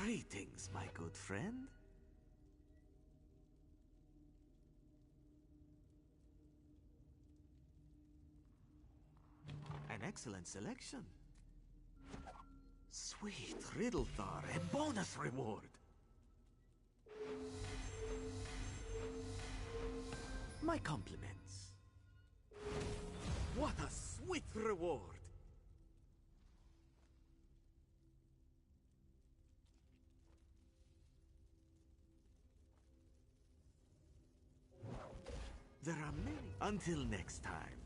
Greetings, my good friend. An excellent selection. Sweet Riddlethar and bonus reward. My compliments. What a sweet reward! There are many. Until next time.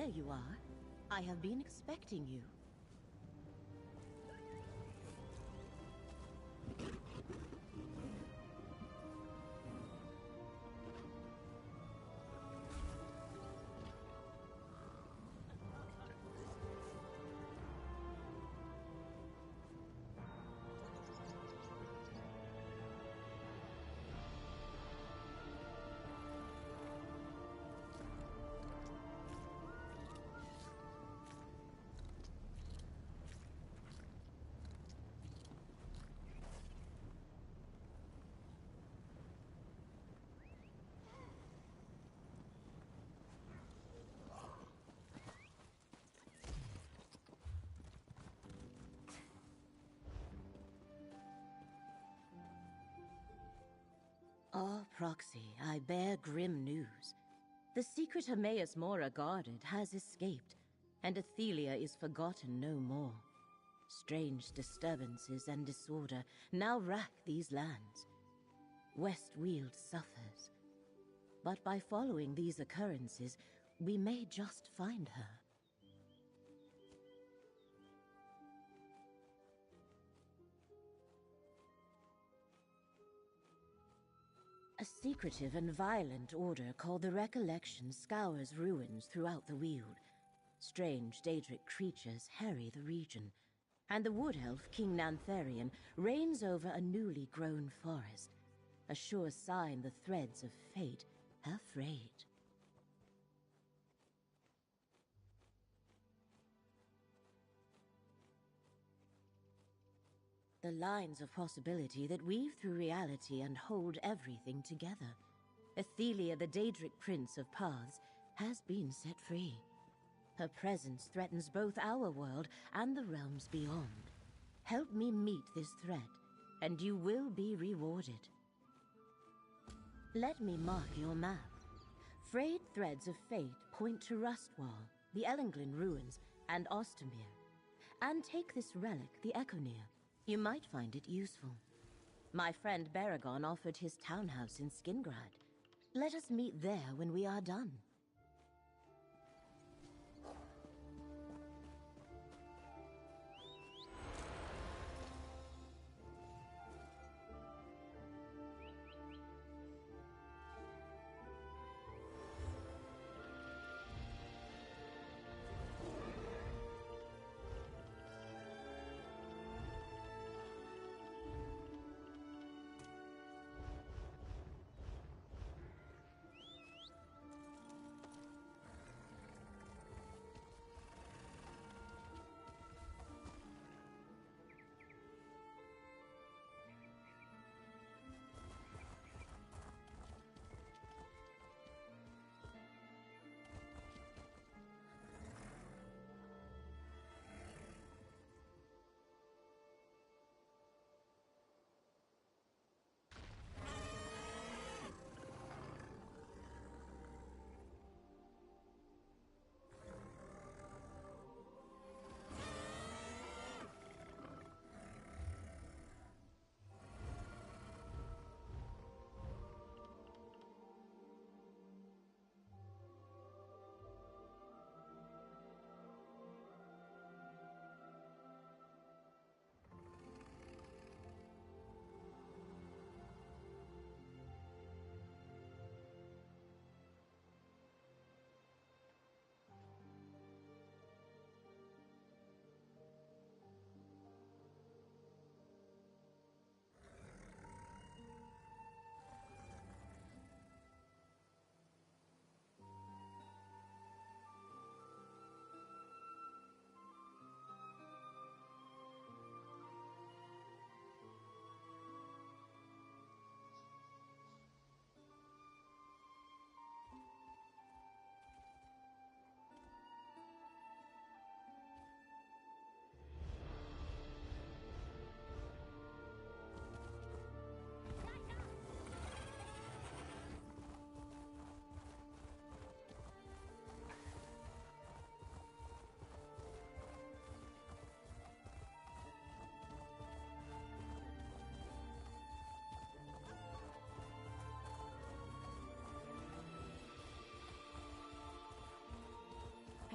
There you are. I have been expecting you. Ah, Proxy, I bear grim news. The secret Hermaeus Mora guarded has escaped, and Athelia is forgotten no more. Strange disturbances and disorder now rack these lands. Westweald suffers. But by following these occurrences, we may just find her. A secretive and violent order called the Recollection scours ruins throughout the Weald. Strange Daedric creatures harry the region, and the wood elf King Nantharian reigns over a newly grown forest, a sure sign the threads of fate have frayed. The lines of possibility that weave through reality and hold everything together. Athelia, the Daedric Prince of Paths, has been set free. Her presence threatens both our world and the realms beyond. Help me meet this threat, and you will be rewarded. Let me mark your map. Frayed threads of fate point to Rustwall, the Ellenglin ruins, and Ostermere. And take this relic, the Echoneer. You might find it useful. My friend Baragon offered his townhouse in Skingrad. Let us meet there when we are done.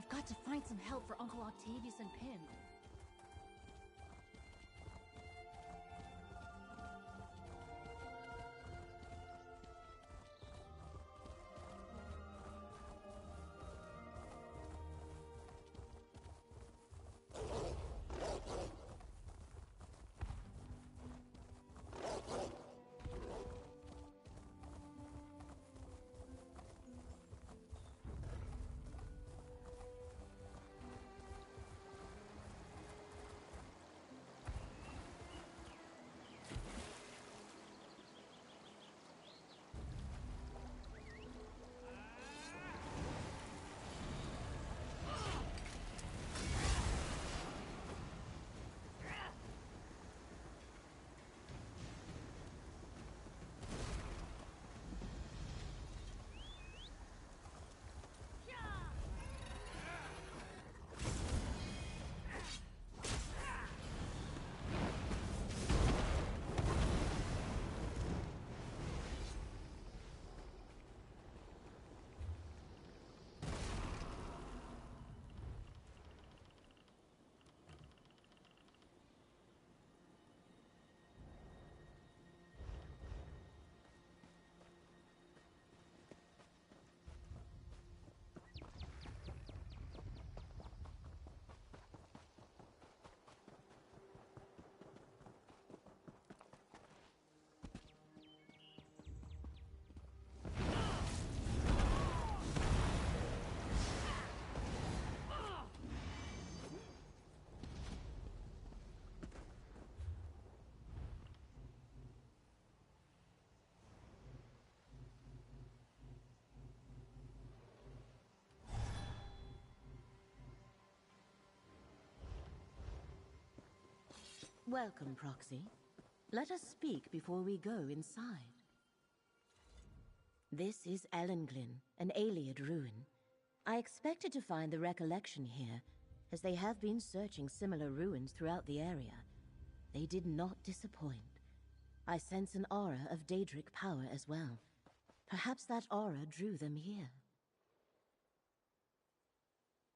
I've got to find some help for Uncle Octavius and Pym. Welcome, Proxy. Let us speak before we go inside. This is Ellenglyn, an Ayleid ruin. I expected to find the recollection here, as they have been searching similar ruins throughout the area. They did not disappoint. I sense an aura of Daedric power as well. Perhaps that aura drew them here.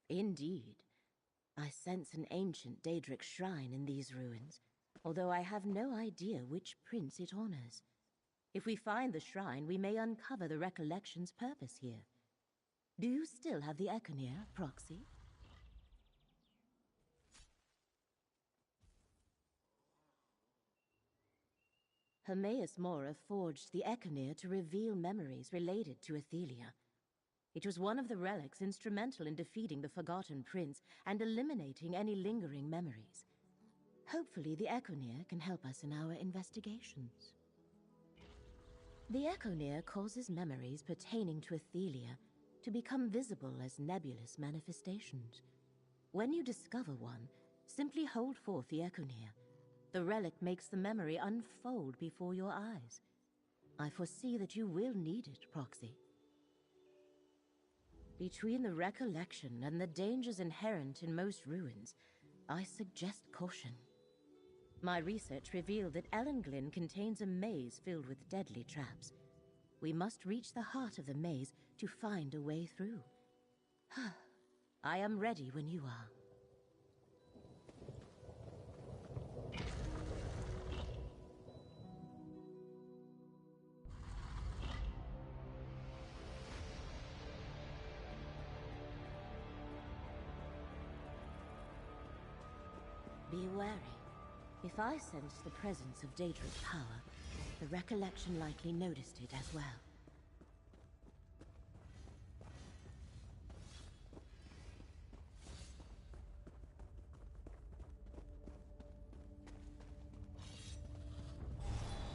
Indeed. I sense an ancient Daedric shrine in these ruins, although I have no idea which prince it honors. If we find the shrine, we may uncover the recollection's purpose here. Do you still have the Econir, Proxy? Hermaeus Mora forged the Econir to reveal memories related to Athelia. It was one of the relics instrumental in defeating the Forgotten Prince and eliminating any lingering memories. Hopefully the Econir can help us in our investigations. The Econir causes memories pertaining to Athelia to become visible as nebulous manifestations. When you discover one, simply hold forth the Econir. The relic makes the memory unfold before your eyes. I foresee that you will need it, Proxy. Between the recollection and the dangers inherent in most ruins, I suggest caution. My research revealed that Ellenglyn contains a maze filled with deadly traps. We must reach the heart of the maze to find a way through. I am ready when you are. Be wary. If I sensed the presence of Daedric power, the recollection likely noticed it as well.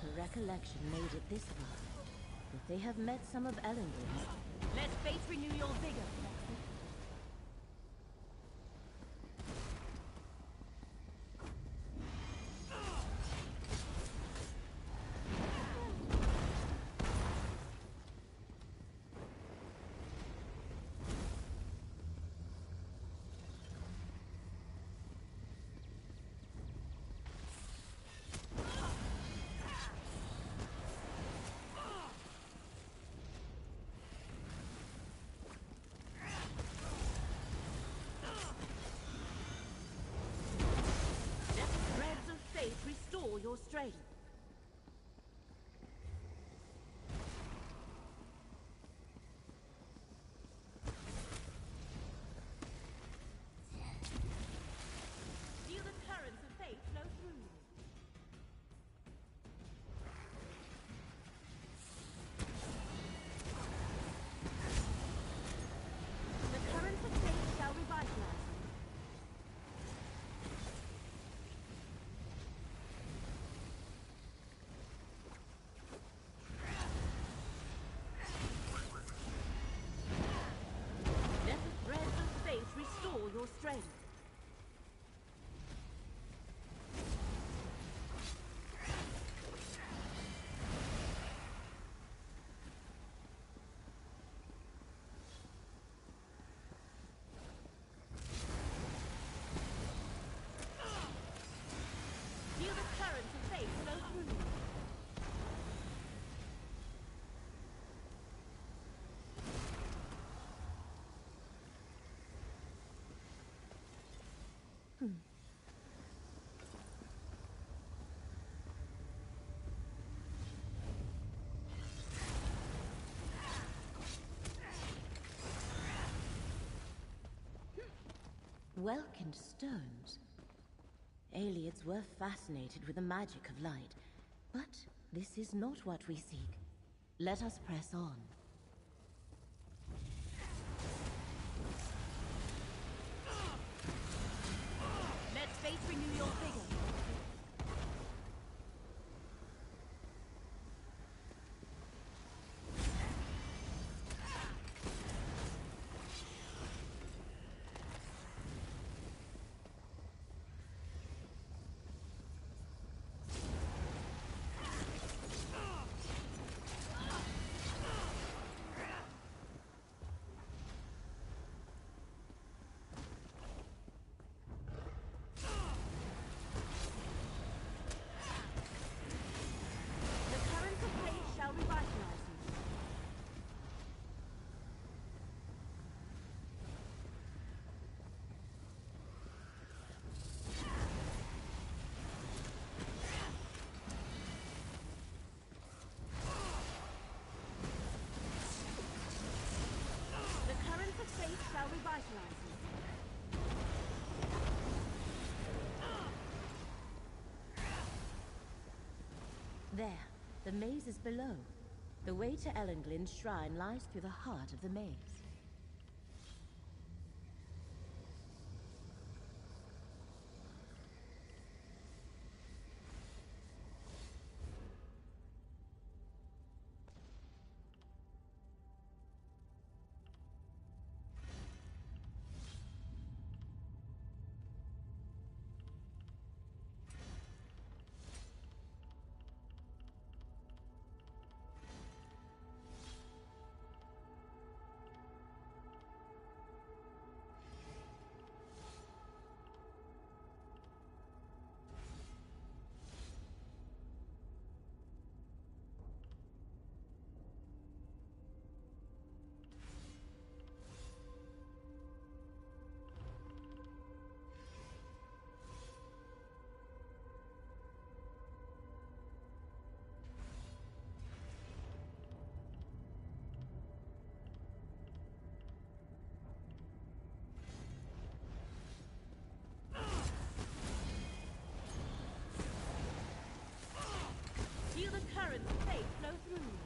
The recollection made it this far, but they have met some of Ellenglyn's. Let fate renew your vigor, Proxy. strength. Feel the currents of fate flow through you. The currents of fate shall revitalize you. Let the threads of fate restore your strength. Feel the currents of fate flow through you. Welkind stones. Aliens were fascinated with the magic of light, but this is not what we seek. Let us press on. Let fate renew your vigor. The currents of fate shall revitalize you. The currents of fate shall revitalize you. There, the maze is below. The way to Ellenglin's shrine lies through the heart of the maze. Feel the currents of fate flow through you.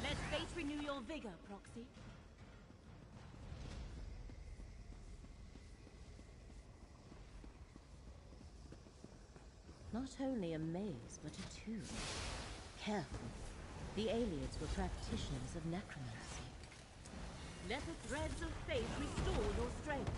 Let fate renew your vigor, Proxy. Not only a maze, but a tomb. Careful. The aliens were practitioners of necromancy. Let the threads of fate restore your strength.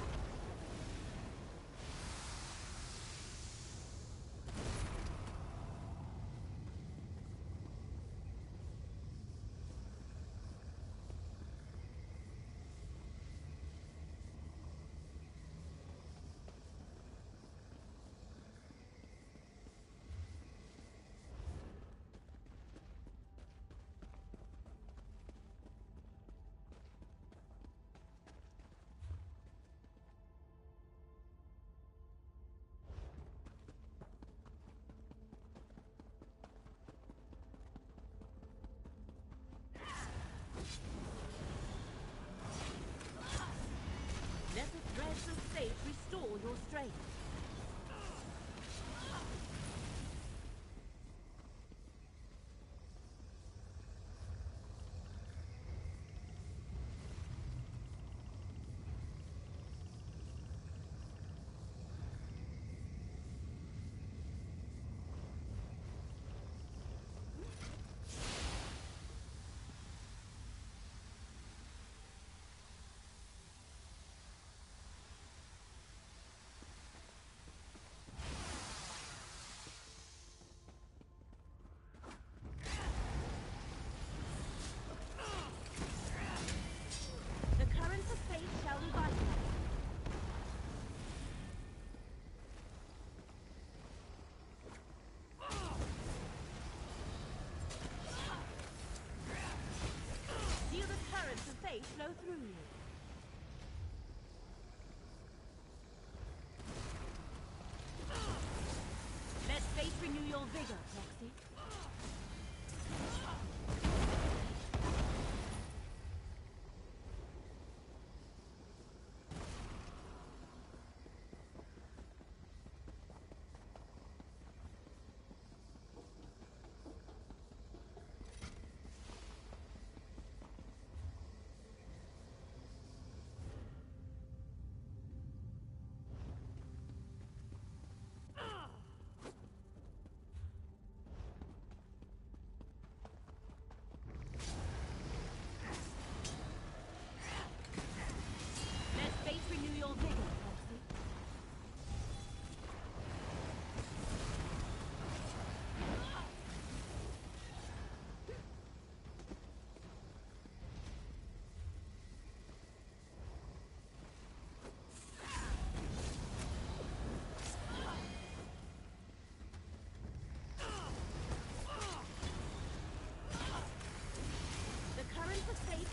Threads of fate restore your strength. Flow through you. Let fate renew your vigor, Proxy.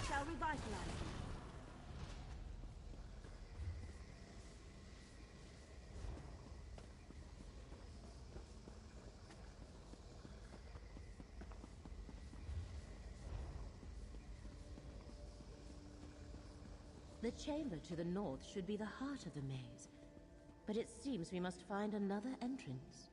Shall revitalize you. The chamber to the north should be the heart of the maze, but it seems we must find another entrance.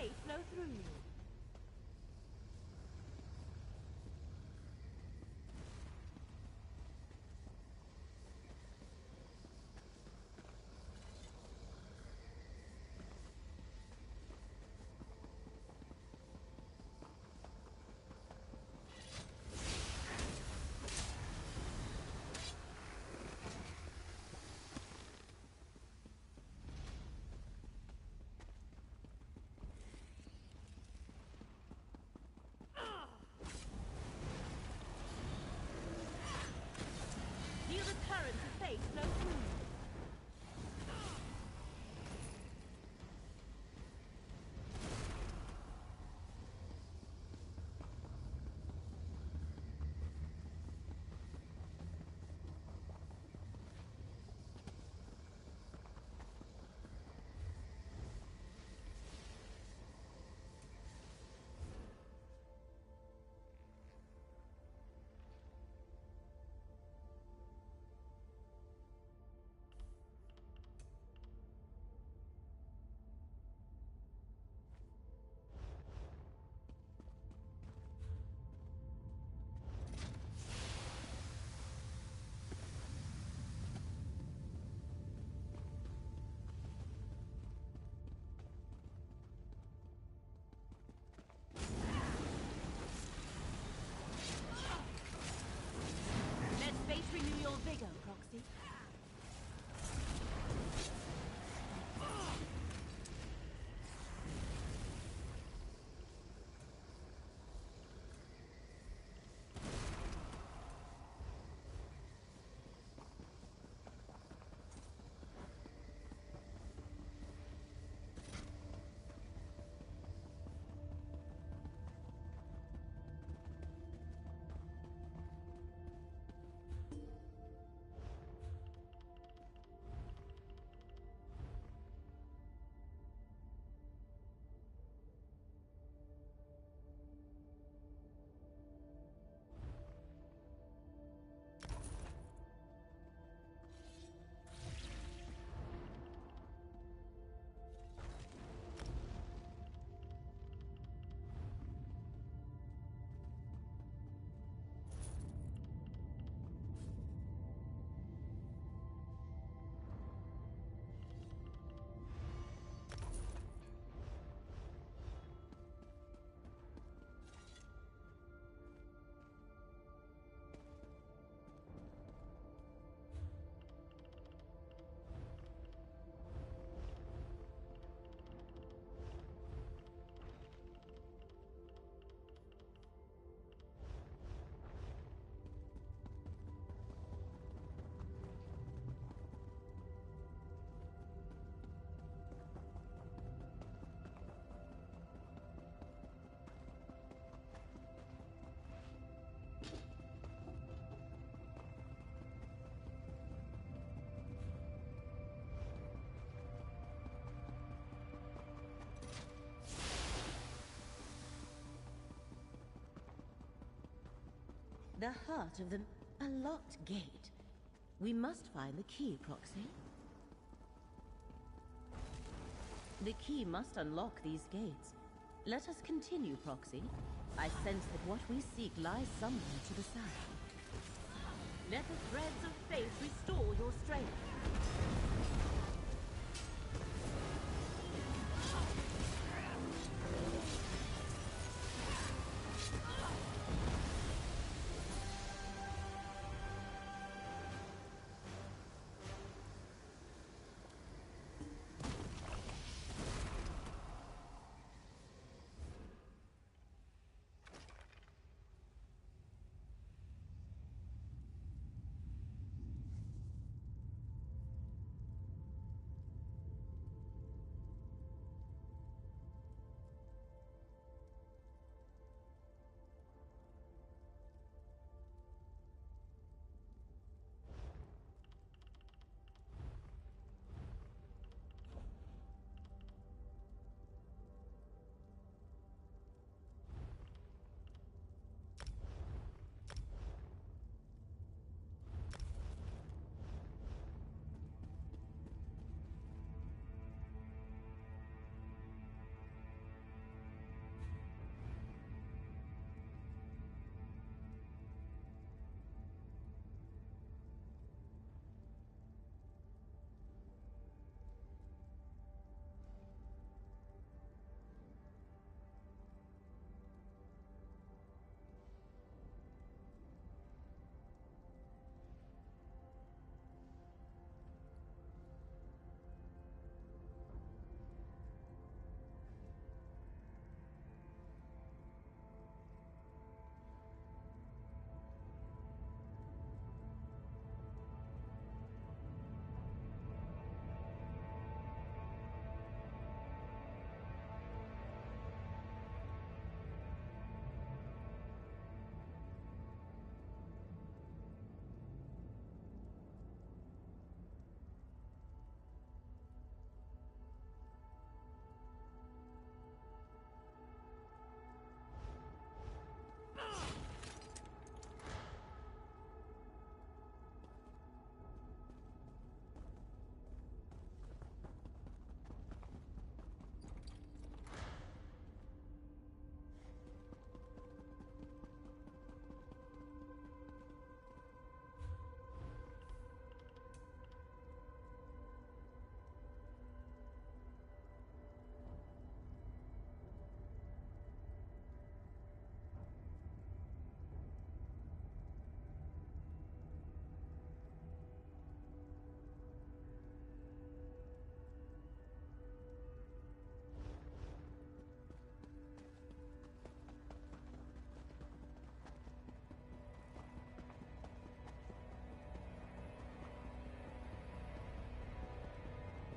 fate flow through you. Feel the current of fate flow through you. Let fate renew your vigor, Proxy. The heart of a locked gate. We must find the key, Proxy. The key must unlock these gates. Let us continue, Proxy. I sense that what we seek lies somewhere to the south. Let the threads of fate restore your strength.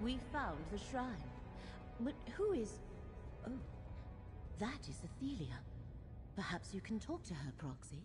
We found the shrine. But who is... Oh, that is Athelia. Perhaps you can talk to her, Proxy?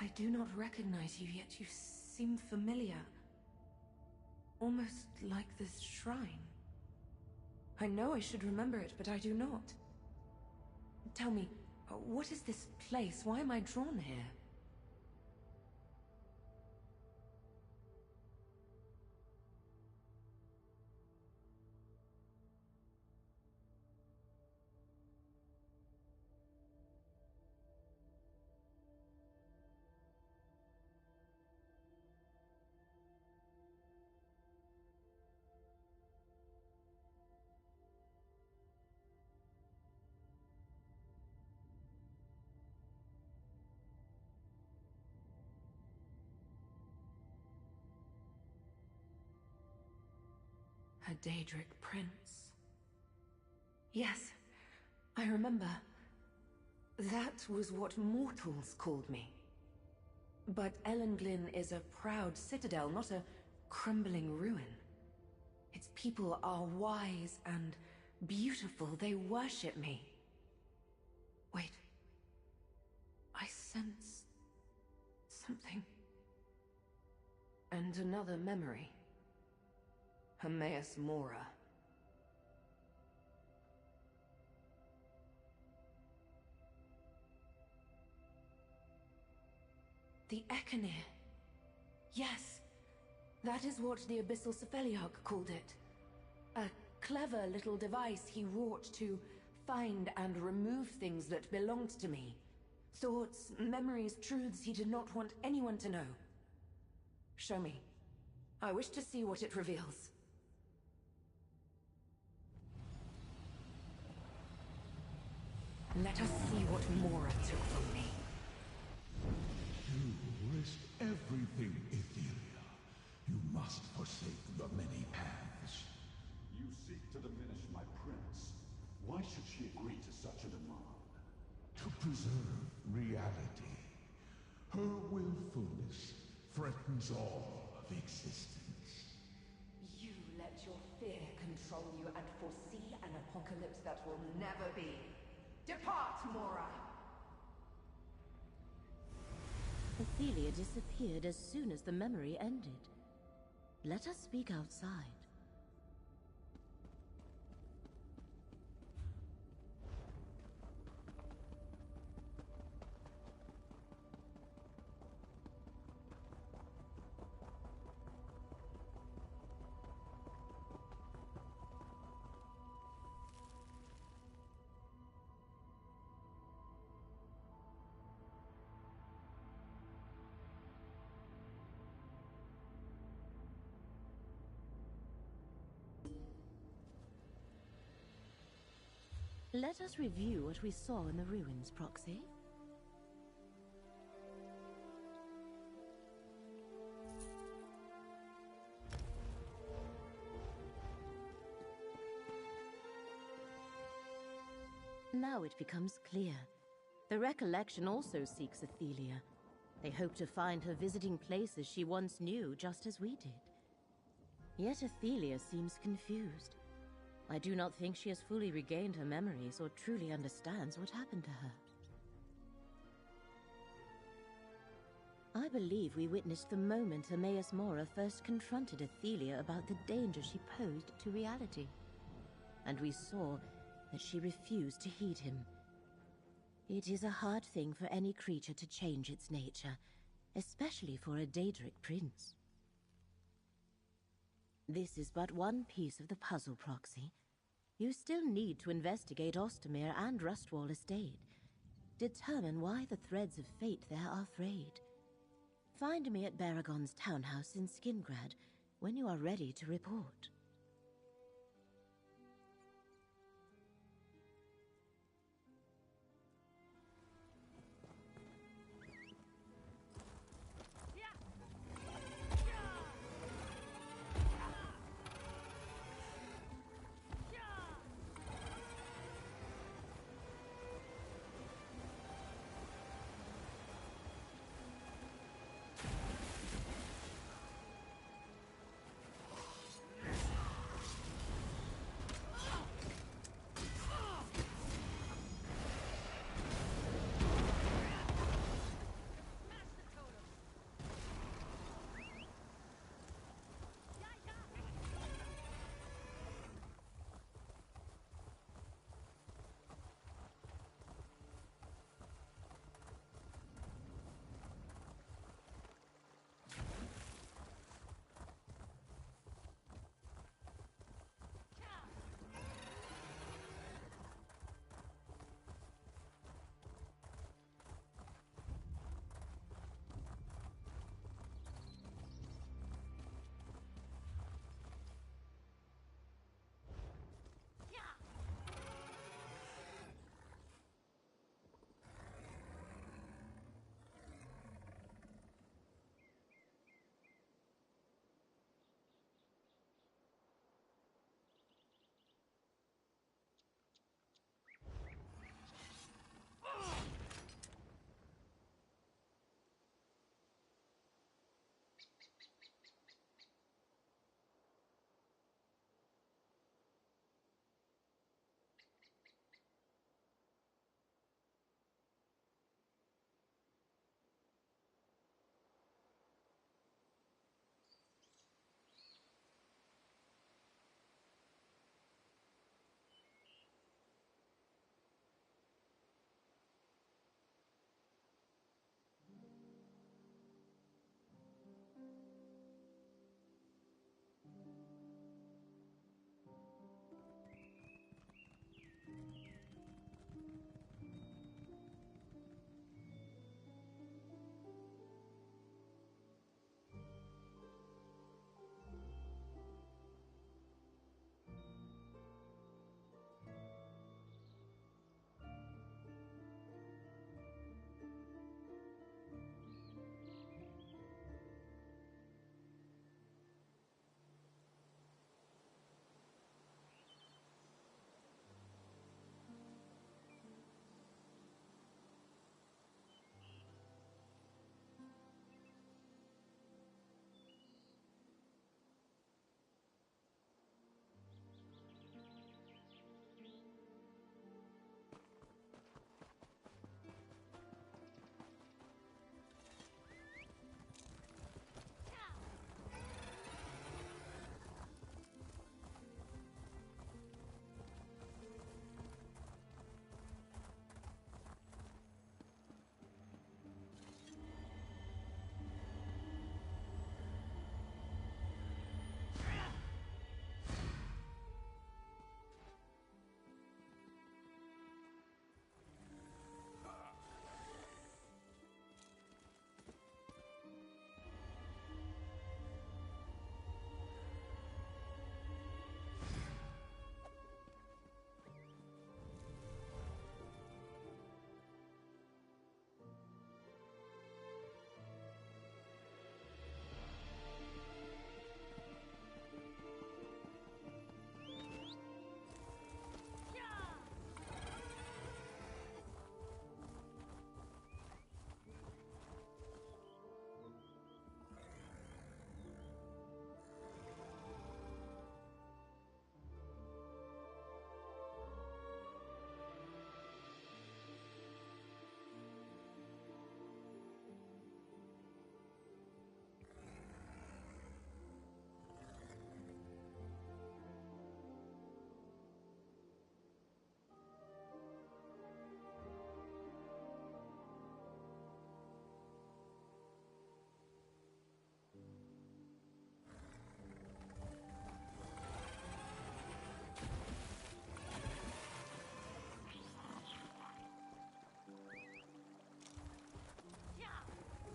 I do not recognize you, yet you seem familiar. Almost like this shrine. I know I should remember it, but I do not. Tell me, what is this place? Why am I drawn here? A Daedric prince. Yes, I remember. That was what mortals called me. But Ellenglyn is a proud citadel, not a crumbling ruin. Its people are wise and beautiful. They worship me. Wait. I sense something. And another memory. Hermaeus Mora. The Ekenir. Yes, that is what the Abyssal Cephaliarch called it. A clever little device he wrought to find and remove things that belonged to me. Thoughts, memories, truths he did not want anyone to know. Show me. I wish to see what it reveals. Let us see what Mora took from me. You risk everything, Athelia. You must forsake the many paths. You seek to diminish my prince. Why should she agree to such a demand? To preserve reality. Her willfulness threatens all of existence. You let your fear control you and foresee an apocalypse that will never be. Depart, Mora! Athelia disappeared as soon as the memory ended. Let us speak outside. Let us review what we saw in the ruins, Proxy. Now it becomes clear. The recollection also seeks Athelia. They hope to find her visiting places she once knew, just as we did. Yet Athelia seems confused. I do not think she has fully regained her memories or truly understands what happened to her. I believe we witnessed the moment Hermaeus Mora first confronted Athelia about the danger she posed to reality. And we saw that she refused to heed him. It is a hard thing for any creature to change its nature, especially for a Daedric prince. This is but one piece of the puzzle, Proxy. You still need to investigate Ostermere and Rustwall Estate. Determine why the threads of fate there are frayed. Find me at Baragon's townhouse in Skingrad when you are ready to report.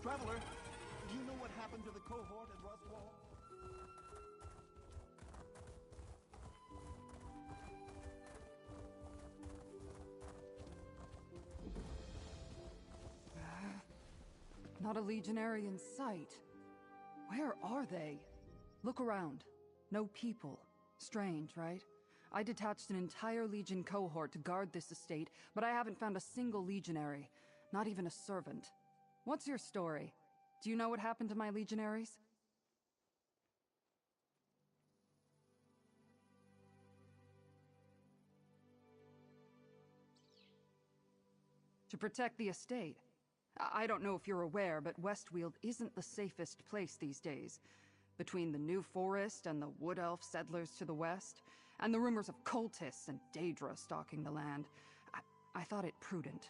Traveler, do you know what happened to the cohort at Rustwall? Not a legionary in sight. Where are they? Look around. No people. Strange, right? I detached an entire Legion cohort to guard this estate, but I haven't found a single legionary. Not even a servant. What's your story? Do you know what happened to my legionaries? To protect the estate. I don't know if you're aware, but Westweald isn't the safest place these days. Between the New Forest and the Wood Elf settlers to the west, and the rumors of cultists and Daedra stalking the land, I thought it prudent.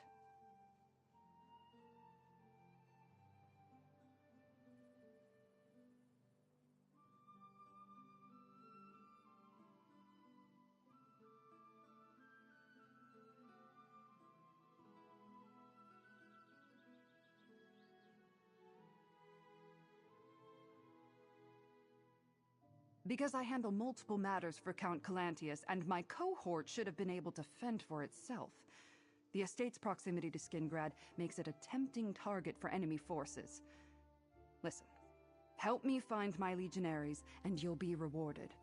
Because I handle multiple matters for Count Calantius, and my cohort should have been able to fend for itself. The estate's proximity to Skingrad makes it a tempting target for enemy forces. Listen, help me find my legionaries, and you'll be rewarded.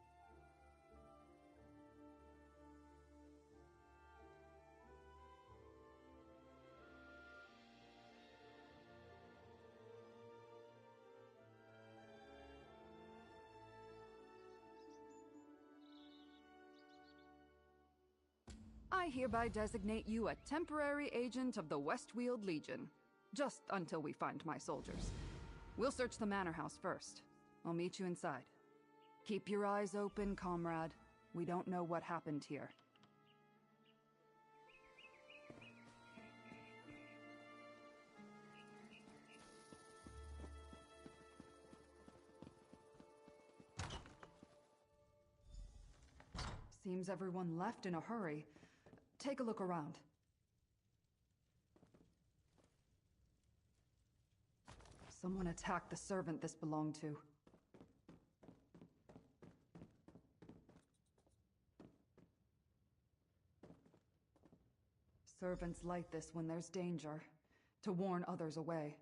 I hereby designate you a temporary agent of the Westweald Legion. Just until we find my soldiers. We'll search the manor house first. I'll meet you inside. Keep your eyes open, comrade. We don't know what happened here. Seems everyone left in a hurry. Take a look around. Someone attacked the servant this belonged to. Servants light this when there's danger, to warn others away.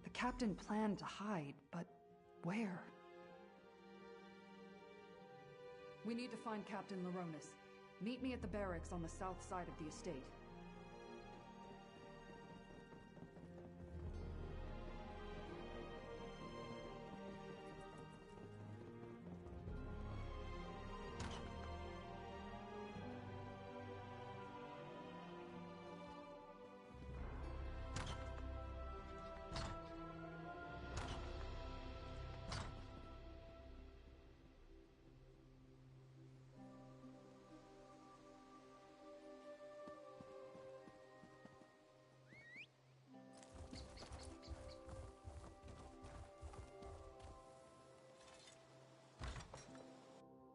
The captain planned to hide, but where? We need to find Captain Laronis. Meet me at the barracks on the south side of the estate.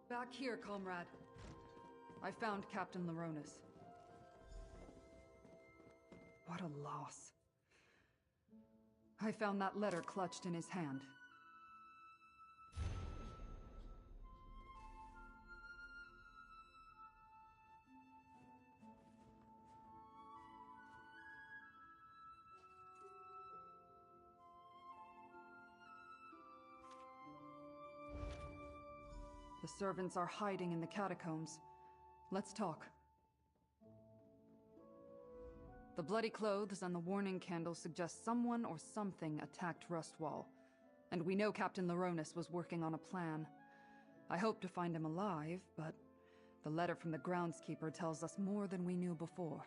Back here, comrade. I found Captain Laronis. What a loss. I found that letter clutched in his hand. The servants are hiding in the catacombs. Let's talk. The bloody clothes and the warning candle suggest someone or something attacked Rustwall. And we know Captain Laronis was working on a plan. I hope to find him alive, but the letter from the groundskeeper tells us more than we knew before.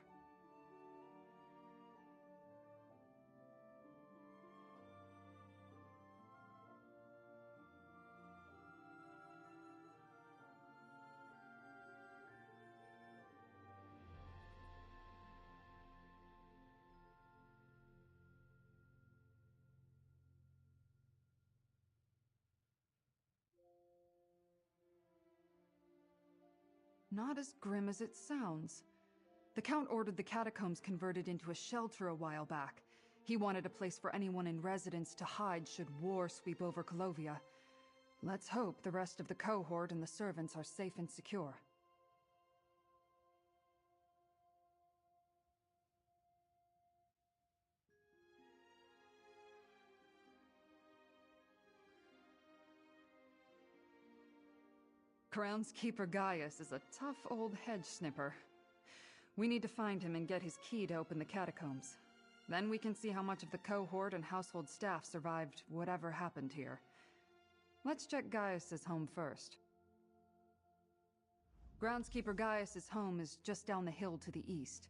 Not as grim as it sounds. The Count ordered the catacombs converted into a shelter a while back. He wanted a place for anyone in residence to hide should war sweep over Colovia. Let's hope the rest of the cohort and the servants are safe and secure. Groundskeeper Gaius is a tough old hedge snipper. We need to find him and get his key to open the catacombs. Then we can see how much of the cohort and household staff survived whatever happened here. Let's check Gaius's home first. Groundskeeper Gaius's home is just down the hill to the east.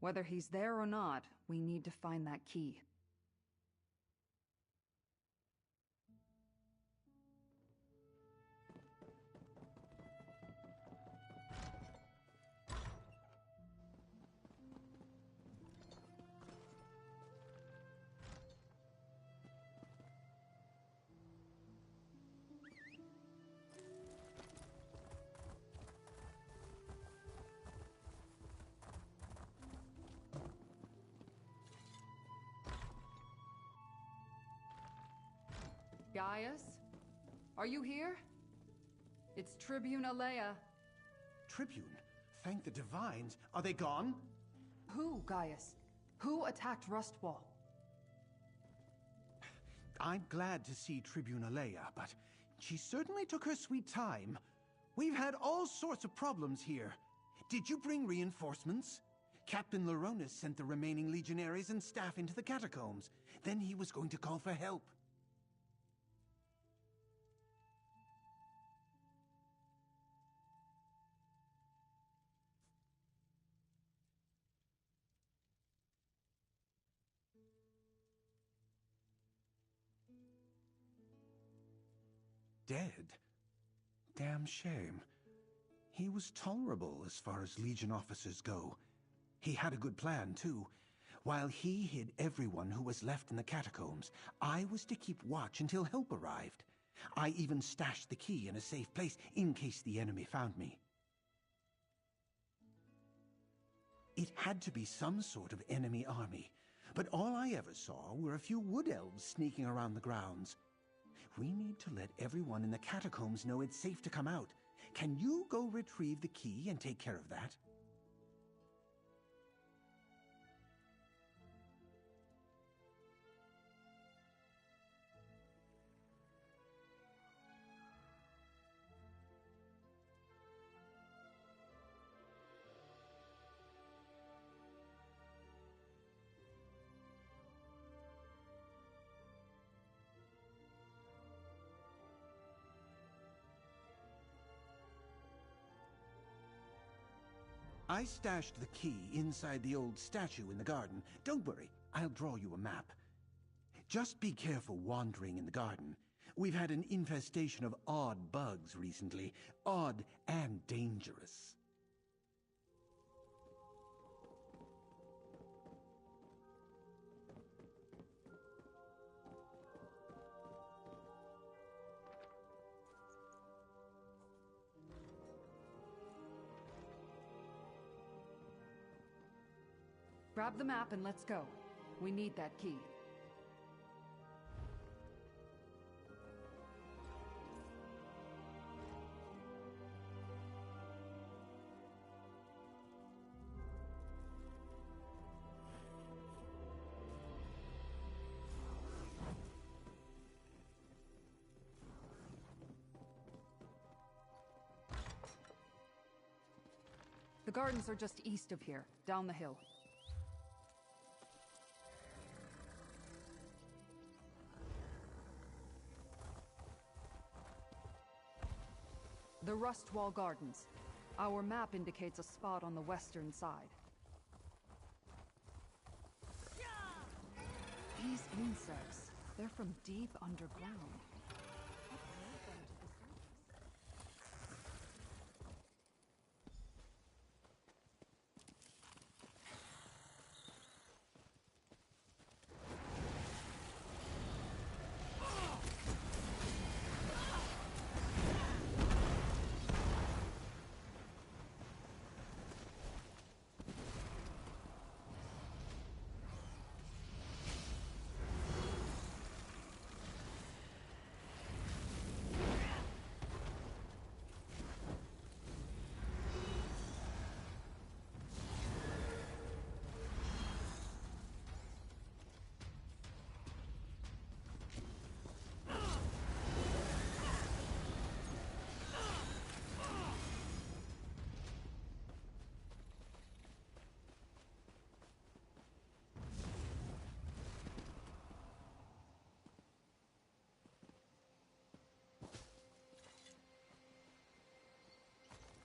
Whether he's there or not, we need to find that key. Gaius? Are you here? It's Tribune Alea. Tribune? Thank the Divines. Are they gone? Who, Gaius? Who attacked Rustwall? I'm glad to see Tribune Alea, but she certainly took her sweet time. We've had all sorts of problems here. Did you bring reinforcements? Captain Laronis sent the remaining legionaries and staff into the catacombs. Then he was going to call for help. Dead? Damn shame. He was tolerable as far as Legion officers go. He had a good plan, too. While he hid everyone who was left in the catacombs, I was to keep watch until help arrived. I even stashed the key in a safe place in case the enemy found me. It had to be some sort of enemy army, but all I ever saw were a few wood elves sneaking around the grounds. We need to let everyone in the catacombs know it's safe to come out. Can you go retrieve the key and take care of that? I stashed the key inside the old statue in the garden. Don't worry, I'll draw you a map. Just be careful wandering in the garden. We've had an infestation of odd bugs recently. Odd and dangerous. Grab the map and let's go. We need that key. The gardens are just east of here, down the hill. The Rustwall Gardens. Our map indicates a spot on the western side. These insects, they're from deep underground. What brought them to the surface?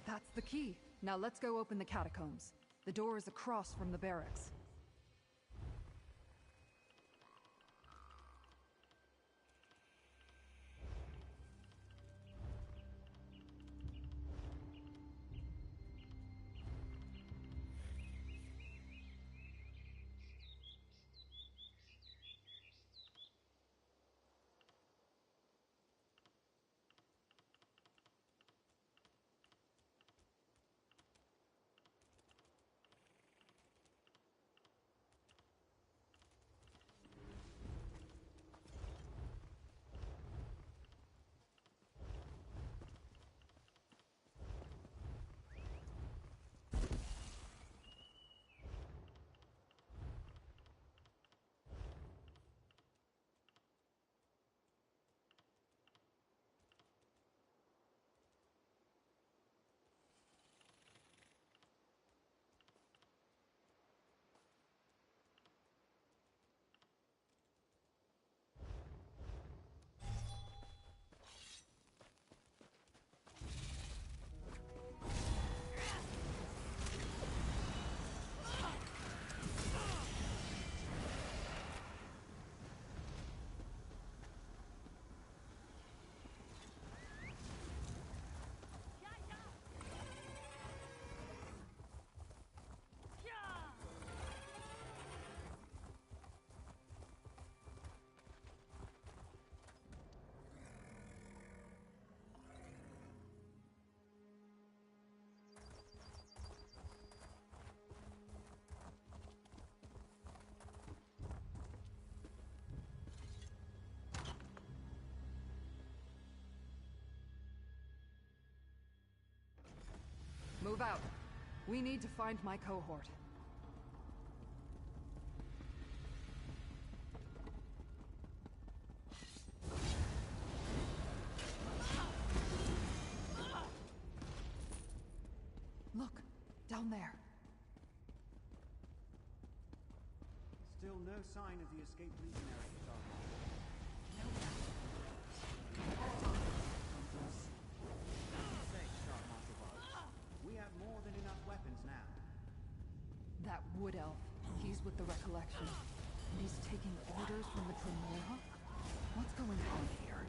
That's the key. Now let's go open the catacombs. The door is across from the barracks. Move out. We need to find my cohort. Look, down there. Still no sign of the escaped legionary, We have more than enough weapons now. That wood elf, he's with the Recollection. And he's taking orders from the Tremora? What's going on here?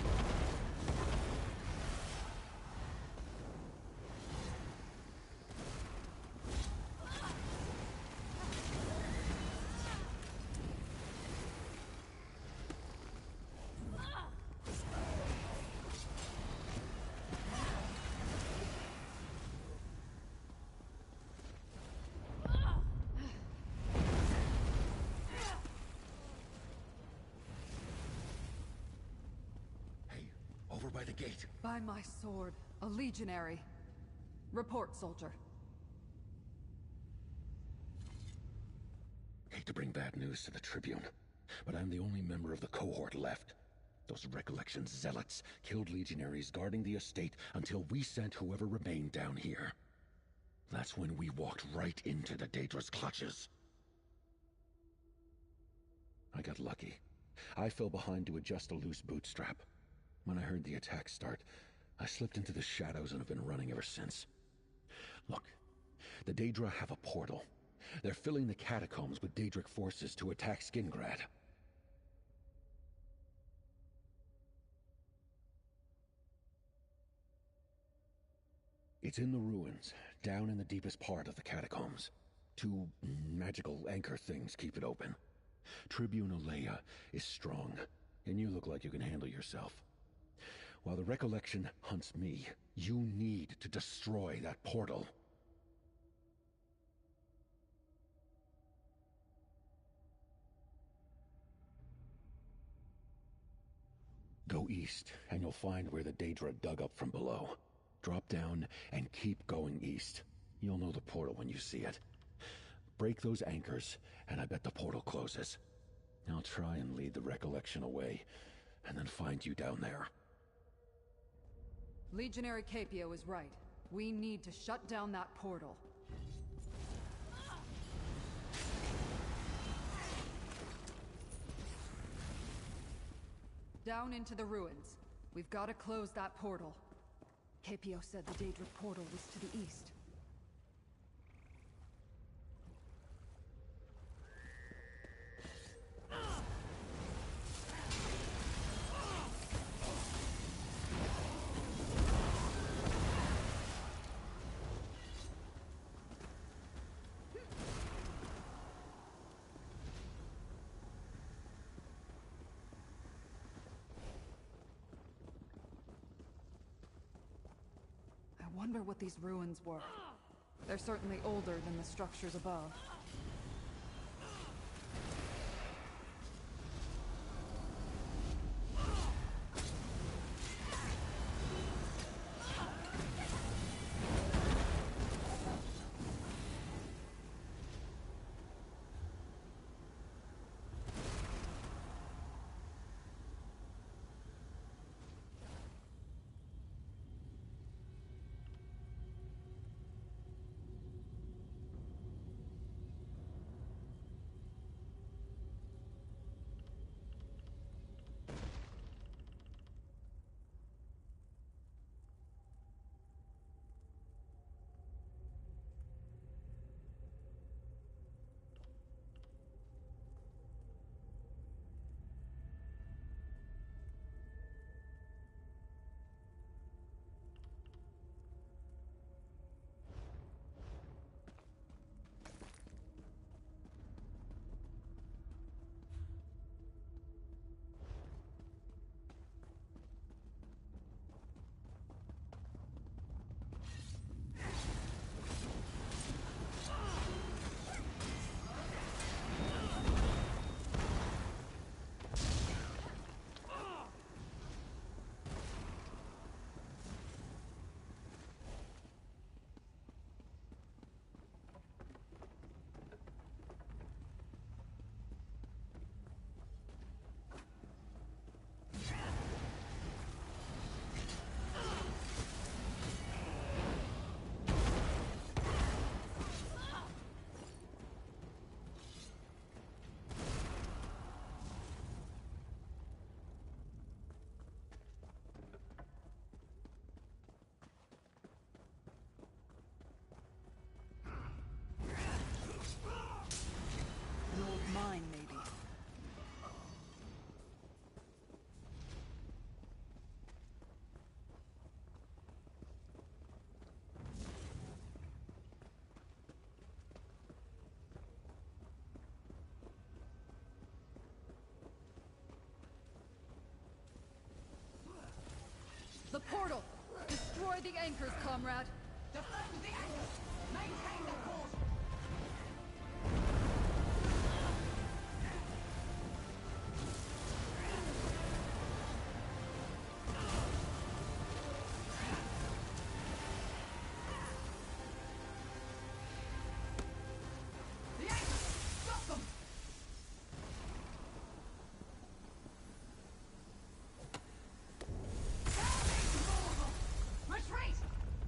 Over by the gate. By my sword, a legionary. Report, soldier. Hate to bring bad news to the Tribune, but I'm the only member of the cohort left. Those Recollection zealots killed legionaries guarding the estate until we sent whoever remained down here. That's when we walked right into the Daedra's clutches. I got lucky. I fell behind to adjust a loose bootstrap. When I heard the attack start, I slipped into the shadows and have been running ever since. Look, the Daedra have a portal. They're filling the catacombs with Daedric forces to attack Skingrad. It's in the ruins, down in the deepest part of the catacombs. Two magical anchor things keep it open. Tribune Alea is strong, and you look like you can handle yourself. While the Recollection hunts me, you need to destroy that portal. Go east, and you'll find where the Daedra dug up from below. Drop down, and keep going east. You'll know the portal when you see it. Break those anchors, and I bet the portal closes. I'll try and lead the Recollection away, and then find you down there. Legionary Capio is right. We need to shut down that portal. Down into the ruins. We've got to close that portal. Capio said the Daedra portal was to the east. I wonder what these ruins were. They're certainly older than the structures above. Mine, maybe. The portal! Destroy the anchors, comrade! Defend the anchors! Maintain the course!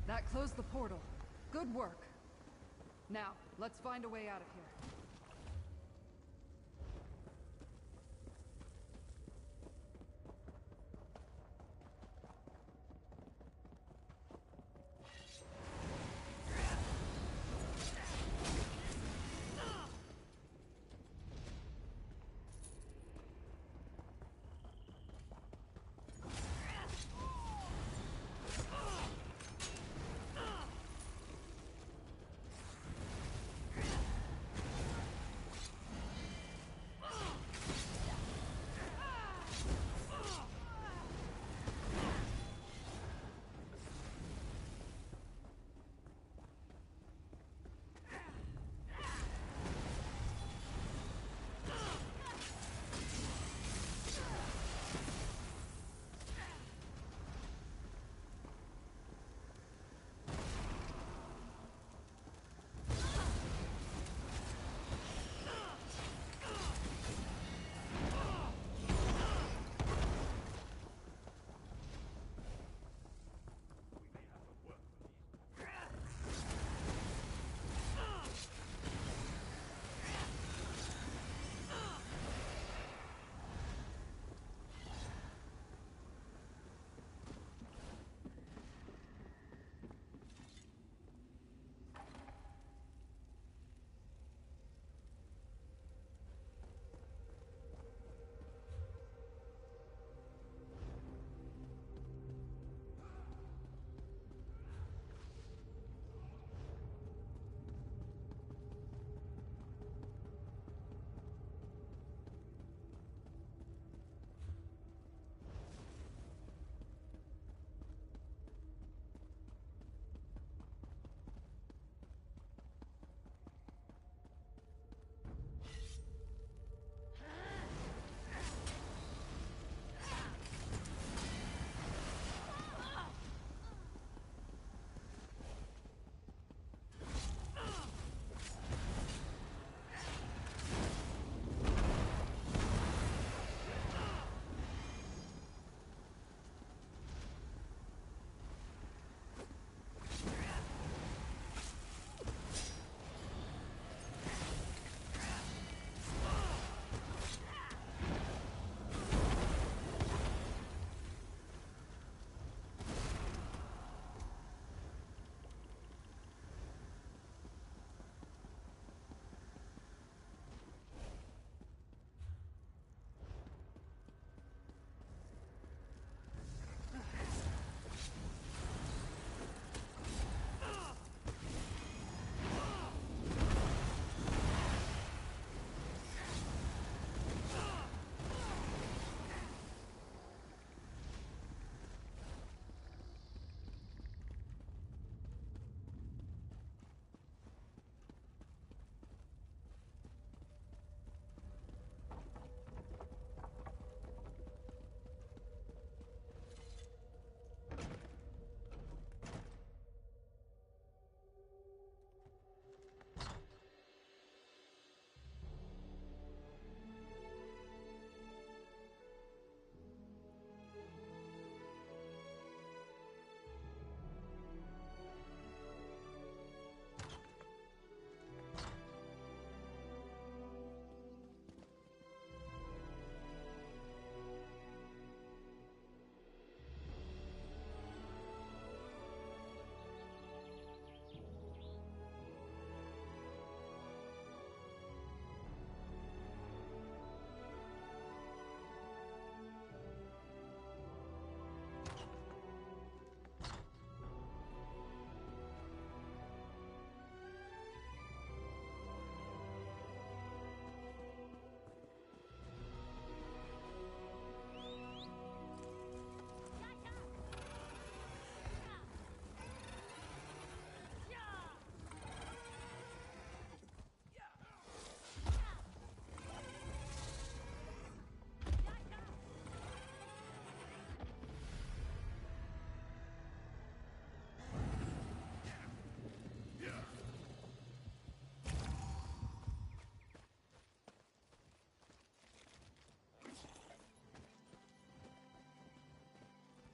That closed the portal. Good work. Now, let's find a way out of here.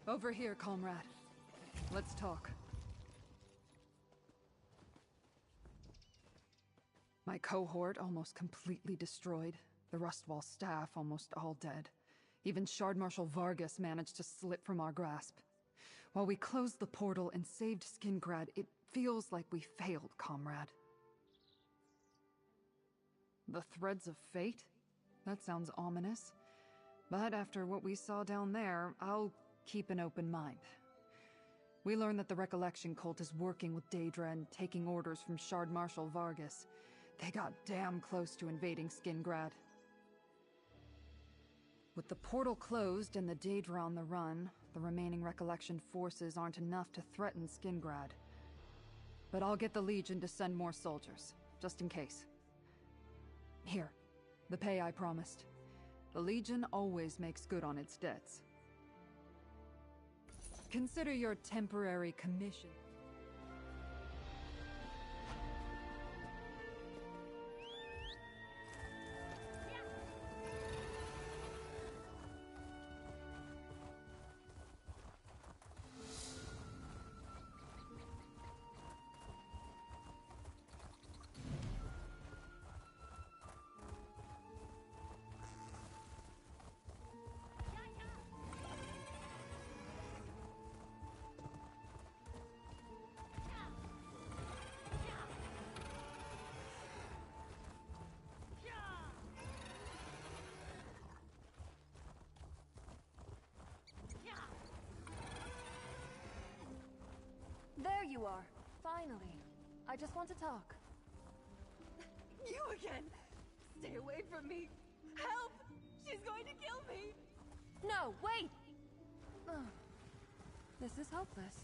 Over here, comrade. Let's talk. My cohort almost completely destroyed. The Rustwall staff almost all dead. Even Shard Marshal Vargas managed to slip from our grasp. While we closed the portal and saved Skingrad, it feels like we failed, comrade. The threads of fate? That sounds ominous. But after what we saw down there, I'll keep an open mind. We learned that the Recollection Cult is working with Daedra and taking orders from Shard Marshal Vargas. They got damn close to invading Skingrad. With the portal closed and the Daedra on the run, the remaining Recollection forces aren't enough to threaten Skingrad. But I'll get the Legion to send more soldiers, just in case. Here, the pay I promised. The Legion always makes good on its debts. Consider your temporary commission. There you are. Finally. I just want to talk. You again! Stay away from me! Help! She's going to kill me! No, wait! This is hopeless.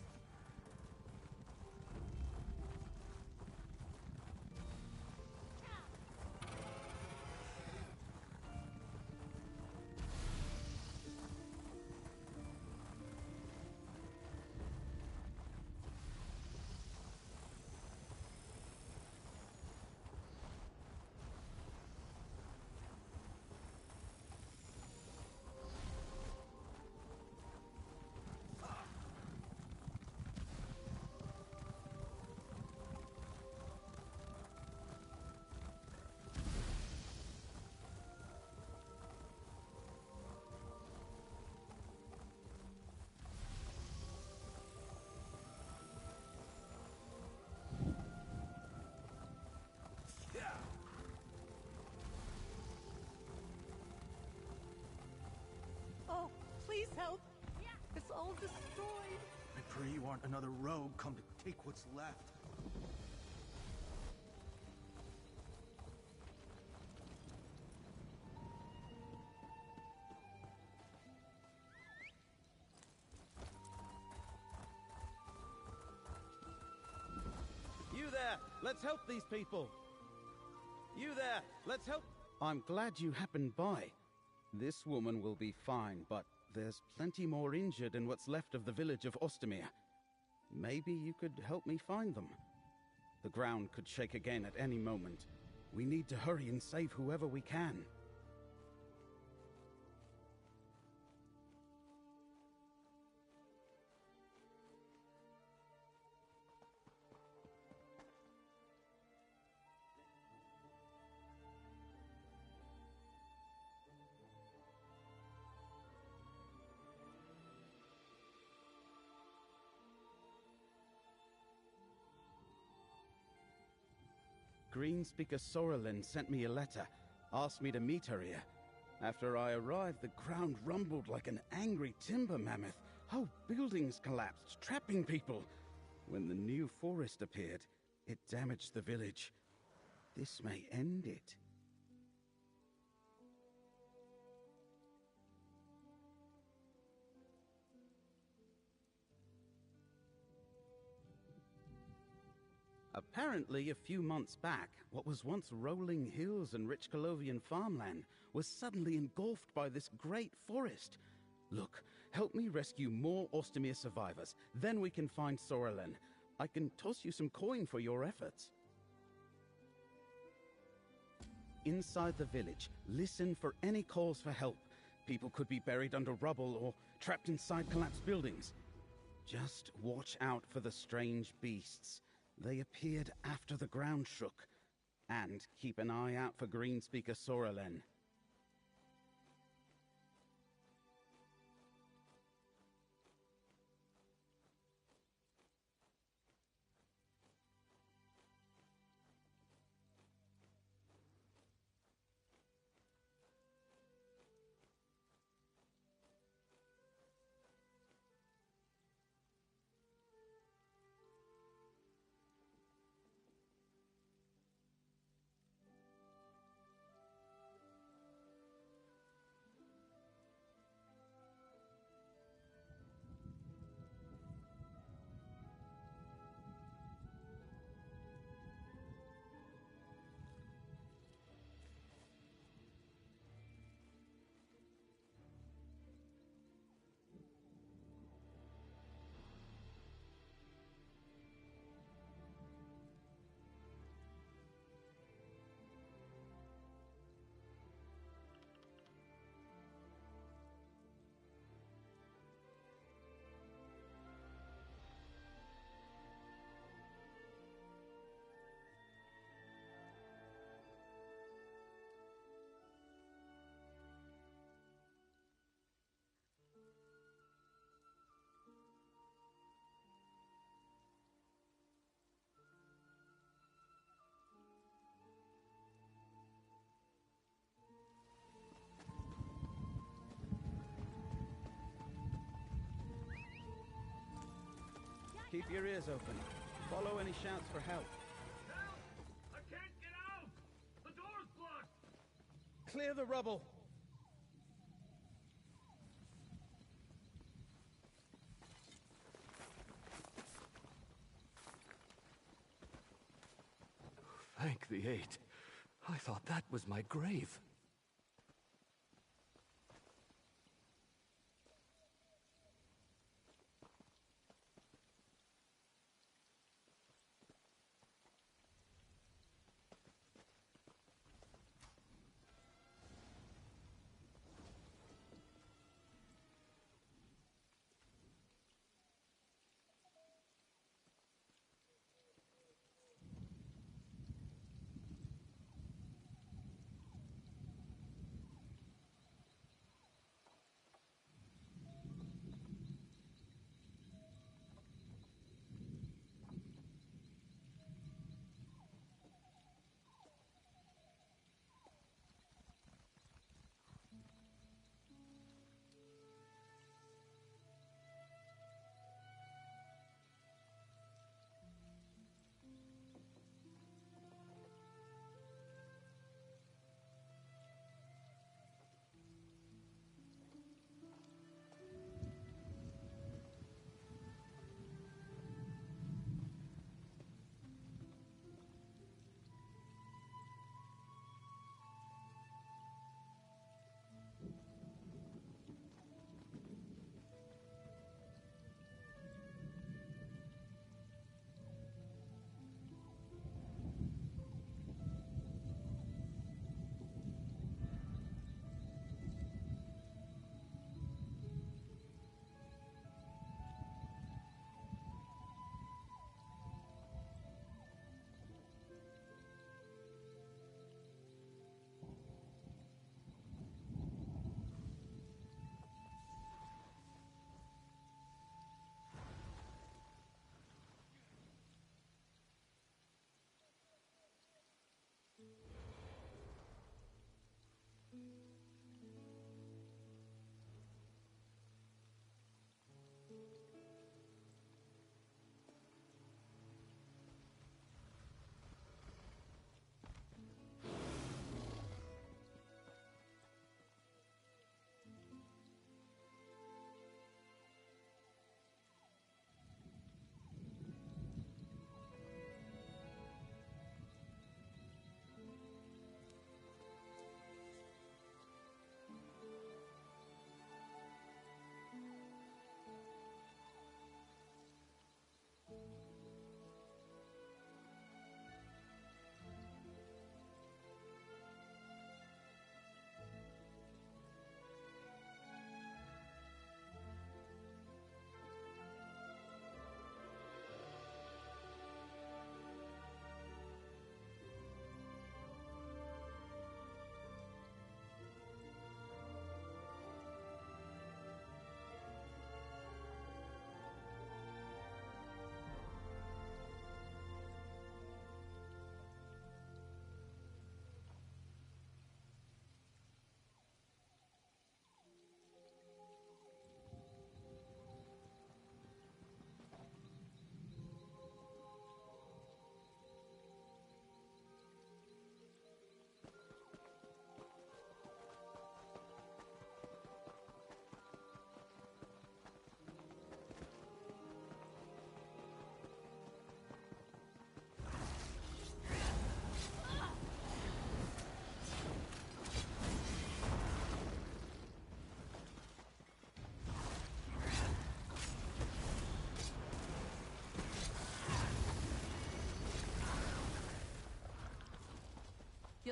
Oh, please help! It's all destroyed! I pray you aren't another rogue come to take what's left. You there! Let's help these people! You there! Let's help! I'm glad you happened by. This woman will be fine, but there's plenty more injured in what's left of the village of Ostermere. Maybe you could help me find them. The ground could shake again at any moment. We need to hurry and save whoever we can. Greenspeaker Sorrelin sent me a letter, asked me to meet her here. After I arrived, the ground rumbled like an angry timber mammoth. Whole buildings collapsed, trapping people. When the new forest appeared, it damaged the village. This may end it. Apparently, a few months back, what was once rolling hills and rich Colovian farmland was suddenly engulfed by this great forest. Look, help me rescue more Ostermere survivors. Then we can find Sorrelin. I can toss you some coin for your efforts. Inside the village, listen for any calls for help. People could be buried under rubble or trapped inside collapsed buildings. Just watch out for the strange beasts. They appeared after the ground shook. And keep an eye out for Greenspeaker Soralen. Keep your ears open. Follow any shouts for help. Help! I can't get out! The door's blocked! Clear the rubble! Thank the Eight. I thought that was my grave.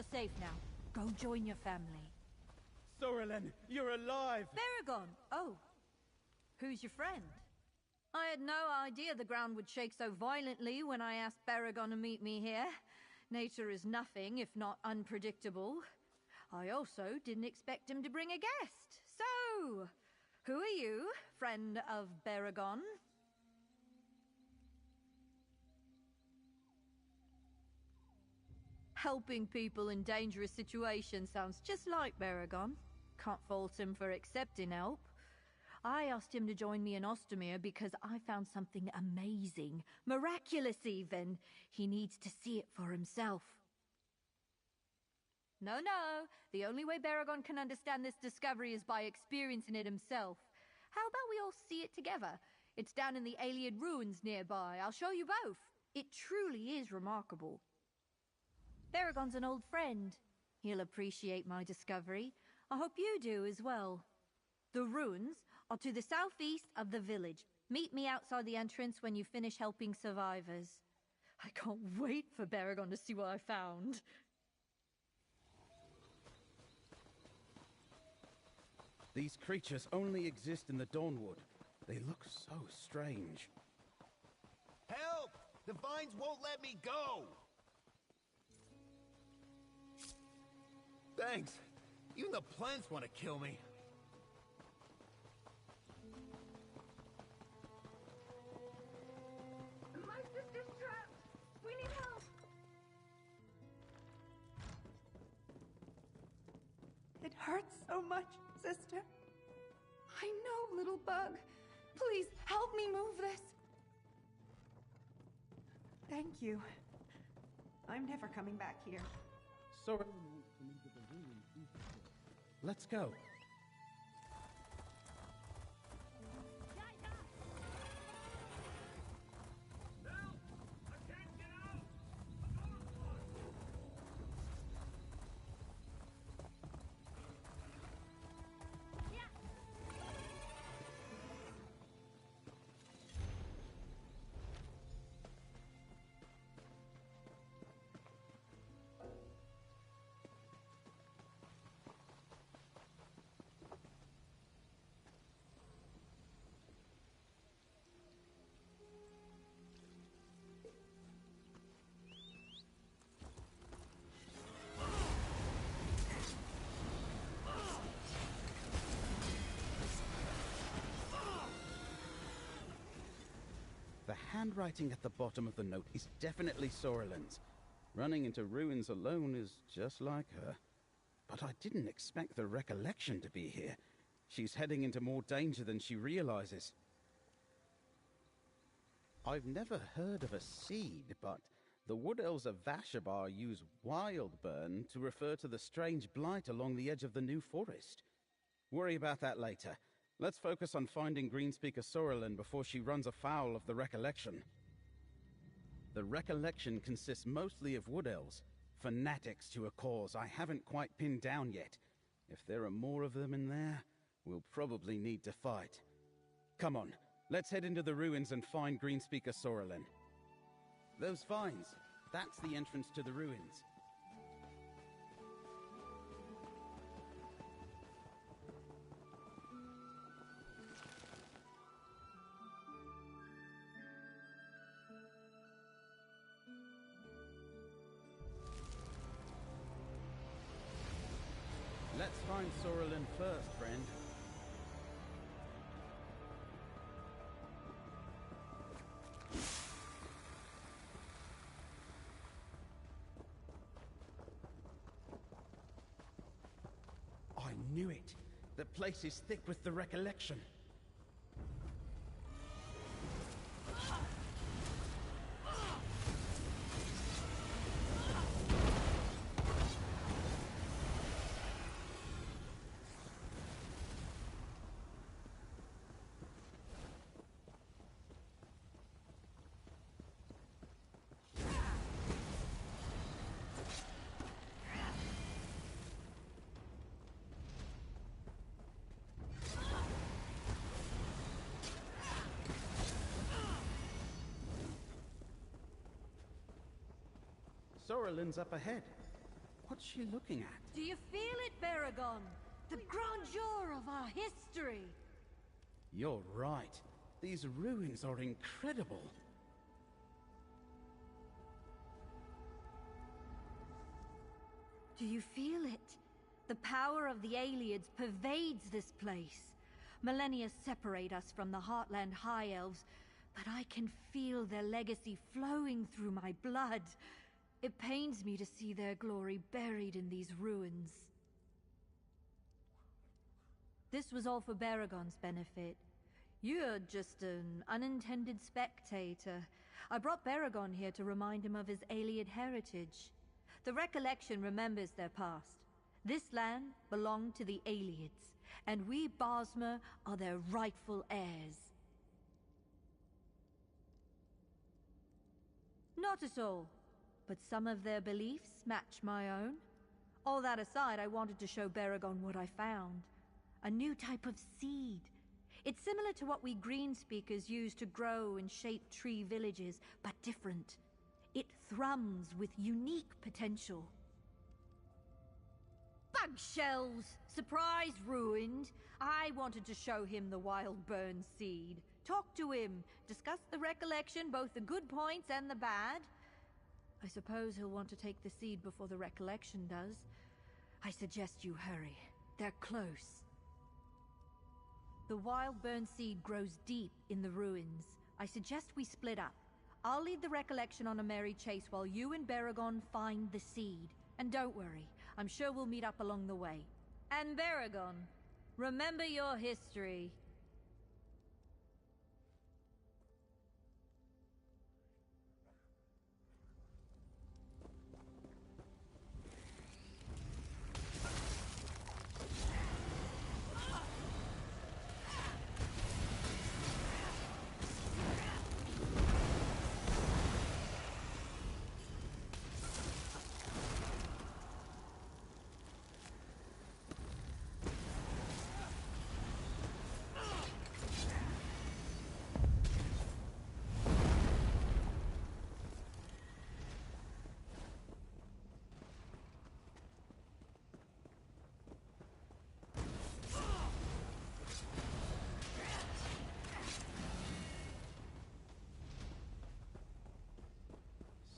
You're safe now. Go join your family. Sorelen, you're alive! Baragon! Oh. Who's your friend? I had no idea the ground would shake so violently when I asked Baragon to meet me here. Nature is nothing if not unpredictable. I also didn't expect him to bring a guest. So, who are you, friend of Baragon? Helping people in dangerous situations sounds just like Baragon. Can't fault him for accepting help. I asked him to join me in Ostermere because I found something amazing, miraculous even. He needs to see it for himself. No, the only way Baragon can understand this discovery is by experiencing it himself. How about we all see it together? It's down in the Alien ruins nearby. I'll show you both. It truly is remarkable. Baragon's an old friend. He'll appreciate my discovery. I hope you do as well. The ruins are to the southeast of the village. Meet me outside the entrance when you finish helping survivors. I can't wait for Baragon to see what I found. These creatures only exist in the Dawnwood. They look so strange. Help! The vines won't let me go! Thanks. Even the plants want to kill me. My sister's trapped! We need help! It hurts so much, sister. I know, little bug. Please, help me move this. Thank you. I'm never coming back here. Sorelen wants to leave the ruins. Let's go. The handwriting at the bottom of the note is definitely Sorelen's. Running into ruins alone is just like her. But I didn't expect the recollection to be here. She's heading into more danger than she realizes. I've never heard of a seed, but the Wood Elves of Vashabar use Wildburn to refer to the strange blight along the edge of the New Forest. Worry about that later. Let's focus on finding Greenspeaker Sorelen before she runs afoul of the Recollection. The Recollection consists mostly of Wood Elves, fanatics to a cause I haven't quite pinned down yet. If there are more of them in there, we'll probably need to fight. Come on, let's head into the ruins and find Greenspeaker Sorelen. Those vines, that's the entrance to the ruins. Let's find Sorelen first, friend. I knew it. The place is thick with the Recollection. Sorelen's up ahead. What What's she looking at? Do you feel it, Baragon? The grandeur of our history. You're right. These ruins are incredible. Do you feel it? The power of the Ayleids pervades this place. Millennia separate us from the Heartland High Elves, but I can feel their legacy flowing through my blood. It pains me to see their glory buried in these ruins. This was all for Baragon's benefit. You're just an unintended spectator. I brought Baragon here to remind him of his Ayleid heritage. The recollection remembers their past. This land belonged to the Ayleids, and we Bosmer are their rightful heirs. Not at all, but some of their beliefs match my own. All that aside, I wanted to show Baragon what I found. A new type of seed. It's similar to what we Greenspeakers use to grow and shape tree villages, but different. It thrums with unique potential. Bug shells! Surprise ruined! I wanted to show him the wild burn seed. Talk to him. Discuss the recollection, both the good points and the bad. I suppose he'll want to take the seed before the recollection does. I suggest you hurry. They're close. The wild burn seed grows deep in the ruins. I suggest we split up. I'll lead the recollection on a merry chase while you and Baragon find the seed. And don't worry, I'm sure we'll meet up along the way. And Baragon, remember your history.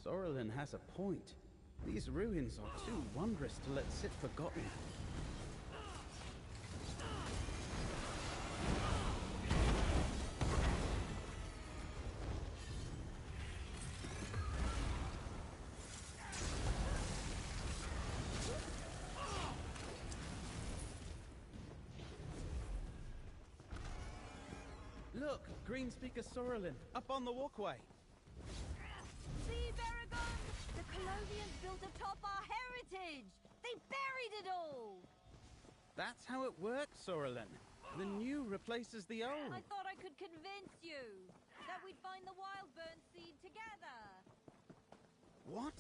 Sorrelin has a point. These ruins are too wondrous to let sit forgotten. Look, Greenspeaker Sorrelin, up on the walkway. See, Baragon? The Colonians built atop our heritage! They buried it all! That's how it works, Sorrelin. The new replaces the old. I thought I could convince you that we'd find the wild burn seed together. What?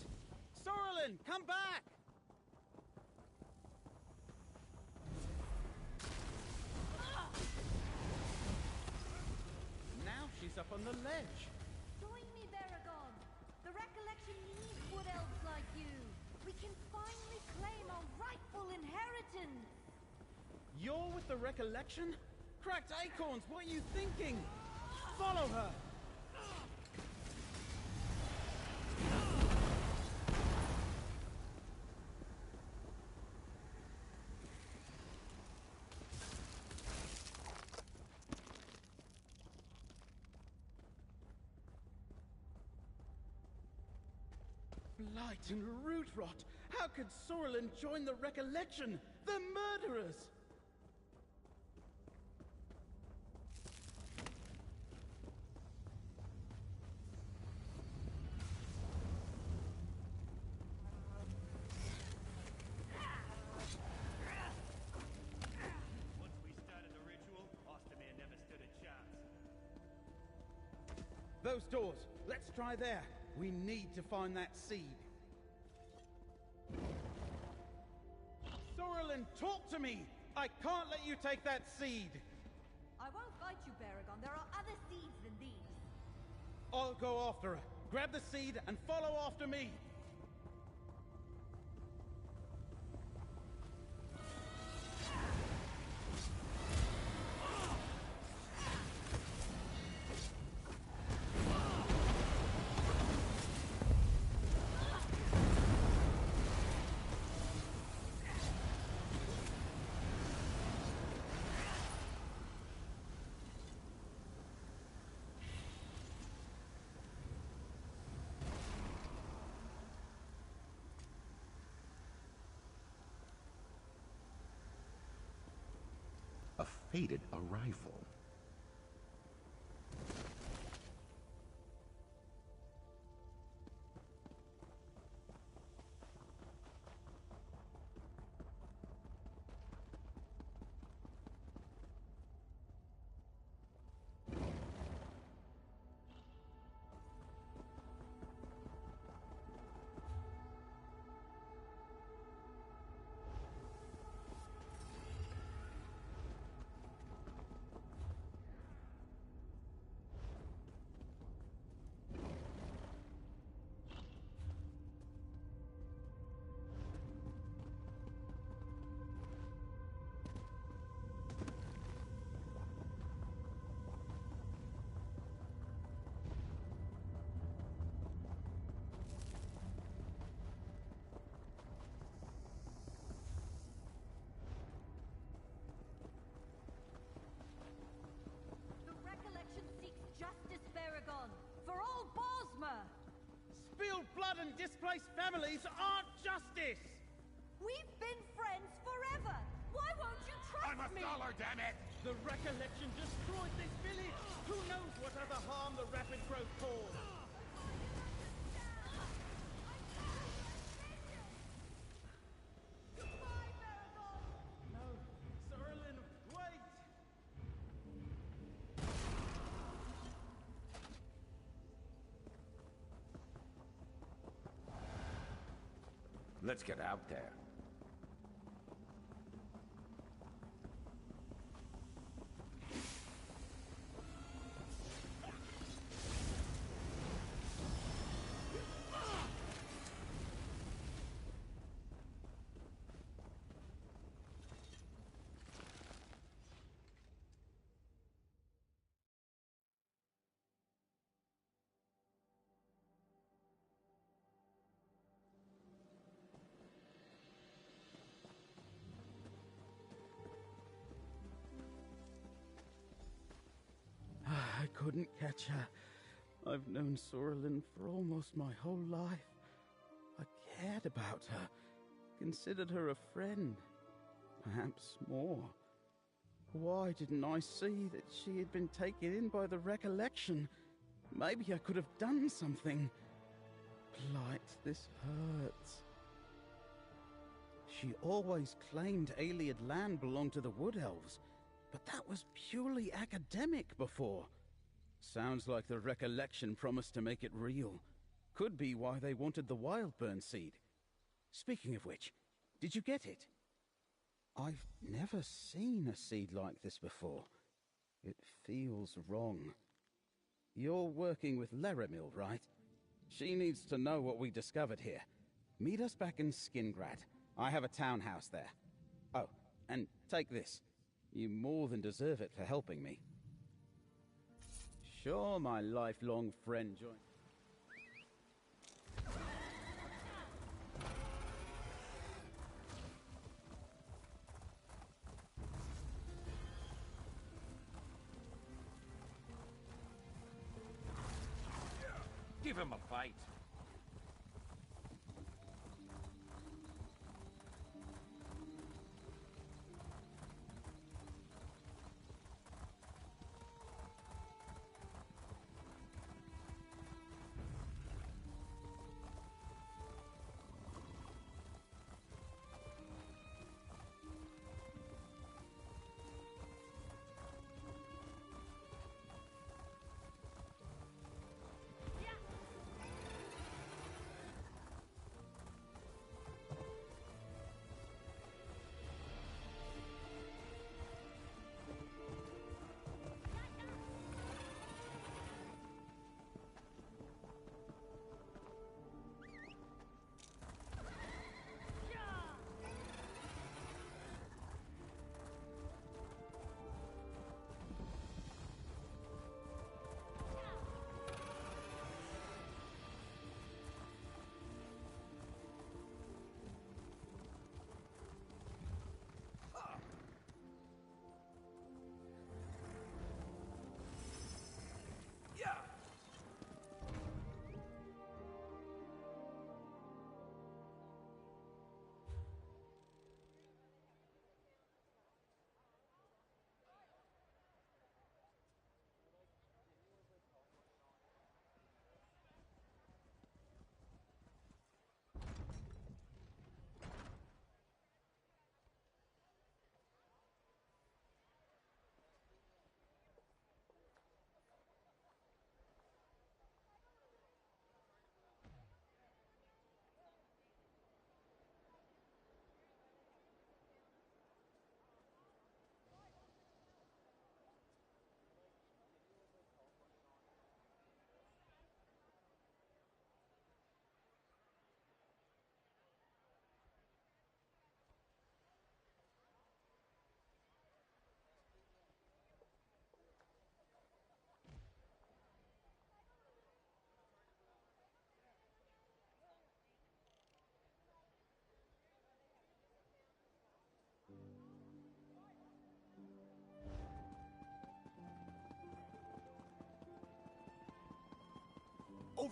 Sorrelin, come back! Now she's up on the ledge. Join me, Baragon. The recollection needs wood elves like you. We can finally claim our rightful inheritance. You're with the recollection? Cracked acorns, what are you thinking? Follow her! Blight and root rot! How could Sorrelin join the recollection? They're murderers! Once we started the ritual, Osterman never stood a chance. Those doors! Let's try there! We need to find that seed. Sorrelin, talk to me! I can't let you take that seed! I won't fight you, Baragon. There are other seeds than these. I'll go after her. Grab the seed and follow after me. fated arrival. The Recollection seeks justice, Baragon, for all Bosmer! Spilled blood and displaced families aren't justice! We've been friends forever! Why won't you trust me? Damn it! The Recollection destroyed this village! Who knows what other harm the rapid growth caused? Goodbye, Baragon! No, Sorlin, wait! Let's get out there. I couldn't catch her. I've known Sorlin for almost my whole life. I cared about her, considered her a friend, perhaps more. Why didn't I see that she had been taken in by the Recollection? Maybe I could have done something. Blight, this hurts. She always claimed Ayleid land belonged to the Wood Elves, but that was purely academic before. Sounds like the Recollection promised to make it real. Could be why they wanted the Wildburn seed. Speaking of which, did you get it? I've never seen a seed like this before. It feels wrong. You're working with Laramil, right? She needs to know what we discovered here. Meet us back in Skingrad. I have a townhouse there. Oh, and take this. You more than deserve it for helping me. Sure, my lifelong friend joined. Give him a fight.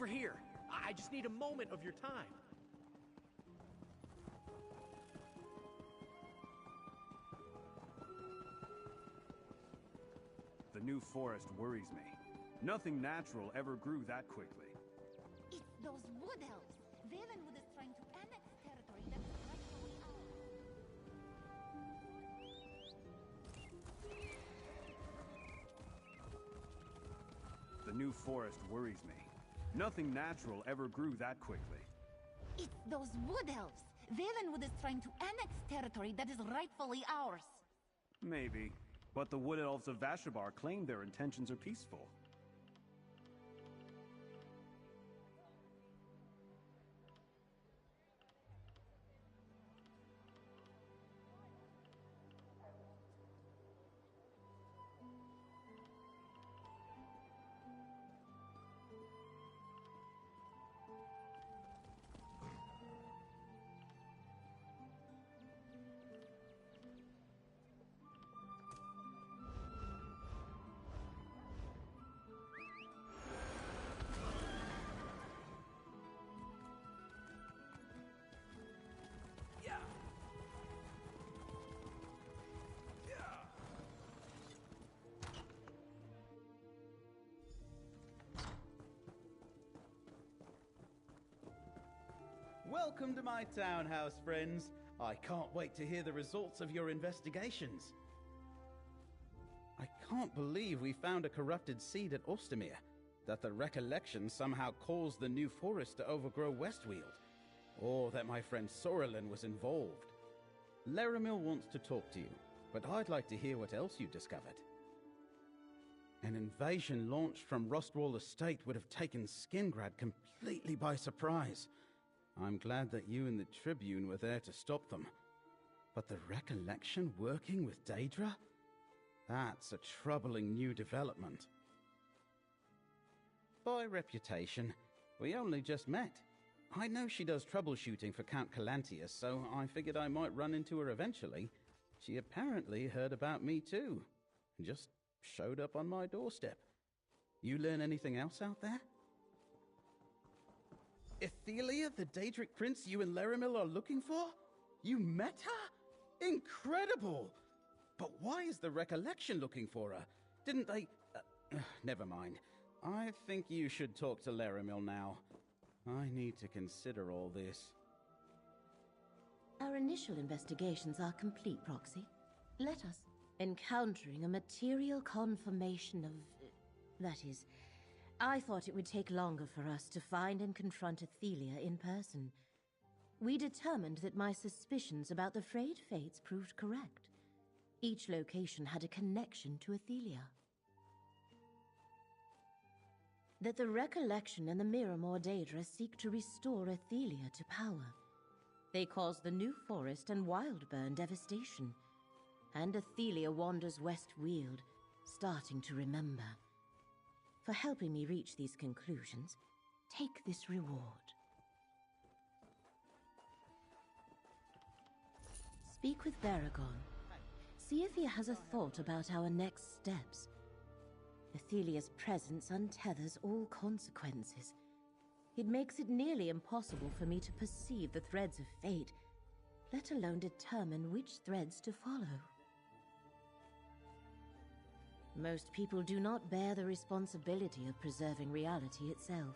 over here. I just need a moment of your time. The new forest worries me. Nothing natural ever grew that quickly. It's those wood elves. Valenwood is trying to annex territory that is rightfully ours. The new forest worries me. Nothing natural ever grew that quickly. It's those wood elves. Valenwood is trying to annex territory that is rightfully ours. Maybe. But the Wood Elves of Vashabar claim their intentions are peaceful. Welcome to my townhouse, friends. I can't wait to hear the results of your investigations. I can't believe we found a corrupted seed at Ostermere, that the recollection somehow caused the new forest to overgrow Westweald, or that my friend Sorelin was involved. Laramil wants to talk to you, but I'd like to hear what else you discovered. An invasion launched from Rostwall Estate would have taken Skingrad completely by surprise. I'm glad that you and the Tribune were there to stop them. But the recollection working with Daedra? That's a troubling new development. By reputation, we only just met. I know she does troubleshooting for Count Calantius, so I figured I might run into her eventually. She apparently heard about me too, and just showed up on my doorstep. You learn anything else out there? Ethelia, the Daedric prince you and Laramil are looking for? You met her? Incredible! But why is the recollection looking for her? Didn't they... never mind. I think you should talk to Laramil now. I need to consider all this. Our initial investigations are complete, Proxy. Let us. Encountering a material confirmation of... that is... I thought it would take longer for us to find and confront Ethelia in person. We determined that my suspicions about the Frayed Fates proved correct. Each location had a connection to Ethelia. That the Recollection and the Miramor Daedra seek to restore Ethelia to power. They cause the New Forest and Wildburn devastation. And Ethelia wanders Westweald, starting to remember. For helping me reach these conclusions, take this reward. Speak with Baragon. See if he has a thought about our next steps. Ethelia's presence untethers all consequences. It makes it nearly impossible for me to perceive the threads of fate, let alone determine which threads to follow. Most people do not bear the responsibility of preserving reality itself.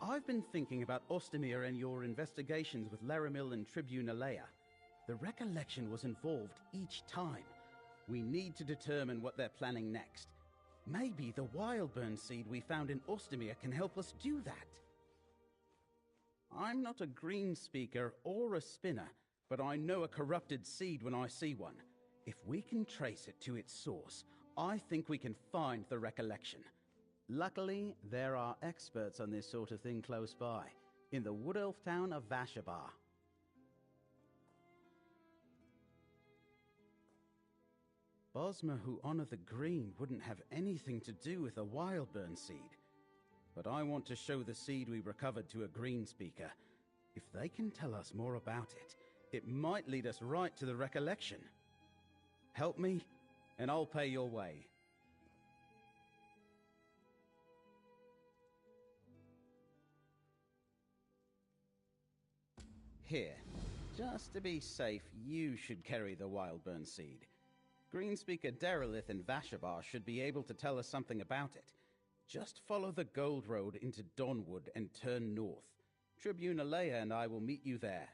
I've been thinking about Ostermere and your investigations with Laramil and Tribune Alea. The recollection was involved each time. We need to determine what they're planning next. Maybe the Wildburn seed we found in Ostermere can help us do that. I'm not a green speaker or a spinner, but I know a corrupted seed when I see one. If we can trace it to its source, I think we can find the recollection. Luckily, there are experts on this sort of thing close by, in the wood elf town of Vashabar. Bosma, who honor the green, wouldn't have anything to do with a Wildburn seed. But I want to show the seed we recovered to a green speaker. If they can tell us more about it, it might lead us right to the recollection. Help me, and I'll pay your way. Here. Just to be safe, you should carry the Wildburn seed. Greenspeaker Derelith in Vashabar should be able to tell us something about it. Just follow the Gold Road into Dawnwood and turn north. Tribune Alea and I will meet you there.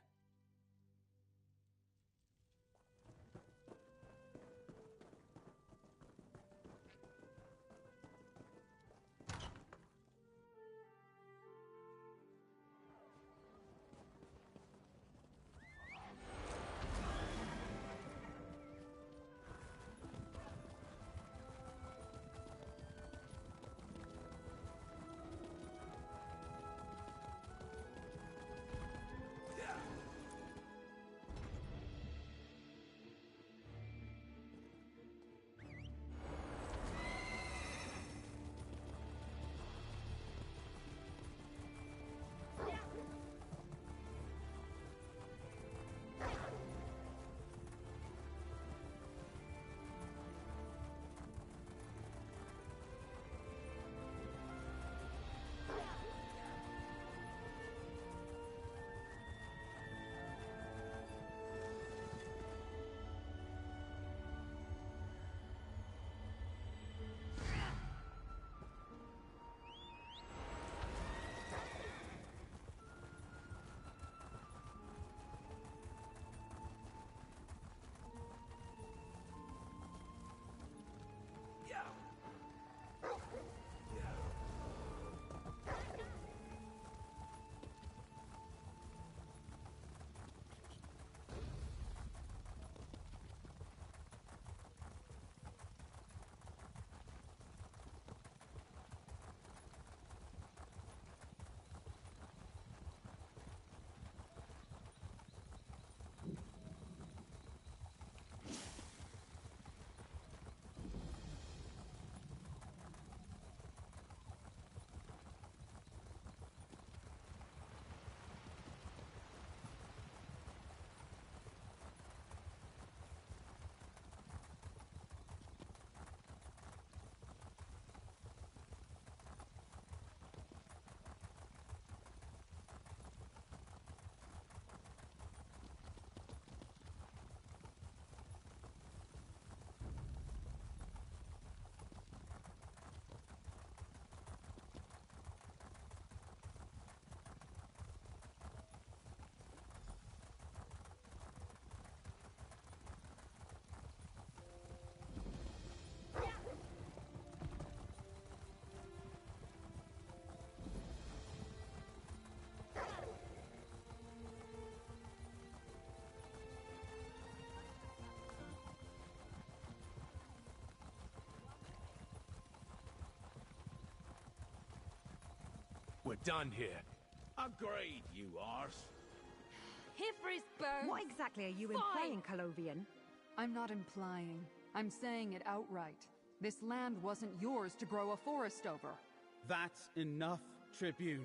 We're done here. Agreed, you arse. Here for his bones. What exactly are you implying, Colovian? I'm not implying. I'm saying it outright. This land wasn't yours to grow a forest over. That's enough, Tribune.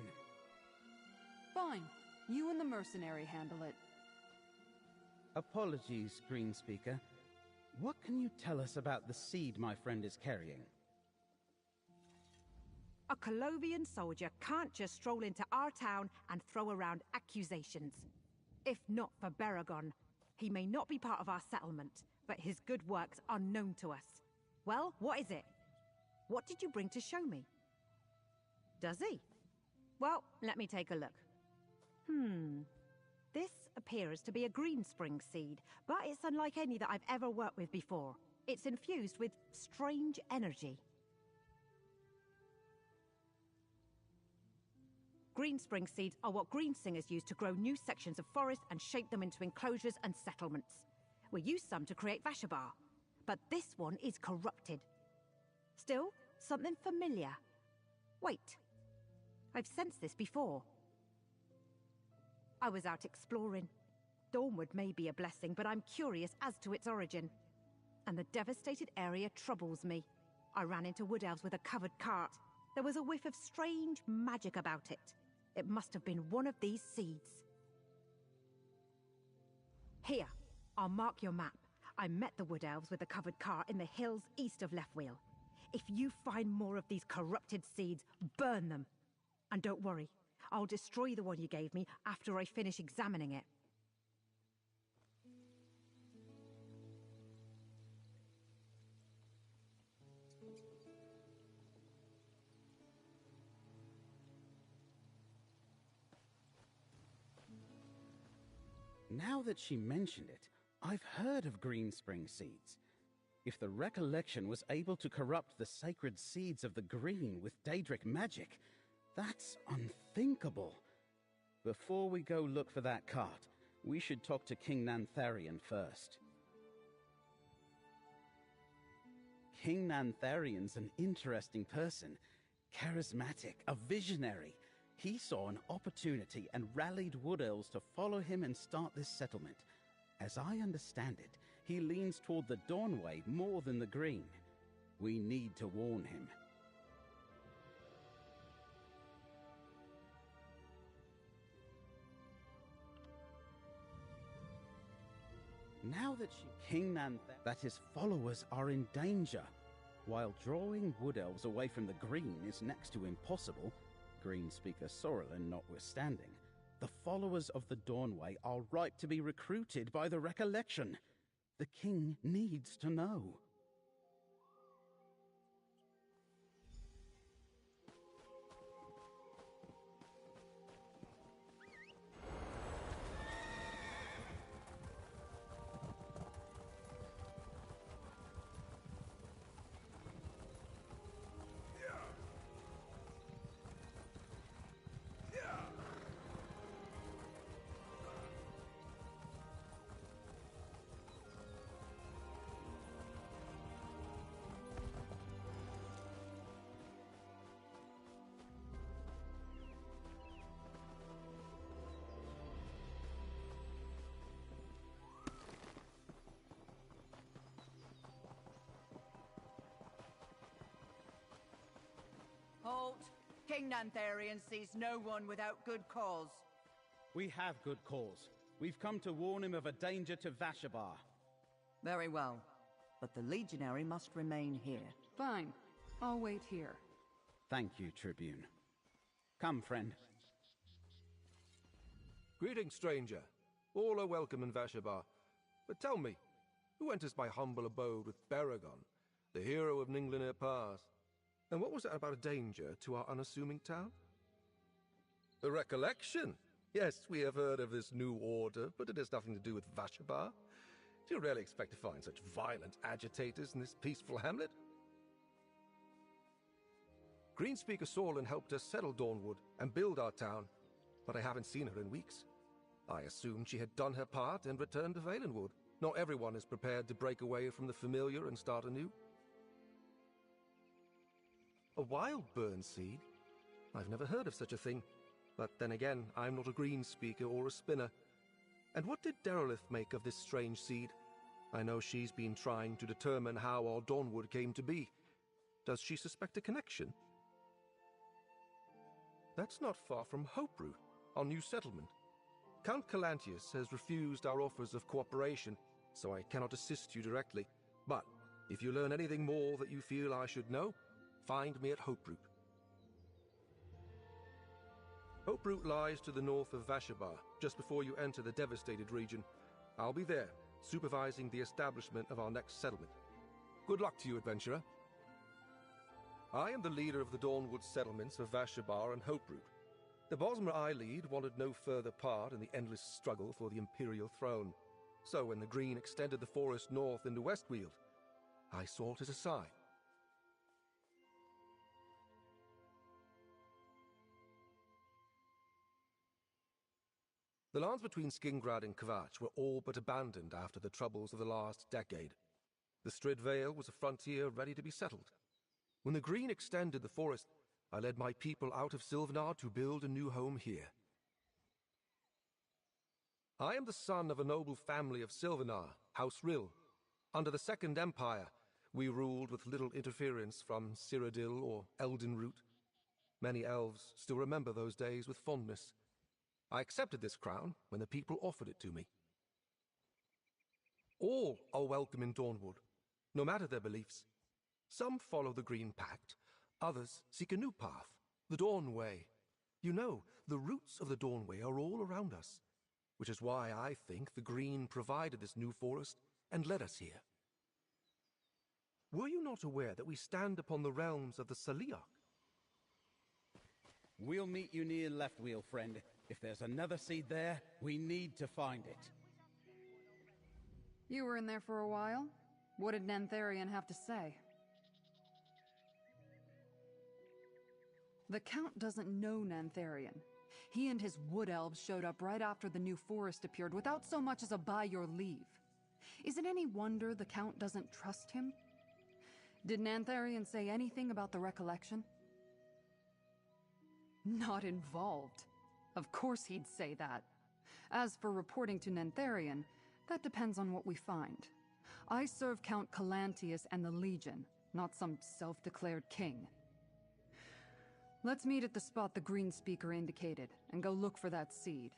Fine. You and the mercenary handle it. Apologies, Greenspeaker. What can you tell us about the seed my friend is carrying? A Colovian soldier can't just stroll into our town and throw around accusations. If not for Baragon, he may not be part of our settlement, but his good works are known to us. Well, what is it? What did you bring to show me? Does he? Well, let me take a look. This appears to be a greenspring seed, but it's unlike any that I've ever worked with before. It's infused with strange energy. Greenspring seeds are what greensingers use to grow new sections of forest and shape them into enclosures and settlements. We use some to create Vashabar, but this one is corrupted. Still, something familiar. Wait, I've sensed this before. I was out exploring. Dawnwood may be a blessing, but I'm curious as to its origin. And the devastated area troubles me. I ran into wood elves with a covered cart. There was a whiff of strange magic about it. It must have been one of these seeds. Here, I'll mark your map. I met the wood elves with a covered cart in the hills east of Leftwheel. If you find more of these corrupted seeds, burn them. And don't worry, I'll destroy the one you gave me after I finish examining it. Now that she mentioned it, I've heard of green spring seeds. If the recollection was able to corrupt the sacred seeds of the green with Daedric magic, that's unthinkable. Before we go look for that cart, we should talk to King Nantharian first. King Nantharian's an interesting person. Charismatic, a visionary. He saw an opportunity and rallied Wood Elves to follow him and start this settlement. As I understand it, he leans toward the Dawnway more than the Green. We need to warn him. Now that King Nanthar, that his followers are in danger. While drawing Wood Elves away from the Green is next to impossible, Green speaker Sorrelin notwithstanding, the followers of the Dawnway are ripe to be recruited by the recollection. The king needs to know. Halt! King Nantharian sees no one without good cause. We have good cause. We've come to warn him of a danger to Vashabar. Very well. But the Legionary must remain here. Fine. I'll wait here. Thank you, Tribune. Come, friend. Greetings, stranger. All are welcome in Vashabar. But tell me, who enters my humble abode with Baragon, the hero of Ninglinir Pass? And what was that about a danger to our unassuming town? The recollection? Yes, we have heard of this new order, but it has nothing to do with Vashabar. Do you really expect to find such violent agitators in this peaceful hamlet? Greenspeaker Sorlin helped us settle Dawnwood and build our town, but I haven't seen her in weeks. I assumed she had done her part and returned to Valenwood. Not everyone is prepared to break away from the familiar and start anew. A wild burn seed? I've never heard of such a thing. But then again, I'm not a greenspeaker or a spinner. And what did Derelith make of this strange seed? I know she's been trying to determine how our Dawnwood came to be. Does she suspect a connection? That's not far from Hoperoot, our new settlement. Count Calantius has refused our offers of cooperation, so I cannot assist you directly. But if you learn anything more that you feel I should know, find me at Hoperoot. Hoperoot lies to the north of Vashabar, just before you enter the devastated region. I'll be there, supervising the establishment of our next settlement. Good luck to you, adventurer. I am the leader of the Dawnwood settlements of Vashabar and Hoperoot. The Bosmer I lead wanted no further part in the endless struggle for the Imperial throne. So when the Green extended the forest north into Westweald, I saw it as a sign. The lands between Skingrad and Kvatch were all but abandoned after the troubles of the last decade. The Strid Vale was a frontier ready to be settled. When the Green extended the forest, I led my people out of Sylvanar to build a new home here. I am the son of a noble family of Sylvanar, House Rill. Under the Second Empire, we ruled with little interference from Citadel or Eldenroot. Many elves still remember those days with fondness. I accepted this crown when the people offered it to me. All are welcome in Dawnwood, no matter their beliefs. Some follow the Green Pact, others seek a new path, the Dawnway. You know, the roots of the Dawnway are all around us, which is why I think the Green provided this new forest and led us here. Were you not aware that we stand upon the realms of the Saliak? We'll meet you near Leftwheel, friend. If there's another seed there, we need to find it. You were in there for a while. What did Nantharian have to say? The Count doesn't know Nantharian. He and his wood elves showed up right after the new forest appeared without so much as a by your leave. Is it any wonder the Count doesn't trust him? Did Nantharian say anything about the recollection? Not involved. Of course he'd say that. As for reporting to Nantharian, that depends on what we find. I serve Count Calantius and the Legion, not some self-declared king. Let's meet at the spot the Green Speaker indicated, and go look for that seed.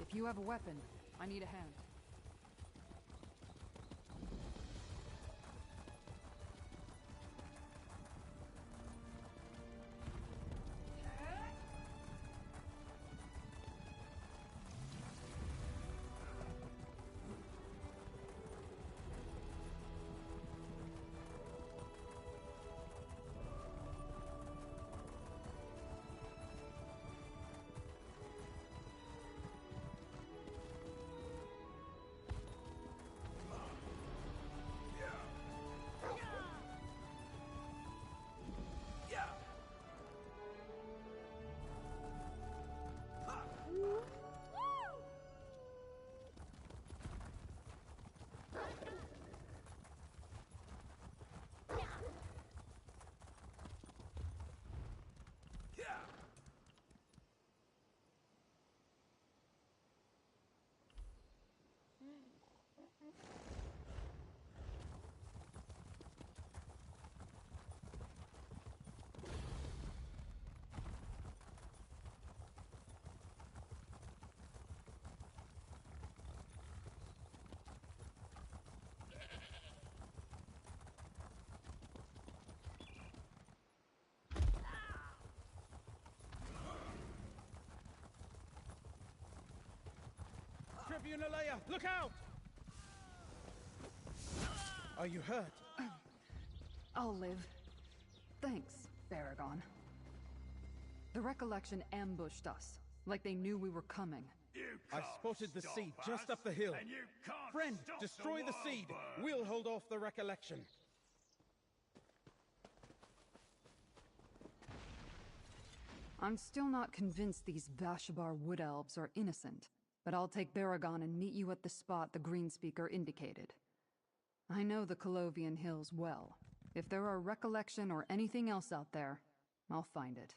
If you have a weapon, I need a hand. Tribunalea, look out! Are you hurt? I'll live. Thanks, Baragon. The recollection ambushed us, like they knew we were coming. I spotted the seed just up the hill. Friend, destroy the seed. We'll hold off the recollection. I'm still not convinced these Vashabar wood elves are innocent, but I'll take Baragon and meet you at the spot the Green Speaker indicated. I know the Colovian Hills well. If there are recollection or anything else out there, I'll find it.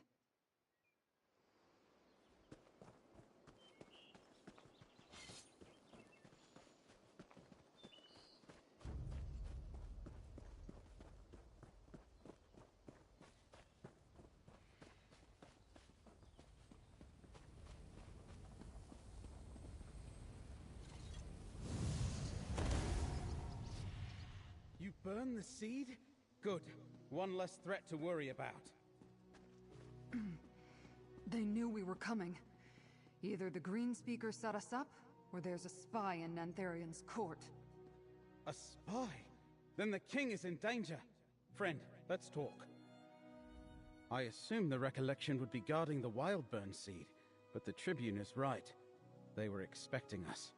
You burn the seed? Good. One less threat to worry about. They knew we were coming. Either the Green Speaker set us up, or there's a spy in Nantharian's court. A spy? Then the king is in danger. Friend, let's talk. I assumed the recollection would be guarding the Wildburn seed, but the Tribune is right. They were expecting us.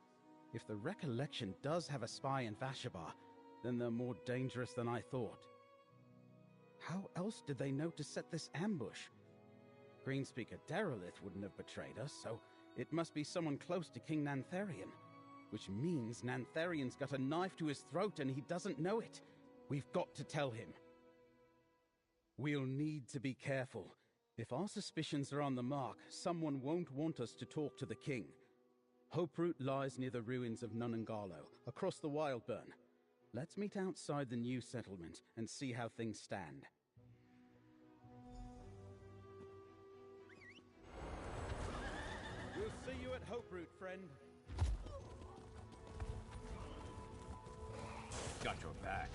If the recollection does have a spy in Vashabar, then they're more dangerous than I thought. How else did they know to set this ambush? Greenspeaker Derelith wouldn't have betrayed us, so it must be someone close to King Nantharian. Which means Nantharian's got a knife to his throat and he doesn't know it. We've got to tell him. We'll need to be careful. If our suspicions are on the mark, someone won't want us to talk to the king. Hoperoot lies near the ruins of Nunangalo, across the Wildburn. Let's meet outside the new settlement and see how things stand. We'll see you at Hoperoot, friend. Got your back.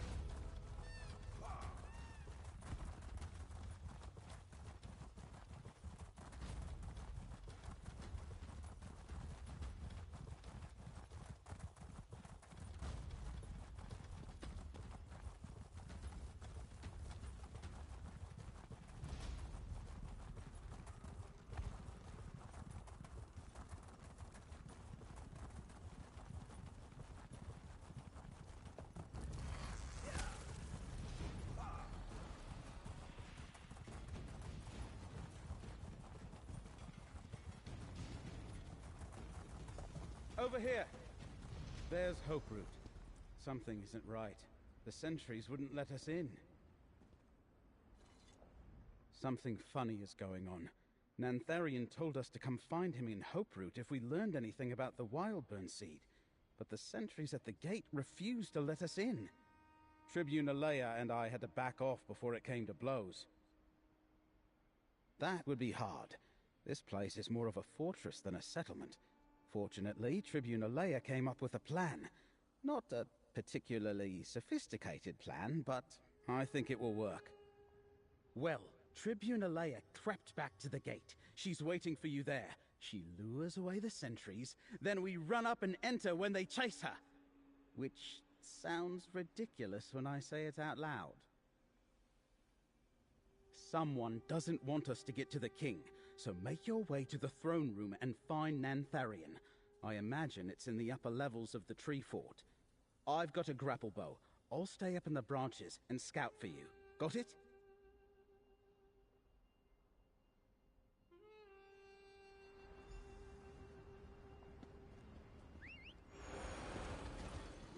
Over here! There's Hoperoot. Something isn't right. The sentries wouldn't let us in. Something funny is going on. Nantharian told us to come find him in Hoperoot if we learned anything about the Wildburn seed. But the sentries at the gate refused to let us in. Tribune Alea and I had to back off before it came to blows. That would be hard. This place is more of a fortress than a settlement. Fortunately, Tribune Alea came up with a plan. Not a particularly sophisticated plan, but I think it will work. Well, Tribune Alea crept back to the gate. She's waiting for you there. She lures away the sentries, then we run up and enter when they chase her. Which sounds ridiculous when I say it out loud. Someone doesn't want us to get to the king, so make your way to the throne room and find Nantharian. I imagine it's in the upper levels of the tree fort. I've got a grapple bow. I'll stay up in the branches and scout for you. Got it?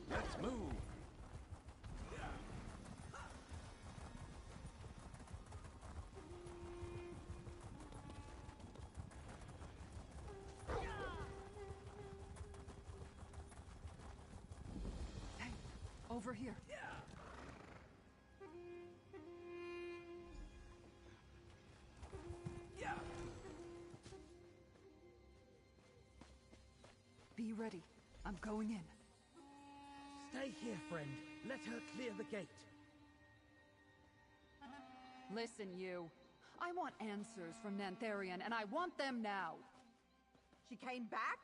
Let's move! Hey, over here. Be ready. I'm going in. Stay here, friend. Let her clear the gate. Listen, you. I want answers from Nantharian, and I want them now. She came back?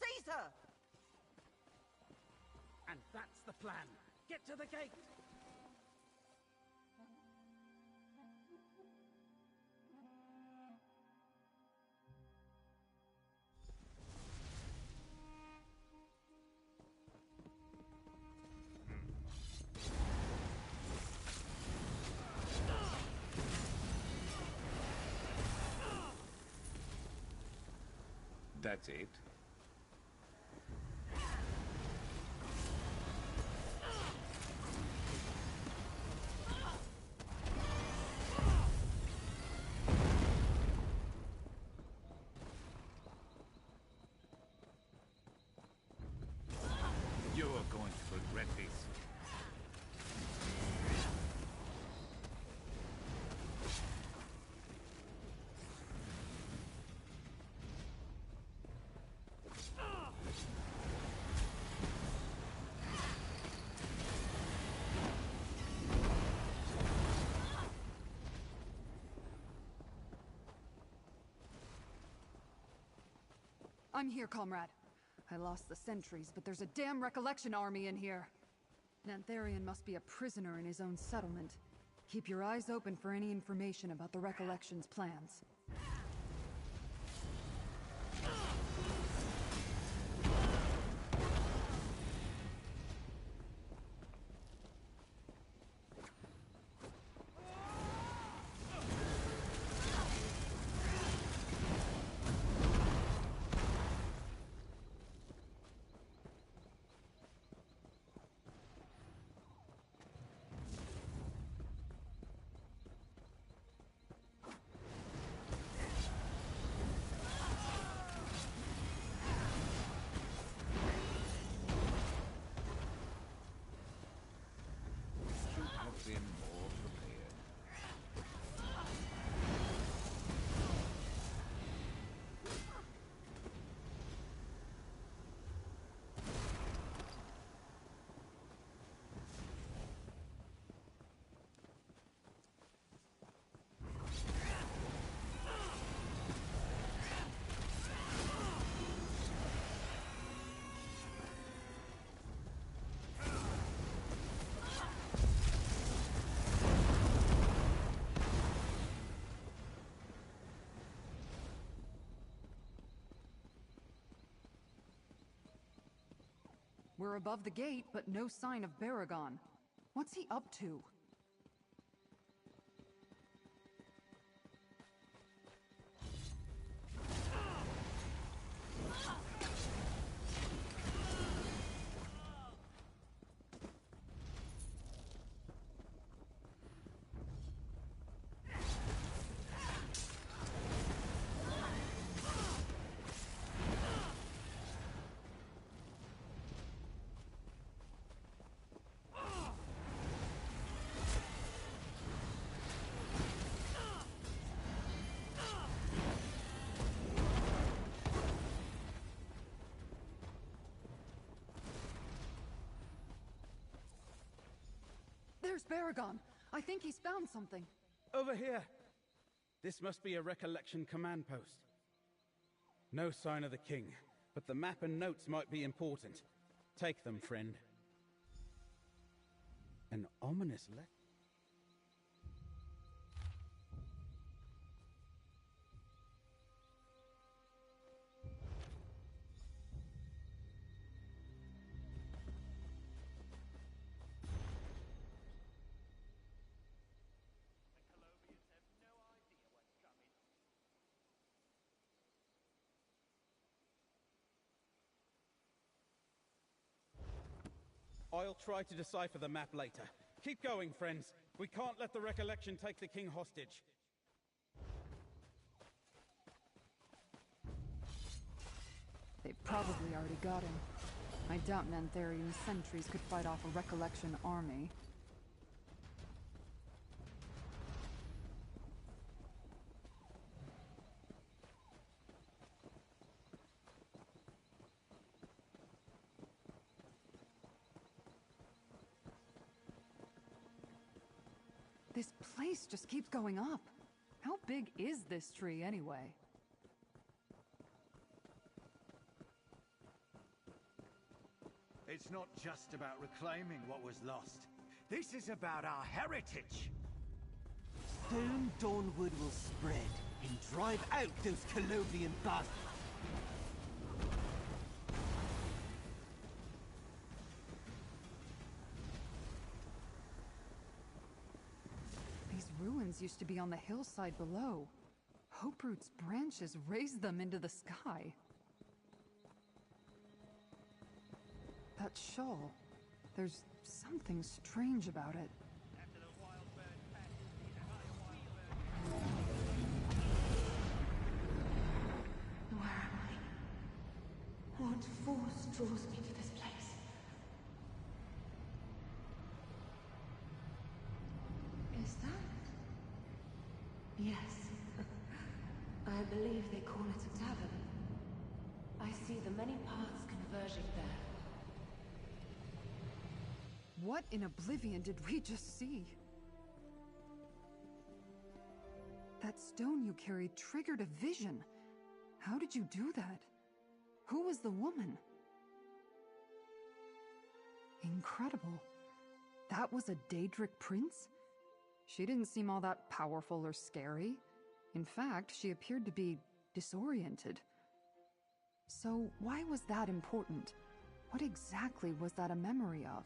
Seize her! And that's the plan. Get to the gate! That's it. You're going to regret this. I'm here, comrade. I lost the sentries, but there's a damn recollection army in here. Nantharian must be a prisoner in his own settlement. Keep your eyes open for any information about the recollection's plans. We're above the gate, but no sign of Baragon. What's he up to? There's Baragon! I think he's found something. Over here! This must be a recollection command post. No sign of the king, but the map and notes might be important. Take them, friend. An ominous letter. I'll try to decipher the map later. Keep going, friends. We can't let the recollection take the king hostage. They probably already got him. I doubt Nantharian sentries could fight off a recollection army. This place just keeps going up. How big is this tree, anyway? It's not just about reclaiming what was lost. This is about our heritage. Soon Dawnwood will spread and drive out those Colovian bastards. These ruins used to be on the hillside below. Hoperoot's branches raised them into the sky. That shawl, there's something strange about it. Where am I? What force draws me to this place? Is that? Yes. I believe they call it a tavern. I see the many paths converging there. What in Oblivion did we just see? That stone you carried triggered a vision. How did you do that? Who was the woman? Incredible. That was a Daedric prince? She didn't seem all that powerful or scary. In fact, she appeared to be disoriented. So why was that important? What exactly was that a memory of?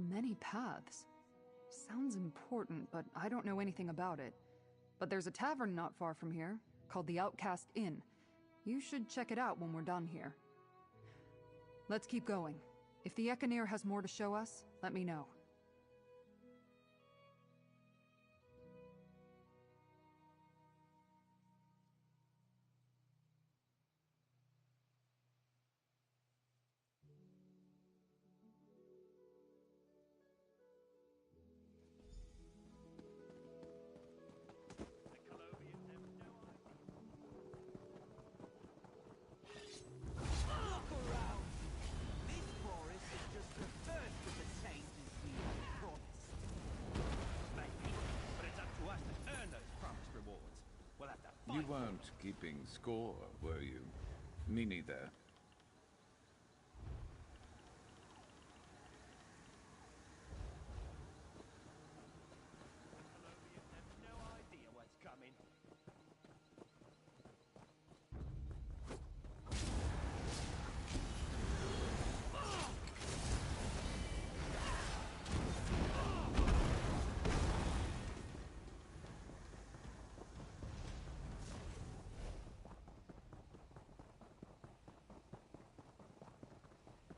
many paths. Sounds important, but I don't know anything about it. But there's a tavern not far from here, called the Outcast Inn. You should check it out when we're done here. Let's keep going. If the Ekaneer has more to show us, let me know. You weren't keeping score, were you? Me neither.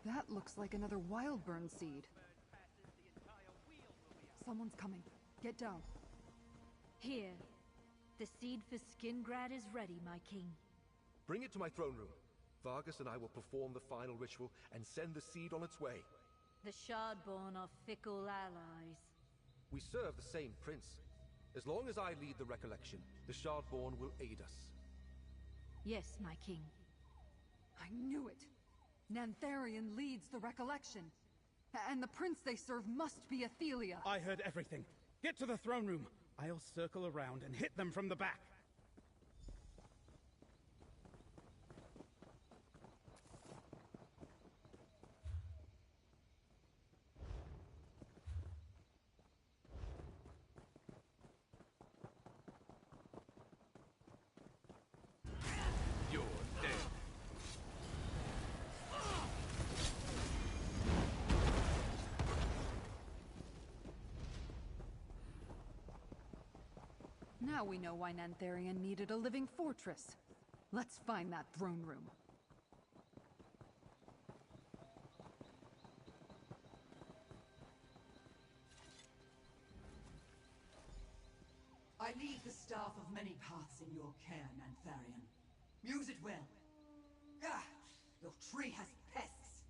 That looks like another Wildburn seed. Someone's coming. Get down. Here. The seed for Skingrad is ready, my king. Bring it to my throne room. Vargas and I will perform the final ritual and send the seed on its way. The Shardborn are fickle allies. We serve the same prince. As long as I lead the recollection, the Shardborn will aid us. Yes, my king. I knew it. Nantharian leads the recollection. And the prince they serve must be Athelia. I heard everything. Get to the throne room. I'll circle around and hit them from the back. You're dead. Now we know why Nantharian needed a living fortress. Let's find that throne room. I leave the staff of many paths in your care, Nantharian. Use it well. Ah! Your tree has pests!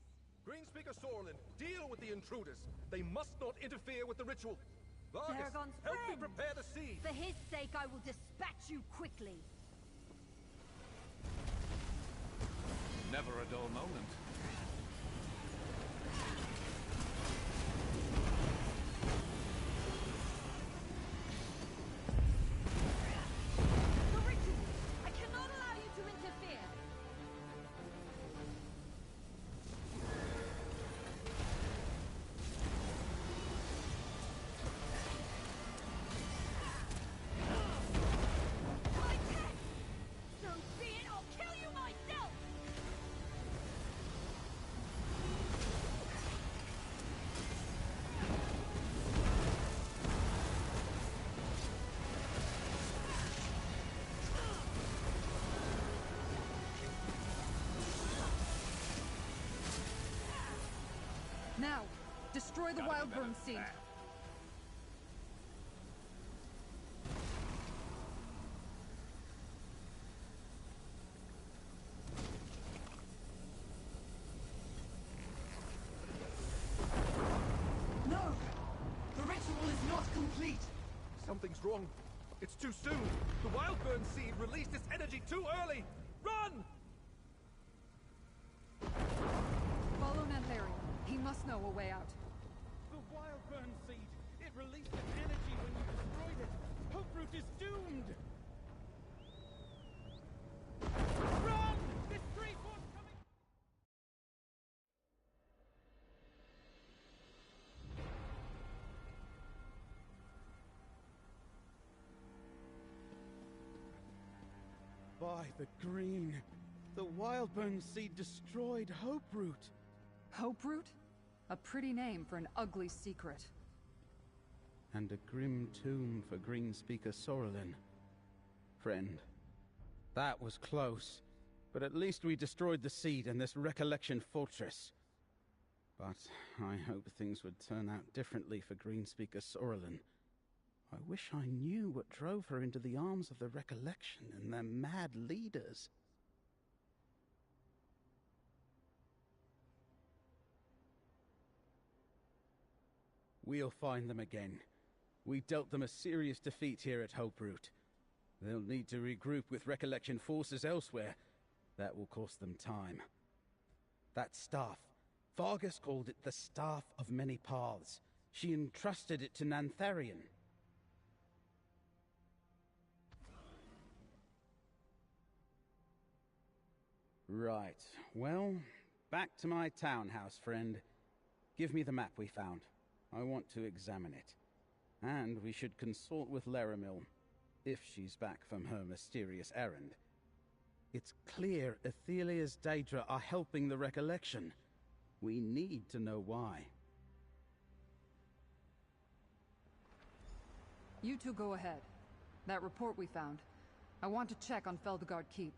Greenspeaker Sorlin, deal with the intruders. They must not interfere with the ritual. Vargas, Paragon's help me friend! prepare the seed! For his sake, I will dispatch you quickly. Never a dull moment. The ritual! I cannot allow you to interfere! My tech! So be it, I'll kill you myself! Now, destroy the Gotta be better Wildburn than seed. that. No! The ritual is not complete! Something's wrong. It's too soon. The Wildburn seed released its energy too early. Run! Follow Nantharian. He must know a way out. The Wildburn seed! It released its energy when you destroyed it! Hoperoot is doomed! Run! This tree force coming! By the green! The Wildburn seed destroyed Hoperoot! Hoperoot? A pretty name for an ugly secret. And a grim tomb for Greenspeaker Sorrelin. Friend, that was close. But at least we destroyed the seed and this recollection fortress. But I hope things would turn out differently for Greenspeaker Sorrelin. I wish I knew what drove her into the arms of the recollection and their mad leaders. We'll find them again. We dealt them a serious defeat here at Hoperoot. They'll need to regroup with recollection forces elsewhere. That will cost them time. That staff, Vargas called it the Staff of Many Paths. She entrusted it to Nantharion. Right, well, back to my townhouse, friend. Give me the map we found. I want to examine it. And we should consult with Laramil, if she's back from her mysterious errand. It's clear Athelia's Daedra are helping the recollection. We need to know why. You two go ahead. That report we found. I want to check on Feldegard Keep.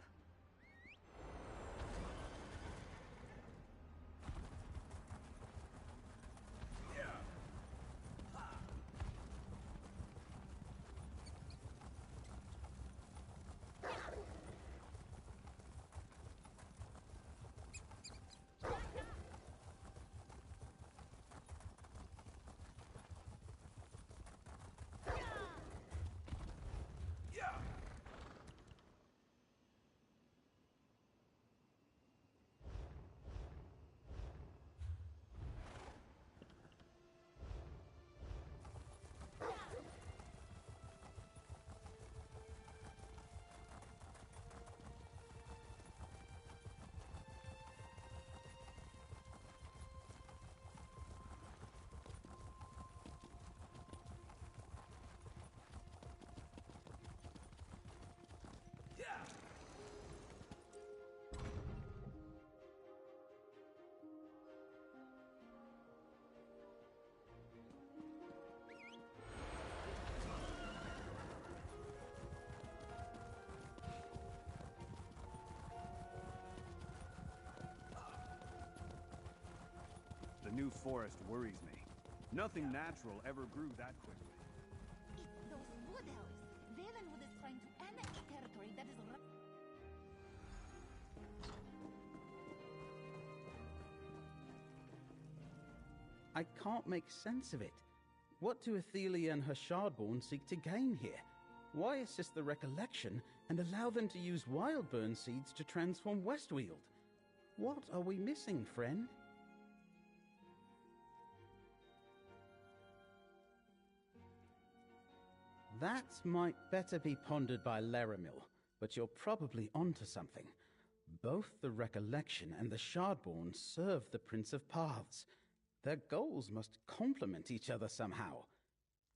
The new forest worries me. Nothing natural ever grew that quickly. It's those wood elves. Valenwood is trying to annex territory that is I can't make sense of it. What do Athelia and her Shardborn seek to gain here? Why assist the recollection and allow them to use Wildburn seeds to transform Westweald? What are we missing, friend? That might better be pondered by Laramil, but you're probably onto something. Both the Recollection and the Shardborn serve the Prince of Paths. Their goals must complement each other somehow.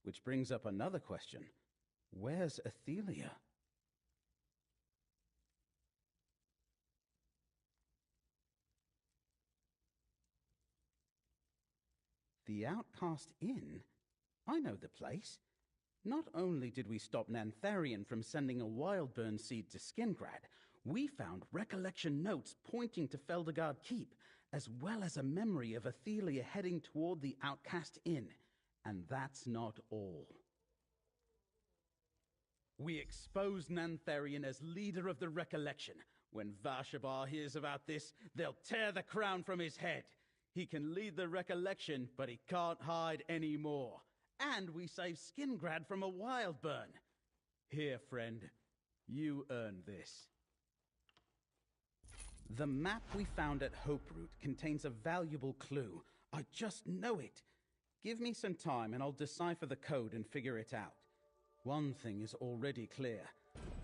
Which brings up another question. Where's Athelia? The Outcast Inn? I know the place. Not only did we stop Nantharion from sending a Wildburn seed to Skingrad, we found recollection notes pointing to Feldegard Keep, as well as a memory of Athelia heading toward the Outcast Inn. And that's not all. We exposed Nantharion as leader of the Recollection. When Vashabar hears about this, they'll tear the crown from his head. He can lead the Recollection, but he can't hide anymore. And we saved Skingrad from a Wildburn. Here, friend, you earned this. The map we found at Hoperoot contains a valuable clue. I just know it. Give me some time and I'll decipher the code and figure it out. One thing is already clear.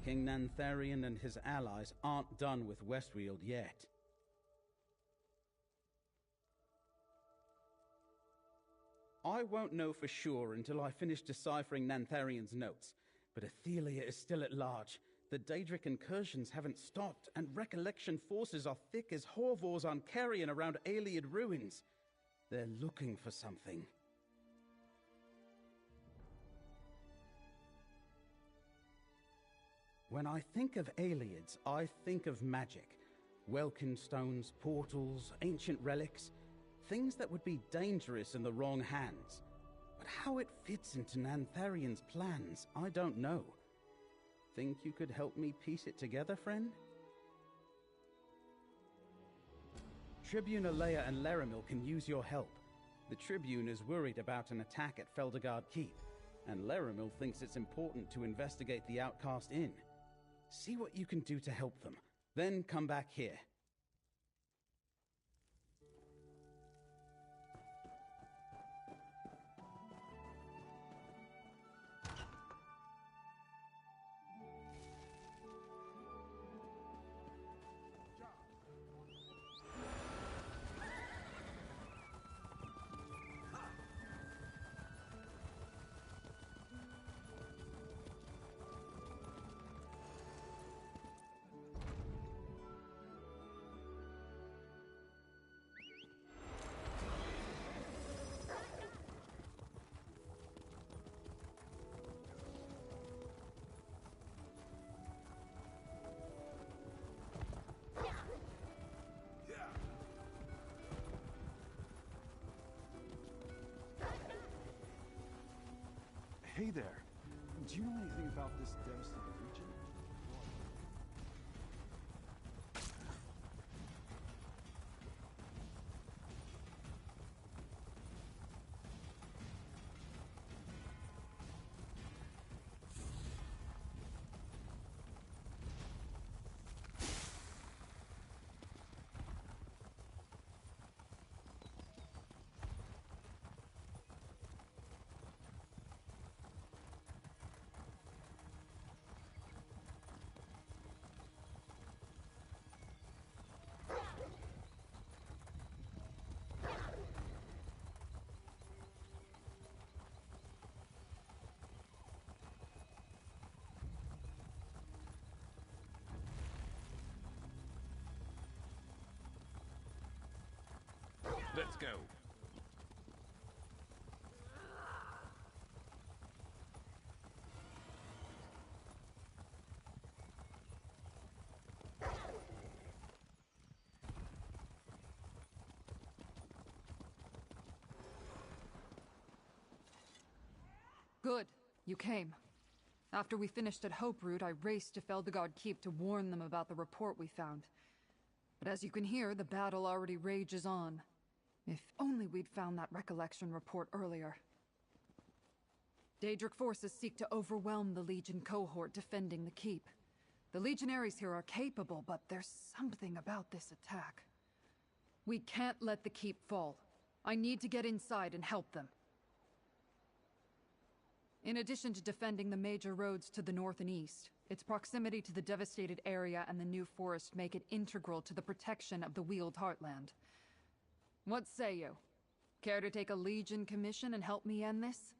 King Nantharion and his allies aren't done with Westweald yet. I won't know for sure until I finish deciphering Nantharion's notes, but Athelia is still at large. The Daedric incursions haven't stopped, and Recollection forces are thick as Horvors on Carrion around Ayleid ruins. They're looking for something. When I think of Aliads, I think of magic. Welkin stones, portals, ancient relics. Things that would be dangerous in the wrong hands. But how it fits into Nantharian's plans, I don't know. Think you could help me piece it together, friend? Tribune Alea and Laramil can use your help. The Tribune is worried about an attack at Feldergard Keep, and Laramil thinks it's important to investigate the Outcast Inn. See what you can do to help them, then come back here. Hey there. Do you know anything about this devastated region? Let's go. Good. You came. After we finished at Hope Root, I raced to Feldergard Keep to warn them about the report we found. But as you can hear, the battle already rages on. If only we'd found that recollection report earlier. Daedric forces seek to overwhelm the Legion cohort defending the Keep. The Legionaries here are capable, but there's something about this attack. We can't let the Keep fall. I need to get inside and help them. In addition to defending the major roads to the north and east, its proximity to the devastated area and the new forest make it integral to the protection of the Wheeled Heartland. What say you? Care to take a Legion commission and help me end this?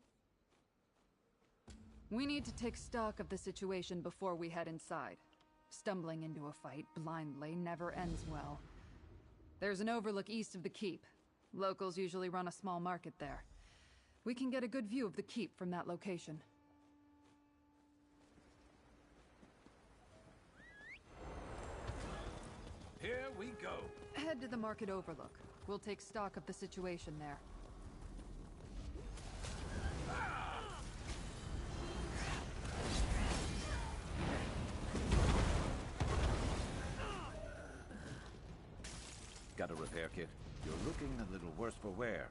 We need to take stock of the situation before we head inside. Stumbling into a fight blindly never ends well. There's an overlook east of the Keep. Locals usually run a small market there. We can get a good view of the Keep from that location. Here we go. Head to the market overlook. We'll take stock of the situation there. Got a repair kit? You're looking a little worse for wear.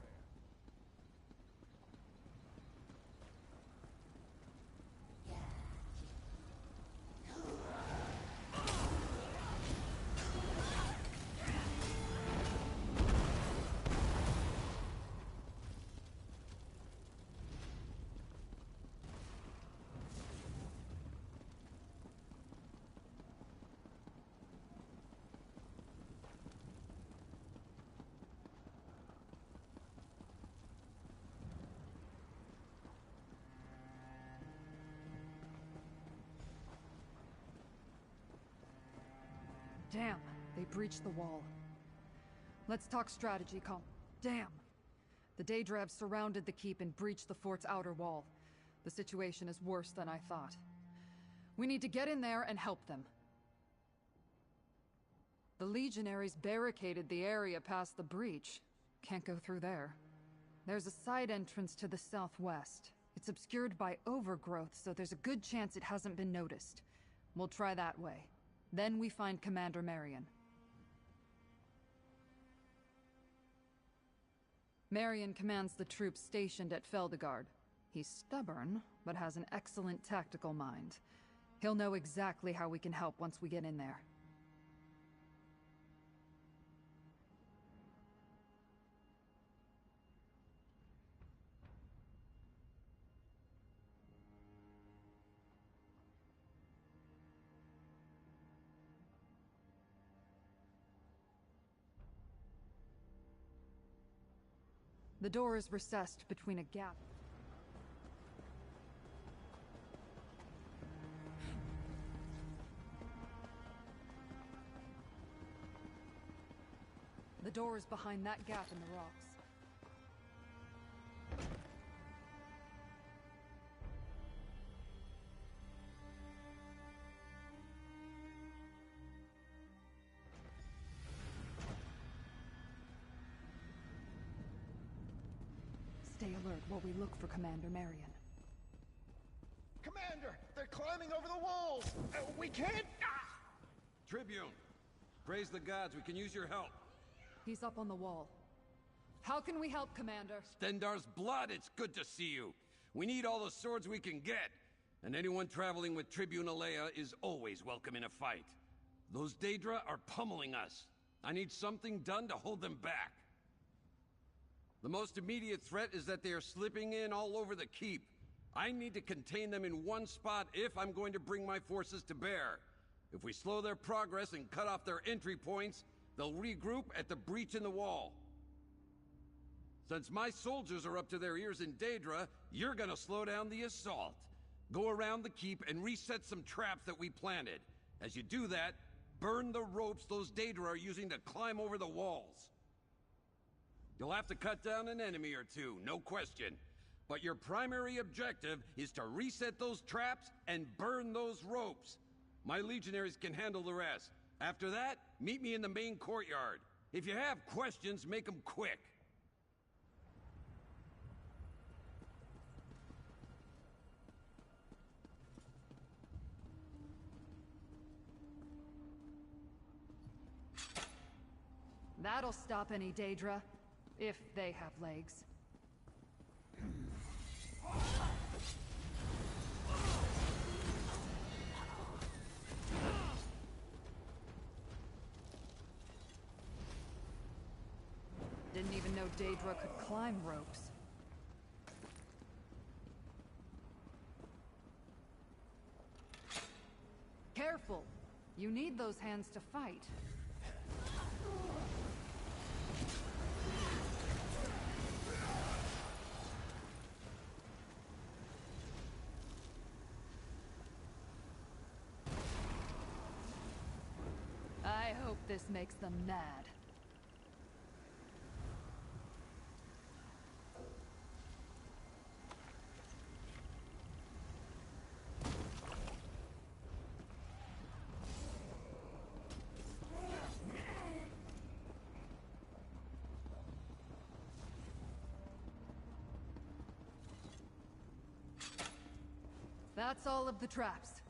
Damn, they breached the wall. Let's talk strategy, Damn, The Daedra have surrounded the keep and breached the fort's outer wall. The situation is worse than I thought. We need to get in there and help them. The Legionaries barricaded the area past the breach. Can't go through there. There's a side entrance to the southwest. It's obscured by overgrowth, so there's a good chance it hasn't been noticed. We'll try that way. Then we find Commander Marion. Marion commands the troops stationed at Feldegard. He's stubborn, but has an excellent tactical mind. He'll know exactly how we can help once we get in there. The door is recessed between a gap. The door is behind that gap in the rocks. Stay alert while we look for Commander Marion. Commander! They're climbing over the walls! We can't... Tribune! Praise the gods, we can use your help. He's up on the wall. How can we help, Commander? Stendarr's blood, it's good to see you. We need all the swords we can get. And anyone traveling with Tribune Alea is always welcome in a fight. Those Daedra are pummeling us. I need something done to hold them back. The most immediate threat is that they are slipping in all over the keep. I need to contain them in one spot if I'm going to bring my forces to bear. If we slow their progress and cut off their entry points, they'll regroup at the breach in the wall. Since my soldiers are up to their ears in Daedra, you're gonna slow down the assault. Go around the keep and reset some traps that we planted. As you do that, burn the ropes those Daedra are using to climb over the walls. You'll have to cut down an enemy or two, no question. But your primary objective is to reset those traps and burn those ropes. My legionaries can handle the rest. After that, meet me in the main courtyard. If you have questions, make them quick. That'll stop any Daedra. If they have legs. Didn't even know Daedra could climb ropes. Careful! You need those hands to fight. I hope this makes them mad. That's all of the traps.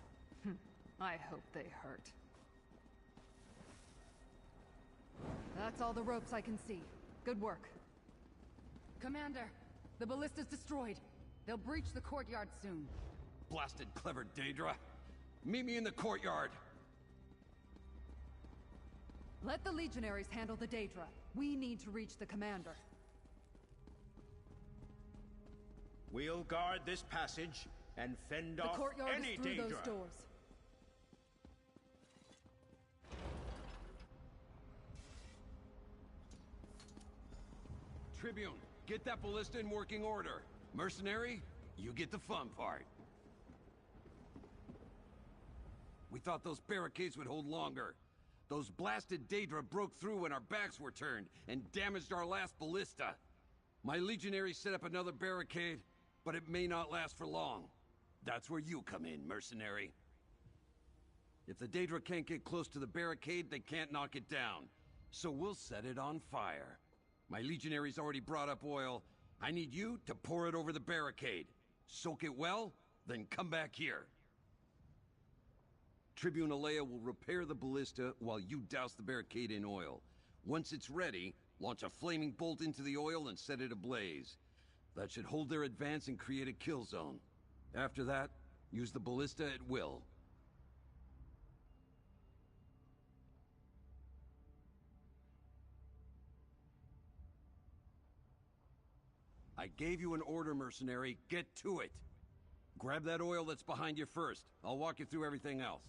I hope they hurt. That's all the ropes I can see. Good work. Commander, the ballista's destroyed. They'll breach the courtyard soon. Blasted clever Daedra. Meet me in the courtyard. Let the Legionaries handle the Daedra. We need to reach the commander. We'll guard this passage and fend off the courtyard any is through Daedra. Those doors. Tribune, get that ballista in working order. Mercenary, you get the fun part. We thought those barricades would hold longer. Those blasted Daedra broke through when our backs were turned and damaged our last ballista. My legionaries set up another barricade, but it may not last for long. That's where you come in, mercenary. If the Daedra can't get close to the barricade, they can't knock it down. So we'll set it on fire. My legionaries already brought up oil. I need you to pour it over the barricade. Soak it well, then come back here. Tribune Alea will repair the ballista while you douse the barricade in oil. Once it's ready, launch a flaming bolt into the oil and set it ablaze. That should hold their advance and create a kill zone. After that, use the ballista at will. I gave you an order, mercenary. Get to it. Grab that oil that's behind you first. I'll walk you through everything else.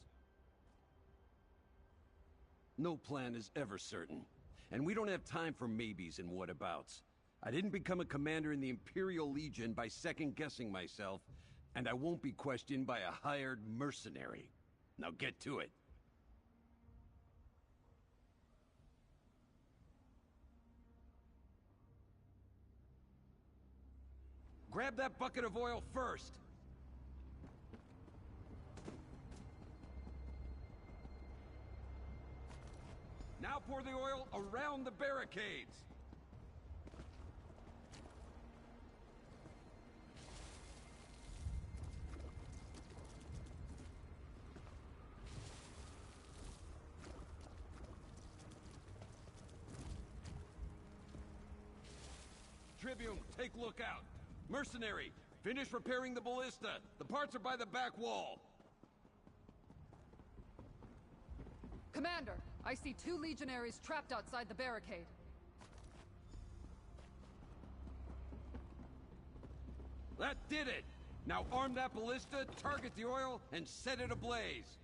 No plan is ever certain, and we don't have time for maybes and whatabouts. I didn't become a commander in the Imperial Legion by second-guessing myself, and I won't be questioned by a hired mercenary. Now get to it. Grab that bucket of oil first! Now pour the oil around the barricades! Tribune, take look out! Mercenary, finish repairing the ballista! The parts are by the back wall! Commander, I see 2 legionaries trapped outside the barricade. That did it! Now arm that ballista, target the oil, and set it ablaze!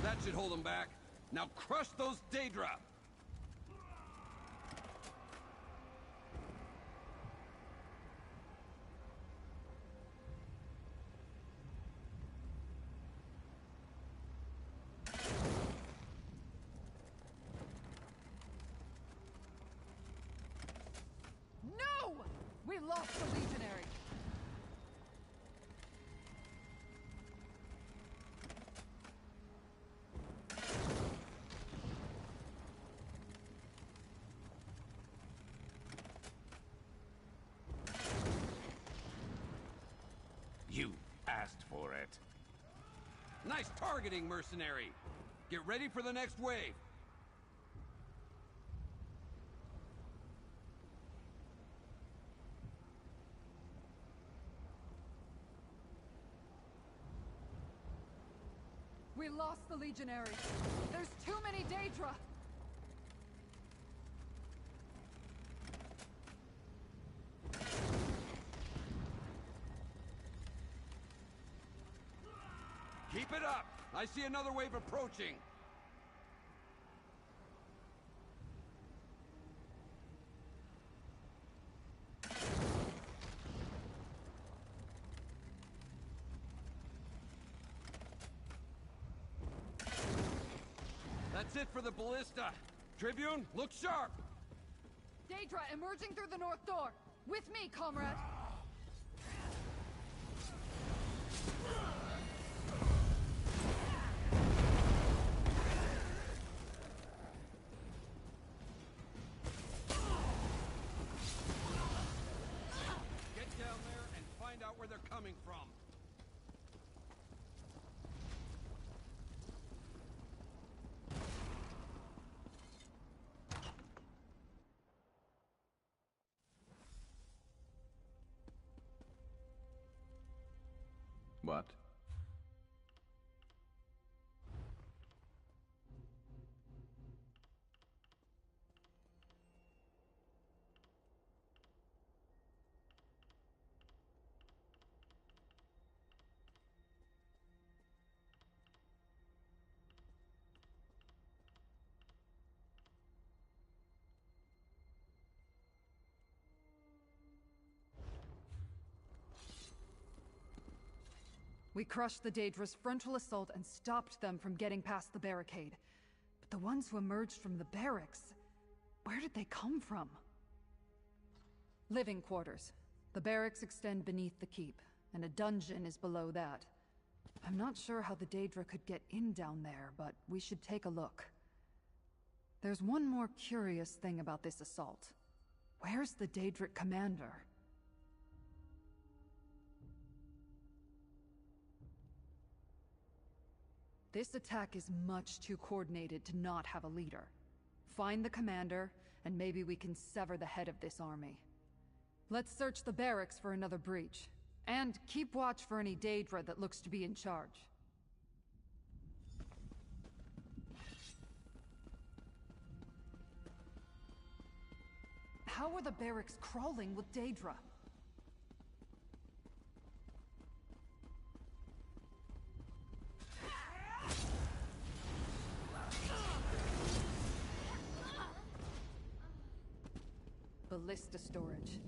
That should hold them back. Now crush those Daedra! No! We lost the legionary! You asked for it. Nice targeting, mercenary! Get ready for the next wave! We lost the legionaries. There's too many Daedra! Keep it up! I see another wave approaching! That's it for the ballista! Tribune, look sharp! Daedra emerging through the north door! With me, comrade! Get down there and find out where they're coming from. What? We crushed the Daedra's frontal assault and stopped them from getting past the barricade. But the ones who emerged from the barracks... where did they come from? Living quarters. The barracks extend beneath the keep, and a dungeon is below that. I'm not sure how the Daedra could get in down there, but we should take a look. There's one more curious thing about this assault. Where's the Daedric commander? This attack is much too coordinated to not have a leader. Find the commander, and maybe we can sever the head of this army. Let's search the barracks for another breach. And keep watch for any Daedra that looks to be in charge. How are the barracks crawling with Daedra? Ballista storage.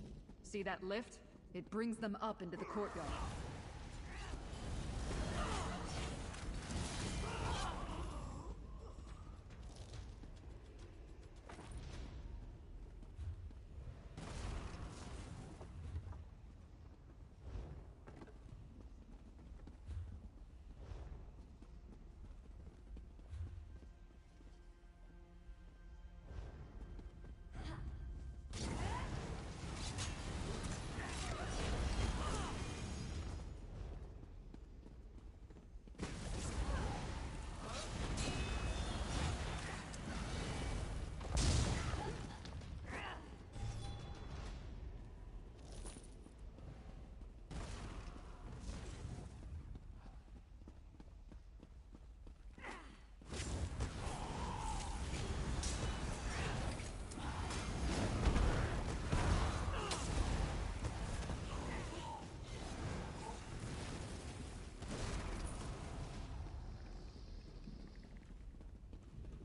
See that lift? It brings them up into the courtyard.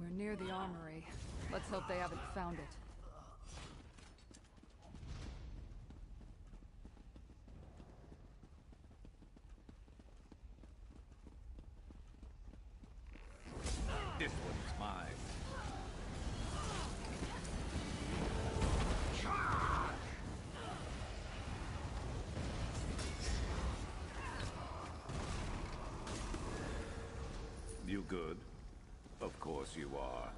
We're near the armory. Let's hope they haven't found it. This one's mine. You good? Of course you are.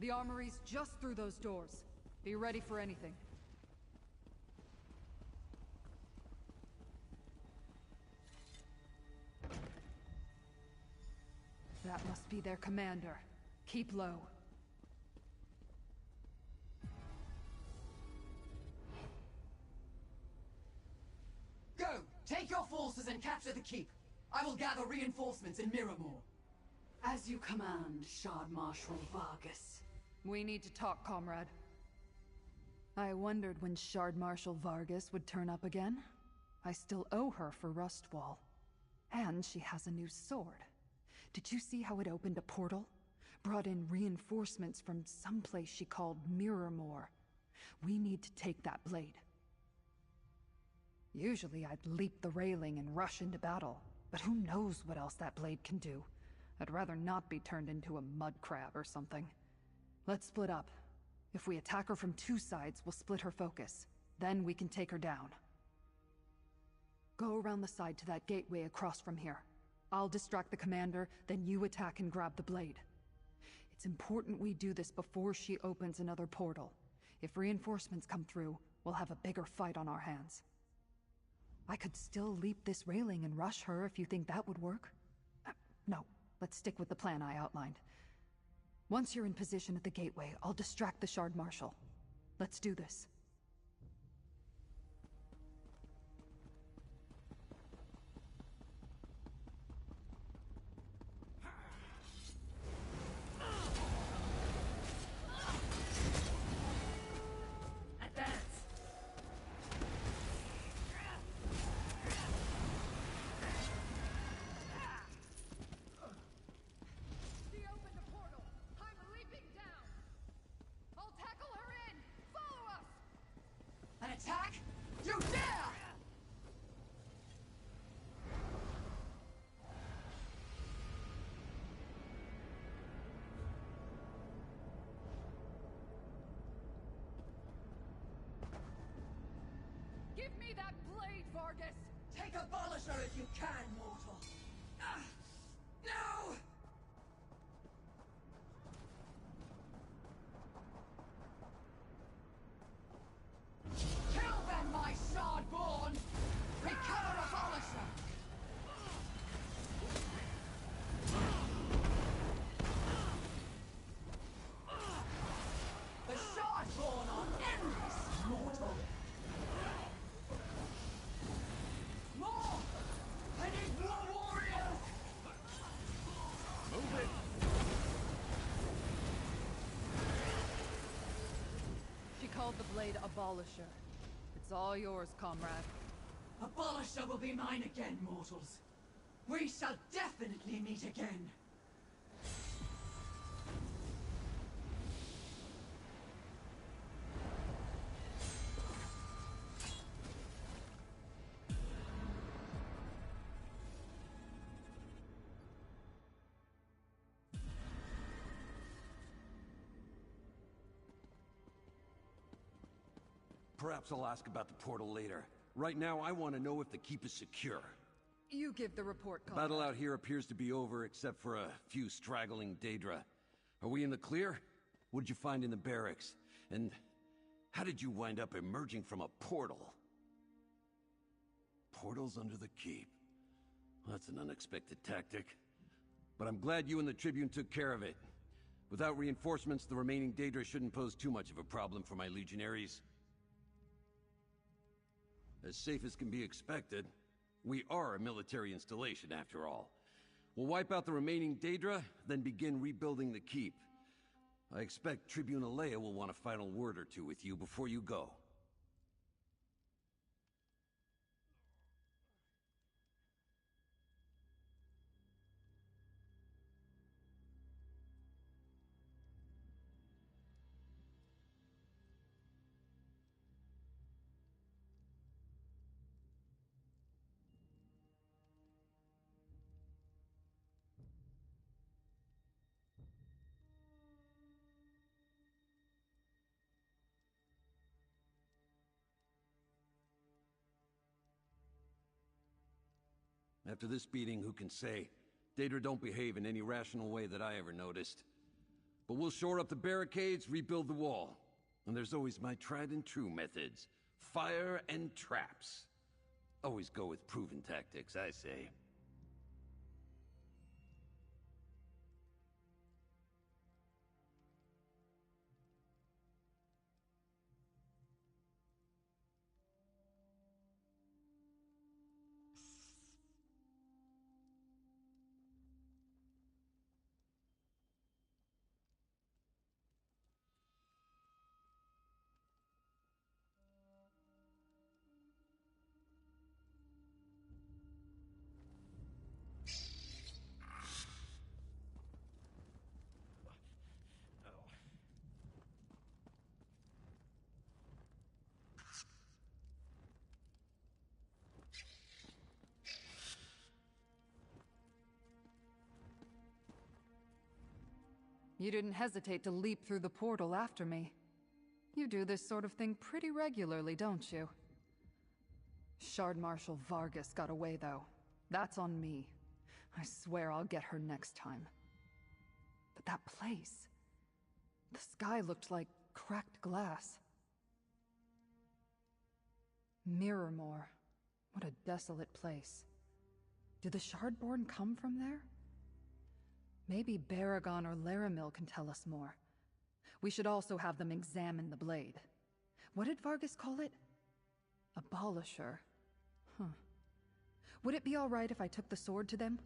The armory's just through those doors. Be ready for anything. That must be their commander. Keep low. Go! Take your forces and capture the keep. I will gather reinforcements in Miramore. As you command, Shard Marshal Vargas. We need to talk, comrade. I wondered when Shard Marshal Vargas would turn up again. I still owe her for Rustwall. And she has a new sword. Did you see how it opened a portal? Brought in reinforcements from someplace she called Miramore. We need to take that blade. Usually I'd leap the railing and rush into battle, but who knows what else that blade can do. I'd rather not be turned into a mud crab or something. Let's split up. If we attack her from two sides, we'll split her focus. Then we can take her down. Go around the side to that gateway across from here. I'll distract the commander, then you attack and grab the blade. It's important we do this before she opens another portal. If reinforcements come through, we'll have a bigger fight on our hands. I could still leap this railing and rush her if you think that would work. No, Let's stick with the plan I outlined. Once you're in position at the gateway, I'll distract the Shard Marshal. Let's do this. Attack? You dare! Give me that blade, Vargas! Take Abolisher if you can, mortal! No! Kill them, my Shardborn! Recover Abolisher! The Shardborn are endless, mortal! More! I need more warriors! Move it! She called the blade Abolisher. It's all yours, comrade. Abolisher will be mine again, mortals. We shall definitely meet again. Perhaps I'll ask about the portal later. Right now, I want to know if the keep is secure. You give the report, comrade. Battle out here appears to be over, except for a few straggling Daedra. Are we in the clear? What did you find in the barracks? And how did you wind up emerging from a portal? Portals under the keep. That's an unexpected tactic. But I'm glad you and the Tribune took care of it. Without reinforcements, the remaining Daedra shouldn't pose too much of a problem for my legionaries. As safe as can be expected. We are a military installation, after all. We'll wipe out the remaining Daedra, then begin rebuilding the keep. I expect Tribune Alea will want a final word or two with you before you go. After this beating, who can say? Daedra don't behave in any rational way that I ever noticed. But we'll shore up the barricades, rebuild the wall. And there's always my tried and true methods. Fire and traps. Always go with proven tactics, I say. You didn't hesitate to leap through the portal after me. You do this sort of thing pretty regularly, don't you? Shard Marshal Vargas got away, though. That's on me. I swear I'll get her next time. But that place... the sky looked like cracked glass. Mirrormore. What a desolate place. Did the Shardborn come from there? Maybe Baragon or Laramil can tell us more. We should also have them examine the blade. What did Vargas call it? Abolisher. Huh. Would it be alright if I took the sword to them?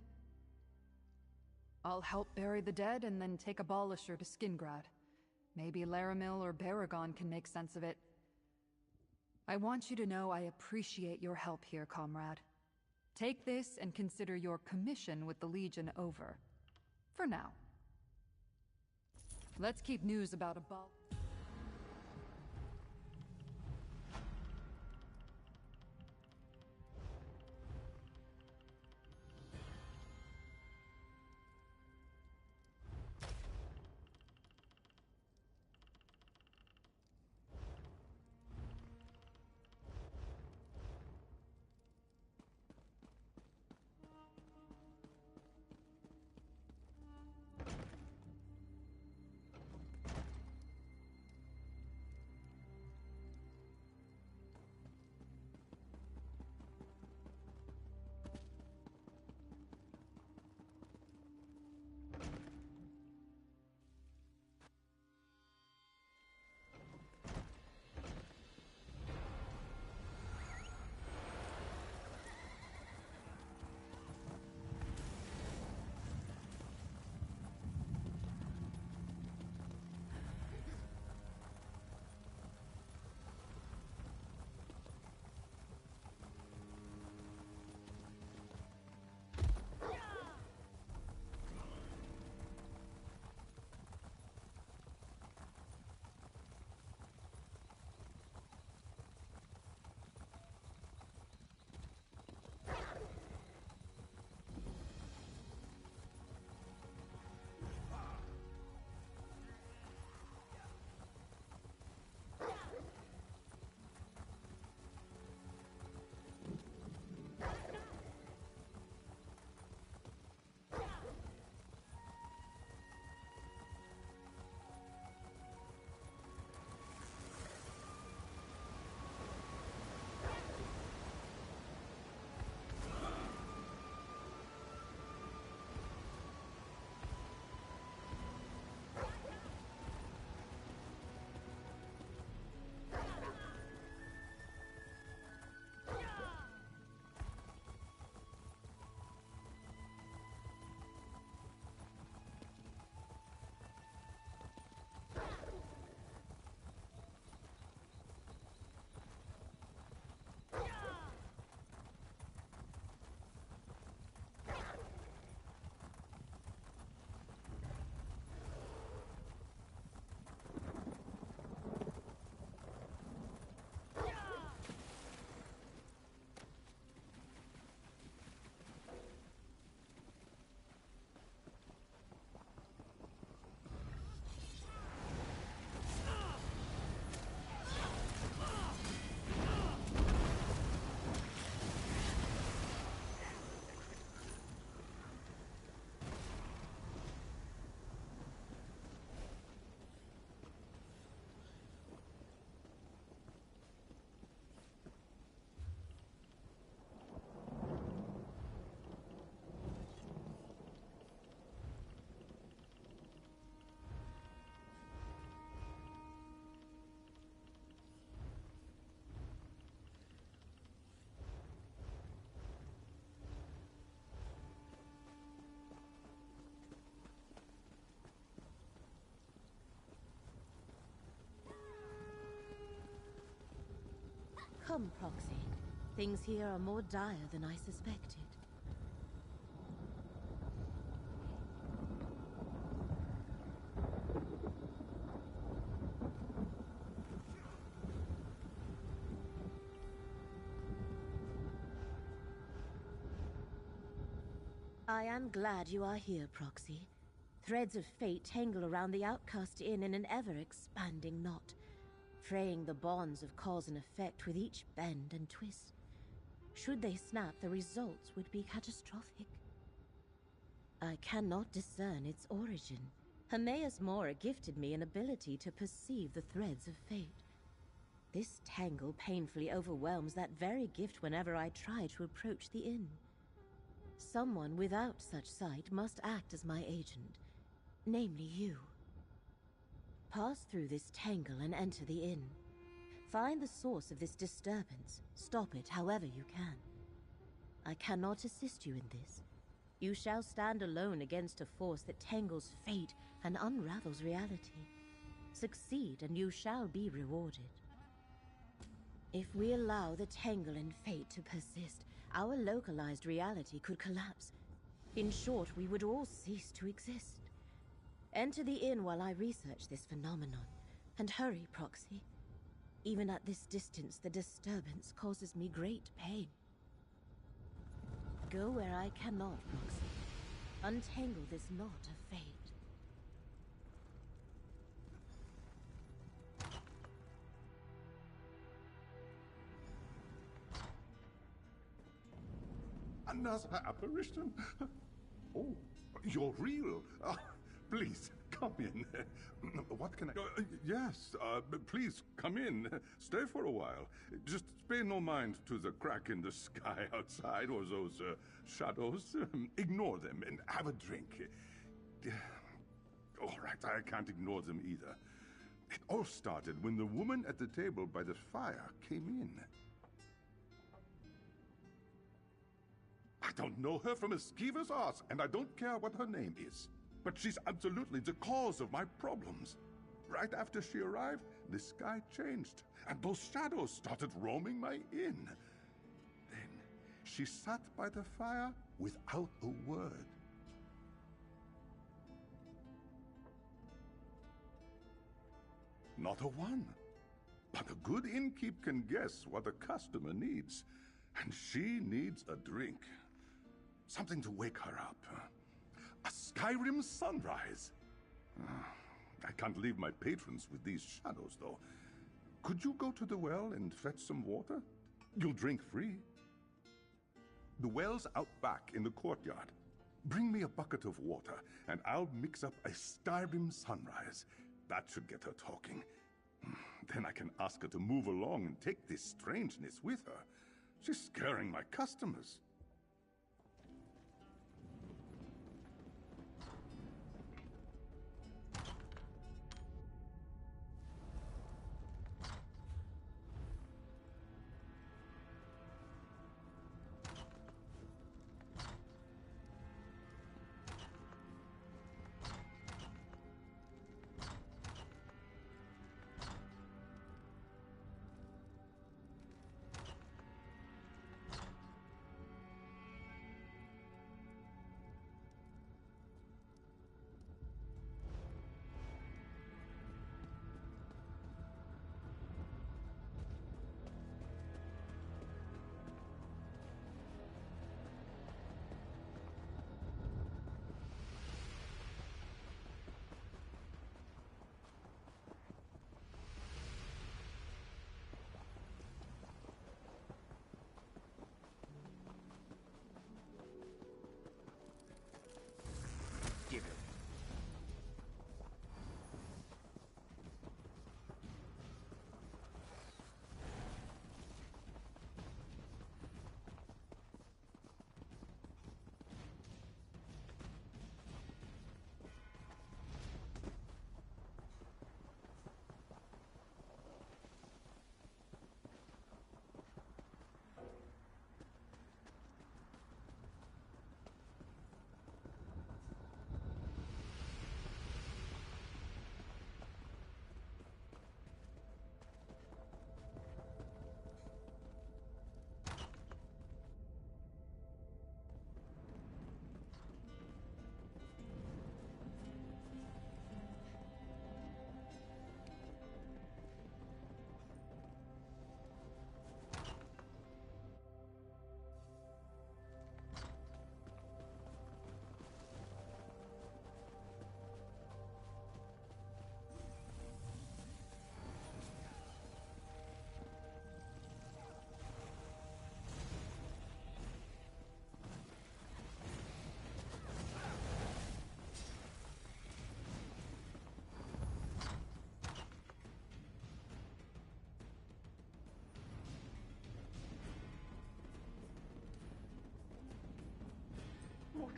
I'll help bury the dead and then take Abolisher to Skingrad. Maybe Laramil or Baragon can make sense of it. I want you to know I appreciate your help here, comrade. Take this and consider your commission with the Legion over. For now. Let's keep news about Abol... Come, Proxy. Things here are more dire than I suspected. I am glad you are here, Proxy. Threads of fate tangle around the Outcast Inn in an ever-expanding knot, fraying the bonds of cause and effect with each bend and twist. Should they snap, the results would be catastrophic. I cannot discern its origin. Hermaeus Mora gifted me an ability to perceive the threads of fate. This tangle painfully overwhelms that very gift whenever I try to approach the inn. Someone without such sight must act as my agent, namely you. Pass through this tangle and enter the inn. Find the source of this disturbance. Stop it however you can. I cannot assist you in this. You shall stand alone against a force that tangles fate and unravels reality. Succeed and you shall be rewarded. If we allow the tangle in fate to persist, our localized reality could collapse. In short, we would all cease to exist. Enter the inn while I research this phenomenon. And hurry, Proxy. Even at this distance, the disturbance causes me great pain. Go where I cannot, Proxy. Untangle this knot of fate. Another apparition? Oh, you're real. Please, come in. What can I... yes, please, come in. Stay for a while. Just pay no mind to the crack in the sky outside or those shadows. Ignore them and have a drink. All right, I can't ignore them either. It all started when the woman at the table by the fire came in. I don't know her from a skeever's arse, and I don't care what her name is. But she's absolutely the cause of my problems. Right after she arrived, the sky changed, and those shadows started roaming my inn. Then, she sat by the fire without a word. Not a one. But a good innkeep can guess what a customer needs. And she needs a drink. Something to wake her up. A Skyrim sunrise. I can't leave my patrons with these shadows, though. Could you go to the well and fetch some water? You'll drink free. The well's out back in the courtyard. Bring me a bucket of water, and I'll mix up a Skyrim sunrise. That should get her talking. Then I can ask her to move along and take this strangeness with her. She's scaring my customers.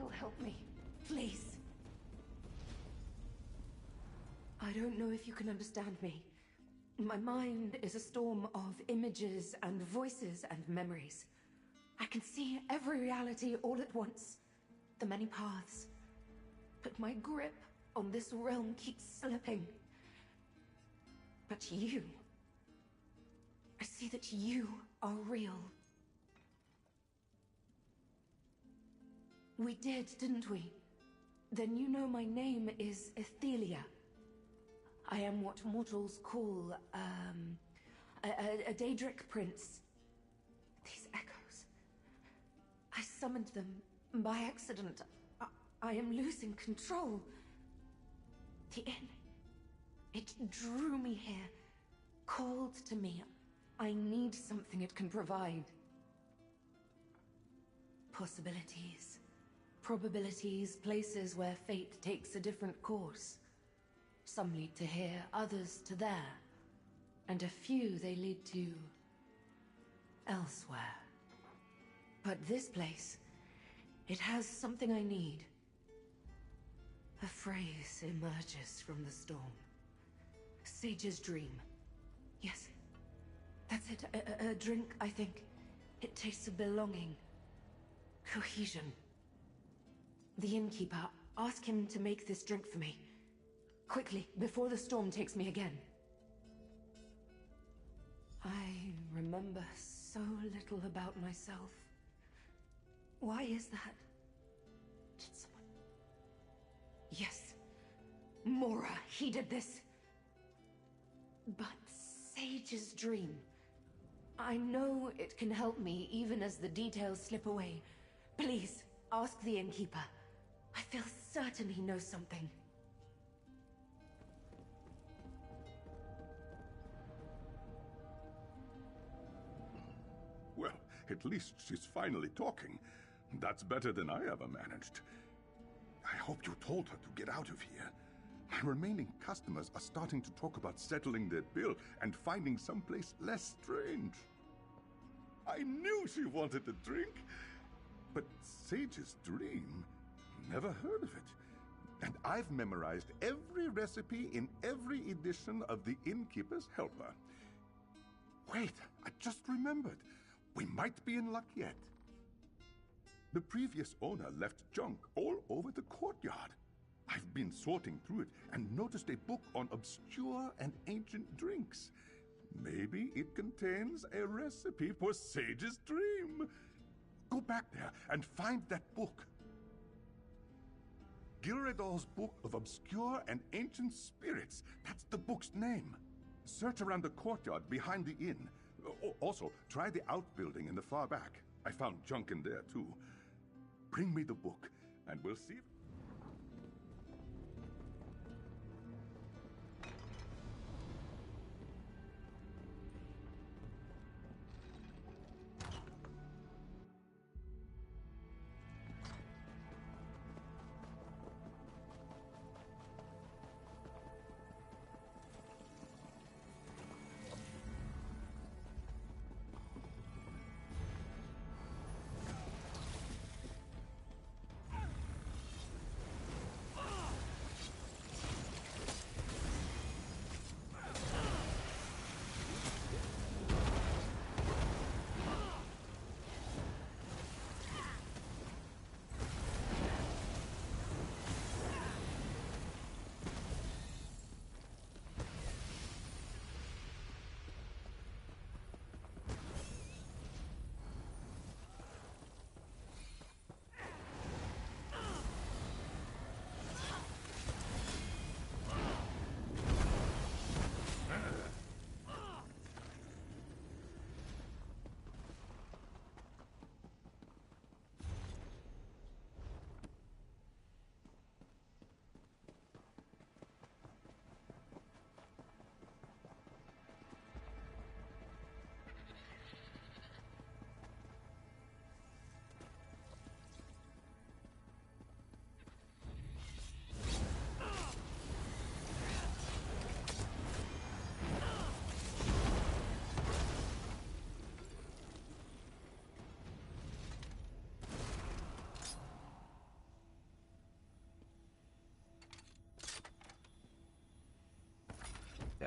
will help me. Please. I don't know if you can understand me. My mind is a storm of images and voices and memories. I can see every reality all at once. The many paths. But my grip on this realm keeps slipping. But you... I see that you are real. We did, didn't we? Then you know my name is Ethelia. I am what mortals call, a Daedric prince. These echoes... I summoned them by accident. I am losing control. The inn... It drew me here. Called to me. I need something it can provide. Possibilities. Probabilities, places where fate takes a different course. Some lead to here, others to there. And a few they lead to... elsewhere. But this place, it has something I need. A phrase emerges from the storm. Sage's dream. Yes, that's it. A drink, I think. It tastes of belonging. Cohesion. The innkeeper, ask him to make this drink for me. Quickly, before the storm takes me again. I remember so little about myself. Why is that? Did someone... Yes. Mora, he did this. But Sage's dream... I know it can help me even as the details slip away. Please, ask the innkeeper. I feel certain he knows something. Well, at least she's finally talking. That's better than I ever managed. I hope you told her to get out of here. My remaining customers are starting to talk about settling their bill and finding someplace less strange. I knew she wanted a drink, but Sage's dream? Never heard of it. And I've memorized every recipe in every edition of the Innkeeper's Helper. Wait, I just remembered. We might be in luck yet. The previous owner left junk all over the courtyard. I've been sorting through it and noticed a book on obscure and ancient drinks. Maybe it contains a recipe for Sage's dream. Go back there and find that book. Gilredal's Book of Obscure and Ancient Spirits. That's the book's name. Search around the courtyard behind the inn. Also, try the outbuilding in the far back. I found junk in there, too. Bring me the book, and we'll see.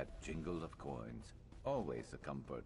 That jingle of coins, always a comfort.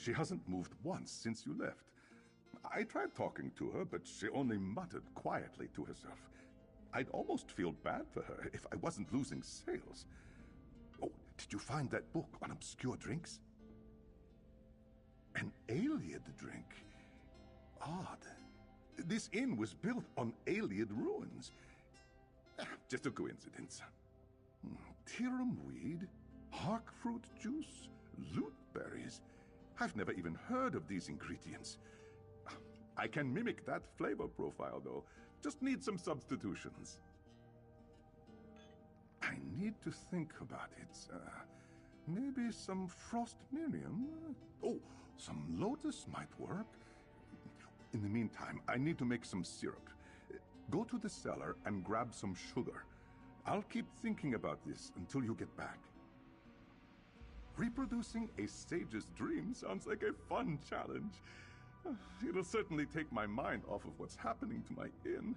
She hasn't moved once since you left. I tried talking to her, but she only muttered quietly to herself. I'd almost feel bad for her if I wasn't losing sales. Oh, did you find that book on obscure drinks? An Ayleid drink? Odd. This inn was built on Ayleid ruins. Just a coincidence. Tirum weed, hark fruit juice, loot berries. I've never even heard of these ingredients. I can mimic that flavor profile, though. Just need some substitutions. I need to think about it. Maybe some frost miriam? Oh, some lotus might work. In the meantime, I need to make some syrup. Go to the cellar and grab some sugar. I'll keep thinking about this until you get back. Reproducing a sage's dream sounds like a fun challenge. It'll certainly take my mind off of what's happening to my inn.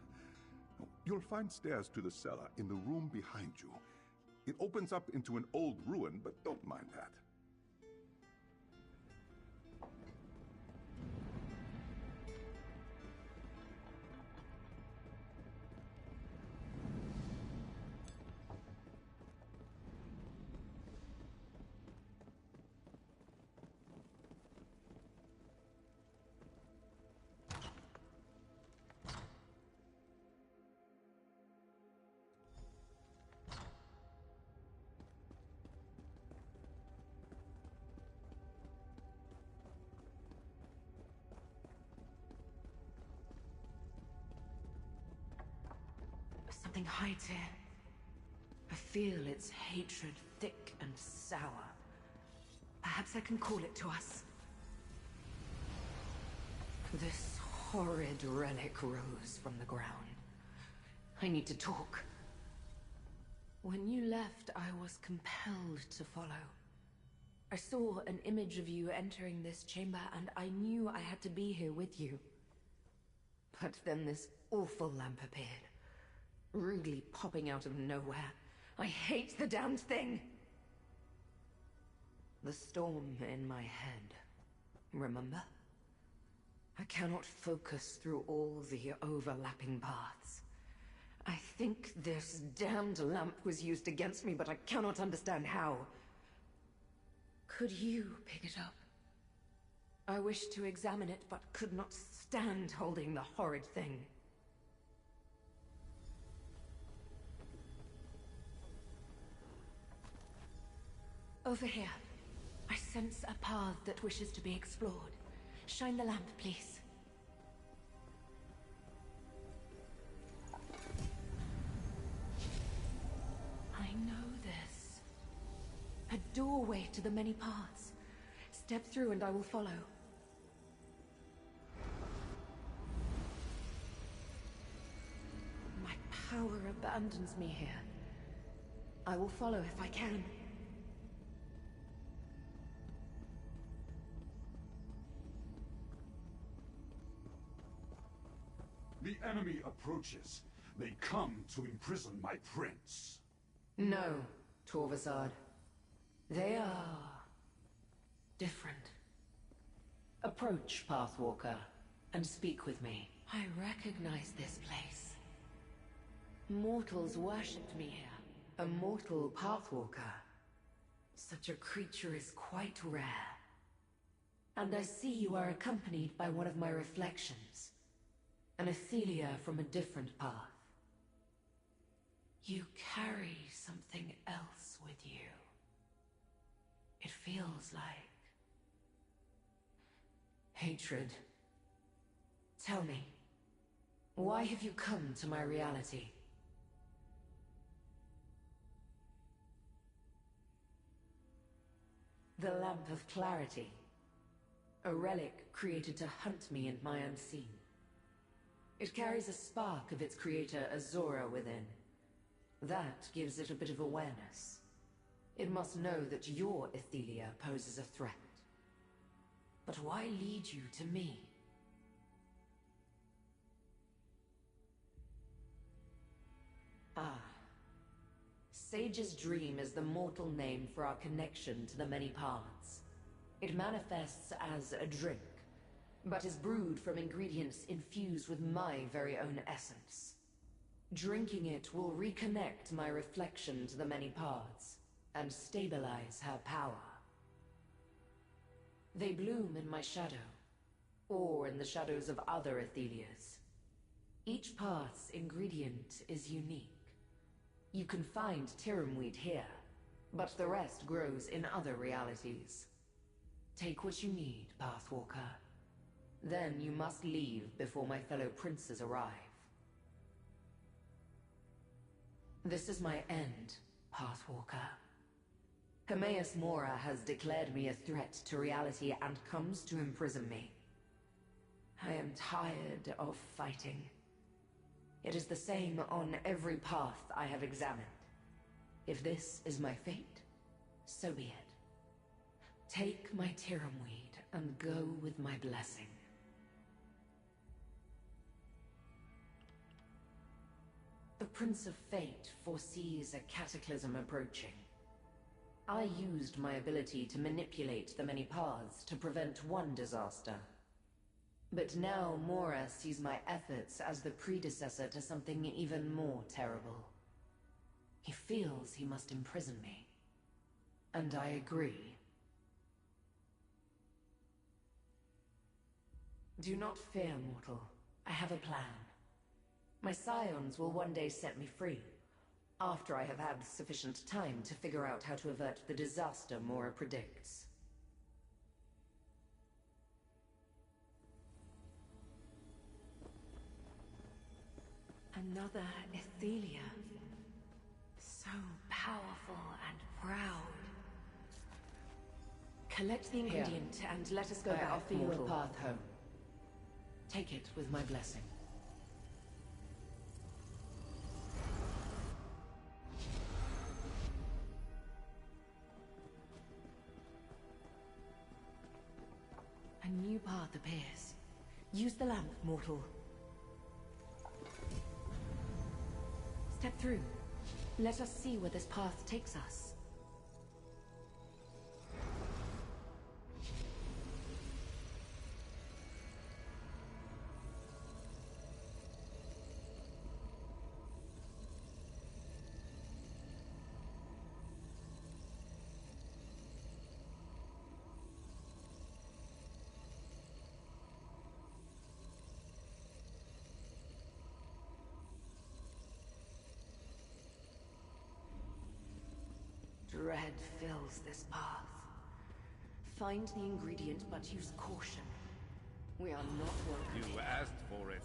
You'll find stairs to the cellar in the room behind you. It opens up into an old ruin, but don't mind that. Something hides here. I feel its hatred thick and sour. Perhaps I can call it to us. This horrid relic rose from the ground. I need to talk. When you left, I was compelled to follow. I saw an image of you entering this chamber, and I knew I had to be here with you. But then this awful lamp appeared. Rudely popping out of nowhere. I hate the damned thing! The storm in my head. Remember? I cannot focus through all the overlapping paths. I think this damned lamp was used against me, but I cannot understand how. Could you pick it up? I wished to examine it, but could not stand holding the horrid thing. Over here. I sense a path that wishes to be explored. Shine the lamp, please. I know this. A doorway to the many paths. Step through and I will follow. My power abandons me here. I will follow if I can. The enemy approaches. They come to imprison my prince. No, Torvasad. They are different. Approach, Pathwalker, and speak with me. I recognize this place. Mortals worshipped me here. A mortal Pathwalker. Such a creature is quite rare. And I see you are accompanied by one of my reflections. An Athelia from a different path. You carry something else with you. It feels like hatred. Tell me, why have you come to my reality? The Lamp of Clarity. A relic created to hunt me and my unseen. It carries a spark of its creator Azora within. That gives it a bit of awareness. It must know that your Athelia poses a threat. But why lead you to me? Ah. Sage's Dream is the mortal name for our connection to the many paths. It manifests as a drink, but is brewed from ingredients infused with my very own essence. Drinking it will reconnect my reflection to the many paths, and stabilize her power. They bloom in my shadow, or in the shadows of other Athelias. Each path's ingredient is unique. You can find Tiramweed here, but the rest grows in other realities. Take what you need, Pathwalker. Then you must leave before my fellow princes arrive. This is my end, Pathwalker. Hermaeus Mora has declared me a threat to reality and comes to imprison me. I am tired of fighting. It is the same on every path I have examined. If this is my fate, so be it. Take my Tiramweed and go with my blessing. The Prince of Fate foresees a cataclysm approaching. I used my ability to manipulate the many paths to prevent one disaster. But now Mora sees my efforts as the predecessor to something even more terrible. He feels he must imprison me. And I agree. Do not fear, mortal. I have a plan. My scions will one day set me free, after I have had sufficient time to figure out how to avert the disaster Mora predicts. Another Athelia. So powerful and proud. Collect the ingredient and let us go back. I offer you a path home. Take it with my blessing. A new path appears. Use the lamp, mortal. Step through. Let us see where this path takes us. Dread fills this path. Find the ingredient, but use caution. We are not welcome. You asked for it.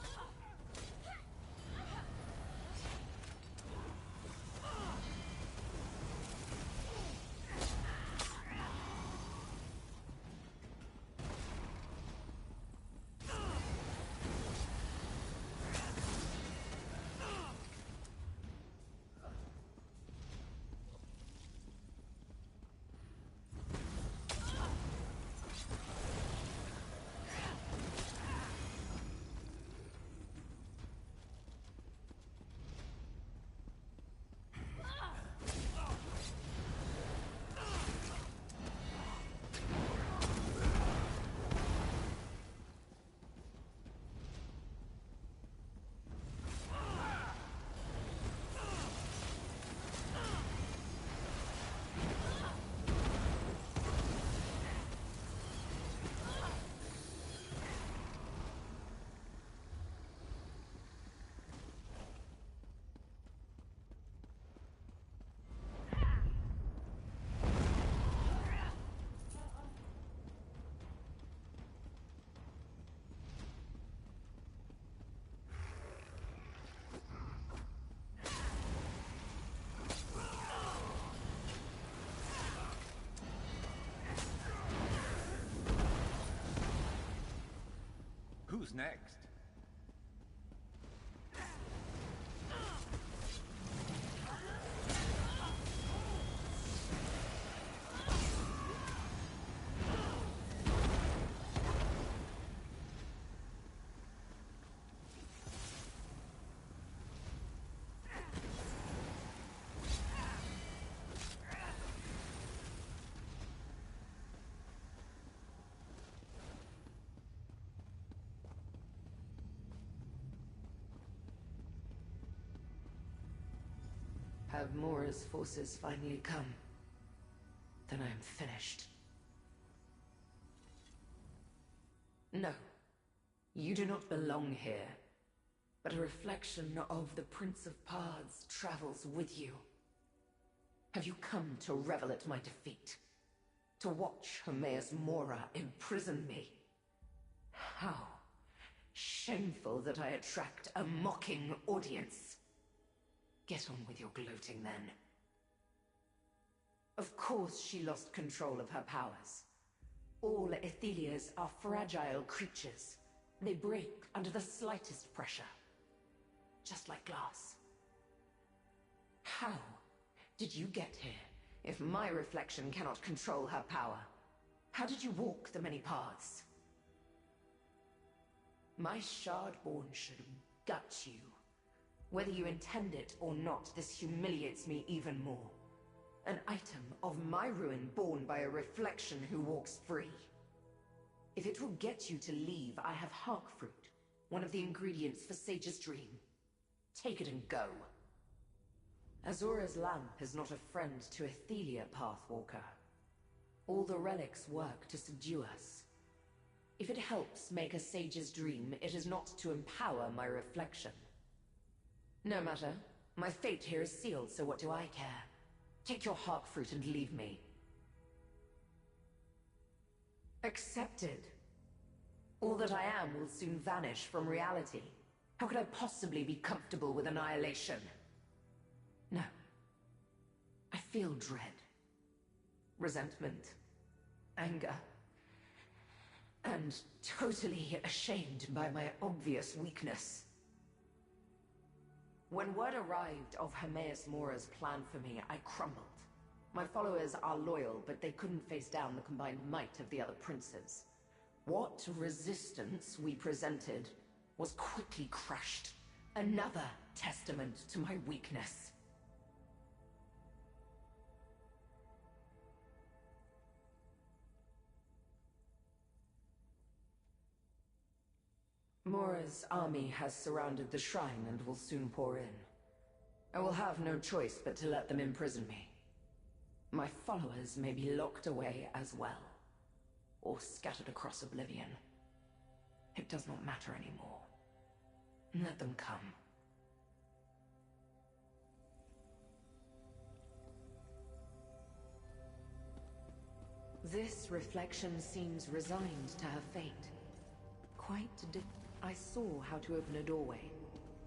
next? Have Mora's forces finally come? Then I am finished. No. You do not belong here. But a reflection of the Prince of Paths travels with you. Have you come to revel at my defeat? To watch Hermaeus Mora imprison me? How shameful that I attract a mocking audience. Get on with your gloating, then. Of course she lost control of her powers. All Aethelias are fragile creatures. They break under the slightest pressure. Just like glass. How did you get here, if my reflection cannot control her power? How did you walk the many paths? My Shardborn should gut you. Whether you intend it or not, this humiliates me even more. An item of my ruin born by a reflection who walks free. If it will get you to leave, I have Harkfruit, one of the ingredients for Sage's dream. Take it and go. Azora's lamp is not a friend to Athelia, Pathwalker. All the relics work to subdue us. If it helps make a Sage's dream, it is not to empower my reflection. No matter. My fate here is sealed, so what do I care? Take your Harkfruit and leave me. Accepted. All that I am will soon vanish from reality. How could I possibly be comfortable with annihilation? No. I feel dread. Resentment. Anger. And totally ashamed by my obvious weakness. When word arrived of Hermaeus Mora's plan for me, I crumbled. My followers are loyal, but they couldn't face down the combined might of the other princes. What resistance we presented was quickly crushed. Another testament to my weakness. Mora's army has surrounded the shrine and will soon pour in. I will have no choice but to let them imprison me. My followers may be locked away as well, or scattered across oblivion. It does not matter anymore. Let them come. This reflection seems resigned to her fate. Quite I saw how to open a doorway.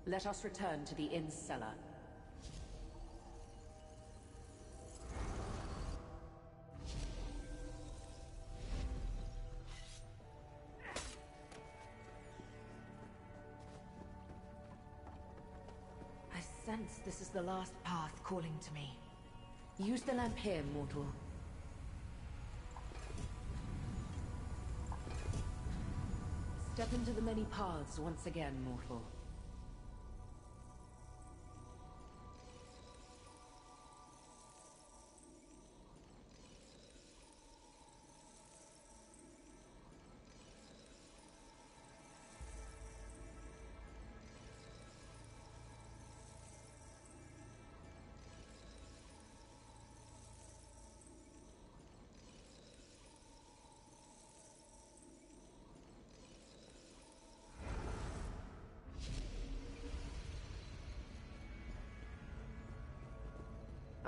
Let us return to the inn's cellar. I sense this is the last path calling to me. Use the lamp here, mortal. Step into the many paths once again, mortal.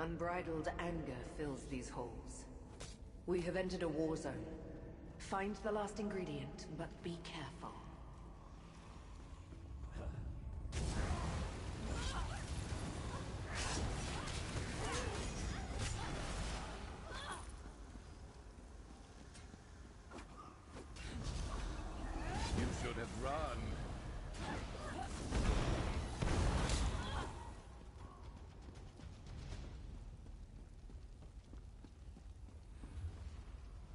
Unbridled anger fills these halls. We have entered a war zone. Find the last ingredient, but be careful. You should should have run.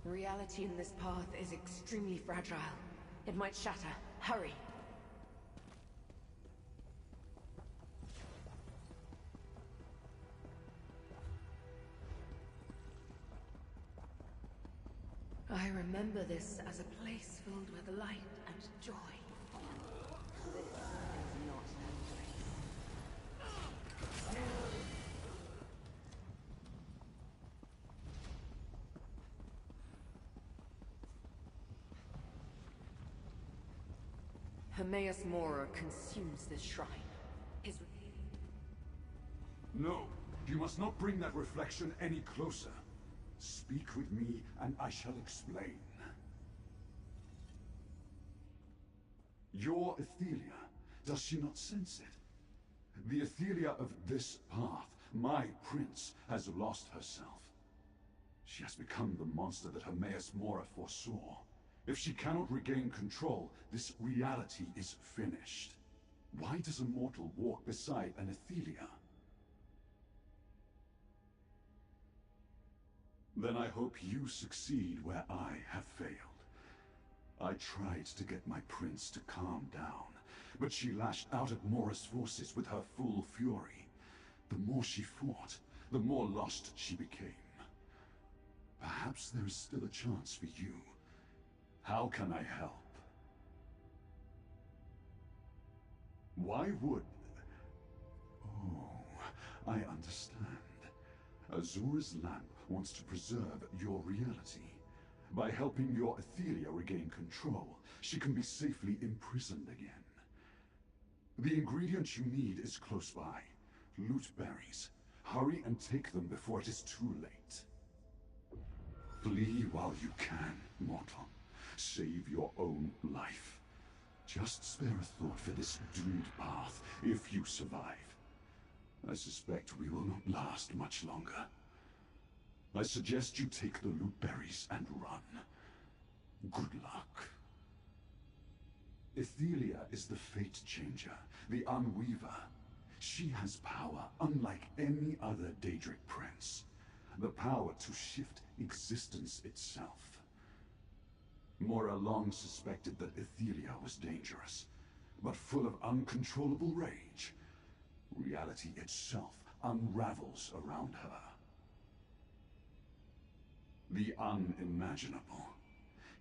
Reality in this path is extremely fragile. It might shatter. Hurry! I remember this as a place filled with light and joy. This is not that place. Hermaeus Mora consumes this shrine. His... No, you must not bring that reflection any closer. Speak with me, and I shall explain. Your Athelia, does she not sense it? The Athelia of this path, my prince, has lost herself. She has become the monster that Hermaeus Mora foresaw. If she cannot regain control, this reality is finished. Why does a mortal walk beside an Athelia? Then I hope you succeed where I have failed. I tried to get my prince to calm down, but she lashed out at Mora's forces with her full fury. The more she fought, the more lost she became. Perhaps there is still a chance for you. How can I help? Why would... Oh, I understand. Azura's lamp wants to preserve your reality. By helping your Athelia regain control, she can be safely imprisoned again. The ingredient you need is close by. Loot berries. Hurry and take them before it is too late. Flee while you can, mortal. Save your own life. Just spare a thought for this doomed path, if you survive. I suspect we will not last much longer. I suggest you take the loot berries and run. Good luck. Athelia is the fate changer, the unweaver. She has power unlike any other Daedric prince. The power to shift existence itself. Mora long suspected that Athelia was dangerous, but full of uncontrollable rage. Reality itself unravels around her. The unimaginable.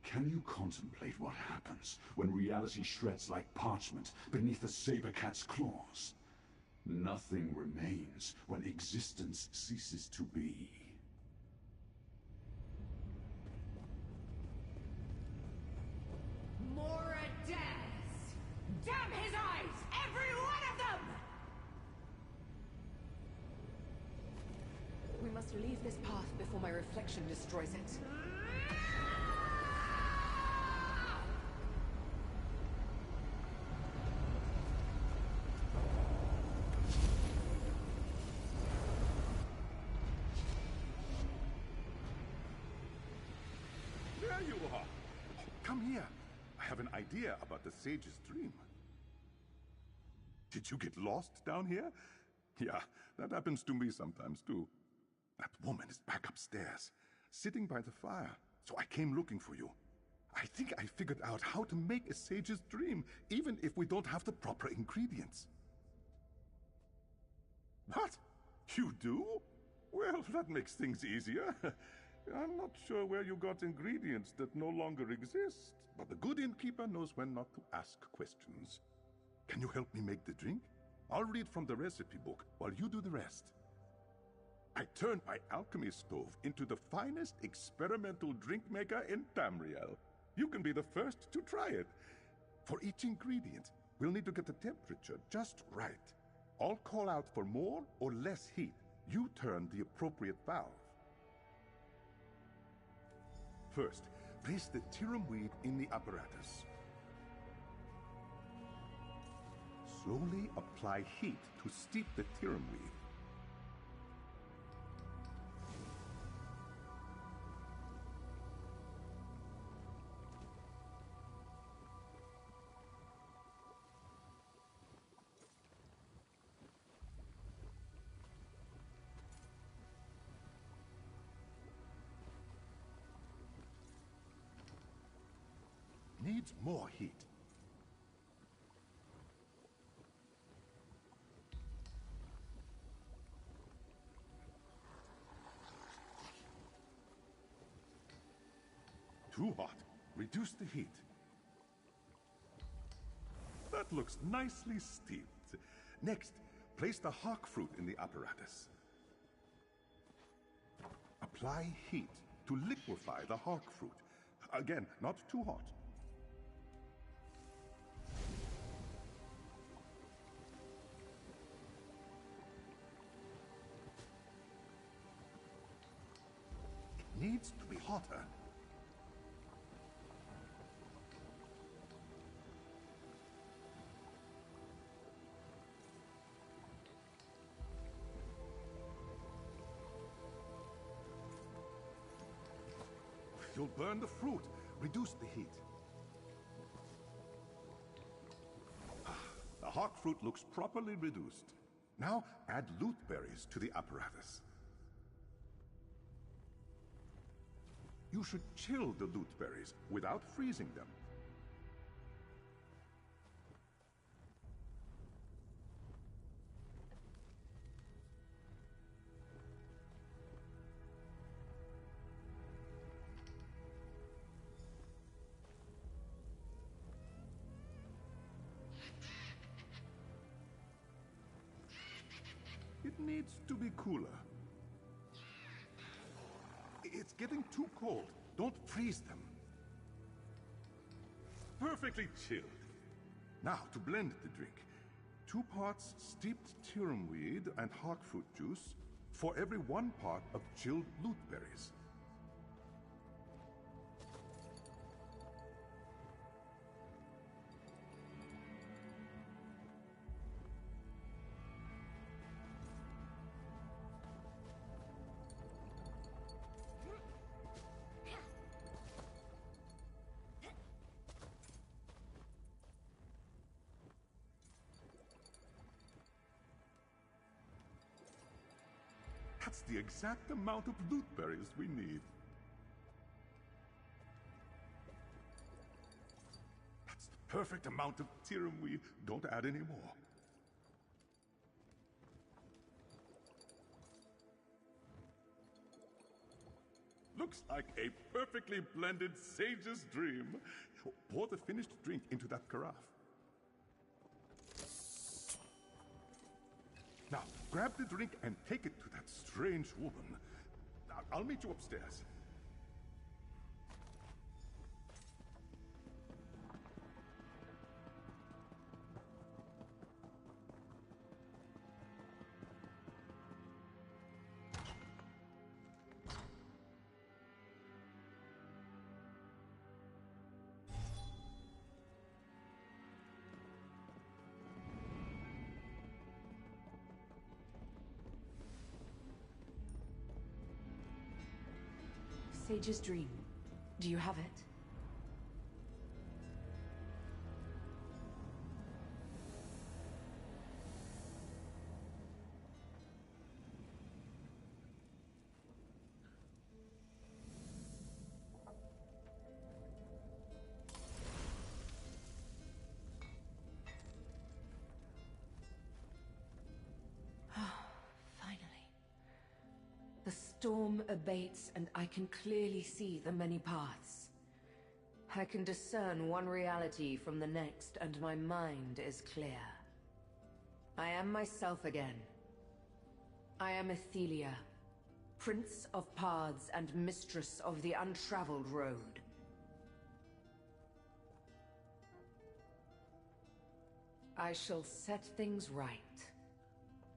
Can you contemplate what happens when reality shreds like parchment beneath a saber cat's claws? Nothing remains when existence ceases to be. Mora dares! Damn his eyes! Every one of them! We must leave this path before my reflection destroys it. There you are. Come here. I have an idea about the sage's dream. Did you get lost down here? Yeah, that happens to me sometimes too. That woman is back upstairs, sitting by the fire, so I came looking for you. I think I figured out how to make a sage's dream, even if we don't have the proper ingredients. What? You do? Well, that makes things easier. I'm not sure where you got ingredients that no longer exist, but the good innkeeper knows when not to ask questions. Can you help me make the drink? I'll read from the recipe book while you do the rest. I turned my alchemy stove into the finest experimental drink maker in Tamriel. You can be the first to try it. For each ingredient, we'll need to get the temperature just right. I'll call out for more or less heat. You turn the appropriate valve. First, place the Tyrum weed in the apparatus. Slowly apply heat to steep the Tyrum weed. needs more heat. Too hot. Reduce the heat. That looks nicely steeped. Next, place the hawk fruit in the apparatus. Apply heat to liquefy the hawk fruit. Again, not too hot. It needs to be hotter. You'll burn the fruit. Reduce the heat. The hawk fruit looks properly reduced. Now add loot berries to the apparatus. You should chill the loot berries without freezing them. It needs to be cooler. It's getting too cold. Don't freeze them. Perfectly chilled. Now, to blend the drink. 2 parts steeped tirum weed and hawk fruit juice for every 1 part of chilled loot berries. That's the exact amount of loot berries we need. That's the perfect amount of tirum weed. Don't add any more. Looks like a perfectly blended sage's dream. Pour the finished drink into that carafe. Now, grab the drink and take it to that strange woman. I'll meet you upstairs. Sage's dream. Do you have it? The storm abates, and I can clearly see the many paths. I can discern one reality from the next, and my mind is clear. I am myself again. I am Athelia, Prince of Paths and Mistress of the Untraveled Road. I shall set things right.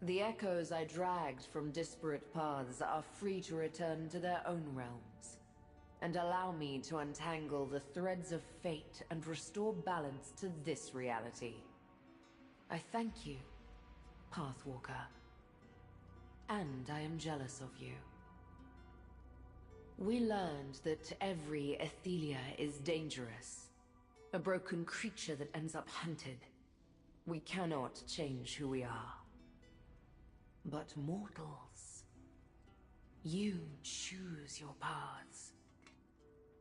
The echoes I dragged from disparate paths are free to return to their own realms, and allow me to untangle the threads of fate and restore balance to this reality. I thank you, Pathwalker. And I am jealous of you. We learned that every Athelia is dangerous, a broken creature that ends up hunted. We cannot change who we are. But mortals, you choose your paths.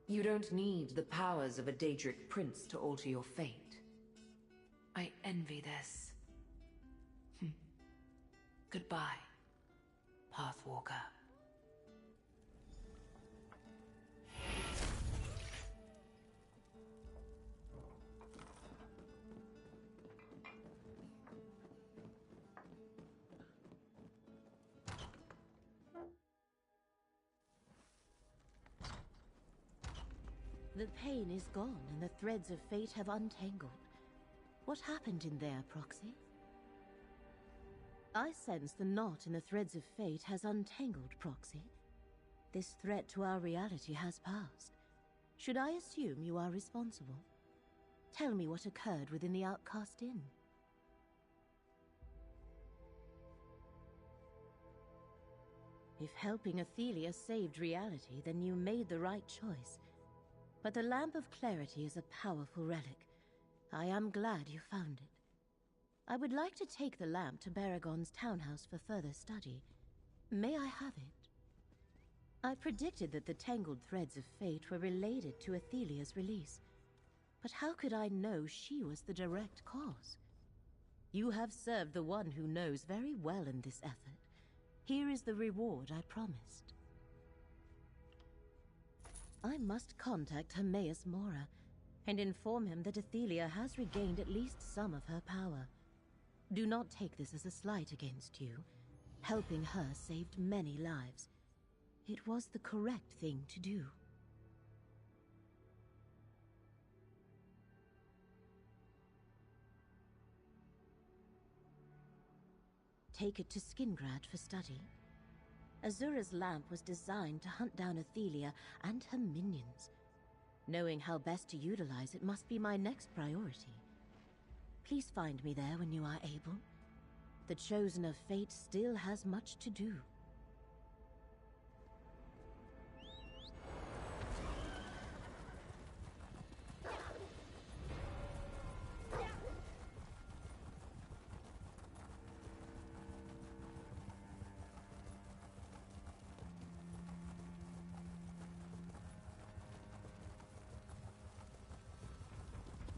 You don't need the powers of a Daedric prince to alter your fate. I envy this. Goodbye, Pathwalker. The pain is gone and the threads of fate have untangled. What happened in there, Proxy? I sense the knot in the threads of fate has untangled, Proxy. This threat to our reality has passed. Should I assume you are responsible? Tell me what occurred within the Outcast Inn. If helping Athelia saved reality, then you made the right choice. But the Lamp of Clarity is a powerful relic. I am glad you found it. I would like to take the lamp to Baragon's townhouse for further study. May I have it? I predicted that the tangled threads of fate were related to Athelia's release. But how could I know she was the direct cause? You have served the one who knows very well in this effort. Here is the reward I promised. I must contact Hermaeus Mora and inform him that Athelia has regained at least some of her power. Do not take this as a slight against you. Helping her saved many lives. It was the correct thing to do. Take it to Skingrad for study. Azura's lamp was designed to hunt down Athelia and her minions. Knowing how best to utilize it must be my next priority. Please find me there when you are able. The Chosen of Fate still has much to do.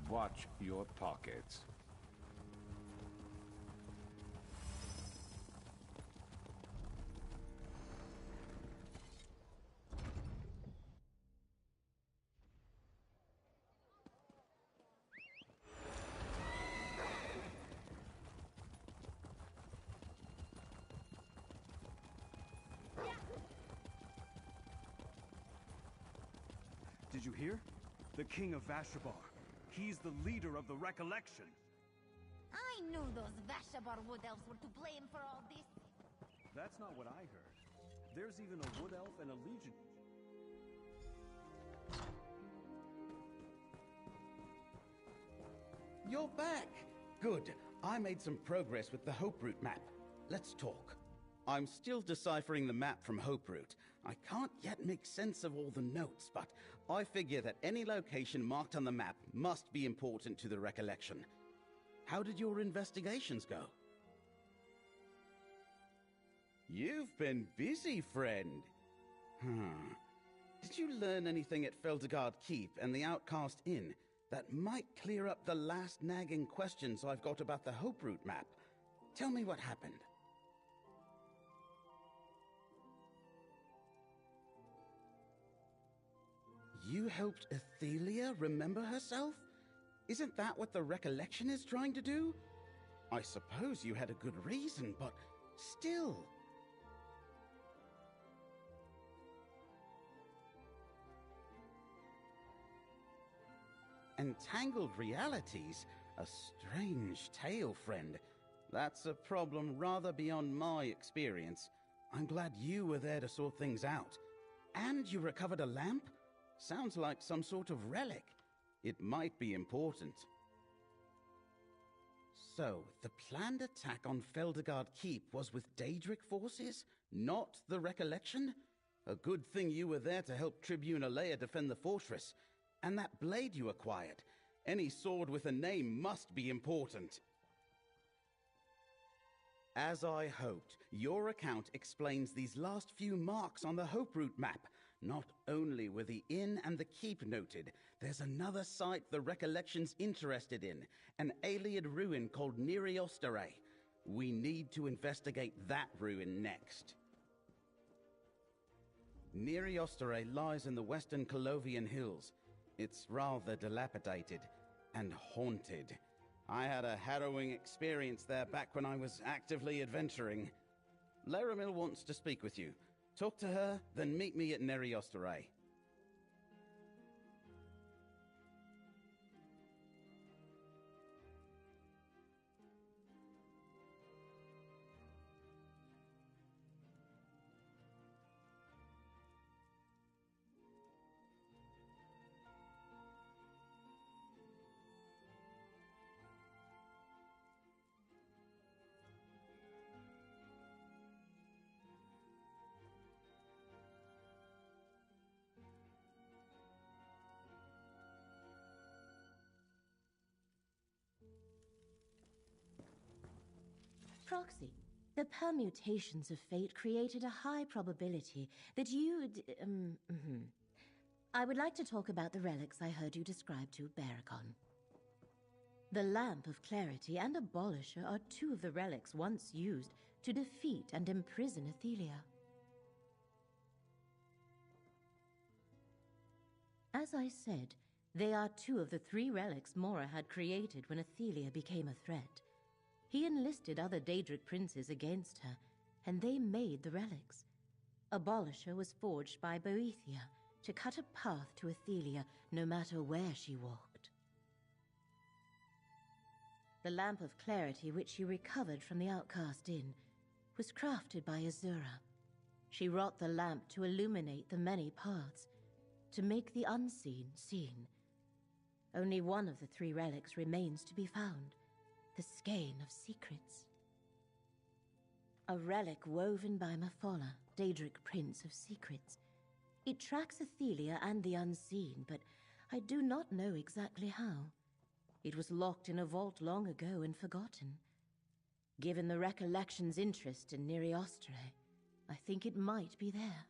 Watch your pockets. Did you hear? The King of Vashabar. He's the leader of the Recollection. I knew those Vashabar wood elves were to blame for all this. That's not what I heard. There's even a wood elf and a legion. You're back! Good. I made some progress with the Hope Route map. Let's talk. I'm still deciphering the map from Hope Route. I can't yet make sense of all the notes, but I figure that any location marked on the map must be important to the Recollection. How did your investigations go? You've been busy, friend. Did you learn anything at Feldergard Keep and the Outcast Inn that might clear up the last nagging questions I've got about the Hope Route map? Tell me what happened. You helped Athelia remember herself? Isn't that what the Recollection is trying to do? I suppose you had a good reason, but still. Entangled realities? A strange tale, friend. That's a problem rather beyond my experience. I'm glad you were there to sort things out. And you recovered a lamp? Sounds like some sort of relic. It might be important. So, the planned attack on Feldergard Keep was with Daedric forces, not the Recollection? A good thing you were there to help Tribune Alea defend the fortress. And that blade you acquired. Any sword with a name must be important. As I hoped, your account explains these last few marks on the Hope Route map. Not only were the inn and the keep noted, there's another site the Recollection's interested in, an Aeliad ruin called Nirvana. We need to investigate that ruin next. Nirvana lies in the western Colovian hills. It's rather dilapidated and haunted. I had a harrowing experience there back when I was actively adventuring. Laramil wants to speak with you. Talk to her, then meet me at Nirvana. Proxy, the permutations of fate created a high probability that you'd... I would like to talk about the relics I heard you describe to Baragon. The Lamp of Clarity and Abolisher are two of the relics once used to defeat and imprison Athelia. As I said, they are two of the 3 relics Mora had created when Athelia became a threat. He enlisted other Daedric princes against her, and they made the relics. Abolisher was forged by Boethia to cut a path to Athelia no matter where she walked. The Lamp of Clarity, which she recovered from the Outcast Inn, was crafted by Azura. She wrought the lamp to illuminate the many paths, to make the unseen seen. Only one of the 3 relics remains to be found. The Skein of Secrets. A relic woven by Mephala, Daedric Prince of Secrets. It tracks Athelia and the unseen, but I do not know exactly how. It was locked in a vault long ago and forgotten. Given the Recollection's interest in Nirvana, I think it might be there.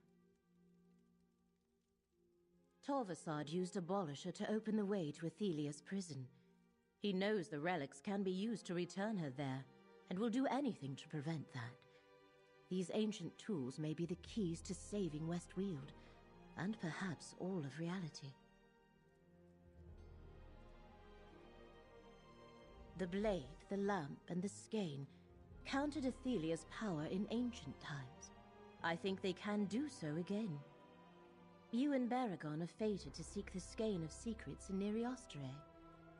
Torvasad used Abolisher to open the way to Athelia's prison. He knows the relics can be used to return her there, and will do anything to prevent that. These ancient tools may be the keys to saving Westweald, and perhaps all of reality. The blade, the lamp, and the skein countered Athelia's power in ancient times. I think they can do so again. You and Baragon are fated to seek the Skein of Secrets in Nirvana.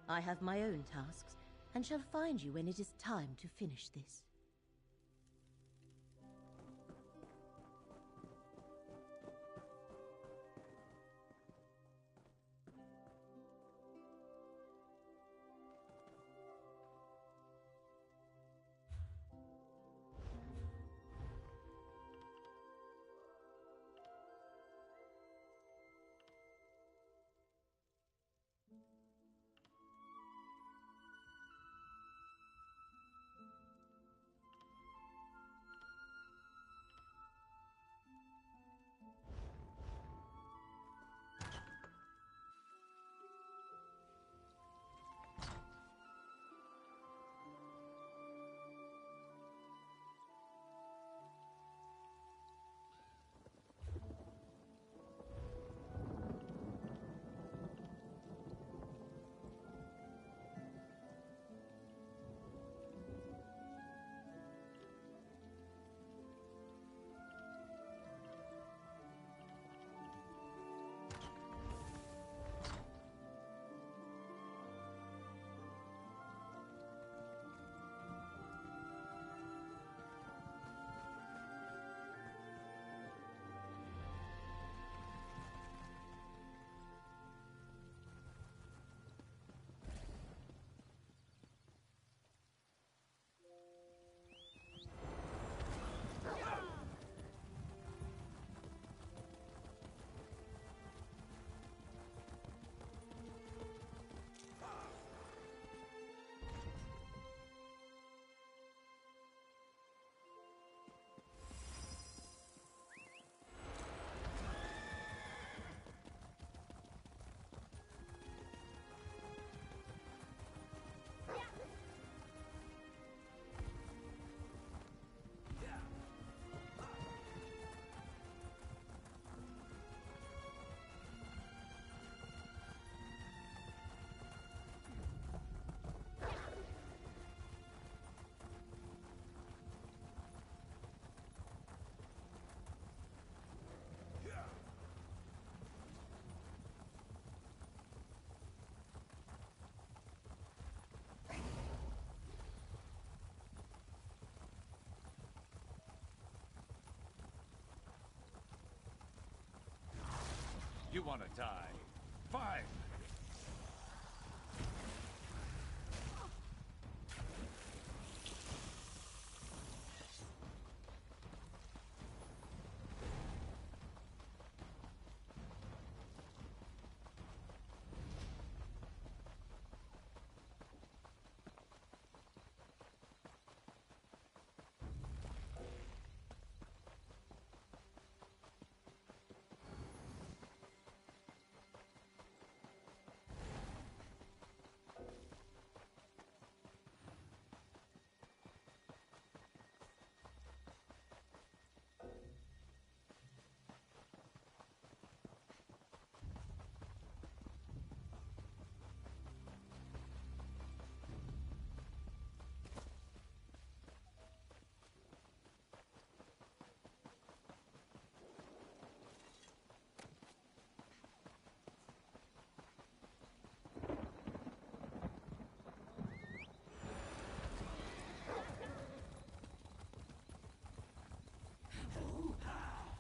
I have my own tasks, and shall find you when it is time to finish this. You want to die? Fine.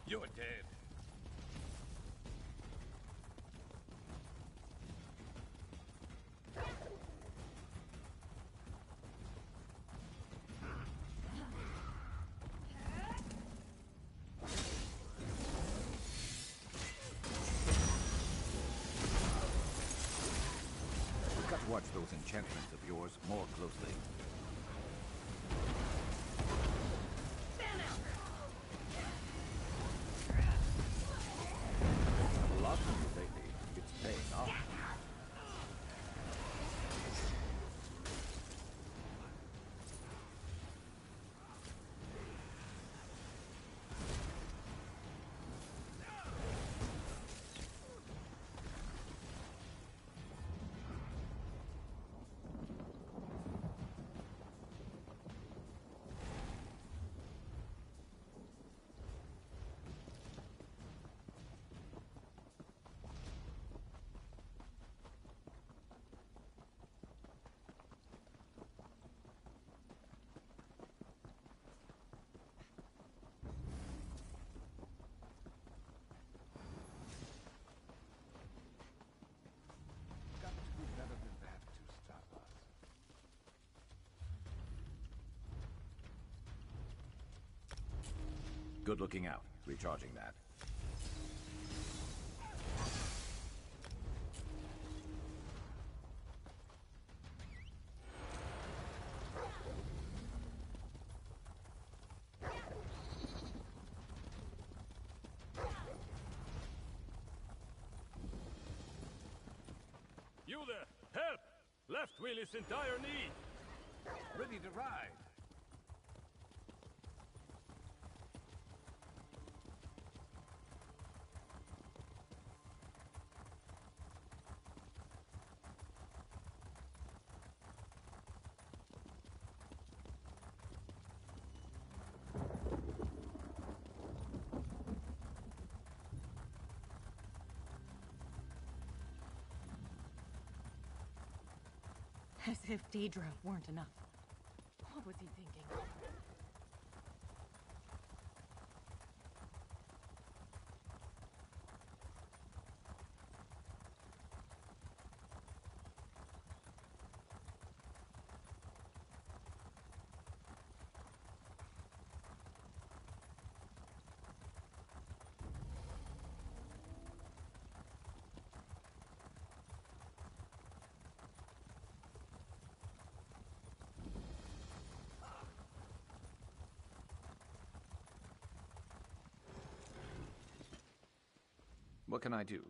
You're dead. We've got to watch those enchantments of yours more closely. Good looking out. Recharging that. You there! Help! Left wheel is in dire need! Ready to ride. As if Daedra weren't enough. What was he thinking? What can I do?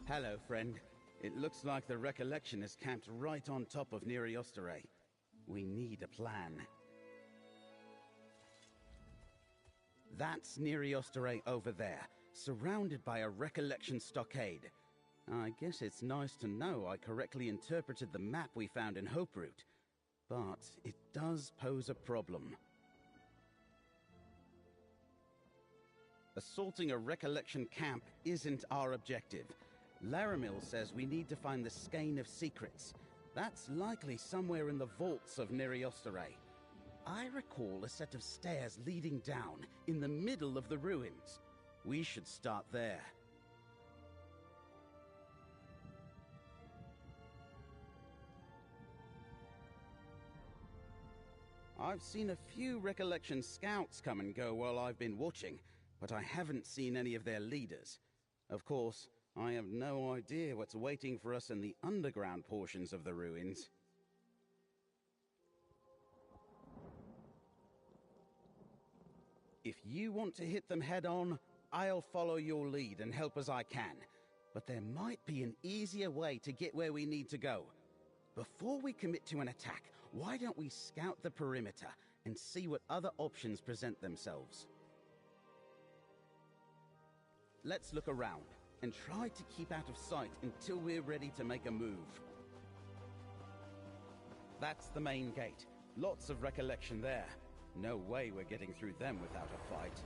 Hello, friend. It looks like the Recollection is camped right on top of Nirvana. We need a plan. That's Nirvana over there. surrounded by a recollection stockade. I guess it's nice to know I correctly interpreted the map we found in Hope Root, but it does pose a problem. Assaulting a recollection camp isn't our objective. Laramil says we need to find the Skein of Secrets. That's likely somewhere in the vaults of Neriostare. I recall a set of stairs leading down in the middle of the ruins. We should start there. I've seen a few recollection scouts come and go while I've been watching, but I haven't seen any of their leaders. Of course, I have no idea what's waiting for us in the underground portions of the ruins. If you want to hit them head-on, I'll follow your lead and help as I can. But there might be an easier way to get where we need to go. Before we commit to an attack, why don't we scout the perimeter and see what other options present themselves? Let's look around and try to keep out of sight until we're ready to make a move. That's the main gate. Lots of recollection there. No way we're getting through them without a fight.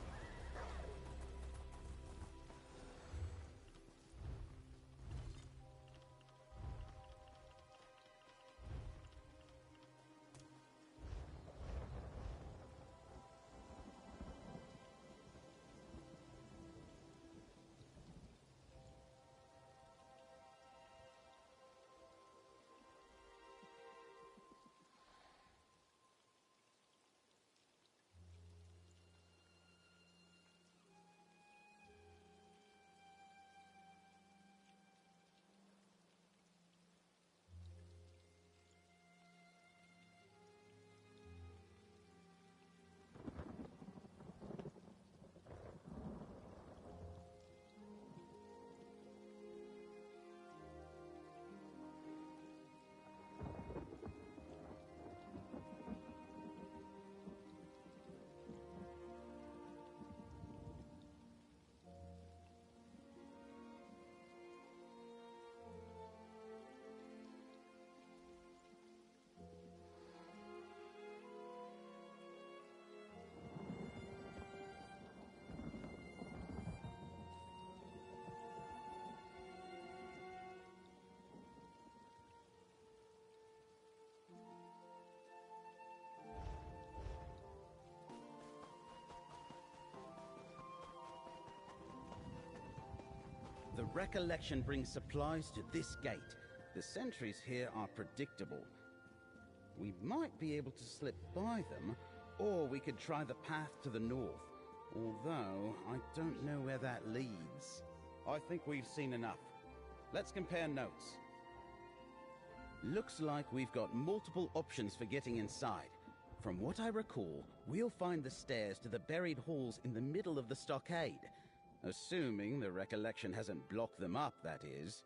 The recollection brings supplies to this gate. The sentries here are predictable. We might be able to slip by them, or we could try the path to the north. Although, I don't know where that leads. I think we've seen enough. Let's compare notes. Looks like we've got multiple options for getting inside. From what I recall, we'll find the stairs to the buried halls in the middle of the stockade. Assuming the recollection hasn't blocked them up, that is.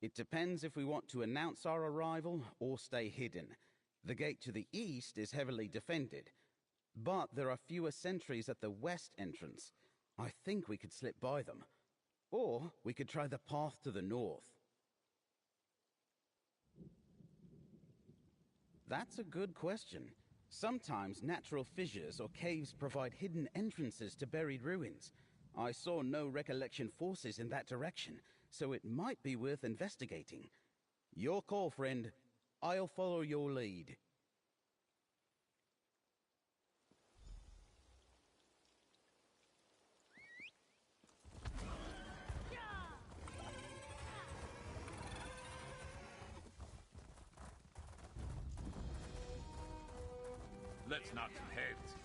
It depends if we want to announce our arrival or stay hidden. The gate to the east is heavily defended, but there are fewer sentries at the west entrance. I think we could slip by them. Or we could try the path to the north. That's a good question. Sometimes natural fissures or caves provide hidden entrances to buried ruins. I saw no recollection forces in that direction, so it might be worth investigating. Your call, friend. I'll follow your lead. Let's knock some heads.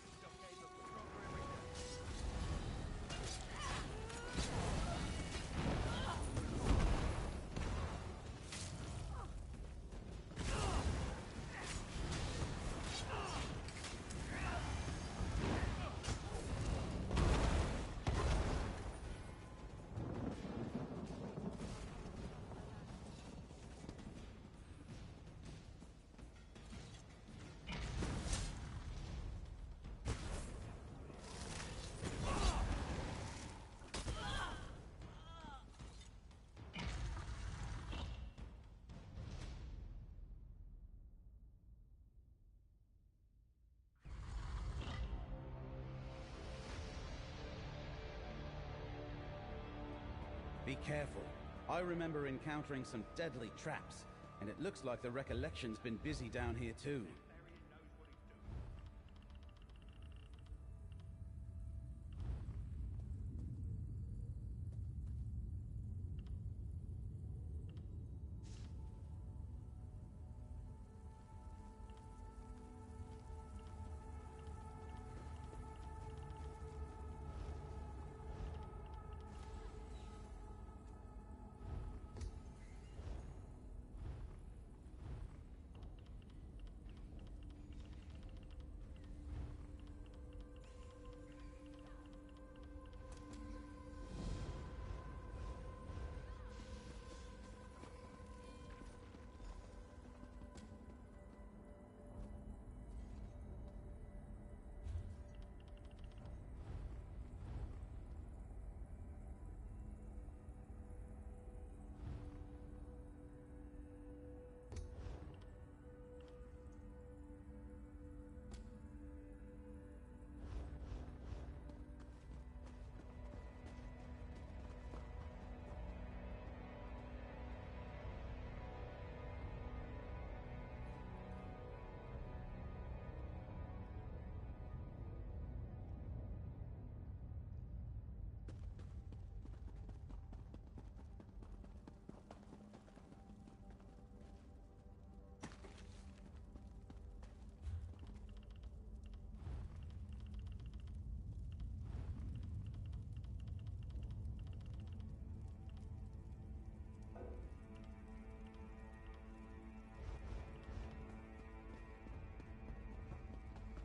Be careful. I remember encountering some deadly traps, and it looks like the Recollection's been busy down here too.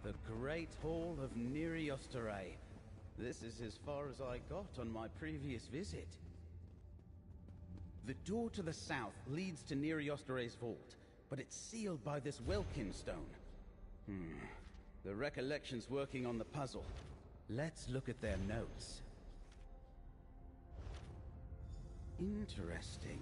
The Great Hall of Nirvana. This is as far as I got on my previous visit. The door to the south leads to Nirvana's vault, but it's sealed by this Welkin stone. The Recollection's working on the puzzle. Let's look at their notes. Interesting.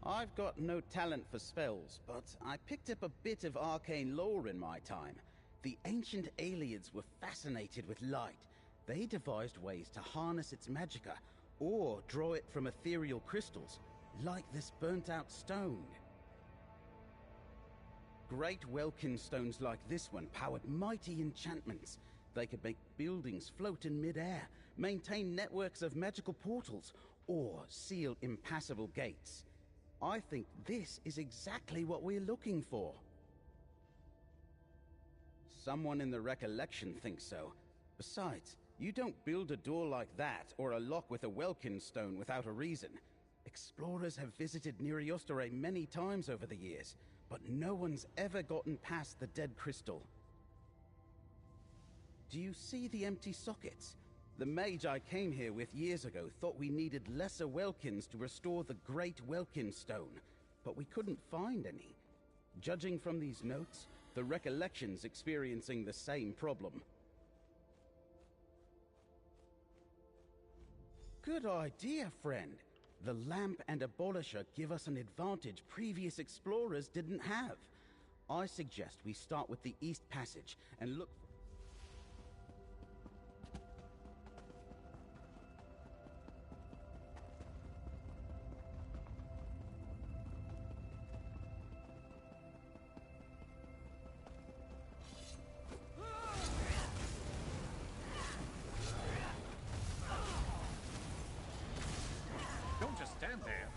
I've got no talent for spells, but I picked up a bit of arcane lore in my time. The ancient Aliens were fascinated with light. They devised ways to harness its magicka, or draw it from ethereal crystals, like this burnt-out stone. Great Welkin stones like this one powered mighty enchantments. They could make buildings float in mid-air, maintain networks of magical portals, or seal impassable gates. I think this is exactly what we're looking for. Someone in the Recollection thinks so. Besides, you don't build a door like that or a lock with a Welkin stone without a reason. Explorers have visited Nirvana many times over the years, but no one's ever gotten past the dead crystal. Do you see the empty sockets? The mage I came here with years ago thought we needed lesser Welkins to restore the Great Welkin Stone, but we couldn't find any. Judging from these notes, the Recollection's experiencing the same problem. Good idea, friend. The lamp and abolisher give us an advantage previous explorers didn't have. I suggest we start with the East Passage and look... Don't just stand there.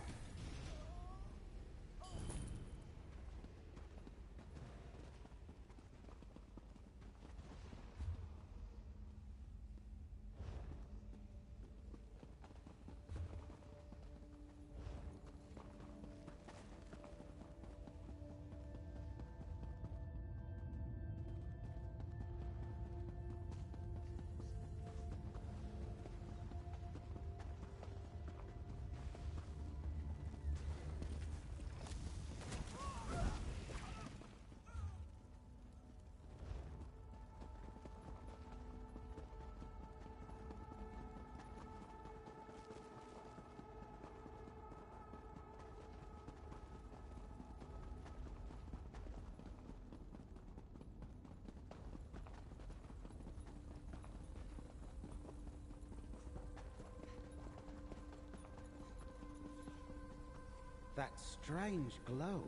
That strange glow.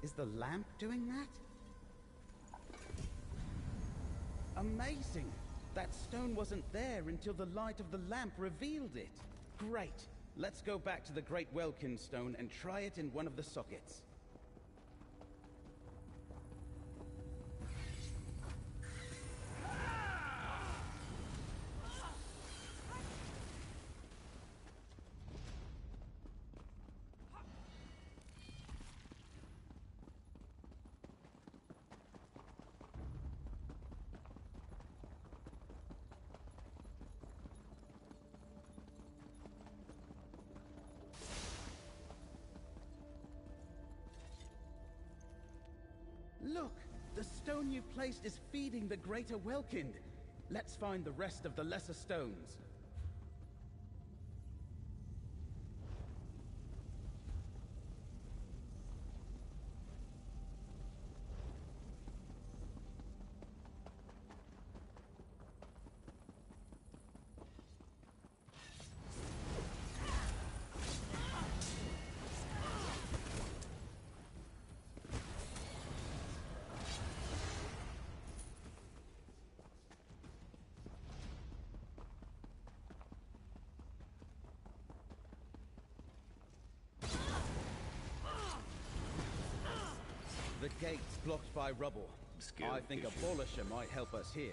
Is the lamp doing that? Amazing! That stone wasn't there until the light of the lamp revealed it. Great. Let's go back to the Great Welkin stone and try it in one of the sockets. Look! The stone you placed is feeding the Greater Welkind. Let's find the rest of the lesser stones. The gate's blocked by rubble. I think a polisher might help us here.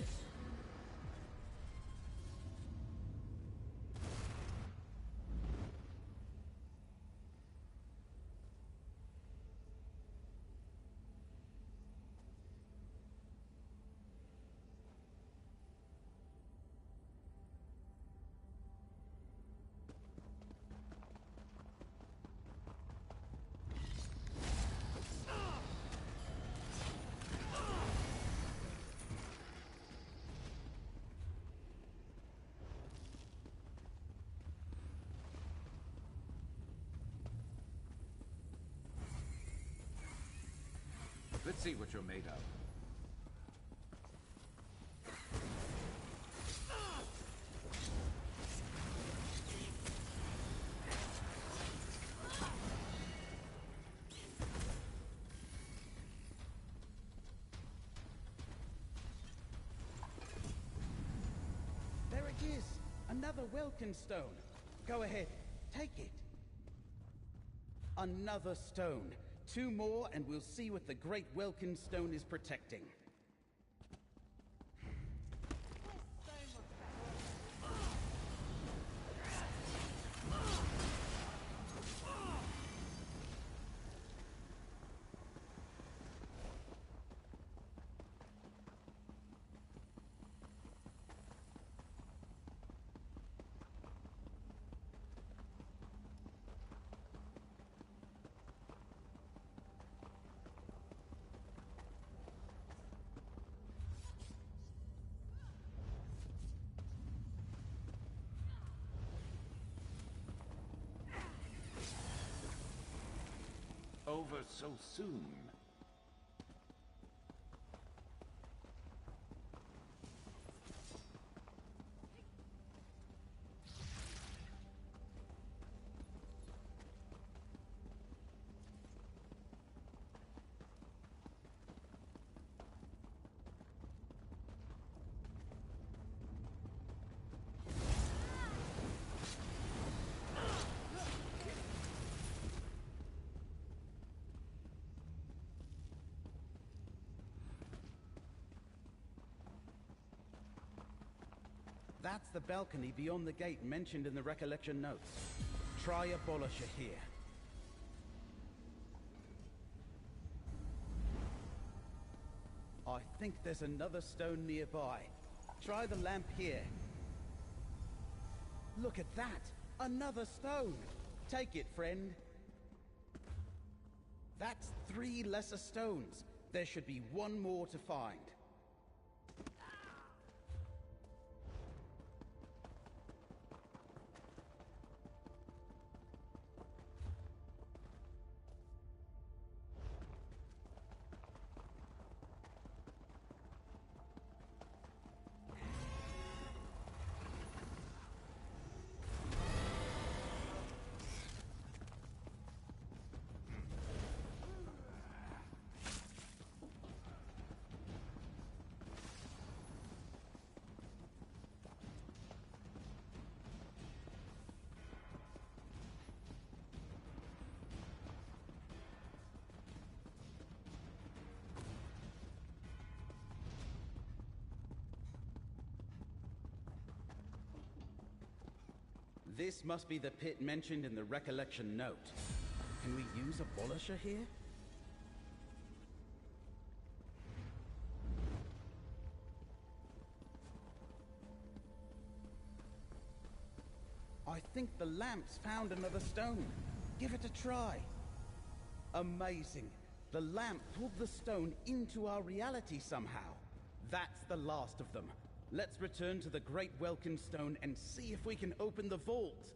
Let's see what you're made of. There it is! Another Welkin stone. Go ahead, take it. Another stone. 2 more and we'll see what the Great Welkin stone is protecting. Over so soon. That's the balcony beyond the gate mentioned in the recollection notes. Try a polisher here. I think there's another stone nearby. Try the lamp here. Look at that! Another stone! Take it, friend. That's 3 lesser stones. There should be 1 more to find. This must be the pit mentioned in the recollection note. Can we use Abolisher here? I think the lamp's found another stone. Give it a try. Amazing. The lamp pulled the stone into our reality somehow. That's the last of them. Let's return to the Great Welkin Stone and see if we can open the vault.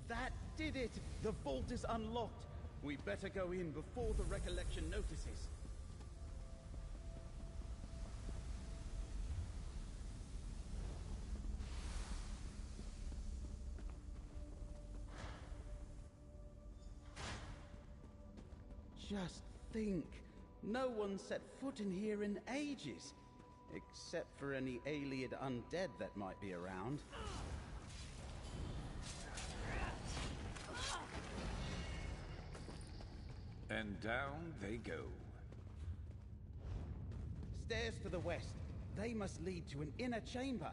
That did it! The vault is unlocked. We better go in before the recollection notices. Just think. No one set foot in here in ages. Except for any alien undead that might be around. And down they go. Stairs to the west. They must lead to an inner chamber.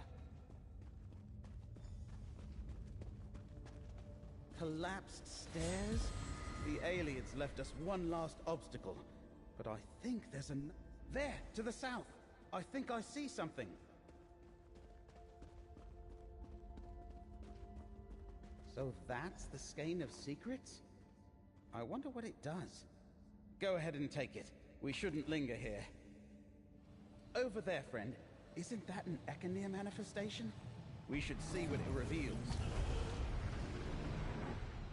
Collapsed stairs? The aliens left us one last obstacle. But I think there's an... There, to the south. I think I see something. So that's the Skein of Secrets? I wonder what it does. Go ahead and take it. We shouldn't linger here. Over there, friend. Isn't that an Echenir manifestation? We should see what it reveals.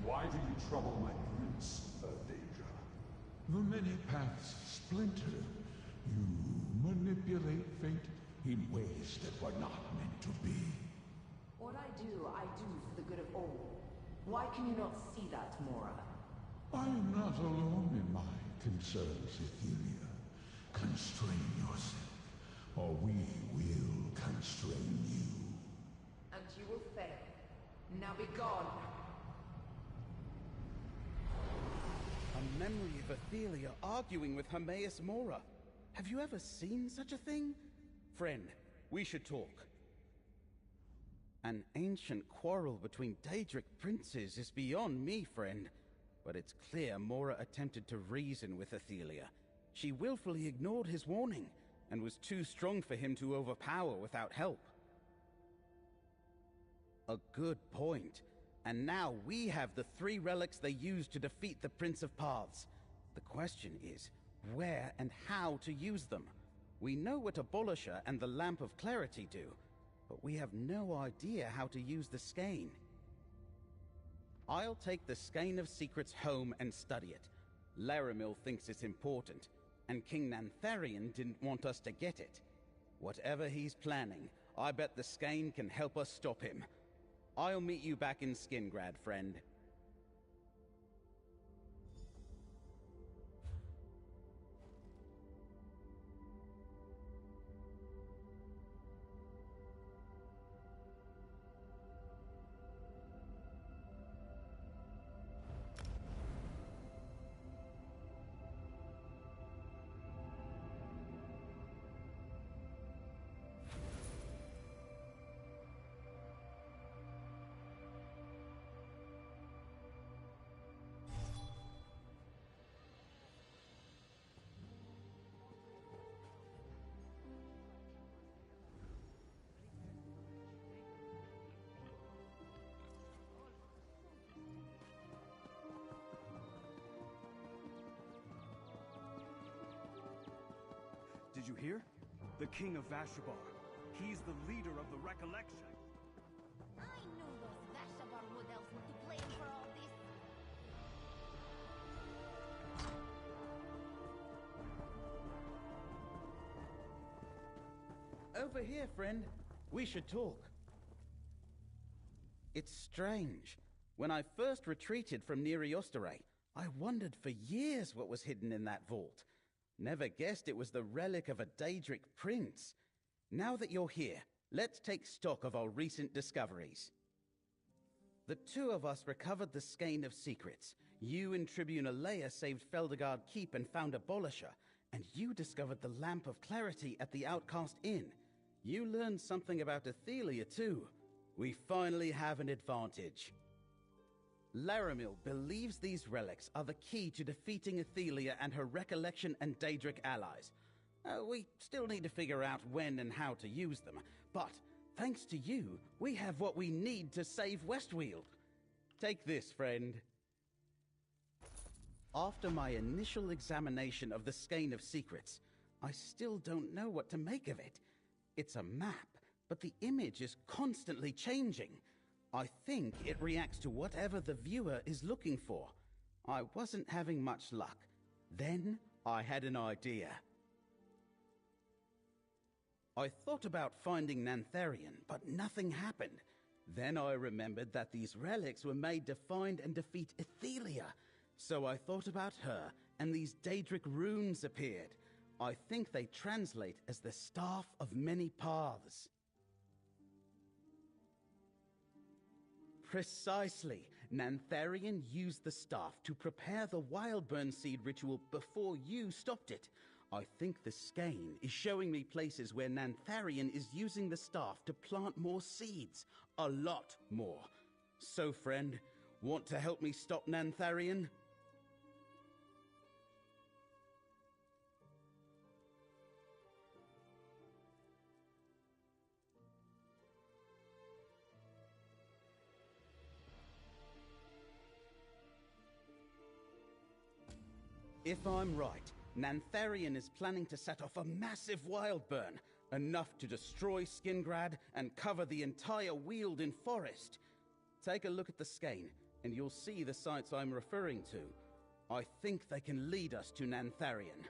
Why do you trouble my prince, Daedra? The many paths splinter. You manipulate fate in ways that were not meant to be. What I do for the good of all. Why can you not see that, Mora? I am not alone in my concerns, Etheria. Constrain yourself, or we will constrain you. And you will fail. Now be gone. A memory of Athelia arguing with Hermaeus Mora. Have you ever seen such a thing? Friend, we should talk. An ancient quarrel between Daedric princes is beyond me, friend. But it's clear Mora attempted to reason with Athelia. She willfully ignored his warning, and was too strong for him to overpower without help. A good point. And now we have the 3 relics they used to defeat the Prince of Paths. The question is, where and how to use them? We know what Abolisher and the Lamp of Clarity do, but we have no idea how to use the Skein. I'll take the Skein of Secrets home and study it. Laramil thinks it's important, and King Nantharion didn't want us to get it. Whatever he's planning, I bet the Skein can help us stop him. I'll meet you back in Skingrad, friend. Did you hear? The King of Vashabar. He's the leader of the Recollection. I knew those Vashabar wood elves were to blame for all this. over here, friend. We should talk. It's strange. When I first retreated from Nirvana, I wondered for years what was hidden in that vault. Never guessed it was the relic of a Daedric prince. Now that you're here, let's take stock of our recent discoveries. The two of us recovered the Skein of Secrets. You and Tribune Alea saved Feldergard Keep and found Abolisher, and you discovered the Lamp of Clarity at the Outcast Inn. You learned something about Athelia too. We finally have an advantage. Laramil believes these relics are the key to defeating Athelia and her Recollection and Daedric allies. We still need to figure out when and how to use them, but thanks to you, we have what we need to save Westweald. Take this, friend. After my initial examination of the Skein of Secrets, I still don't know what to make of it. It's a map, but the image is constantly changing. I think it reacts to whatever the viewer is looking for. I wasn't having much luck. Then I had an idea. I thought about finding Nantharian, but nothing happened. Then I remembered that these relics were made to find and defeat Athelia. So I thought about her, and these Daedric runes appeared. I think they translate as the Staff of Many Paths. Precisely. Nantharian used the staff to prepare the Wildburn Seed ritual before you stopped it. I think the Skein is showing me places where Nantharian is using the staff to plant more seeds. A lot more. So, friend, want to help me stop Nantharian? If I'm right, Nantharian is planning to set off a massive wildburn, enough to destroy Skingrad and cover the entire Weald in forest. Take a look at the Skein, and you'll see the sites I'm referring to. I think they can lead us to Nantharian.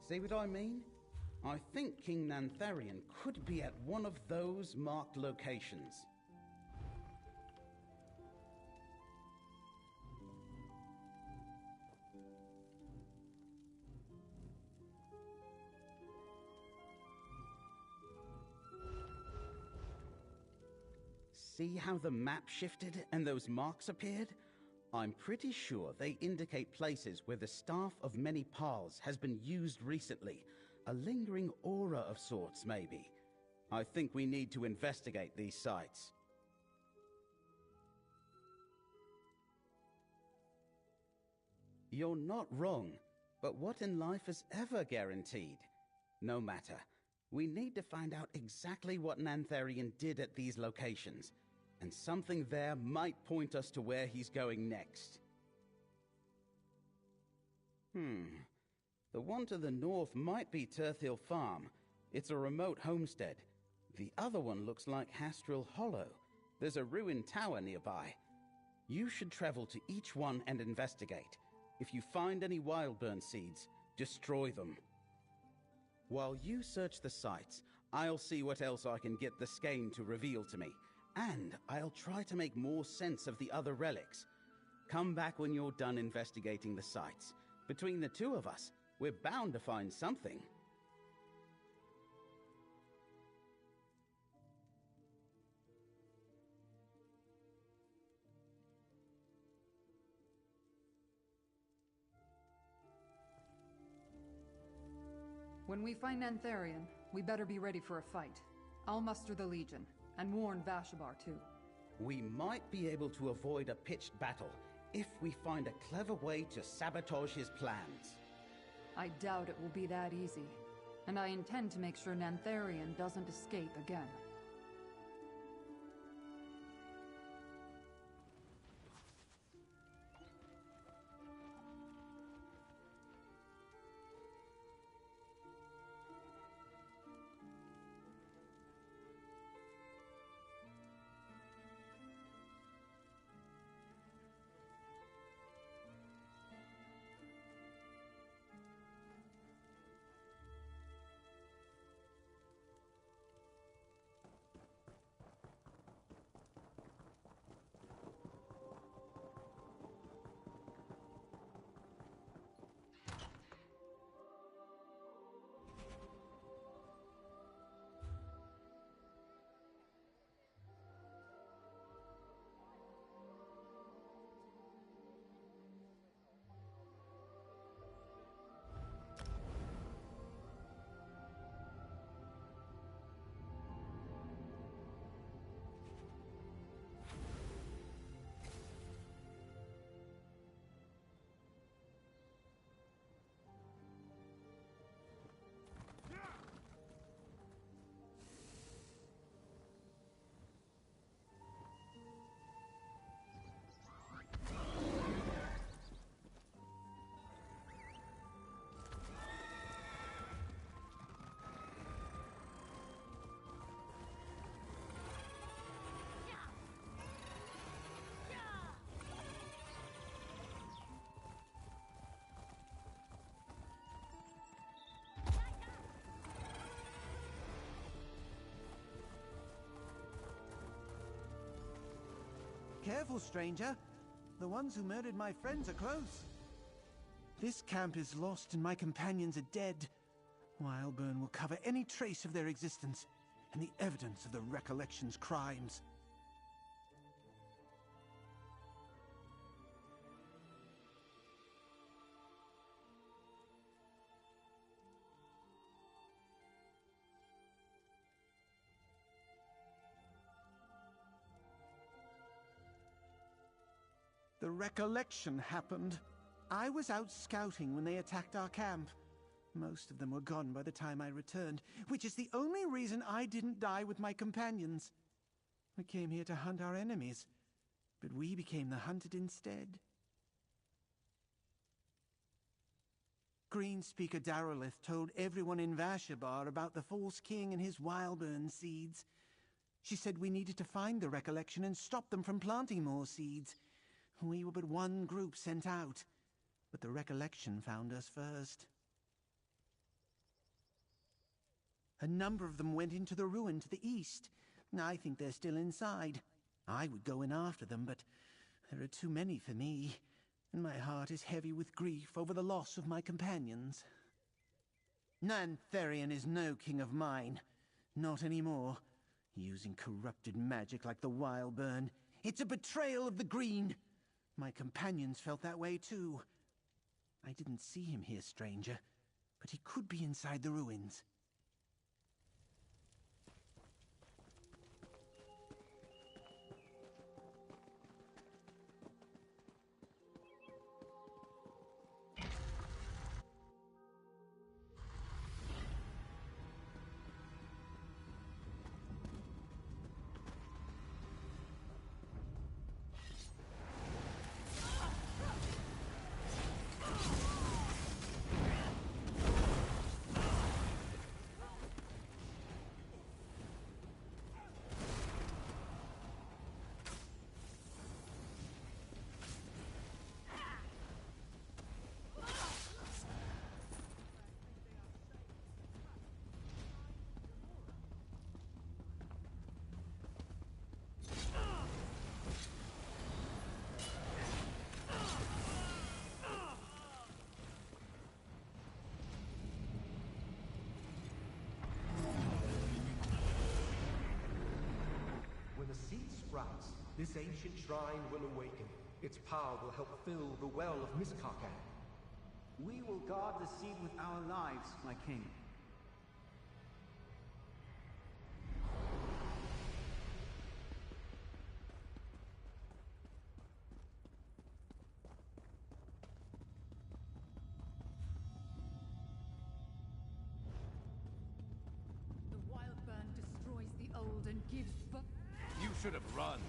See what I mean? I think King Nantharian could be at one of those marked locations. See how the map shifted and those marks appeared? I'm pretty sure they indicate places where the Staff of Many Paths has been used recently. A lingering aura of sorts, maybe. I think we need to investigate these sites. You're not wrong, but what in life is ever guaranteed? No matter. We need to find out exactly what Nantharian did at these locations. And something there might point us to where he's going next. The one to the north might be Turthill Farm. It's a remote homestead. The other one looks like Hastrel Hollow. There's a ruined tower nearby. You should travel to each one and investigate. If you find any Wildburn seeds, destroy them. While you search the sites, I'll see what else I can get the Skein to reveal to me. And I'll try to make more sense of the other relics. Come back when you're done investigating the sites. Between the two of us, we're bound to find something. When we find Nantharian, we better be ready for a fight. I'll muster the Legion. And warn Vashabar, too. We might be able to avoid a pitched battle if we find a clever way to sabotage his plans. I doubt it will be that easy. And I intend to make sure Nantharian doesn't escape again. careful, stranger. The ones who murdered my friends are close. This camp is lost and my companions are dead. Wildburn will cover any trace of their existence and the evidence of the Recollection's crimes. The Recollection happened. I was out scouting when they attacked our camp. Most of them were gone by the time I returned, which is the only reason I didn't die with my companions. We came here to hunt our enemies, but we became the hunted instead. Greenspeaker Darolith told everyone in Vashabar about the false king and his Wildburn seeds. She said we needed to find the Recollection and stop them from planting more seeds. We were but one group sent out, but the Recollection found us first. A number of them went into the ruin to the east. I think they're still inside. I would go in after them, but there are too many for me, and my heart is heavy with grief over the loss of my companions. Nantharian is no king of mine. Not anymore. Using corrupted magic like the Wildburn. It's a betrayal of the Green. My companions felt that way too. I didn't see him here, stranger, but he could be inside the ruins. When the seed sprouts, this ancient shrine will awaken. Its power will help fill the well of Mistkarkan. We will guard the seed with our lives, my king. The Wildburn destroys the old and gives birth. You should have run.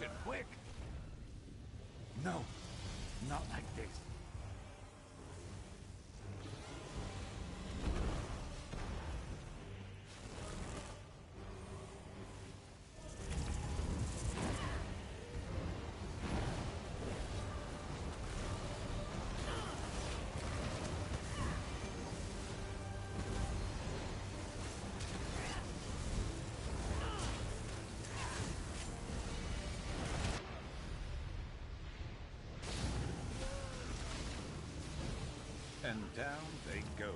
Lucent, quick! No, not like this. And down they go.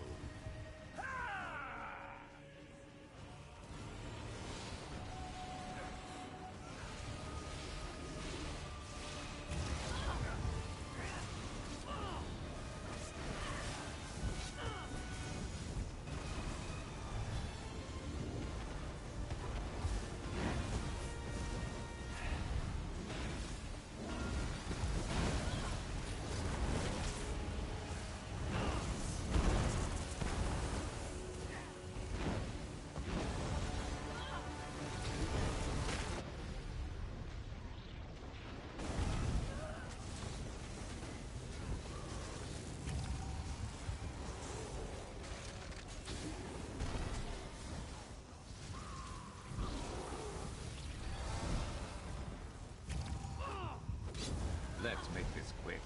Let's make this quick.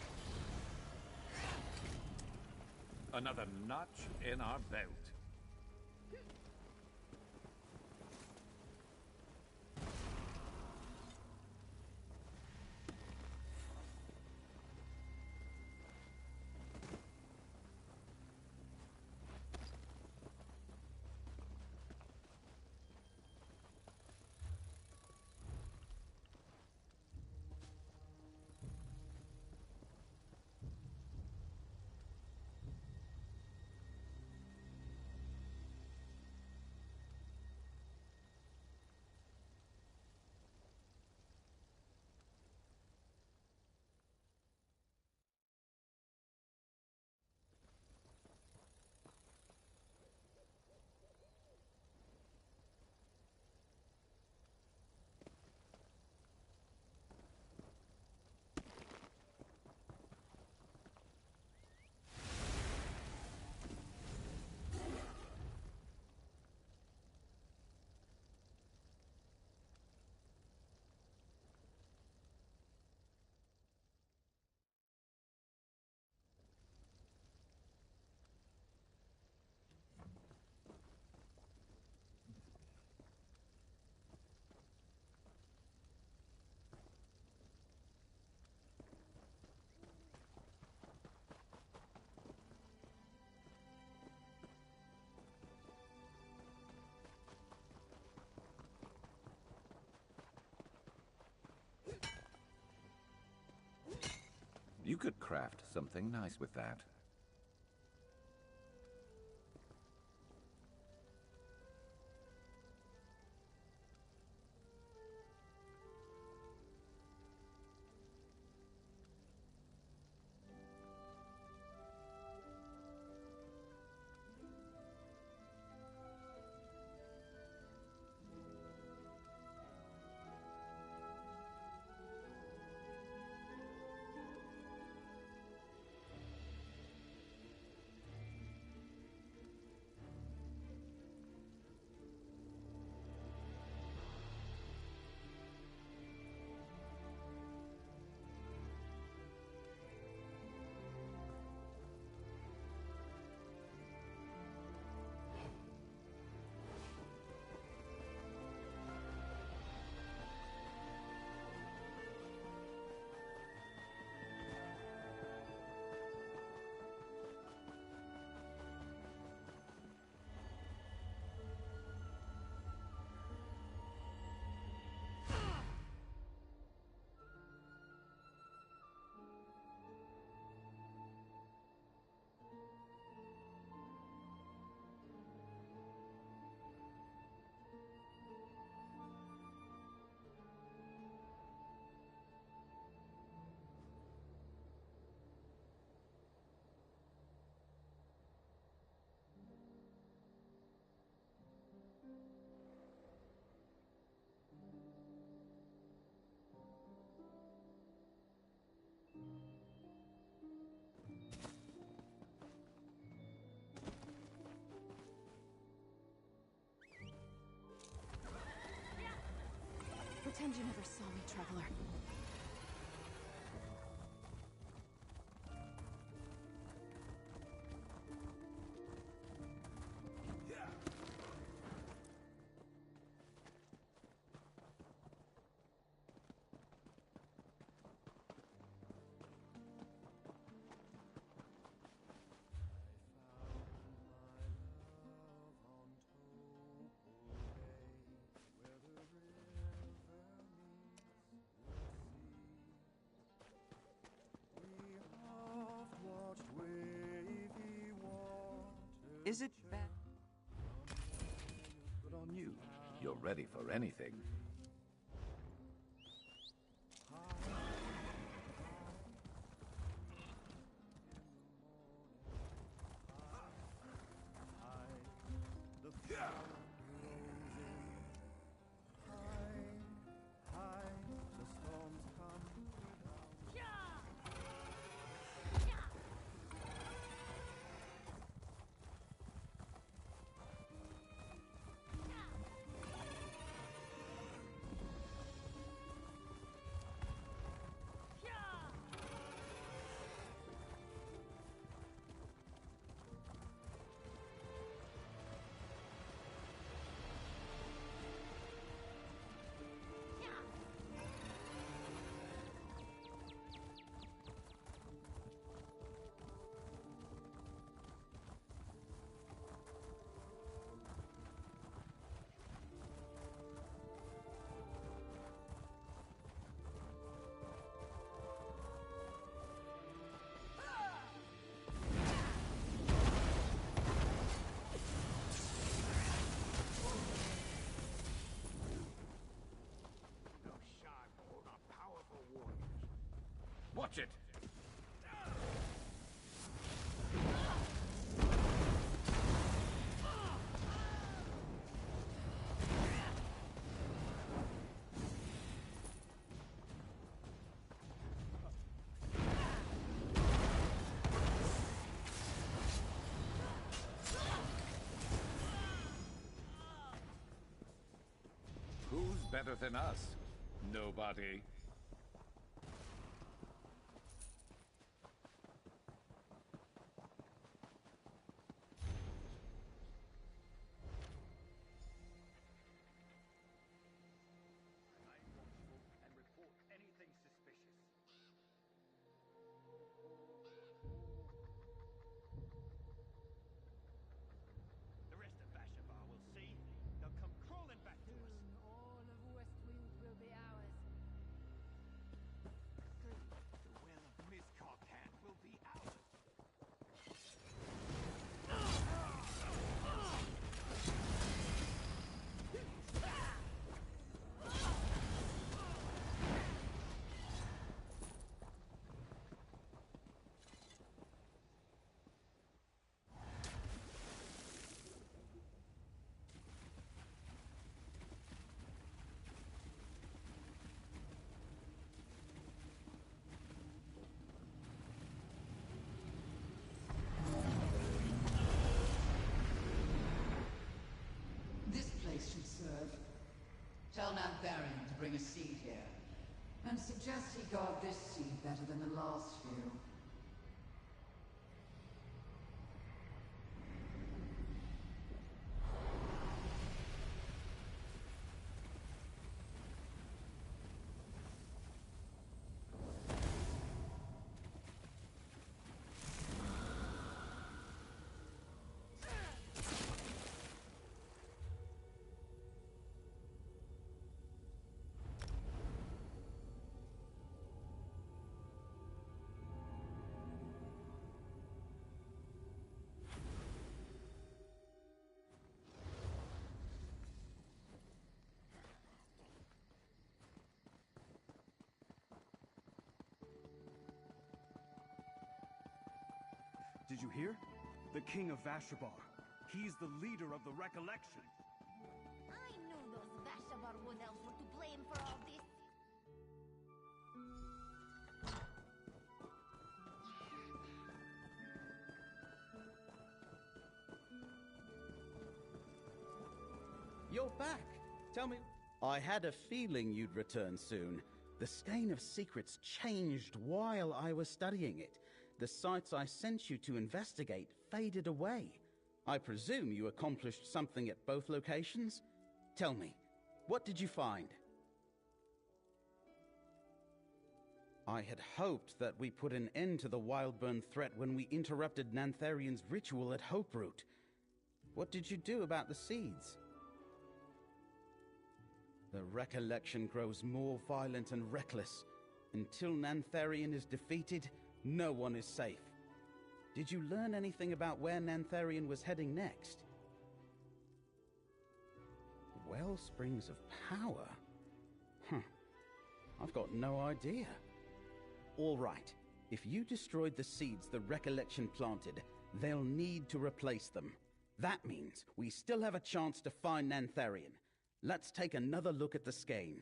Another notch in our belt. You could craft something nice with that. pretend you never saw me, traveler. Is it bad? Good on you. You're ready for anything. Watch it! Who's better than us? Nobody. Should serve. Tell Nirvana to bring a seed here, and suggest he guard this seed better than the last few. Did you hear? The King of Vashabar. He's the leader of the Recollection. I knew those Vashabar Wood Elves were to blame for all this. You're back! Tell me... I had a feeling you'd return soon. The skein of secrets changed while I was studying it. The sites I sent you to investigate faded away. I presume you accomplished something at both locations? Tell me, what did you find? I had hoped that we put an end to the Wildburn threat when we interrupted Nantharian's ritual at Hope Root. What did you do about the seeds? The recollection grows more violent and reckless. Until Nantharian is defeated, no one is safe. Did you learn anything about where Nantharian was heading next? Wellsprings of power? I've got no idea. All right, if you destroyed the seeds the recollection planted, they'll need to replace them. That means we still have a chance to find Nantharian. Let's take another look at the skein.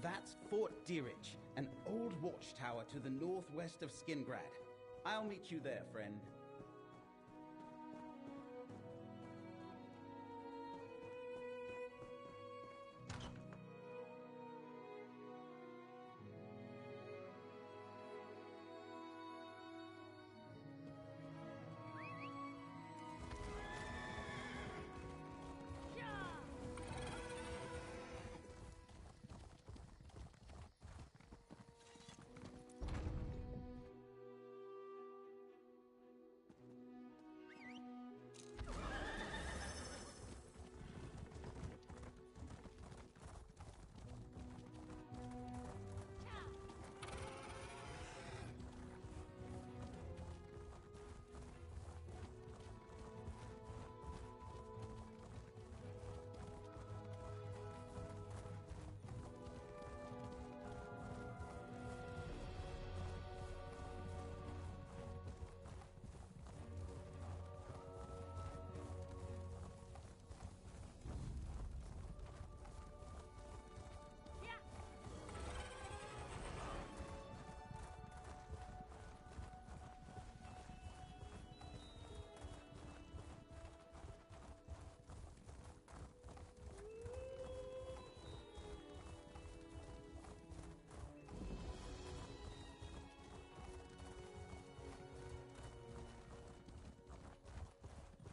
That's Fort Deerich, an old watchtower to the northwest of Skingrad. I'll meet you there, friend.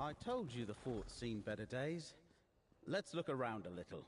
I told you the fort's seen better days. Let's look around a little.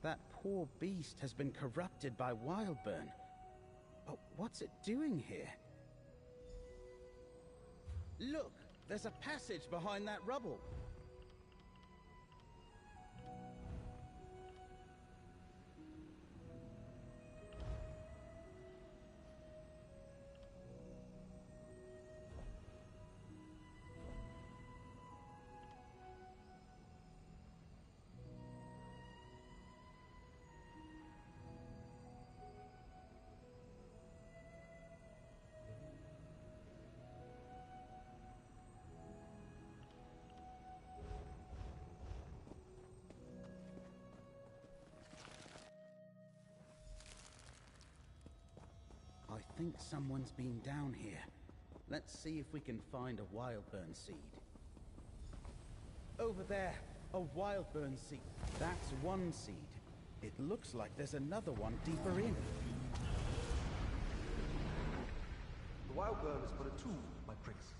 That poor beast has been corrupted by Wildburn. But what's it doing here? Look! There's a passage behind that rubble. I think someone's been down here. Let's see if we can find a Wildburn seed. Over there, a Wildburn seed. That's one seed. It looks like there's another one deeper in. The wild burn is but a tool, my prince.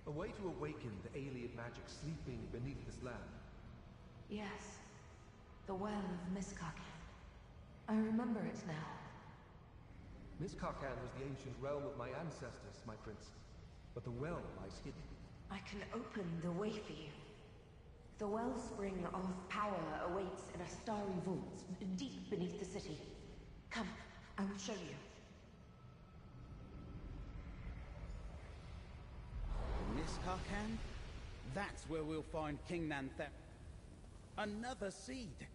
A way to awaken the alien magic sleeping beneath this land. Yes. The well of Miskakan. I remember it now. Miskakan was the ancient realm of my ancestors, my prince. But the well lies hidden. I can open the way for you. The wellspring of power awaits in a starry vault deep beneath the city. Come, I will show you. Miskakan? That's where we'll find King Nanther. Another seed!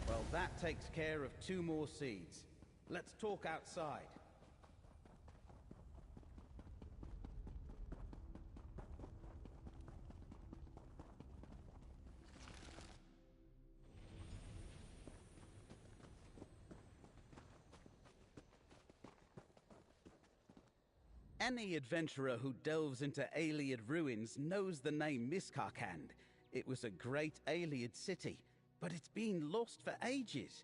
Well, that takes care of 2 more seeds. Let's talk outside. Any adventurer who delves into Ayleid ruins knows the name Miskakan. It was a great Ayleid city, but it's been lost for ages.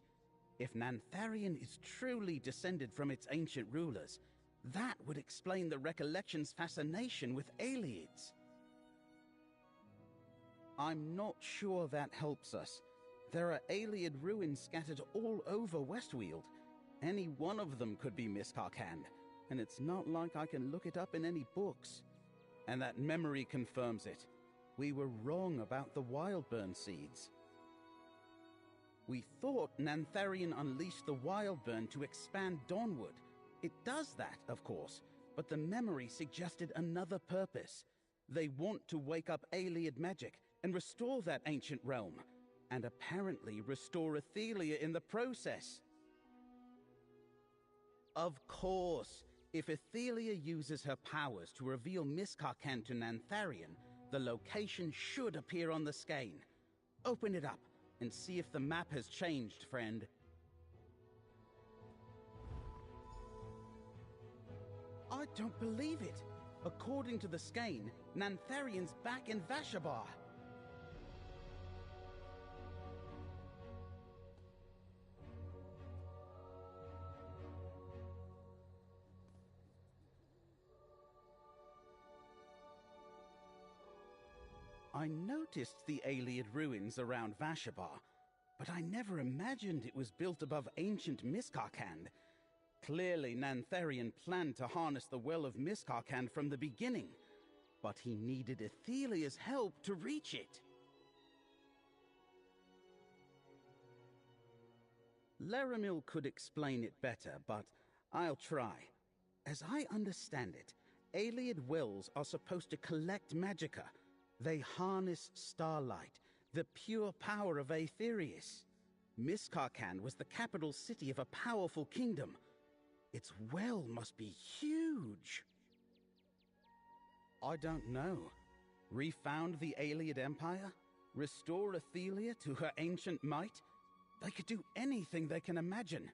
If Nantharian is truly descended from its ancient rulers, that would explain the Recollection's fascination with Ayleids. I'm not sure that helps us. There are Ayleid ruins scattered all over Westweald. Any one of them could be Miskakan, and it's not like I can look it up in any books. And that memory confirms it. We were wrong about the Wildburn seeds. We thought Nantharian unleashed the Wildburn to expand Dawnwood. It does that, of course, but the memory suggested another purpose. They want to wake up Ayleid magic and restore that ancient realm, and apparently restore Athelia in the process. Of course, if Athelia uses her powers to reveal Miskakan to Nantharian, the location should appear on the skein. Open it up and see if the map has changed, friend. I don't believe it. According to the skein, Nantharian's back in Vashabar. I noticed the Ayleid ruins around Vashabar, but I never imagined it was built above ancient Miskakan. Clearly, Nantharian planned to harness the well of Miskakan from the beginning, but he needed Athelia's help to reach it. Laramil could explain it better, but I'll try. As I understand it, Ayleid wells are supposed to collect magicka. They harness starlight, the pure power of Aetherius. Miskakan was the capital city of a powerful kingdom. Its well must be huge. I don't know. Refound the Ayleid Empire? Restore Athelia to her ancient might? They could do anything they can imagine.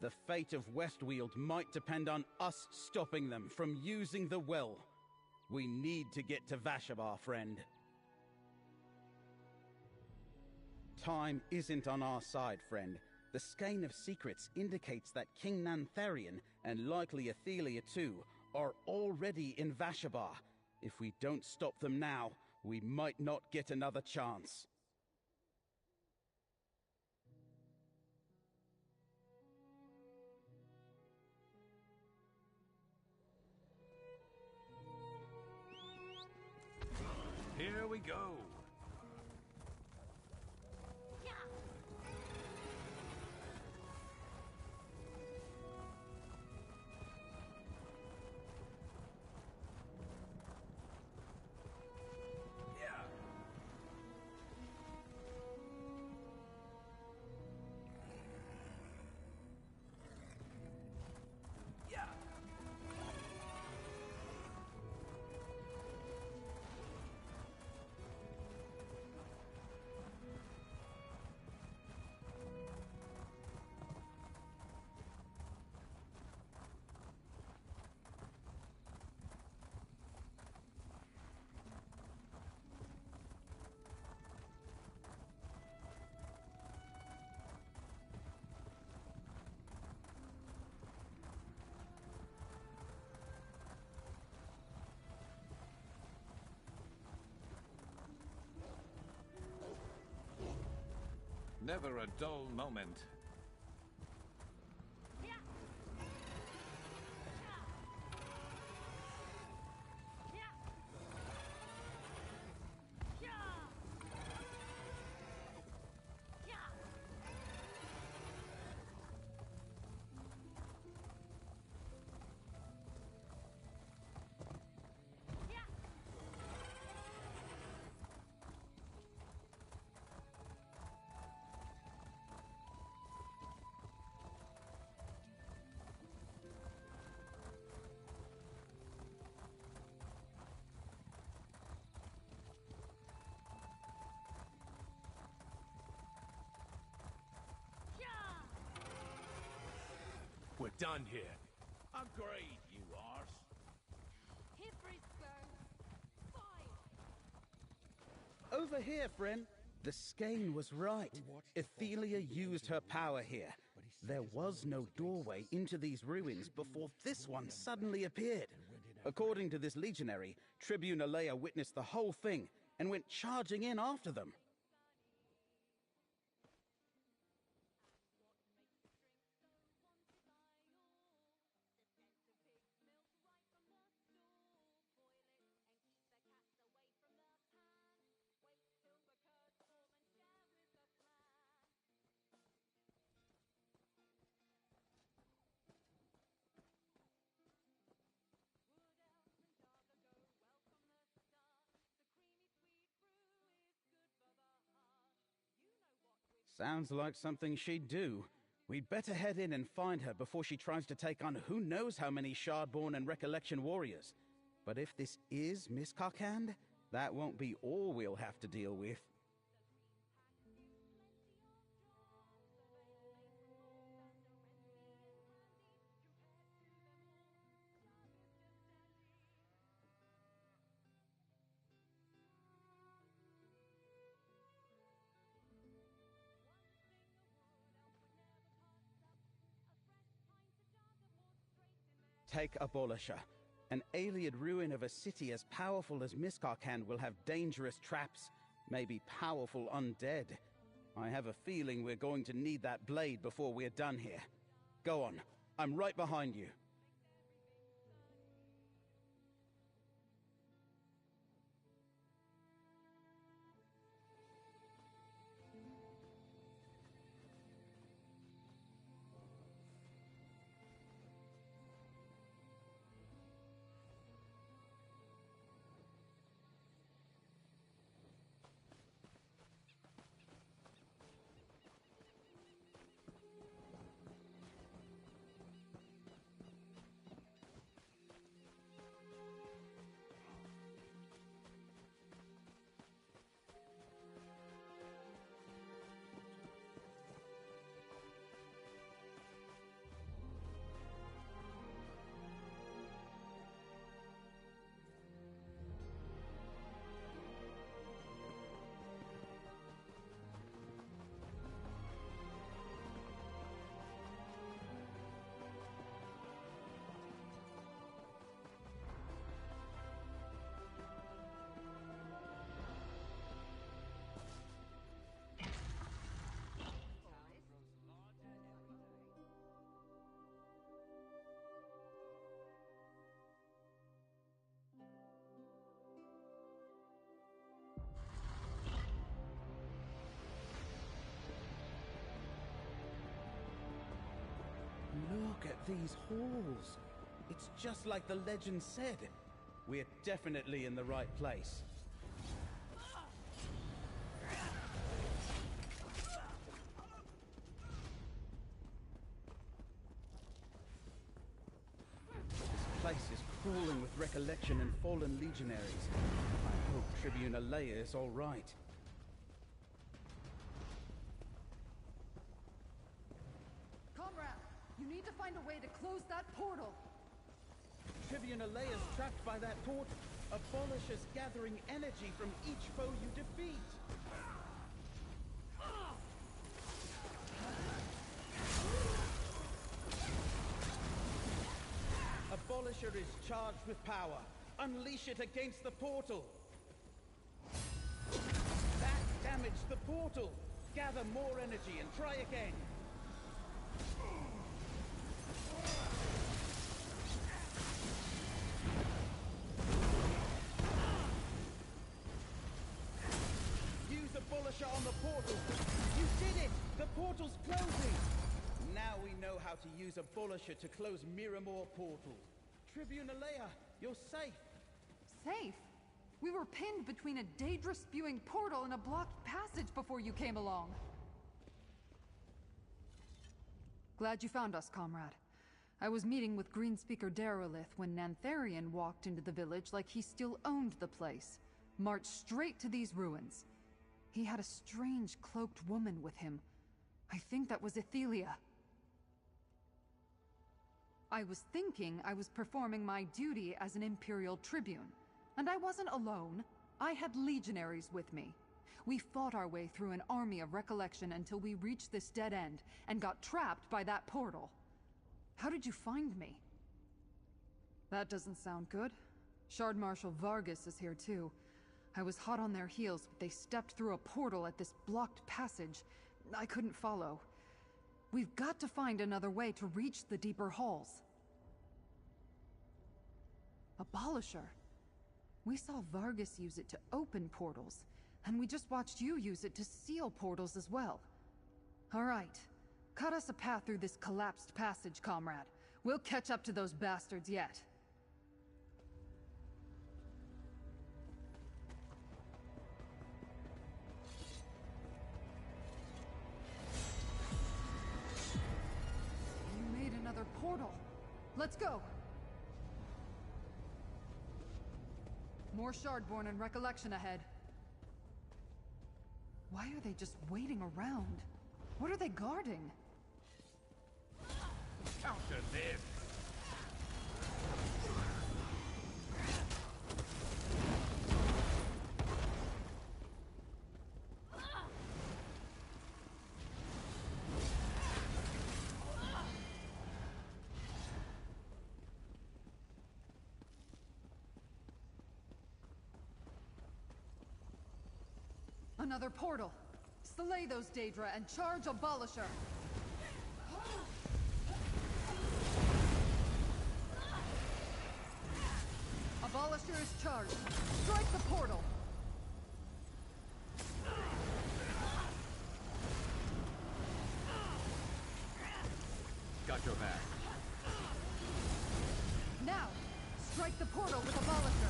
The fate of Westweald might depend on us stopping them from using the well. We need to get to Vashabar, friend. Time isn't on our side, friend. The Skein of Secrets indicates that King Nantharian, and likely Athelia too, are already in Vashabar. If we don't stop them now, we might not get another chance. Here we go. never a dull moment. We're done here. Agreed, you arse. Here, Frisco. Over here, friend. The skein was right. Ethelia used her power here. There was no doorway into these ruins before this one suddenly appeared. According to this legionary, Tribune Alea witnessed the whole thing and went charging in after them. Sounds like something she'd do. We'd better head in and find her before she tries to take on who knows how many Shardborn and Recollection warriors. But if this is Miss Carcand, that won't be all we'll have to deal with. Take Abolisher. An alien ruin of a city as powerful as Miscarcand will have dangerous traps, maybe powerful undead. I have a feeling we're going to need that blade before we're done here. Go on, I'm right behind you. Look at these halls. It's just like the legend said. We're definitely in the right place. This place is crawling with recollection and fallen legionaries. I hope Tribune Alea is all right. You need to find a way to close that portal! Tribune Alea's trapped by that portal. Abolisher's gathering energy from each foe you defeat. Abolisher is charged with power. Unleash it against the portal. That damaged the portal. Gather more energy and try again. Use Abolisher on the portal. You did it! The portal's closing! Now we know how to use Abolisher to close Miramor portals. Tribune Alea, you're safe. Safe? We were pinned between a Daedra-spewing portal and a blocked passage before you came along. Glad you found us, comrade. I was meeting with Greenspeaker Derelith when Nantharian walked into the village like he still owned the place. Marched straight to these ruins. He had a strange cloaked woman with him. I think that was Athelia. I was thinking I was performing my duty as an Imperial Tribune. And I wasn't alone. I had legionaries with me. We fought our way through an army of recollection until we reached this dead end and got trapped by that portal. How did you find me? That doesn't sound good. Shard Marshal Vargas is here too. I was hot on their heels, but they stepped through a portal at this blocked passage. I couldn't follow. We've got to find another way to reach the deeper halls. Abolisher? We saw Vargas use it to open portals, and we just watched you use it to seal portals as well. All right. Cut us a path through this collapsed passage, comrade. We'll catch up to those bastards yet. You made another portal. Let's go! More Shardborn and Recollection ahead. Why are they just waiting around? What are they guarding? Counter this! Another portal! Slay those Daedra and charge Abolisher! Abolisher is charged! Strike the portal! Got your back. Now! Strike the portal with Abolisher!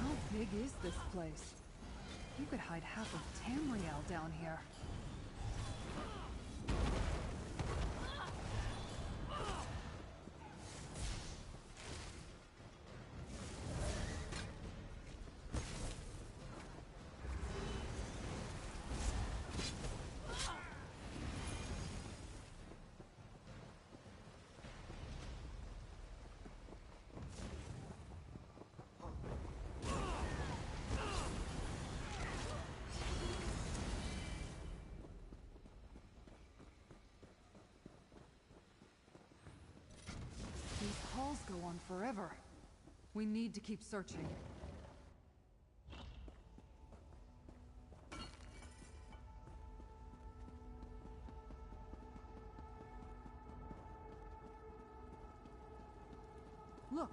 How big is this place? You could hide half of Tamriel down here. Halls go on forever. We need to keep searching. Look!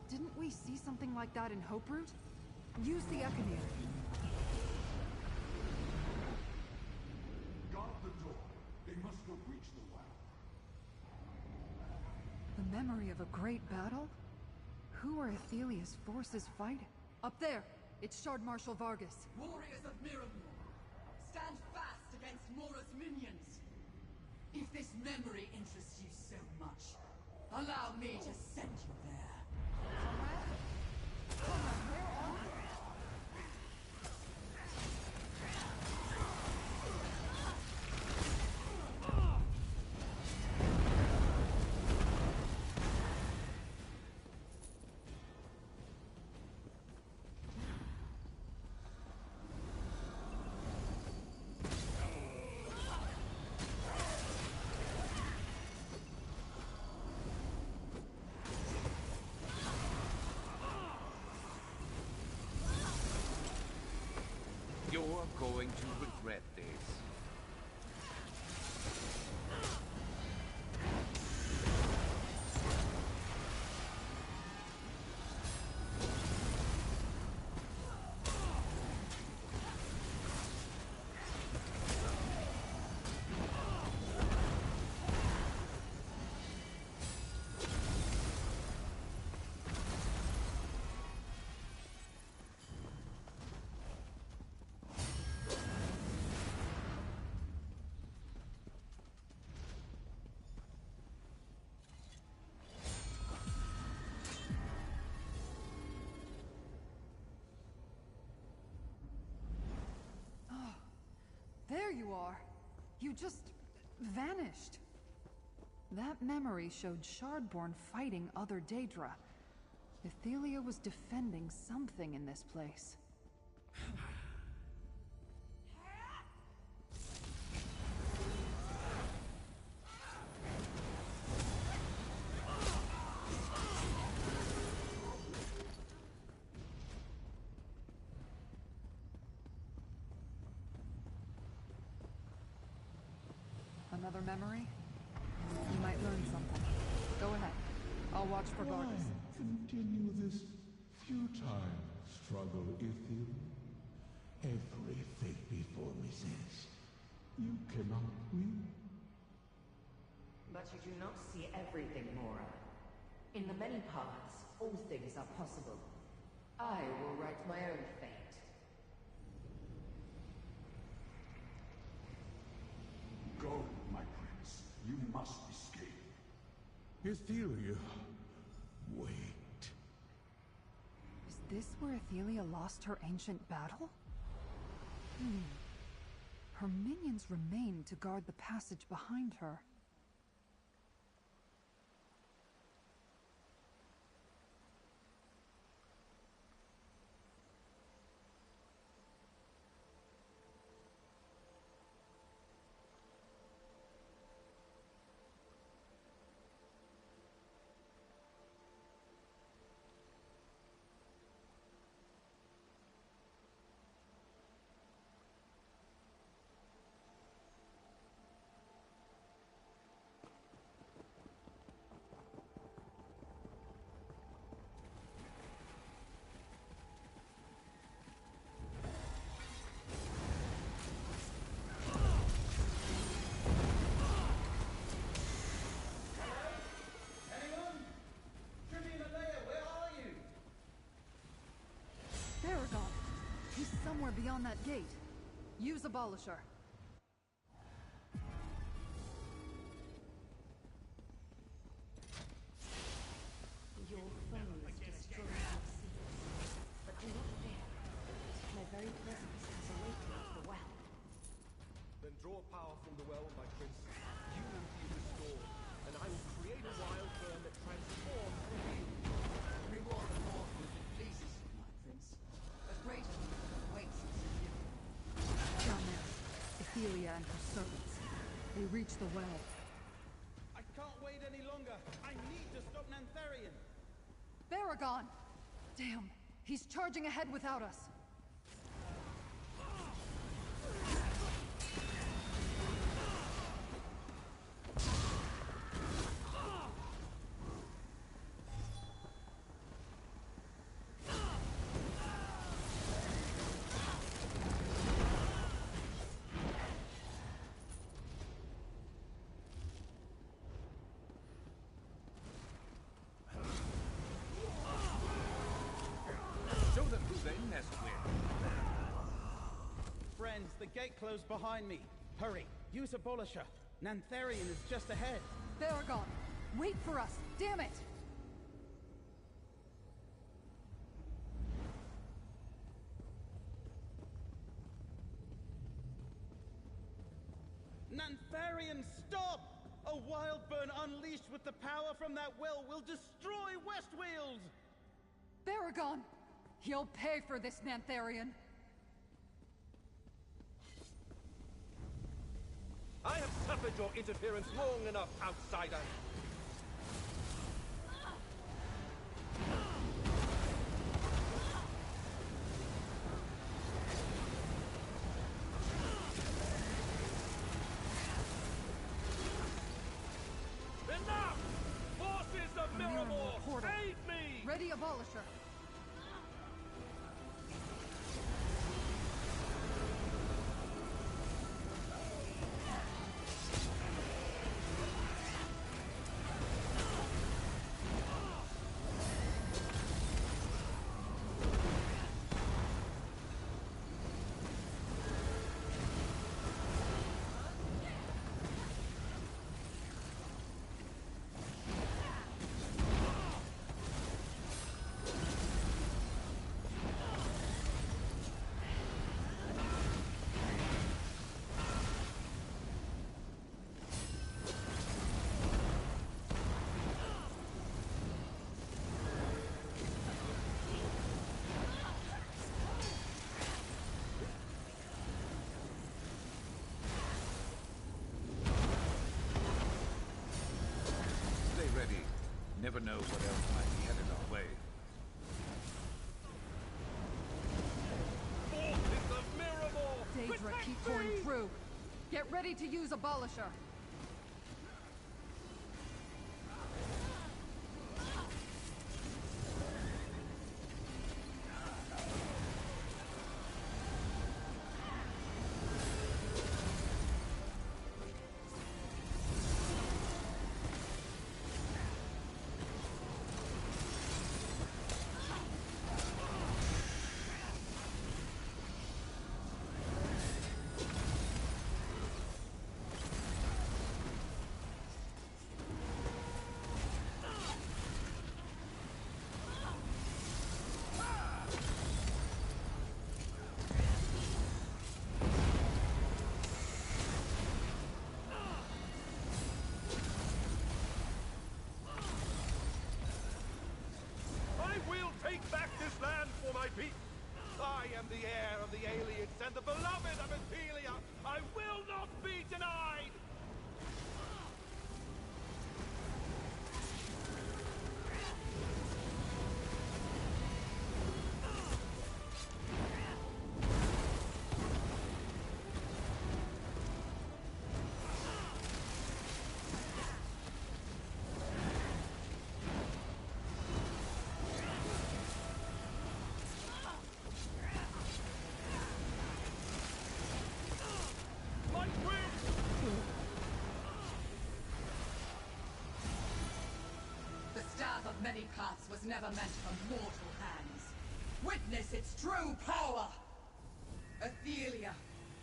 Didn't we see something like that in Hoperoot? Use the Echinir. Guard the door. They must not reach the well. The memory of a great battle? Who are Athelia's forces fighting? Up there! It's Shard Marshal Vargas. Warriors of Miramor, stand fast against Mora's minions! If this memory interests you so much, allow me to send you there. Comrade, You're going to regret this. There you are. You just vanished. That memory showed Shardborn fighting other Daedra. Ethelia was defending something in this place. Another memory? You might learn something. Go ahead. I'll watch for Why Gardas. continue this futile struggle, Ithiel? Every fate before me says you cannot win. But you do not see everything, Mora. In the many paths, all things are possible. I will write my own fate. Go, my prince. You must escape. Ethelia, wait. Is this where Ethelia lost her ancient battle? Her minions remain to guard the passage behind her. He's somewhere beyond that gate. Use Abolisher. Your foes destroy your secrets, but do not fear. My very presence has awakened the well. Then draw power from the well, my prince. You will be restored, and I will create a wild burn that transforms the field. Reward the mortal if it pleases you, my prince. But greater waits us in you. Down there, Ethelia and her servants. They reach the well. I can't wait any longer. I need to stop Nantharian. Baragon! Damn, he's charging ahead without us. Show them who they messed with. Friends, the gate closed behind me. Hurry, use Abolisher. Nantharian is just ahead. Baragon, wait for us! Damn it! Nantharian, stop! A wild burn unleashed with the power from that well will destroy Westweald! Baragon! You'll pay for this, Nantharian! I have suffered your interference long enough, outsider! abolisher. Never know what else might be headed our way. Forces of Miramor! Daedra, keep pouring through. Get ready to use Abolisher. Take back this land for my people. I am the heir of the aliens and the beloved of Athelia. I will not be denied! Many paths was never meant for mortal hands. Witness its true power! Athelia,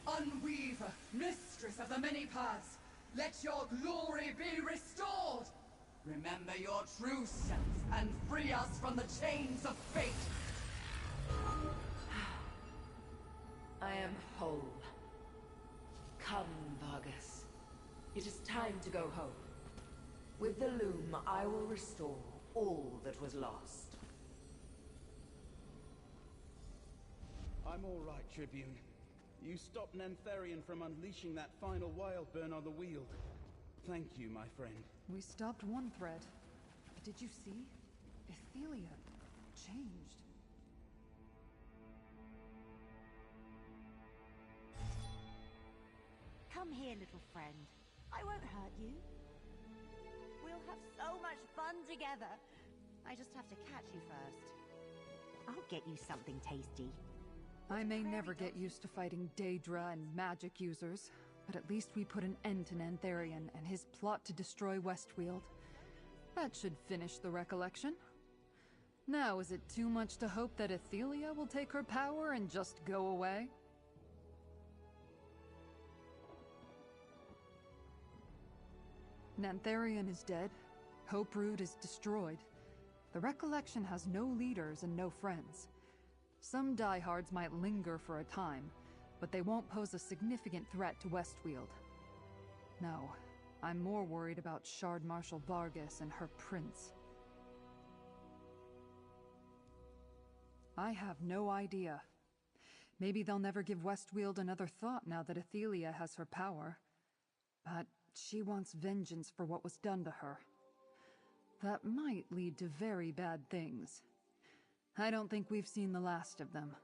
Unweaver, Mistress of the many paths, let your glory be restored! Remember your true self and free us from the chains of fate! I am whole. Come, Vargas. It is time to go home. With the loom, I will restore all that was lost. I'm all right, Tribune. You stopped Nantharian from unleashing that final wild burn on the Weald. Thank you, my friend. We stopped one threat. But did you see? Athelia changed. Come here, little friend. I won't hurt you. We'll have so much fun together. I just have to catch you first. I'll get you something tasty. I may never get used to fighting Daedra and magic users, but at least we put an end to Nantharian and his plot to destroy Westweald. That should finish the recollection. Now, is it too much to hope that Athelia will take her power and just go away? Nantharian is dead. Hoperoot is destroyed. The recollection has no leaders and no friends. Some diehards might linger for a time, but they won't pose a significant threat to Westweald. No, I'm more worried about Shard Marshal Vargas and her prince. I have no idea. Maybe they'll never give Westweald another thought now that Athelia has her power. But she wants vengeance for what was done to her. That might lead to very bad things. I don't think we've seen the last of them.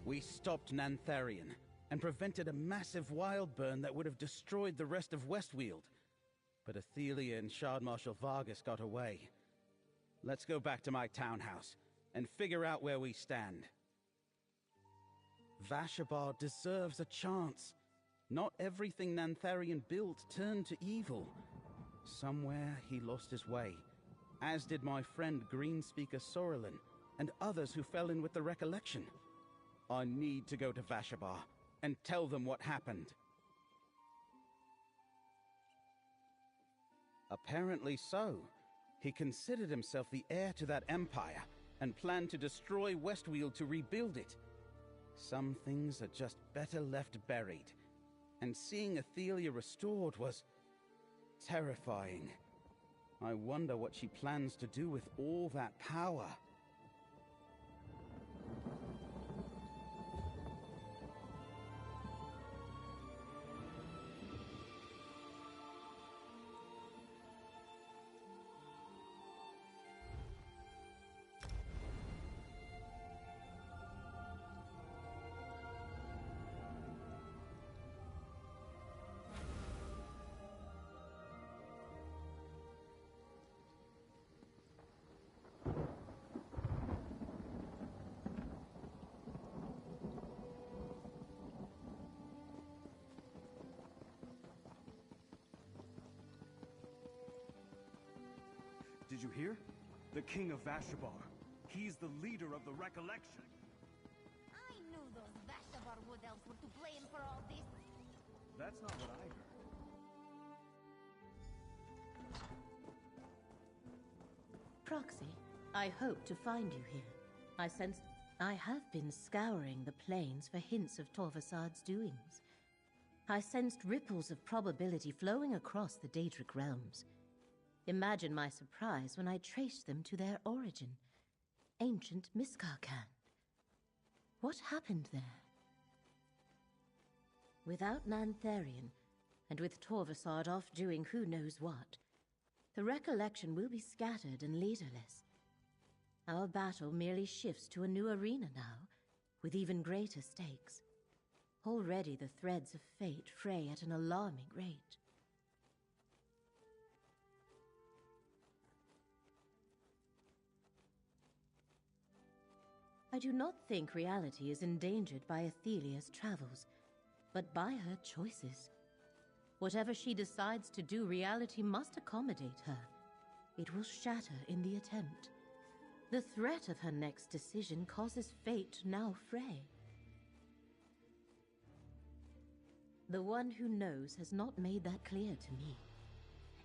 We stopped Nantharian, and prevented a massive wild burn that would have destroyed the rest of Westweald. But Athelia and Shard Marshal Vargas got away. Let's go back to my townhouse, and figure out where we stand. Vashabar deserves a chance. Not everything Nantharian built turned to evil. Somewhere he lost his way, as did my friend Greenspeaker Sorelin, and others who fell in with the recollection. I need to go to Vashabar, and tell them what happened. Apparently so. He considered himself the heir to that empire, and planned to destroy Westweald to rebuild it. Some things are just better left buried, and seeing Athelia restored was terrifying. I wonder what she plans to do with all that power. Did you hear? The King of Vashabar. He's the leader of the Recollection. I knew those Vashabar Wood Elves were to blame for all this. That's not what I heard. Proxy, I hope to find you here. I have been scouring the plains for hints of Torvasad's doings. I sensed ripples of probability flowing across the Daedric realms. Imagine my surprise when I traced them to their origin, ancient Miskarkan. What happened there? Without Nantharian, and with Torvasad off doing who knows what, the Recollection will be scattered and leaderless. Our battle merely shifts to a new arena now, with even greater stakes. Already the threads of fate fray at an alarming rate. I do not think reality is endangered by Athelia's travels, but by her choices. Whatever she decides to do, reality must accommodate her. It will shatter in the attempt. The threat of her next decision causes fate to now fray. The one who knows has not made that clear to me.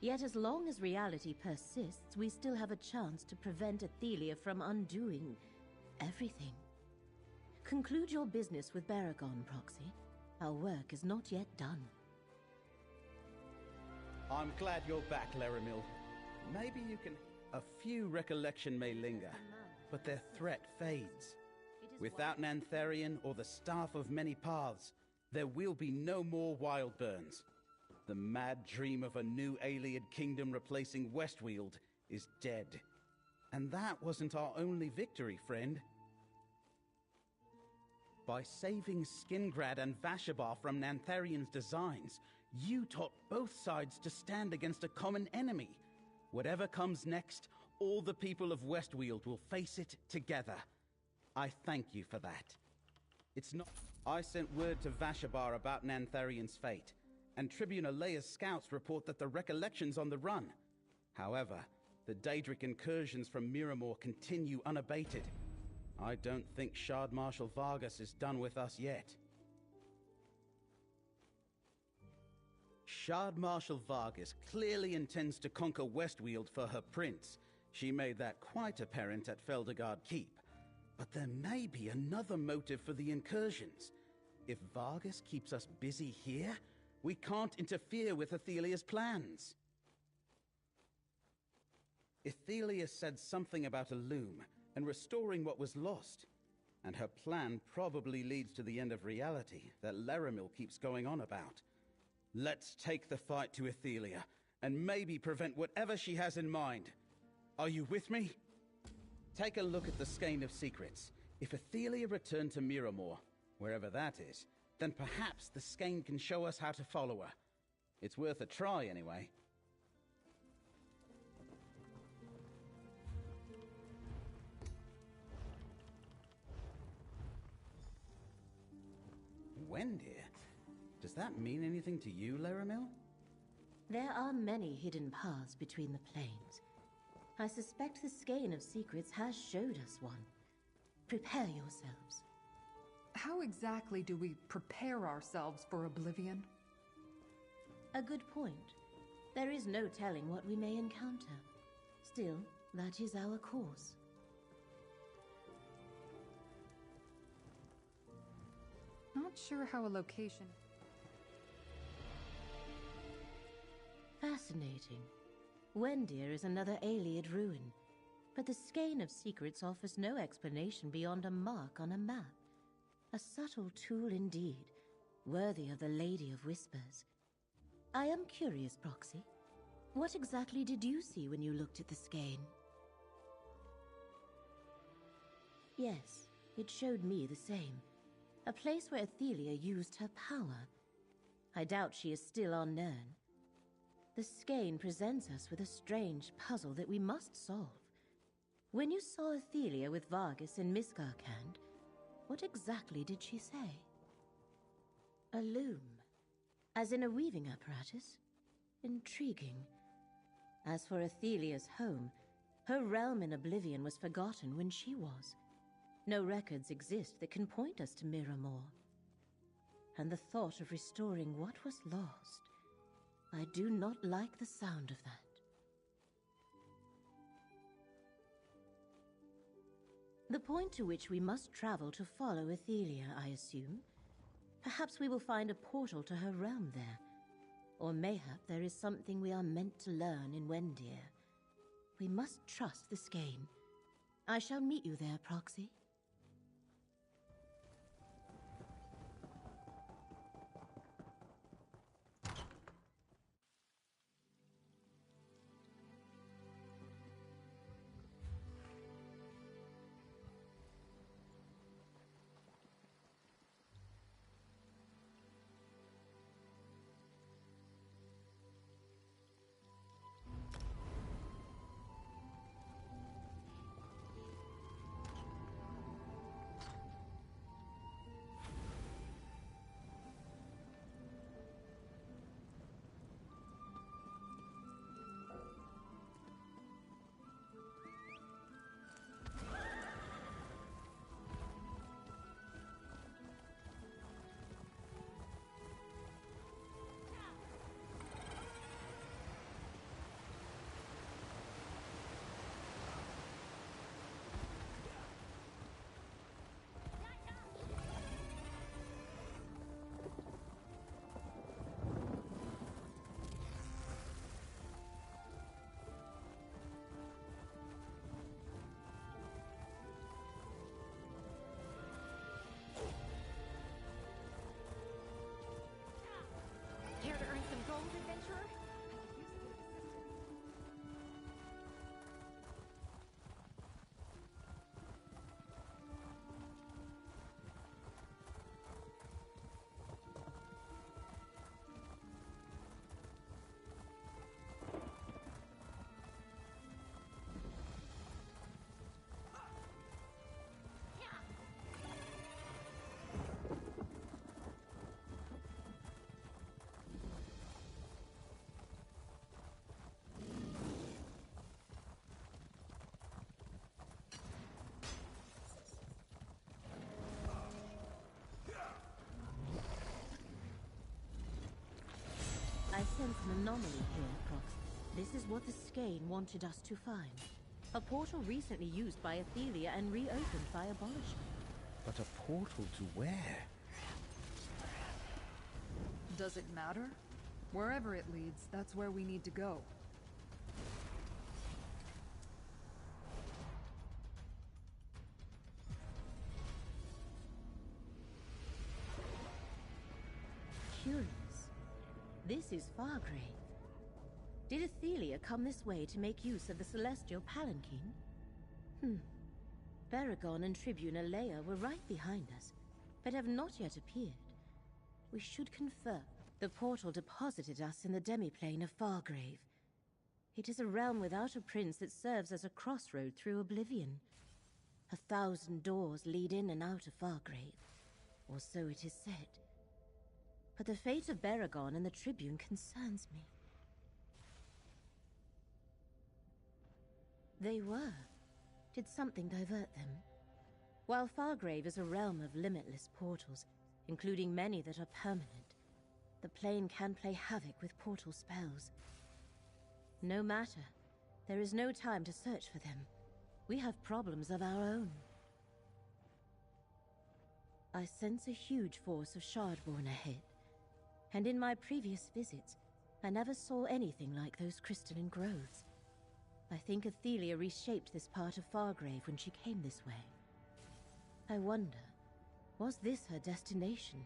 Yet as long as reality persists, we still have a chance to prevent Athelia from undoing everything. Conclude your business with Baragon, Proxy. Our work is not yet done. I'm glad you're back, Laramil. Maybe you can... A few recollection may linger, but their threat fades. Without Nantharian or the Staff of Many Paths, there will be no more wild burns. The mad dream of a new Ayleid kingdom replacing Westweald is dead. And that wasn't our only victory, friend. By saving Skingrad and Vashabar from Nantharian's designs, you taught both sides to stand against a common enemy. Whatever comes next, all the people of Westweald will face it together. I thank you for that. It's not... I sent word to Vashabar about Nantharian's fate, and Tribune Alea's scouts report that the Recollection's on the run. However, the Daedric incursions from Miramor continue unabated. I don't think Shard Marshal Vargas is done with us yet. Shard Marshal Vargas clearly intends to conquer Westweald for her prince. She made that quite apparent at Feldergard Keep. But there may be another motive for the incursions. If Vargas keeps us busy here, we can't interfere with Athelia's plans. Athelia said something about a loom and restoring what was lost. And her plan probably leads to the end of reality that Laramil keeps going on about. Let's take the fight to Athelia, and maybe prevent whatever she has in mind. Are you with me? Take a look at the Skein of Secrets. If Athelia returned to Miramor, wherever that is, then perhaps the skein can show us how to follow her. It's worth a try, anyway. Wendir? Does that mean anything to you, Laramil? There are many hidden paths between the planes. I suspect the Skein of Secrets has showed us one. Prepare yourselves. How exactly do we prepare ourselves for oblivion? A good point. There is no telling what we may encounter. Still, that is our course. Not sure how a location... Fascinating. Wendir is another Ayleid ruin, but the Skein of Secrets offers no explanation beyond a mark on a map. A subtle tool indeed, worthy of the Lady of Whispers. I am curious, Proxy. What exactly did you see when you looked at the Skein? Yes, it showed me the same. A place where Athelia used her power. I doubt she is still on Nirn. The Skein presents us with a strange puzzle that we must solve. When you saw Athelia with Vargas in Miskarkand, what exactly did she say? A loom. As in a weaving apparatus? Intriguing. As for Athelia's home, her realm in Oblivion was forgotten when she was. No records exist that can point us to Miramor. And the thought of restoring what was lost, I do not like the sound of that. The point to which we must travel to follow Athelia, I assume. Perhaps we will find a portal to her realm there. Or mayhap there is something we are meant to learn in Wendir. We must trust the Skein. I shall meet you there, Proxy. Care to earn some gold, adventurer? I sense an anomaly here, Prox. This is what the Skein wanted us to find. A portal recently used by Athelia and reopened by abolishment. But a portal to where? Does it matter? Wherever it leads, that's where we need to go. Curious. This is Fargrave. Did Athelia come this way to make use of the celestial palanquin? Baragon and Tribune Alea were right behind us, but have not yet appeared. We should confirm. The portal deposited us in the demiplane of Fargrave. It is a realm without a prince that serves as a crossroad through oblivion. 1,000 doors lead in and out of Fargrave, or so it is said. But the fate of Baragon and the Tribune concerns me. They were. Did something divert them? While Fargrave is a realm of limitless portals, including many that are permanent, the plane can play havoc with portal spells. No matter. There is no time to search for them. We have problems of our own. I sense a huge force of Shardborn ahead, and in my previous visits, I never saw anything like those crystalline groves. I think Athelia reshaped this part of Fargrave when she came this way. I wonder, was this her destination,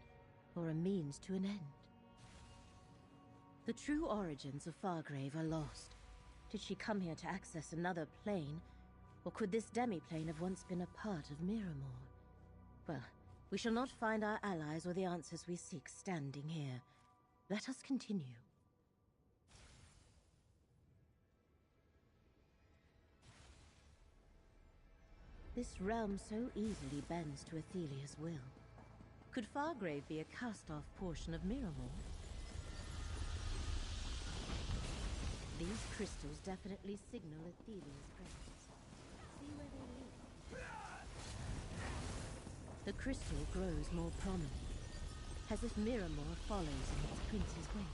or a means to an end? The true origins of Fargrave are lost. Did she come here to access another plane, or could this demi-plane have once been a part of Miramor? Well, we shall not find our allies or the answers we seek standing here. Let us continue. This realm so easily bends to Athelia's will. Could Fargrave be a cast-off portion of Miramor? These crystals definitely signal Athelia's presence. See where they lead. The crystal grows more prominent, as if Miramor follows in its prince's wake.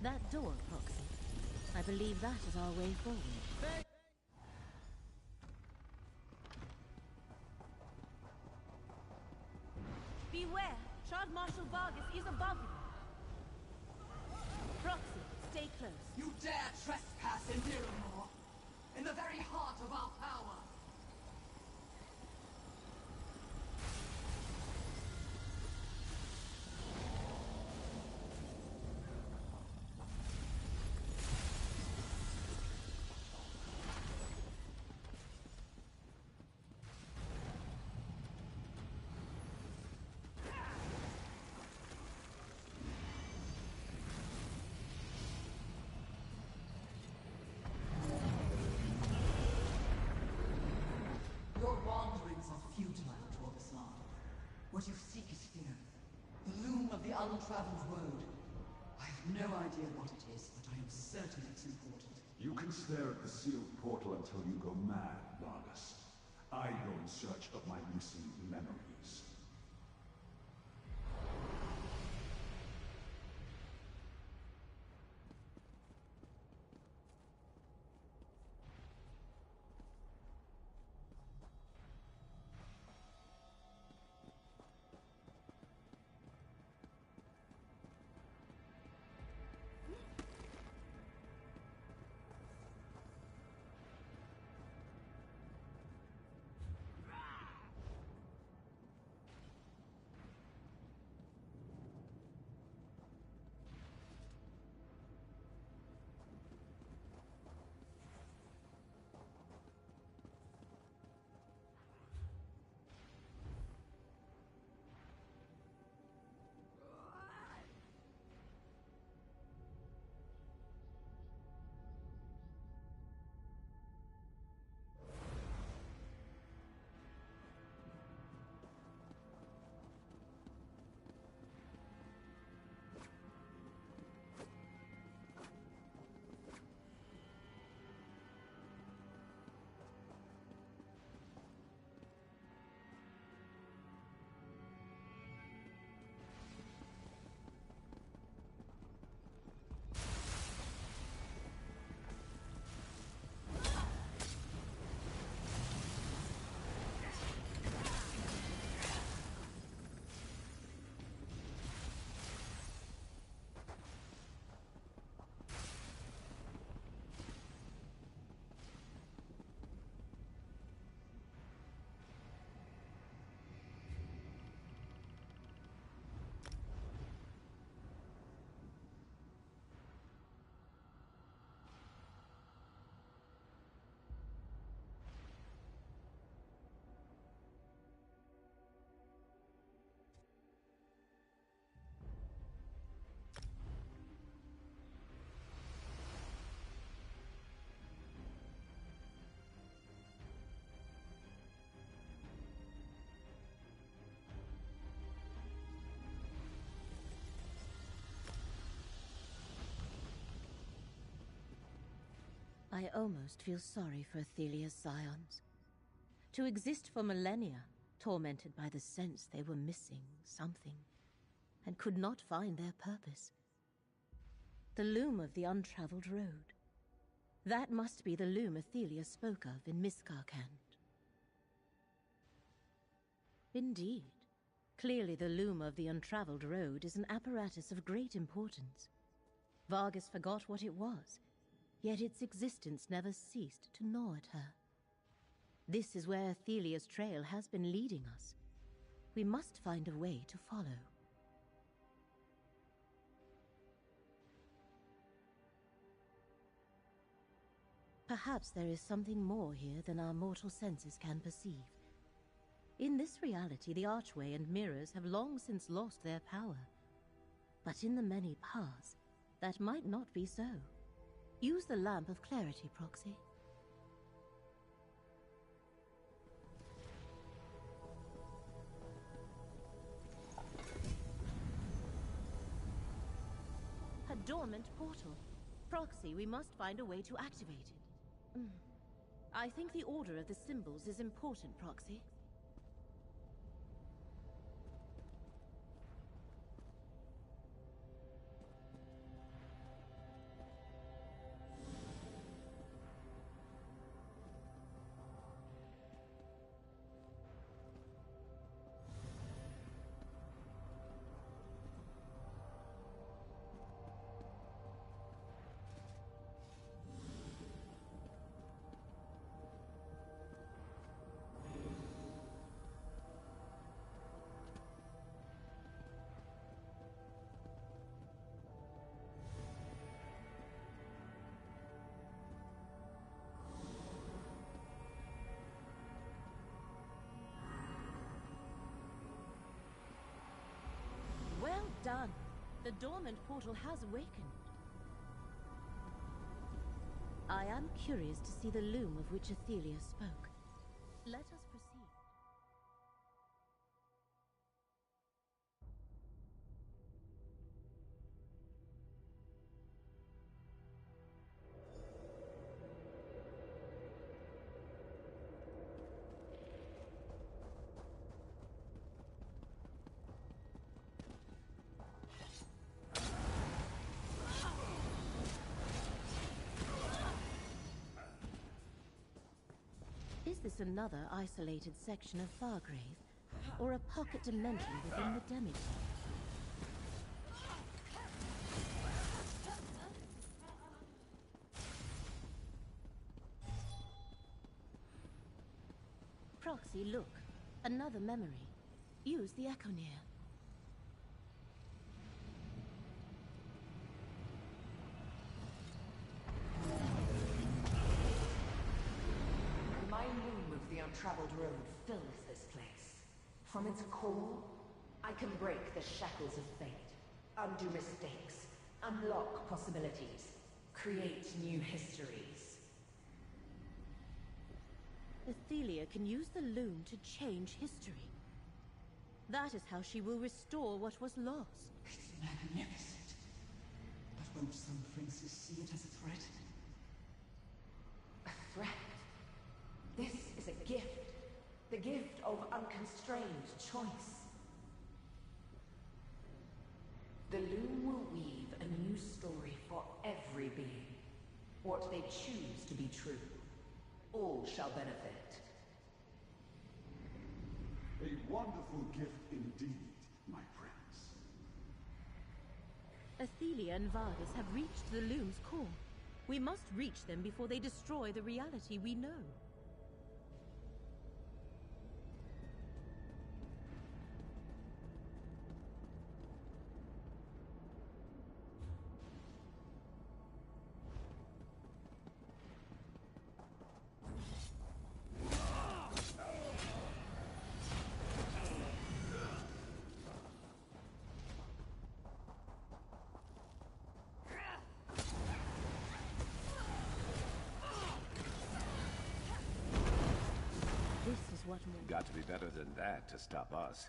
That door, Proxy. I believe that is our way forward. Beware! Child Marshal Vargas is above you! Proxy, stay close. You dare trespass in Miramor, in the very heart of our power! Your wanderings are futile, Torbasan. What you seek is fear. The loom of the untraveled road. I have no idea what it is, but I am certain it's important. You can stare at the sealed portal until you go mad, Vargas. I go in search of my missing memories. I almost feel sorry for Athelia's scions. To exist for millennia, tormented by the sense they were missing something, and could not find their purpose. The loom of the untraveled road. That must be the loom Athelia spoke of in Miskarkand. Indeed. Clearly the loom of the untraveled road is an apparatus of great importance. Vargas forgot what it was, yet its existence never ceased to gnaw at her. This is where Athelia's trail has been leading us. We must find a way to follow. Perhaps there is something more here than our mortal senses can perceive. In this reality, the archway and mirrors have long since lost their power. But in the many paths, that might not be so. Use the lamp of clarity, Proxy. A dormant portal. Proxy, we must find a way to activate it. I think the order of the symbols is important, Proxy. Well done. The dormant portal has awakened. I am curious to see the loom of which Athelia spoke. Let us proceed. Is this another isolated section of Fargrave, or a pocket dimension within the demigod? Proxy, look. Another memory. Use the Echoneer. My loom of the untraveled road fills this place. From its core, I can break the shackles of fate, undo mistakes, unlock possibilities, create new histories. Athelia can use the loom to change history. That is how she will restore what was lost. It's magnificent. But won't some princes see it as a threat? A threat? This is a gift. The gift of unconstrained choice. The loom will weave a new story for every being. What they choose to be true. All shall benefit. A wonderful gift indeed, my prince. Athelia and Vargas have reached the loom's core. We must reach them before they destroy the reality we know. Got to be better than that to stop us.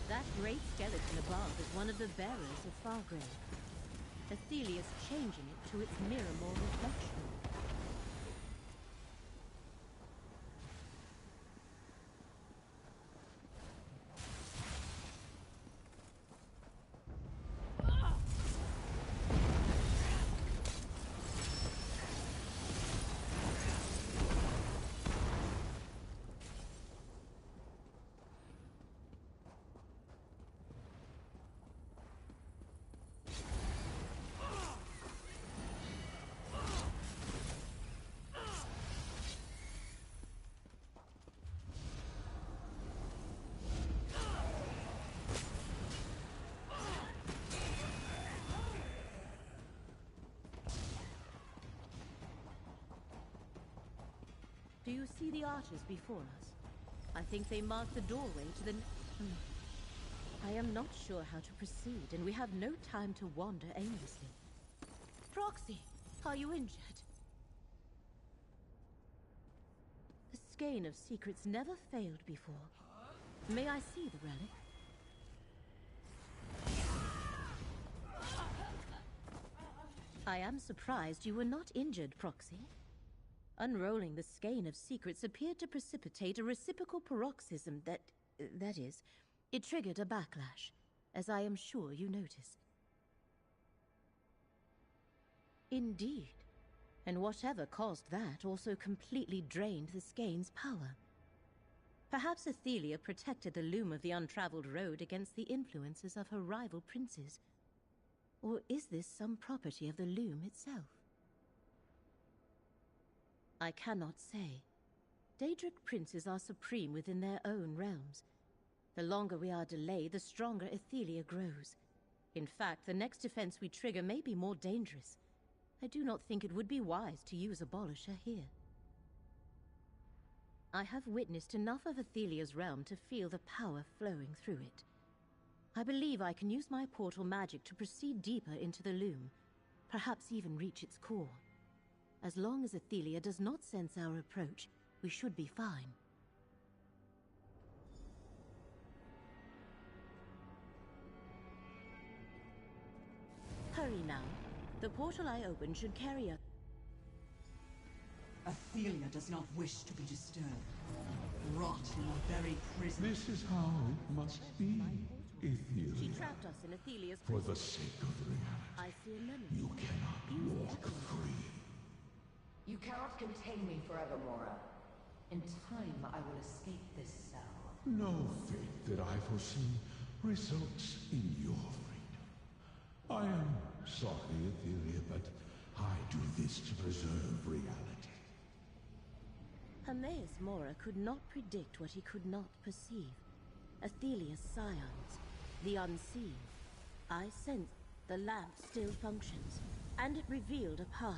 That great skeleton above is one of the bearers of Fargrave. Athelia's changing it to its mirror reflection. Do you see the archers before us? I think they mark the doorway to the... I am not sure how to proceed, and we have no time to wander aimlessly. Proxy, are you injured? The skein of secrets never failed before. May I see the relic? I am surprised you were not injured, Proxy. Unrolling the skein of secrets appeared to precipitate a reciprocal paroxysm that is, it triggered a backlash, as I am sure you noticed. Indeed. And whatever caused that also completely drained the skein's power. Perhaps Athelia protected the loom of the untraveled road against the influences of her rival princes. Or is this some property of the loom itself? I cannot say. Daedric princes are supreme within their own realms. The longer we are delayed, the stronger Athelia grows. In fact, the next defense we trigger may be more dangerous. I do not think it would be wise to use Abolisher here. I have witnessed enough of Athelia's realm to feel the power flowing through it. I believe I can use my portal magic to proceed deeper into the loom, perhaps even reach its core. As long as Athelia does not sense our approach, we should be fine. Hurry now. The portal I opened should carry us. Athelia does not wish to be disturbed. Rot in the very prison. This is how it must be, Athelia. She trapped us in Athelia's For prison. the sake of reality, I see a memory. you cannot walk free. You cannot contain me forever, Mora. In time, I will escape this cell. No fate that I foresee results in your freedom. I am sorry, Athelia, but I do this to preserve reality. Hermaeus Mora could not predict what he could not perceive. Athelia's scions, the unseen. I sense the lamp still functions, and it revealed a path.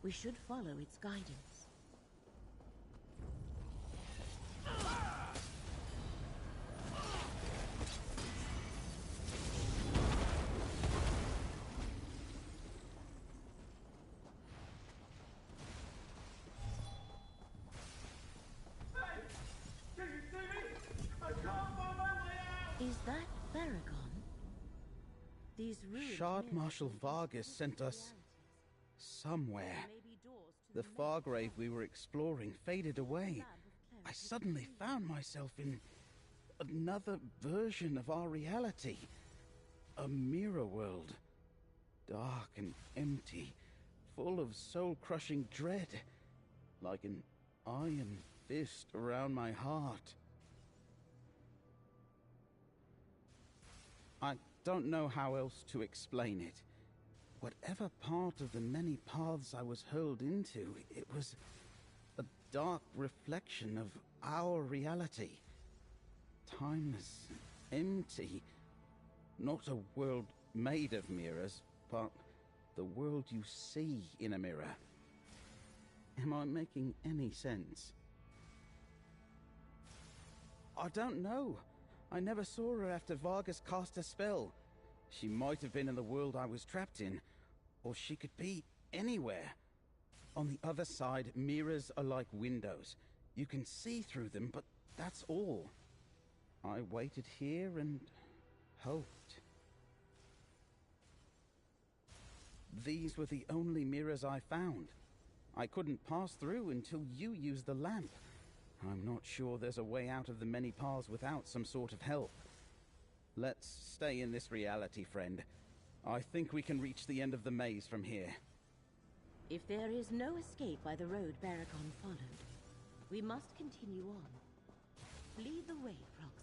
We should follow its guidance. Is that Baragon? These ruins... Shard Marshal Vargas sent us somewhere. The Fargrave we were exploring faded away. I suddenly found myself in another version of our reality. A mirror world. Dark and empty, full of soul-crushing dread. Like an iron fist around my heart. I don't know how else to explain it. Whatever part of the many paths I was hurled into, it was a dark reflection of our reality. Timeless, empty. Not a world made of mirrors, but the world you see in a mirror. Am I making any sense? I don't know. I never saw her after Vargas cast a spell. She might have been in the world I was trapped in, or she could be anywhere. On the other side, mirrors are like windows. You can see through them, but that's all. I waited here and hoped. These were the only mirrors I found. I couldn't pass through until you used the lamp. I'm not sure there's a way out of the many paths without some sort of help. Let's stay in this reality, friend. I think we can reach the end of the maze from here. If there is no escape by the road Baragon followed, we must continue on. Lead the way, Proxy.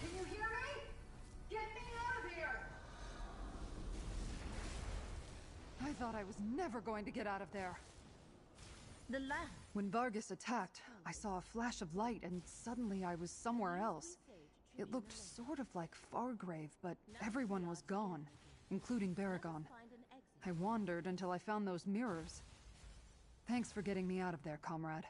Can you hear me? Get me out of here! I thought I was never going to get out of there. The lamp. When Vargas attacked, I saw a flash of light and suddenly I was somewhere else. It looked sort of like Fargrave, but everyone was gone, including Baragon. I wandered until I found those mirrors. Thanks for getting me out of there, comrade.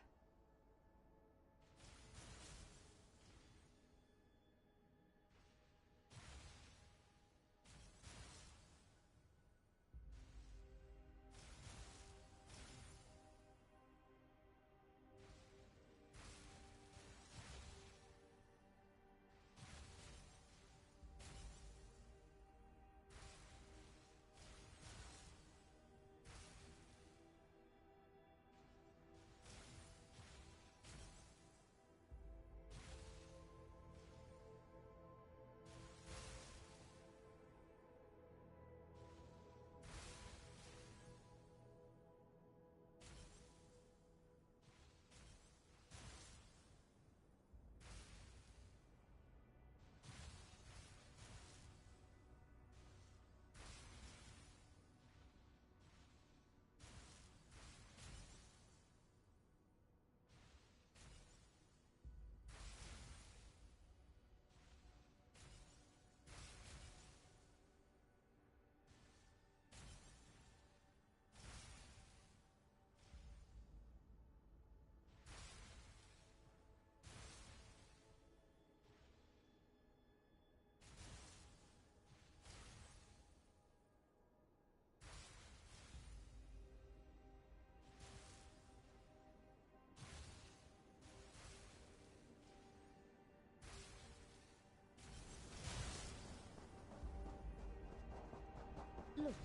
Look,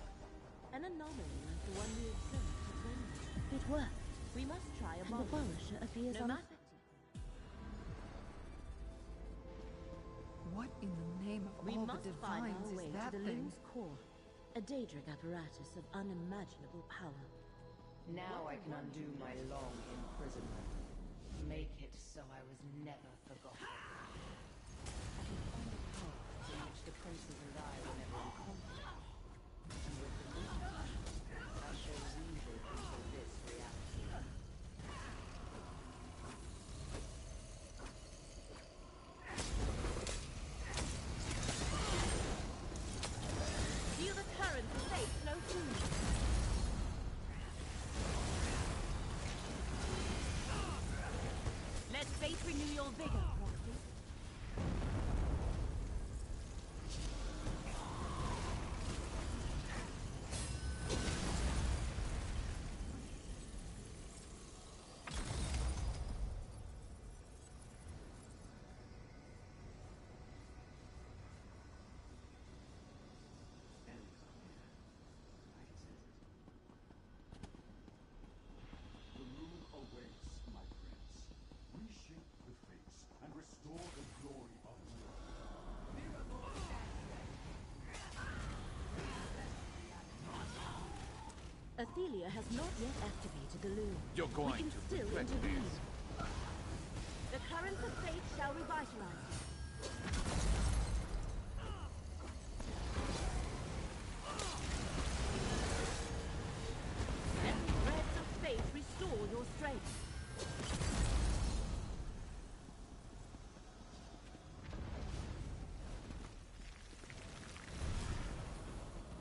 an anomaly like the one we observed at Rennes. It worked. We must try a abolisher appears unaffected. What in the name of all the divines is that to the thing? Loon's core, a Daedric apparatus of unimaginable power. Now I can undo my long imprisonment. Make it so I was never forgotten. I can find a path in which the princes and I were never in conflict. And with the Lucent, I shall weave it into this reality. Feel the current of fate flow through me. Let fate renew your vigor, Proxy. The moon awaits, my prince. Reshape the face and restore the glory of war. Athelia has not yet activated the loon. You're going we can to still regret intervene. this. The currents of fate shall revitalize. Let the threads of fate restore your strength.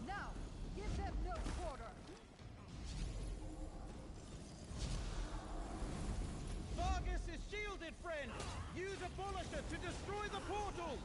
Now, give them no quarter! Vargas is shielded, friend! Use Abolisher to destroy the portal!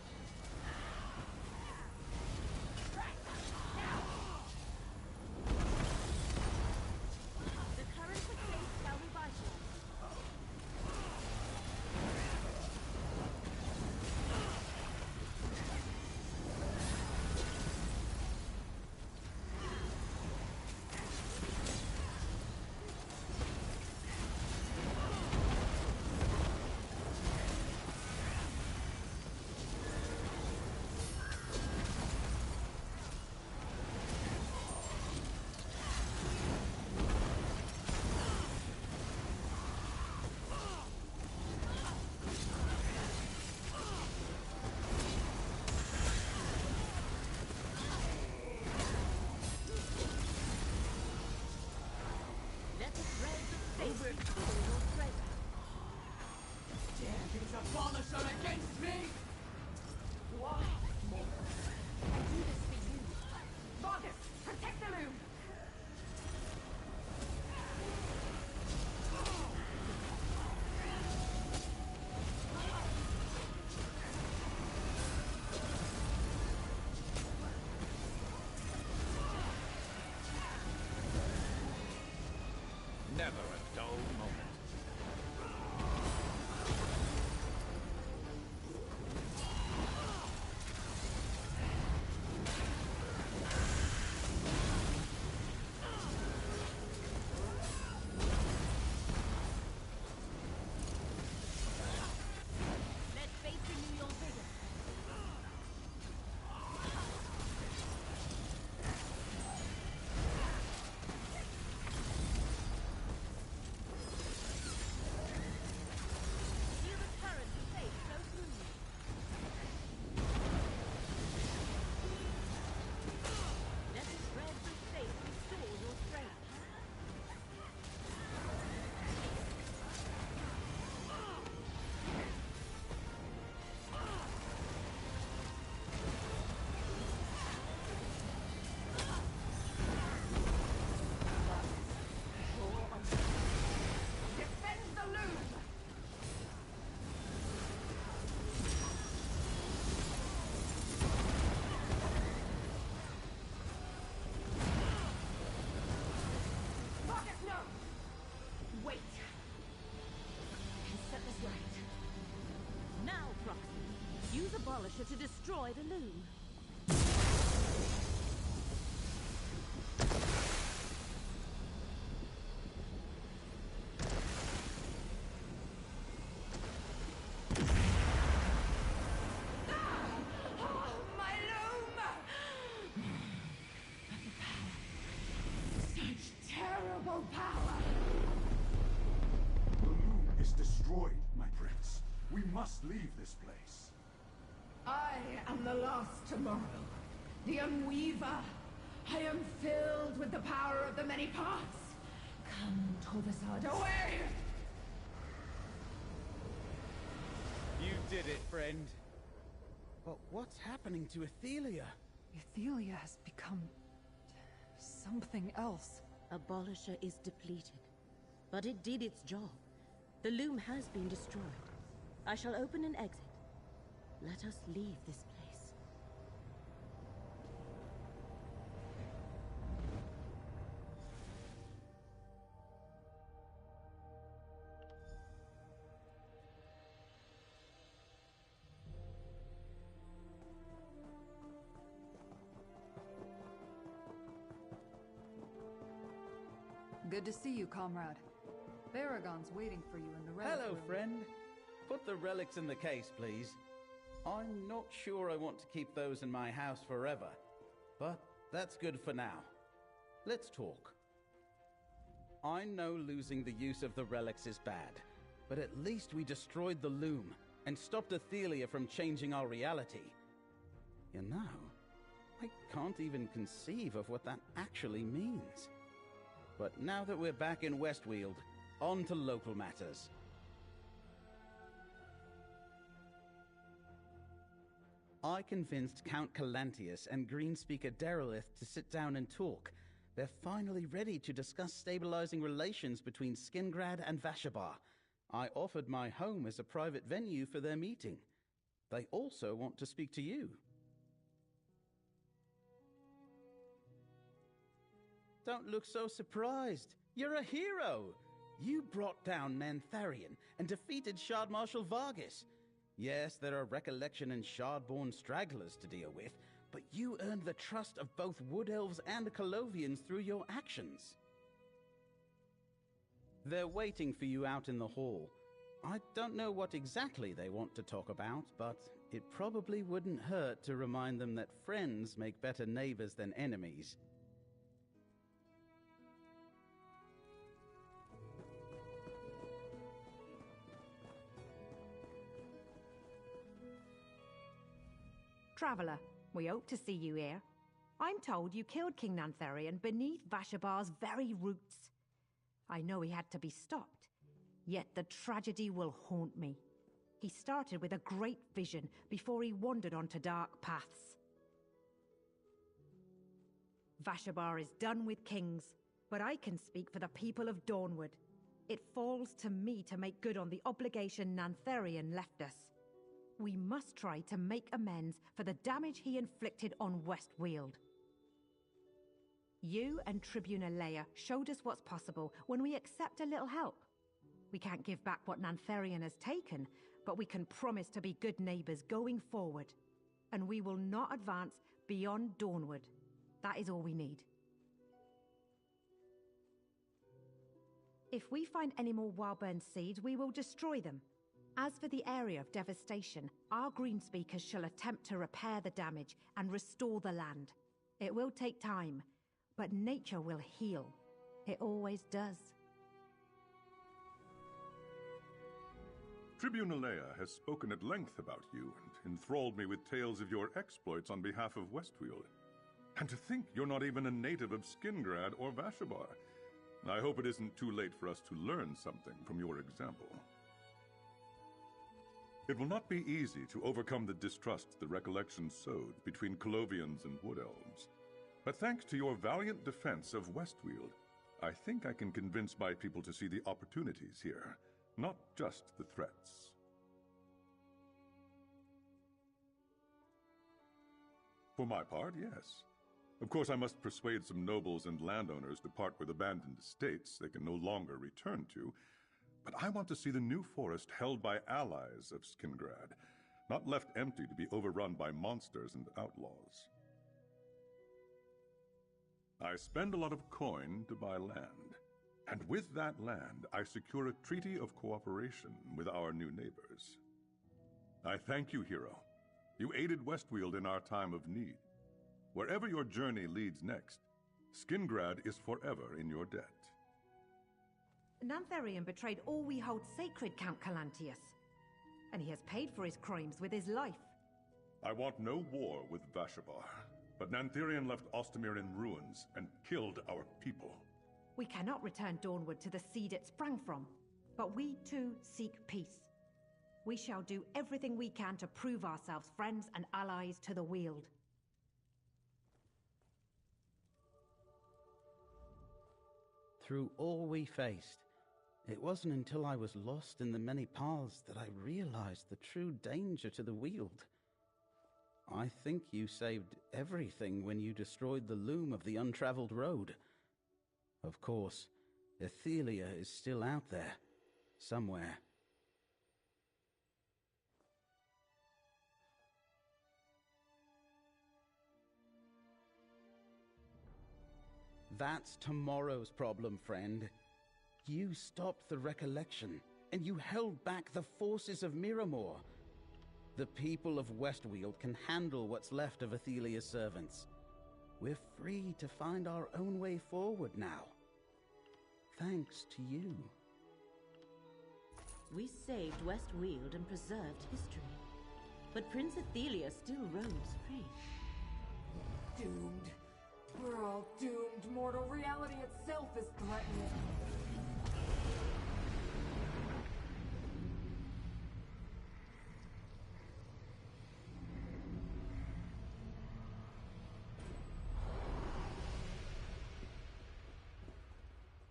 abolisher to destroy the loom. My loom! Such terrible power! The loom is destroyed, my prince. We must leave this place. I am the last tomorrow, the Unweaver. I am filled with the power of the many parts. Come, Torvasad, away! You did it, friend. But what's happening to Athelia? Athelia has become something else. Abolisher is depleted, but it did its job. The loom has been destroyed. I shall open an exit. Let us leave this place. Good to see you, comrade. Baragon's waiting for you in the relic Hello, room. friend. Put the relics in the case, please. I'm not sure I want to keep those in my house forever, but that's good for now. Let's talk. I know losing the use of the relics is bad, but at least we destroyed the loom and stopped Athelia from changing our reality. You know, I can't even conceive of what that actually means. But now that we're back in Westweald, on to local matters. I convinced Count Calantius and Greenspeaker Derelith to sit down and talk. They're finally ready to discuss stabilizing relations between Skingrad and Vashabar. I offered my home as a private venue for their meeting. They also want to speak to you. Don't look so surprised. You're a hero! You brought down Nantharion and defeated Shard Marshal Vargas. Yes, there are Recollection and Shard-born stragglers to deal with, but you earned the trust of both Wood Elves and Colovians through your actions. They're waiting for you out in the hall. I don't know what exactly they want to talk about, but it probably wouldn't hurt to remind them that friends make better neighbors than enemies. Traveler, we hope to see you here. I'm told you killed King Nantharion beneath Vashabar's very roots. I know he had to be stopped, yet the tragedy will haunt me. He started with a great vision before he wandered onto dark paths. Vashabar is done with kings, but I can speak for the people of Dawnwood. It falls to me to make good on the obligation Nantharion left us. We must try to make amends for the damage he inflicted on Westweald. You and Tribune Leia showed us what's possible when we accept a little help. We can't give back what Nantharion has taken, but we can promise to be good neighbors going forward. And we will not advance beyond Dawnwood. That is all we need. If we find any more Wildburn seeds, we will destroy them. As for the area of devastation, our Greenspeakers shall attempt to repair the damage and restore the land. It will take time, but nature will heal. It always does. Tribune Leia has spoken at length about you and enthralled me with tales of your exploits on behalf of Westweald. And to think you're not even a native of Skingrad or Vashabar. I hope it isn't too late for us to learn something from your example. It will not be easy to overcome the distrust the Recollection sowed between Colovians and Wood Elves. But thanks to your valiant defense of Westweald, I think I can convince my people to see the opportunities here, not just the threats. For my part, yes. Of course, I must persuade some nobles and landowners to part with abandoned estates they can no longer return to, but I want to see the new forest held by allies of Skingrad, not left empty to be overrun by monsters and outlaws. I spend a lot of coin to buy land, and with that land, I secure a treaty of cooperation with our new neighbors. I thank you, hero. You aided Westweald in our time of need. Wherever your journey leads next, Skingrad is forever in your debt. Nantharian betrayed all we hold sacred, Count Calantius. And he has paid for his crimes with his life. I want no war with Vashabar, but Nantharian left Ostermere in ruins and killed our people. We cannot return Dawnwood to the seed it sprang from, but we too seek peace. We shall do everything we can to prove ourselves friends and allies to the Weald. Through all we faced, it wasn't until I was lost in the many paths that I realized the true danger to the Weald. I think you saved everything when you destroyed the loom of the untraveled road. Of course, Athelia is still out there, somewhere. That's tomorrow's problem, friend. You stopped the recollection, and you held back the forces of Miramor. The people of Westweald can handle what's left of Athelia's servants. We're free to find our own way forward now. Thanks to you. We saved Westweald and preserved history. But Prince Athelia still roams free. Doomed. We're all doomed. Mortal reality itself is threatened.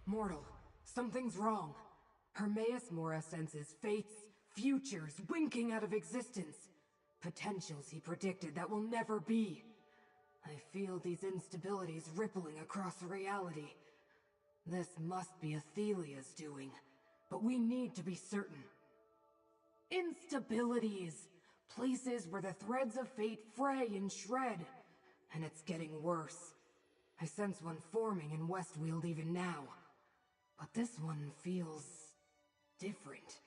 Mortal, something's wrong. Hermaeus Mora senses fates, futures winking out of existence. Potentials he predicted that will never be. I feel these instabilities rippling across reality. This must be Athelia's doing, but we need to be certain. Instabilities! Places where the threads of fate fray and shred. And it's getting worse. I sense one forming in Westweald even now. But this one feels different.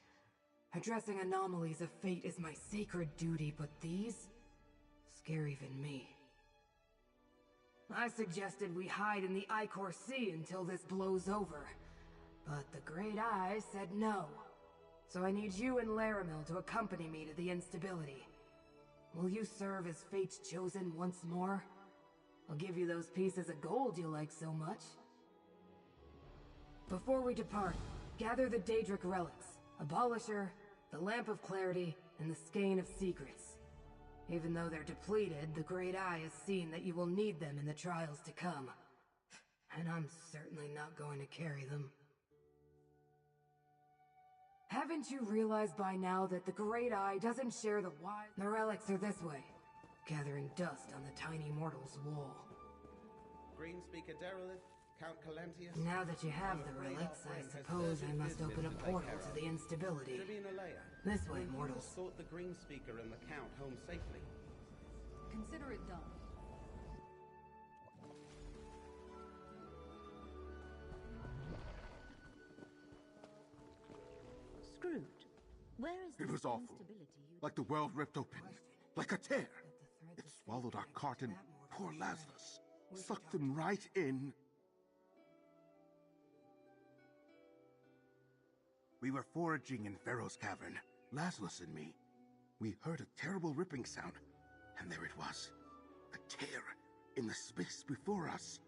Addressing anomalies of fate is my sacred duty, but these scare even me. I suggested we hide in the Icor Sea until this blows over, but the Great Eye said no. So I need you and Laramil to accompany me to the instability. Will you serve as Fate's chosen once more? I'll give you those pieces of gold you like so much. Before we depart, gather the Daedric relics, Abolisher, the Lamp of Clarity, and the Skein of Secrets. Even though they're depleted, the Great Eye has seen that you will need them in the trials to come. And I'm certainly not going to carry them. Haven't you realized by now that the Great Eye doesn't share the wise... The relics are this way, gathering dust on the tiny mortal's wall. Greenspeaker Derelith, Count Calantius... Now that you have the relics, I suppose I must open a portal to the instability. This way, mortals. Sort the Greenspeaker and the Count home safely. Consider it done. Screwed. Where is It was awful. Like the world ripped open. Like a tear. It swallowed our cart and poor Lazarus. Sucked them right in. We were foraging in Pharaoh's cavern, Lazarus and me. We heard a terrible ripping sound, and there it was. A tear in the space before us.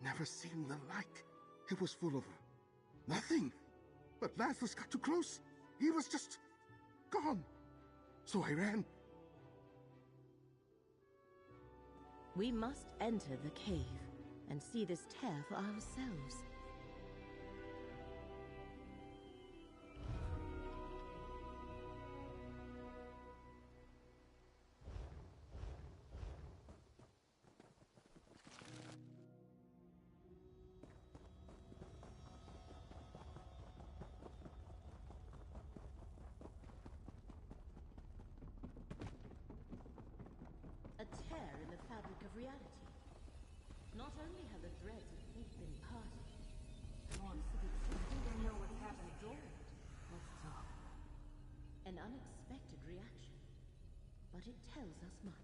Never seen the like. It was full of nothing. But Lazarus got too close. He was just gone. So I ran. We must enter the cave and see this tear for ourselves. tear in the fabric of reality. Not only have the threads of fate been parted, I think I know what's happening here. let's talk. An unexpected reaction, but it tells us much.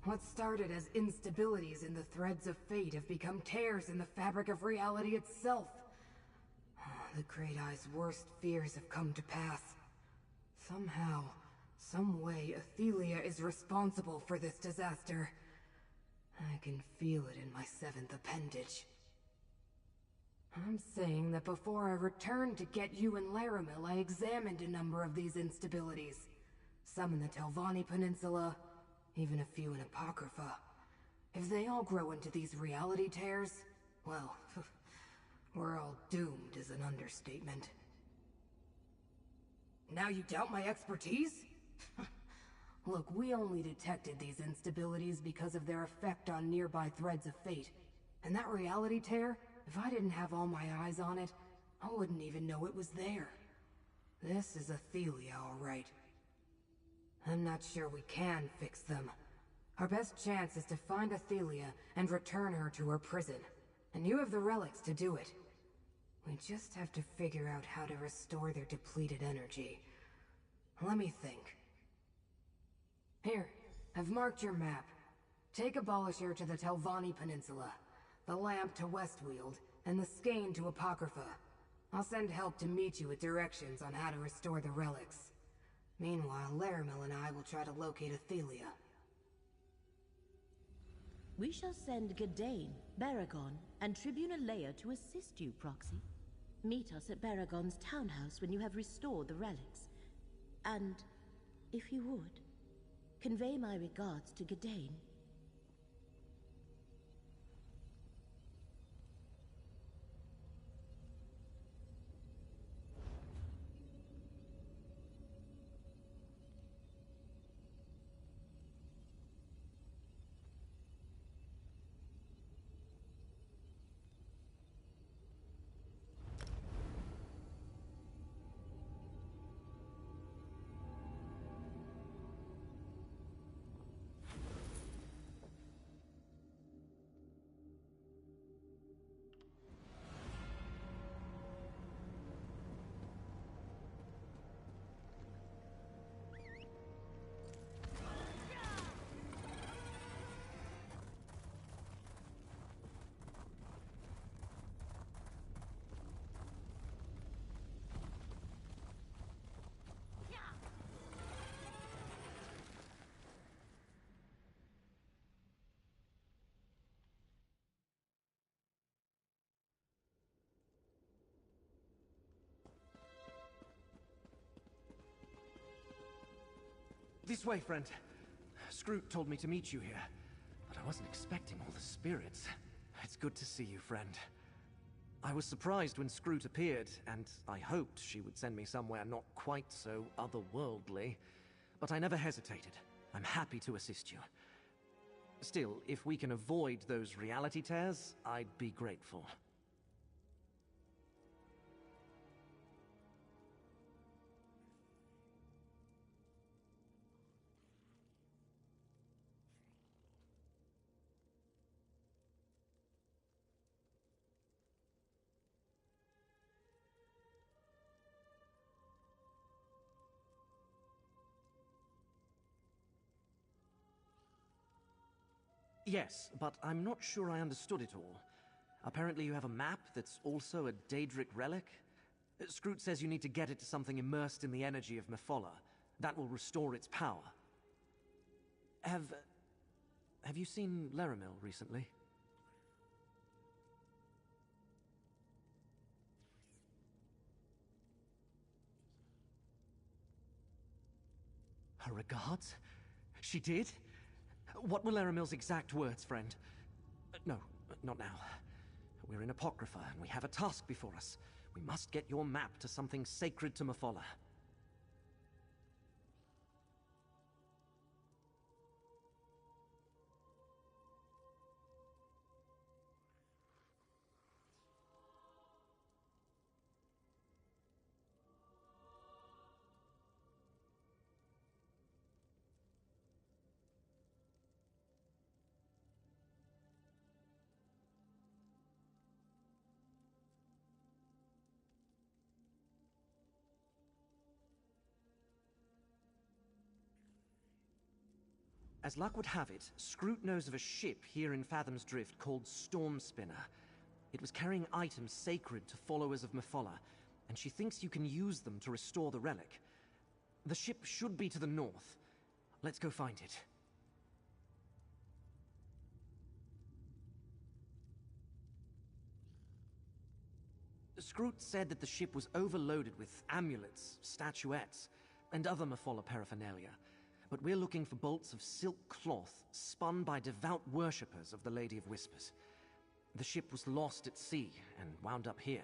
What started as instabilities in the threads of fate have become tears in the fabric of reality itself. The Great Eye's worst fears have come to pass. Somehow, some way, Athelia is responsible for this disaster. I can feel it in my seventh appendage. I'm saying that before I returned to get you and Laramil, I examined a number of these instabilities. Some in the Telvanni Peninsula, even a few in Apocrypha. If they all grow into these reality tears, well, we're all doomed is an understatement. Now you doubt my expertise? Look, we only detected these instabilities because of their effect on nearby threads of fate. And that reality tear, if I didn't have all my eyes on it, I wouldn't even know it was there. This is Athelia, all right. I'm not sure we can fix them. Our best chance is to find Athelia and return her to her prison. And you have the relics to do it. We just have to figure out how to restore their depleted energy. Let me think. Here, I've marked your map. Take Abolisher to the Telvanni Peninsula, the Lamp to Westweald, and the Skein to Apocrypha. I'll send help to meet you with directions on how to restore the relics. Meanwhile, Laramil and I will try to locate Athelia. We shall send Gadain, Baragon, and Tribuna Leia to assist you, Proxy. Meet us at Baragon's townhouse when you have restored the relics. And, if you would, convey my regards to Gadain. This way, friend. Scroot told me to meet you here, but I wasn't expecting all the spirits. It's good to see you, friend. I was surprised when Scroot appeared, and I hoped she would send me somewhere not quite so otherworldly. But I never hesitated. I'm happy to assist you. Still, if we can avoid those reality tears, I'd be grateful. Yes, but I'm not sure I understood it all. Apparently you have a map that's also a Daedric relic? Scroot says you need to get it to something immersed in the energy of Mephola. That will restore its power. Have you seen Laramil recently? Her regards? She did? What were Laramil's exact words, friend? No, not now. We're in Apocrypha, and we have a task before us. We must get your map to something sacred to Mephola. As luck would have it, Scroot knows of a ship here in Fathom's Drift called Storm Spinner. It was carrying items sacred to followers of Mephala, and she thinks you can use them to restore the relic. The ship should be to the north. Let's go find it. Scroot said that the ship was overloaded with amulets, statuettes, and other Mephala paraphernalia. But we're looking for bolts of silk cloth spun by devout worshippers of the Lady of Whispers. The ship was lost at sea and wound up here.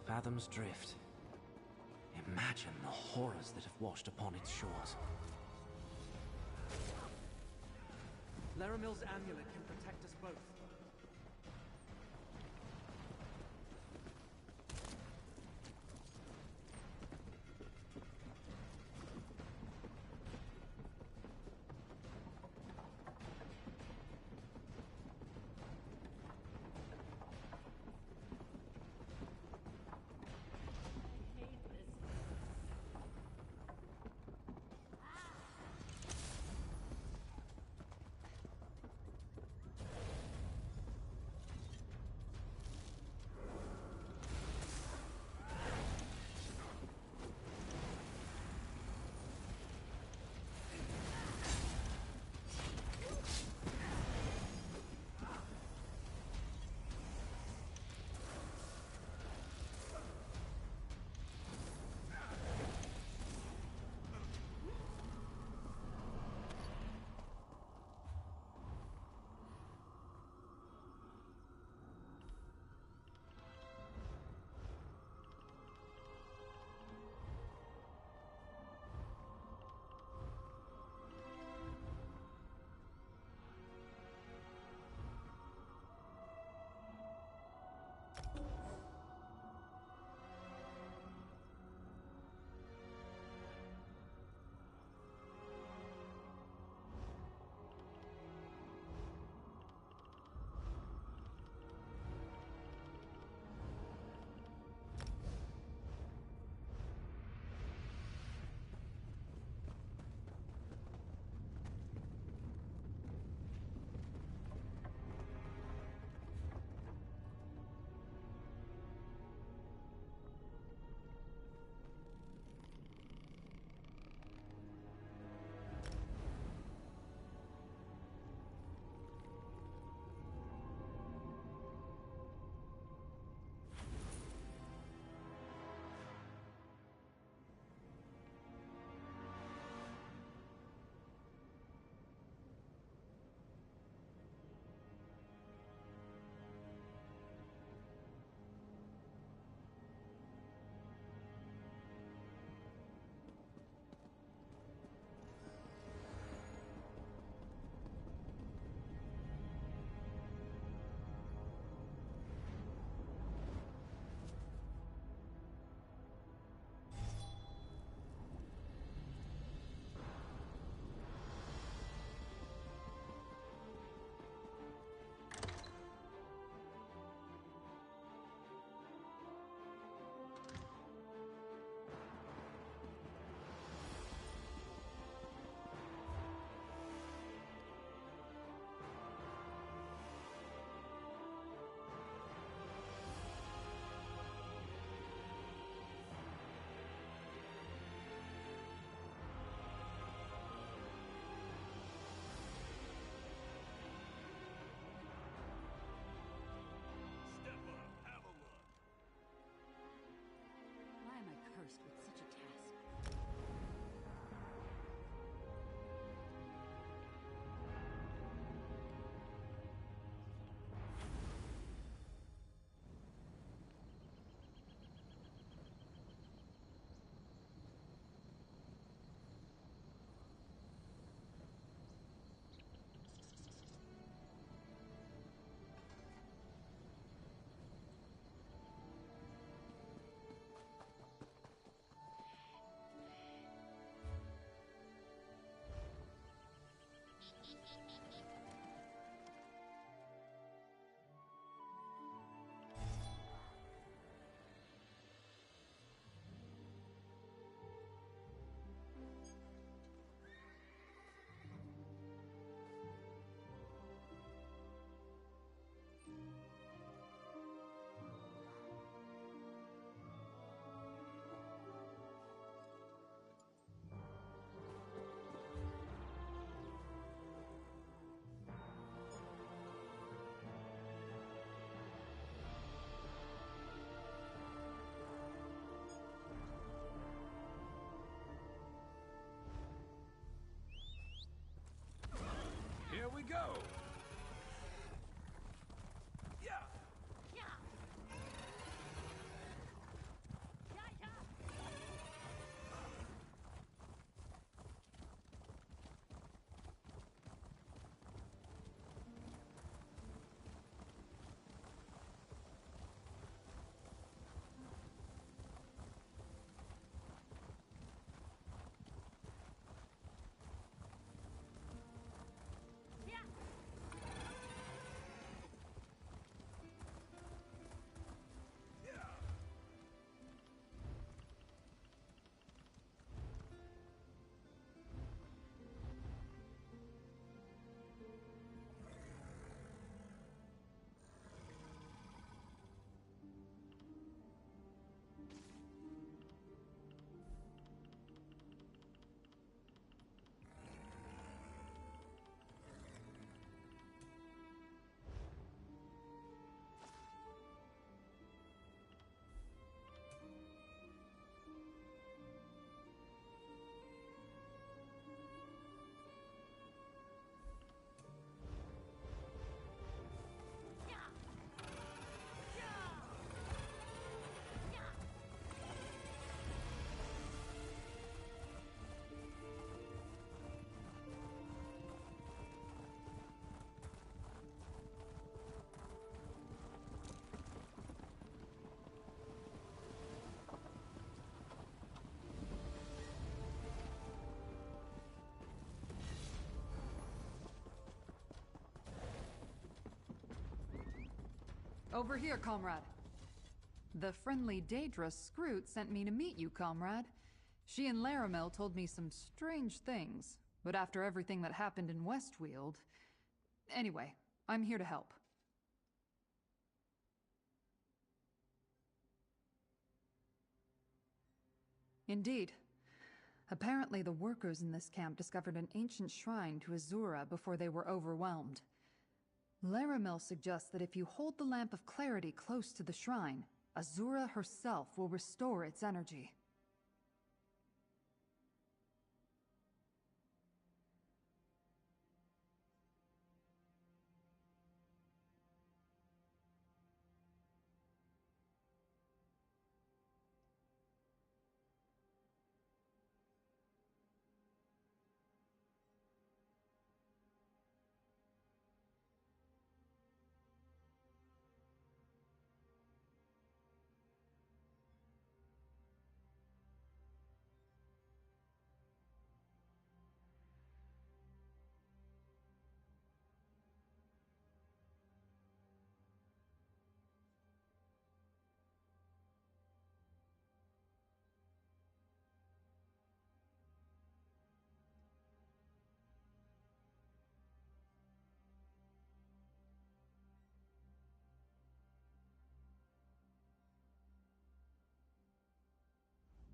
Fathom's Drift. Imagine the horrors that have washed upon its shores. Laramil's amulet can protect us both. Over here, comrade. The friendly Daedra Scroot sent me to meet you, comrade. She and Laramel told me some strange things, but after everything that happened in Westweald... Anyway, I'm here to help. Indeed. Apparently the workers in this camp discovered an ancient shrine to Azura before they were overwhelmed. Laramel suggests that if you hold the Lamp of Clarity close to the shrine, Azura herself will restore its energy.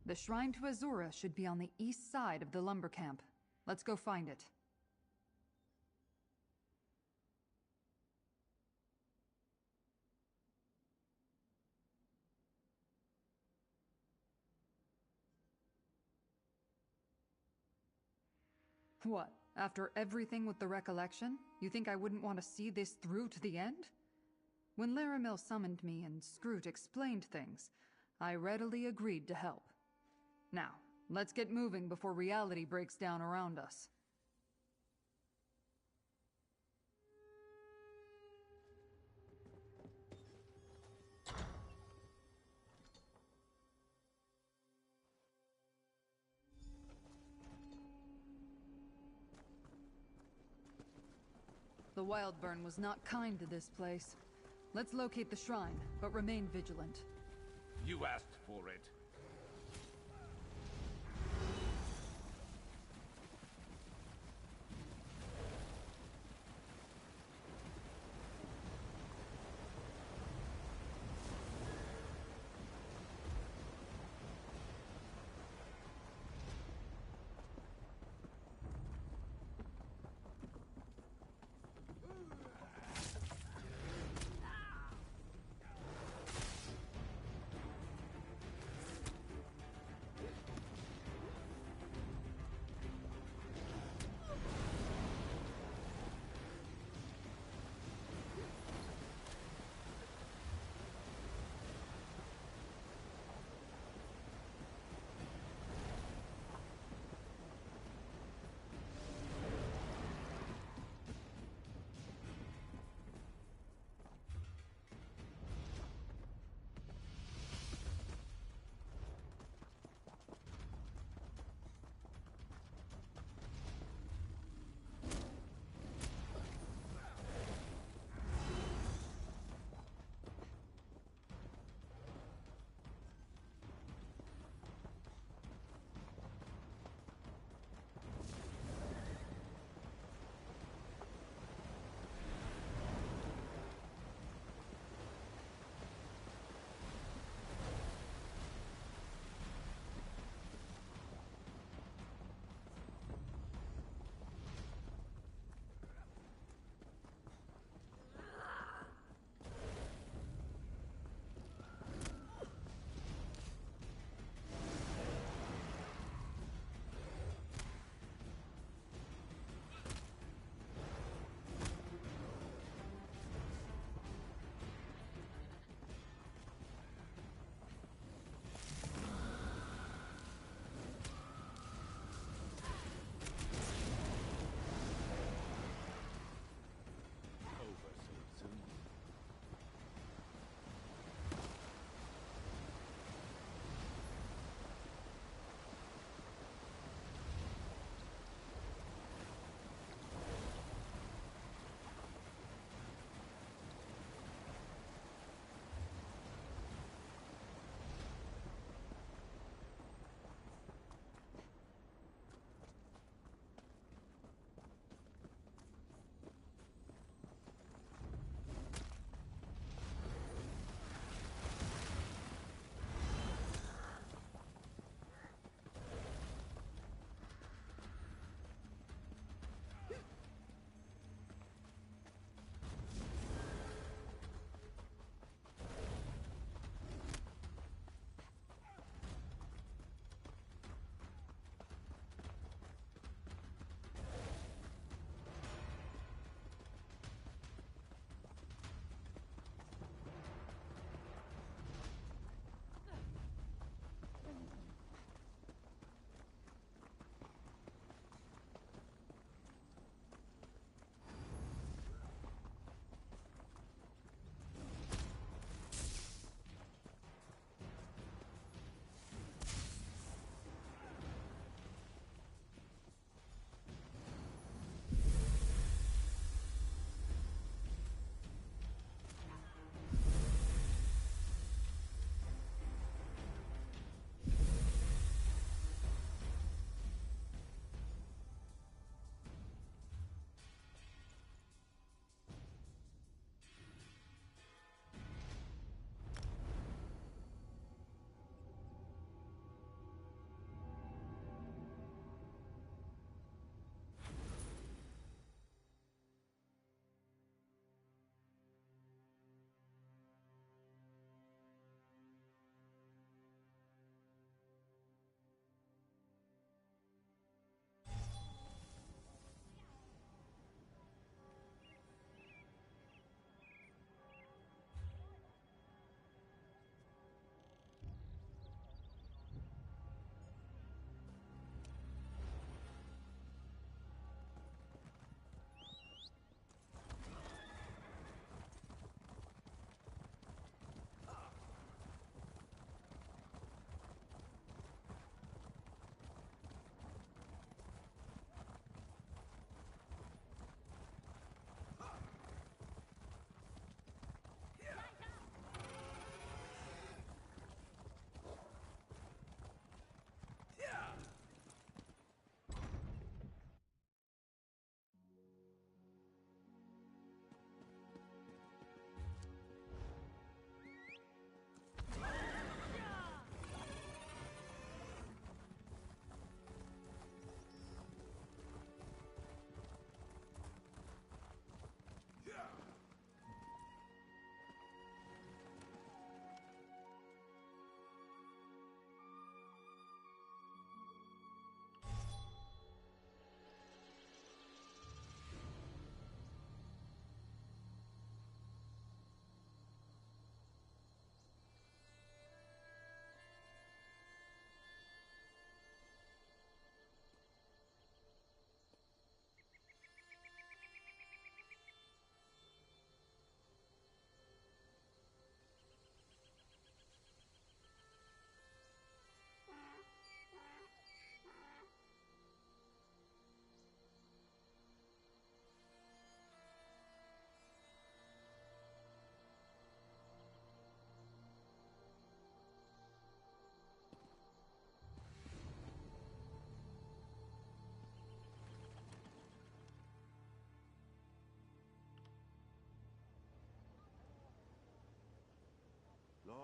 The shrine to Azura should be on the east side of the lumber camp. Let's go find it. What? After everything with the recollection, you think I wouldn't want to see this through to the end? When Laramil summoned me and Scroot explained things, I readily agreed to help. Now, let's get moving before reality breaks down around us. The Wildburn was not kind to this place. Let's locate the shrine, but remain vigilant. You asked for it.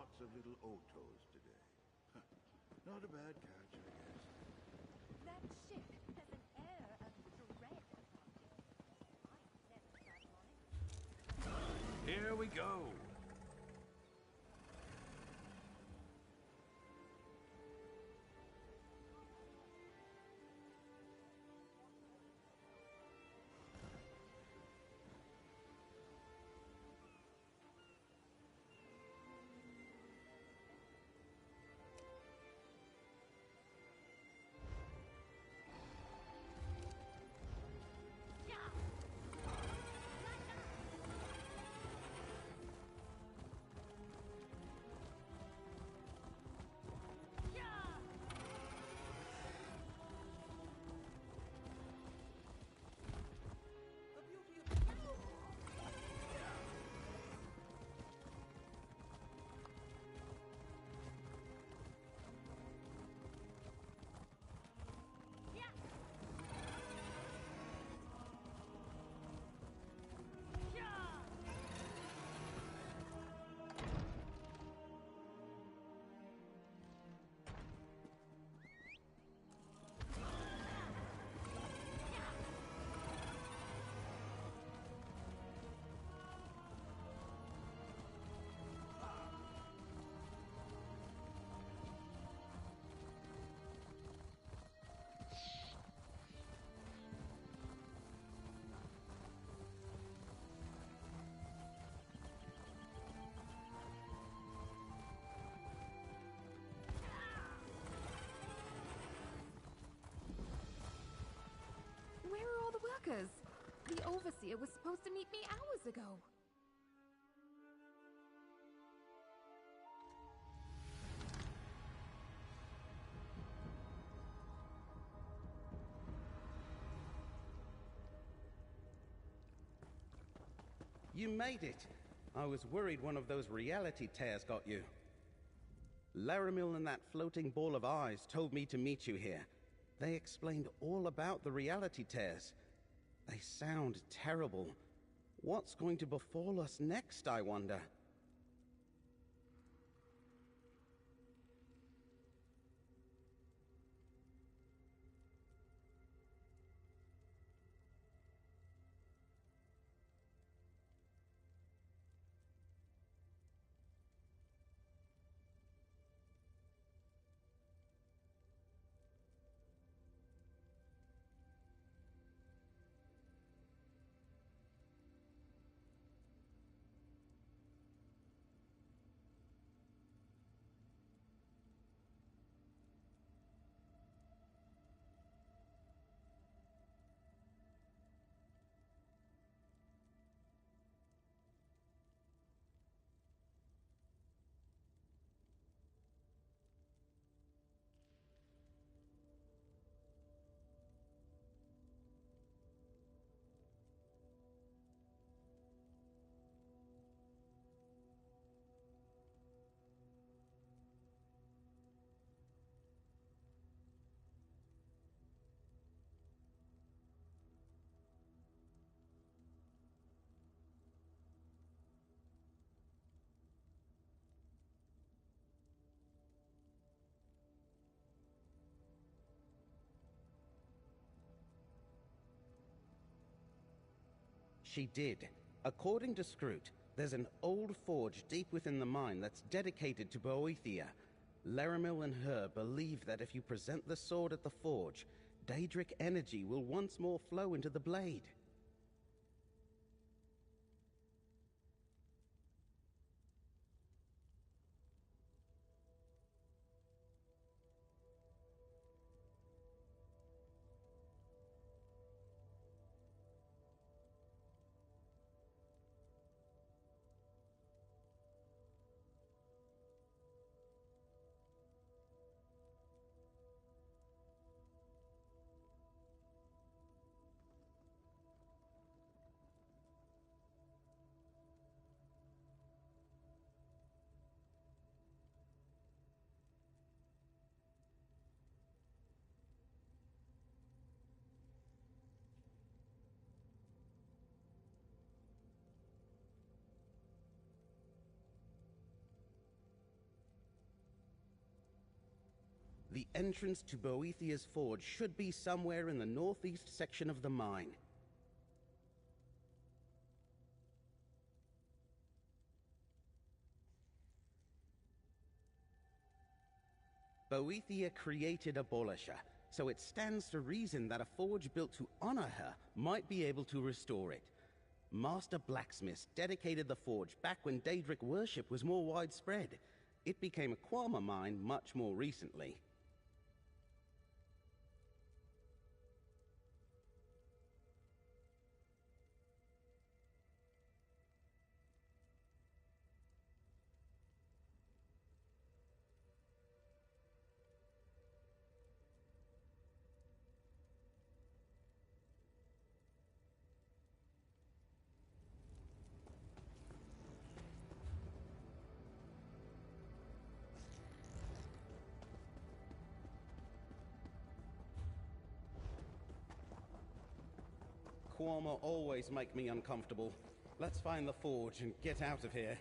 lots of little Otos today. Not a bad catch, I guess. That ship has an air of dread about it. I sense that on it. Here we go. Where are all the workers? The Overseer was supposed to meet me hours ago. You made it! I was worried one of those reality tears got you. Laramil and that floating ball of eyes told me to meet you here. They explained all about the reality tears. They sound terrible. What's going to befall us next, I wonder? She did. According to Scroot, there's an old forge deep within the mine that's dedicated to Boethia. Laramil and her believe that if you present the sword at the forge, Daedric energy will once more flow into the blade. entrance to Boethia's forge should be somewhere in the northeast section of the mine. Boethia created Abolisher, so it stands to reason that a forge built to honor her might be able to restore it. Master blacksmiths dedicated the forge back when Daedric worship was more widespread. It became a Quama mine much more recently. Quama always make me uncomfortable. Let's find the forge and get out of here.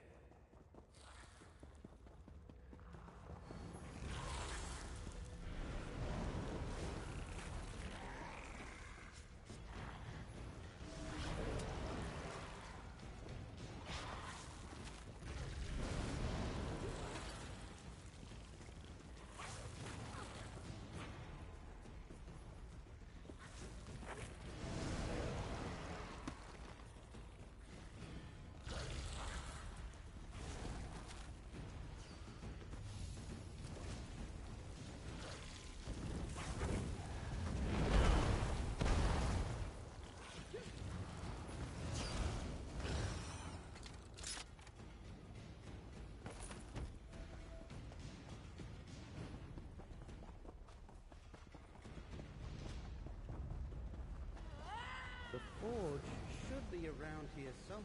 The forge should be around here somewhere.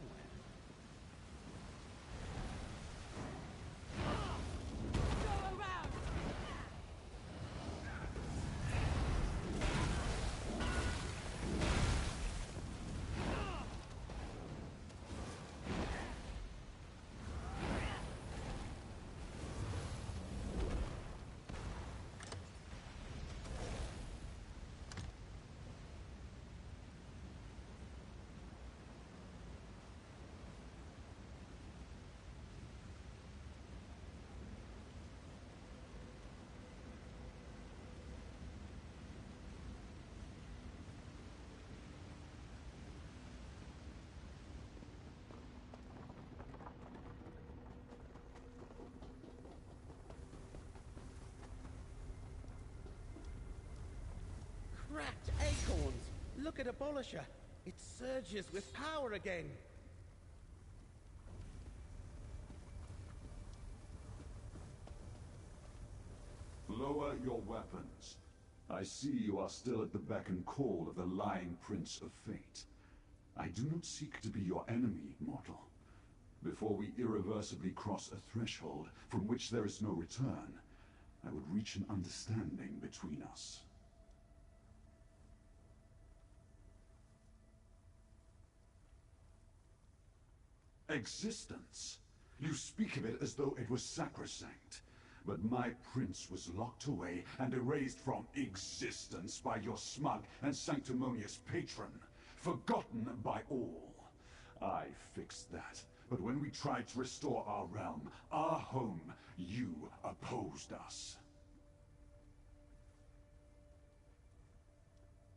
Cracked acorns! Look at Abolisher! It surges with power again! Lower your weapons. I see you are still at the beck and call of the lying Prince of Fate. I do not seek to be your enemy, mortal. Before we irreversibly cross a threshold from which there is no return, I would reach an understanding between us. Existence? You speak of it as though it was sacrosanct. But my prince was locked away and erased from existence by your smug and sanctimonious patron. Forgotten by all. I fixed that. But when we tried to restore our realm, our home, you opposed us.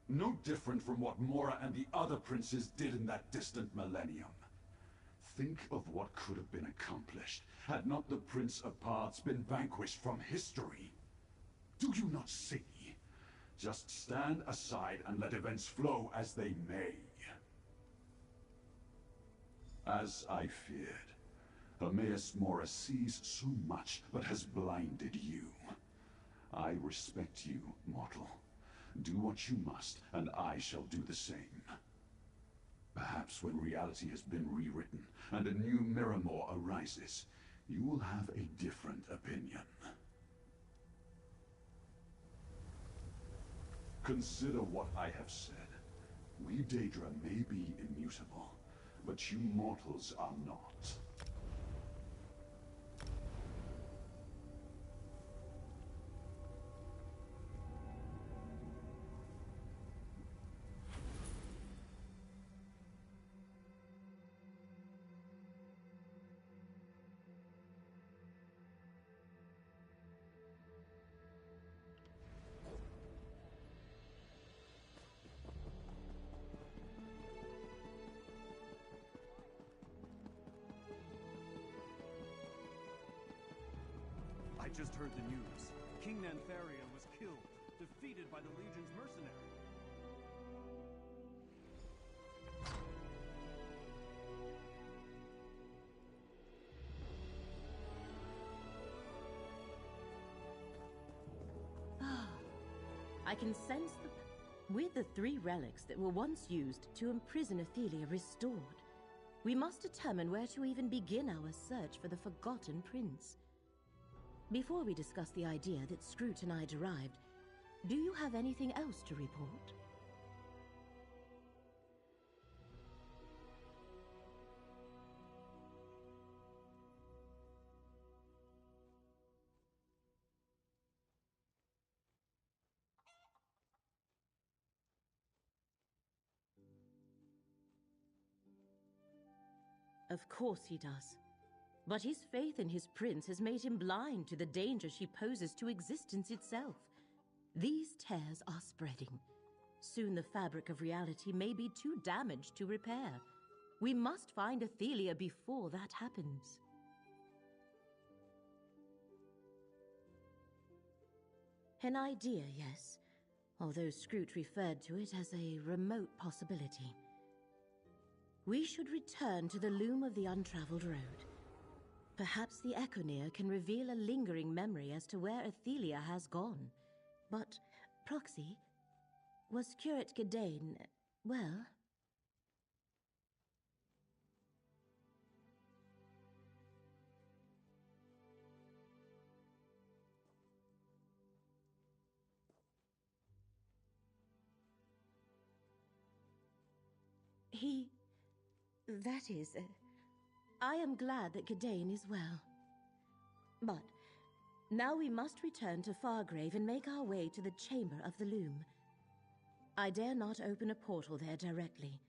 No different from what Mora and the other princes did in that distant millennium. Think of what could have been accomplished had not the Prince of Paths been vanquished from history. Do you not see? Just stand aside and let events flow as they may. As I feared, Hermaeus Mora sees so much but has blinded you. I respect you, mortal. Do what you must, and I shall do the same. Perhaps when reality has been rewritten and a new Miramor arises, you will have a different opinion. Consider what I have said. We Daedra may be immutable, but you mortals are not. I just heard the news. King Nantharian was killed, defeated by the Legion's mercenaries. I can sense with the 3 relics that were once used to imprison Athelia restored, we must determine where to even begin our search for the Forgotten Prince. Before we discuss the idea that Scroot and I derived, do you have anything else to report? Of course he does. But his faith in his prince has made him blind to the danger she poses to existence itself. These tears are spreading. Soon the fabric of reality may be too damaged to repair. We must find Athelia before that happens. An idea, yes, although Scroot referred to it as a remote possibility. We should return to the loom of the untraveled road. Perhaps the Echoneer can reveal a lingering memory as to where Athelia has gone. But, Proxy, was Curate Gedane, well? That is, I am glad that Gedane is well. But now we must return to Fargrave and make our way to the Chamber of the Loom. I dare not open a portal there directly,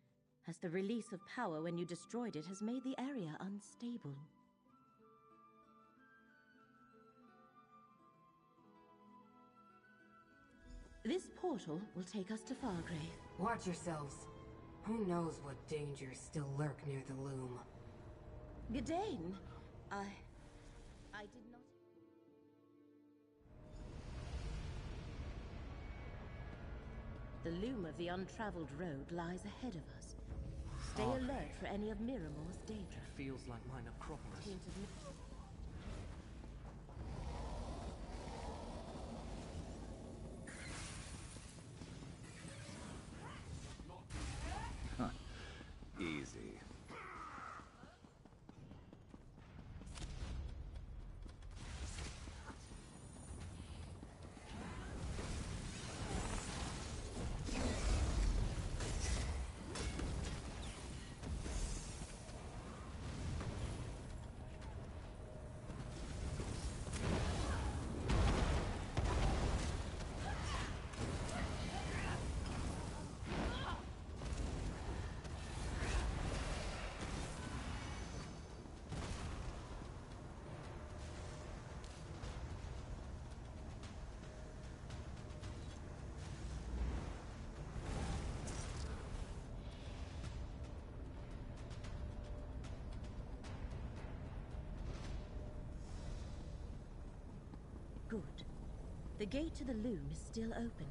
as the release of power when you destroyed it has made the area unstable. This portal will take us to Fargrave. Watch yourselves. Who knows what dangers still lurk near the loom? Gedane, I did not... The loom of the untraveled road lies ahead of us. Stay alert for any of Miramore's Daedra. Feels like my necropolis. Easy. Good. The gate to the loom is still open.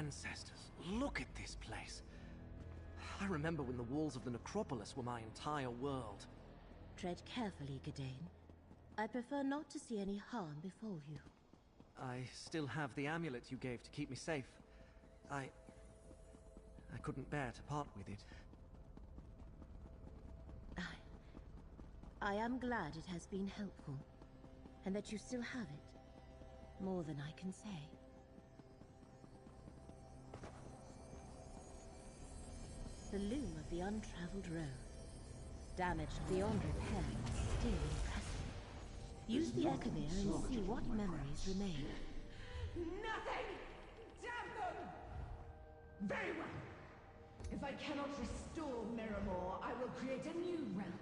ancestors. Look at this place. I remember when the walls of the necropolis were my entire world. Tread carefully, Gadain. I prefer not to see any harm befall you. I still have the amulet you gave to keep me safe. I couldn't bear to part with it. I am glad it has been helpful, and that you still have it. More than I can say. The loom of the untraveled road. Damaged beyond repair, but still impressive. Use the Echavir and see what memories remain. Nothing! Damn them! Very well. If I cannot restore Miramor, I will create a new realm.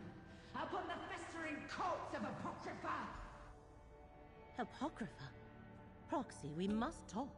Upon the festering corpse of Apocrypha! Apocrypha? Proxy, we must talk.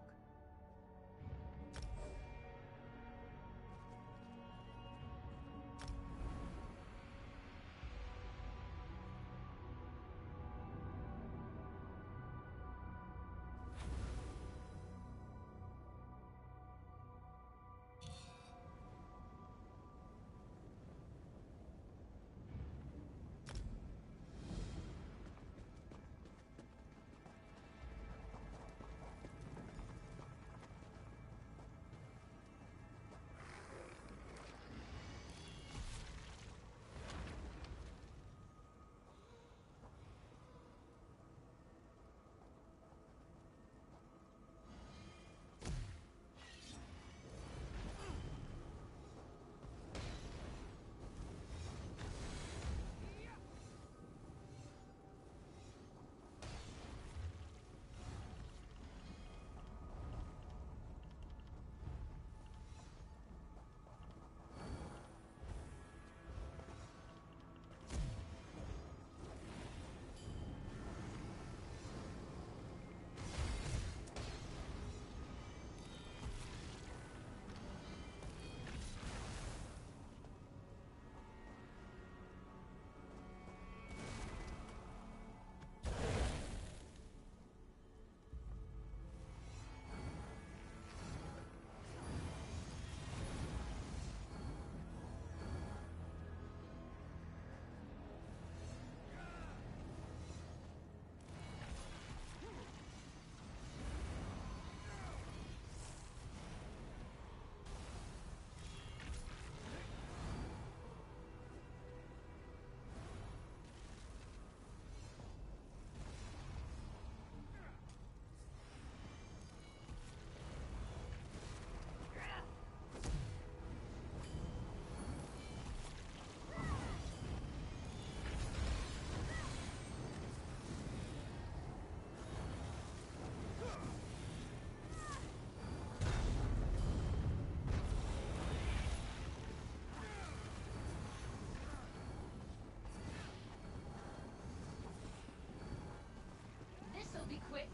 This'll be quick.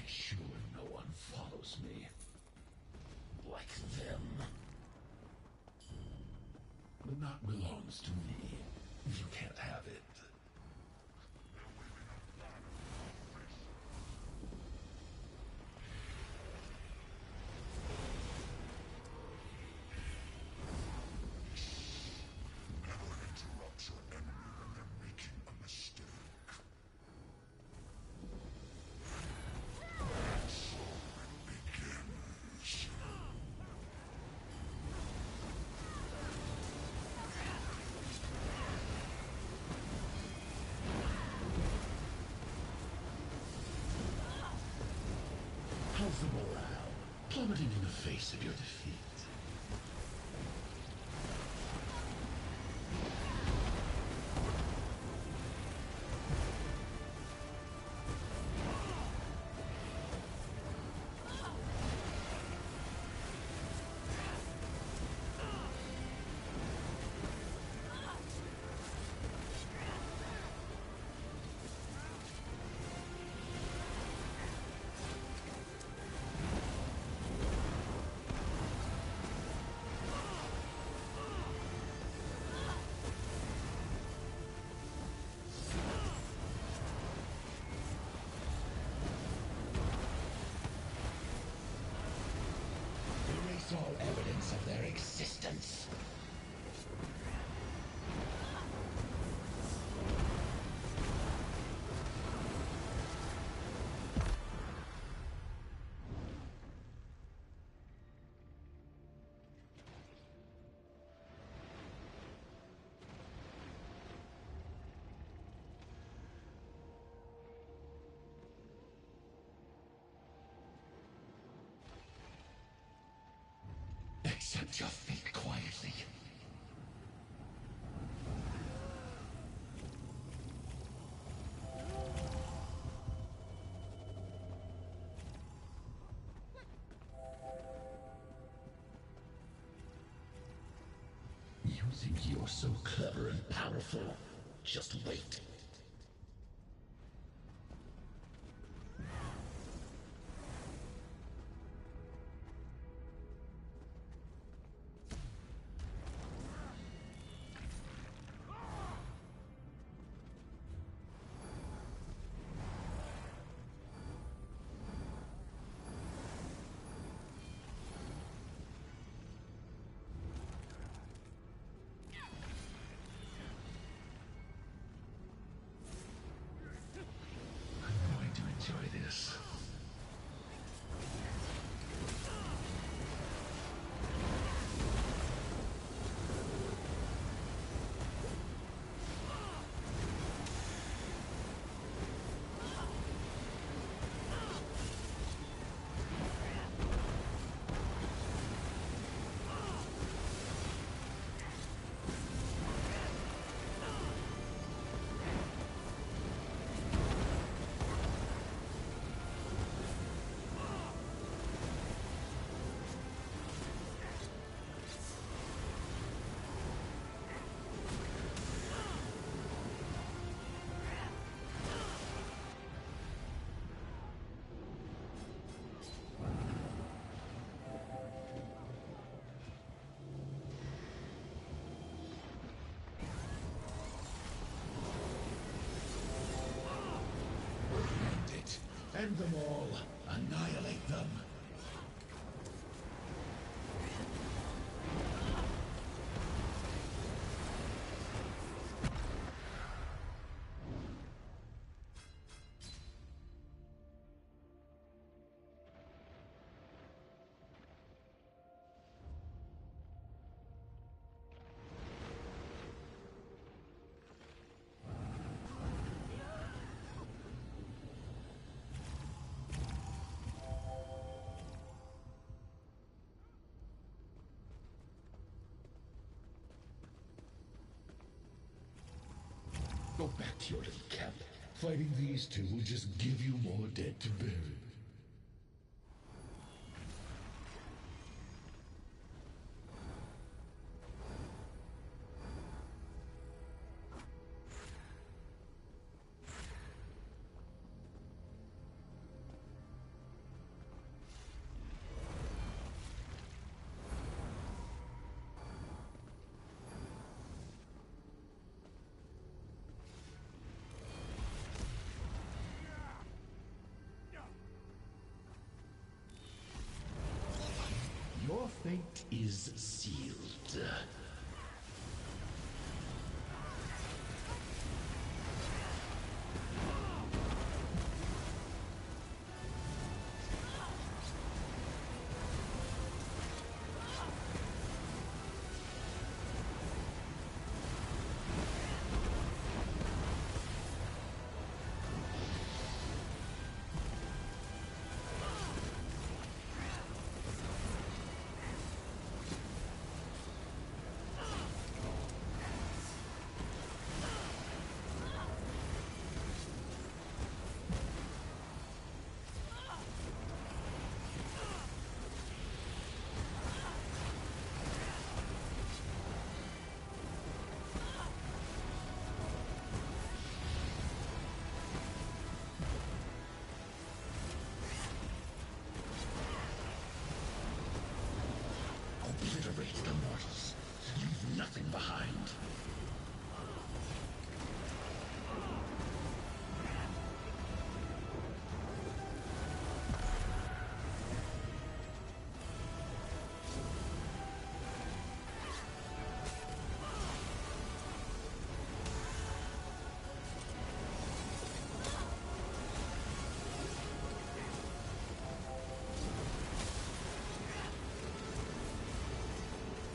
make sure no one follows me. Like them. The knot belongs to me. You can't have it. Never interrupt your enemy when they're making a mistake. So it begins. How's the morale? Plummeting in the face of your defeat. Erase all evidence of their existence. Accept your fate quietly. You think you're so clever and powerful? Just wait. I'm going to enjoy this. End it. End them all. Annihilate them. Go back to your little camp. Fighting these two will just give you more dead to bury. fate is sealed. Obliterate the mortals. Leave nothing behind.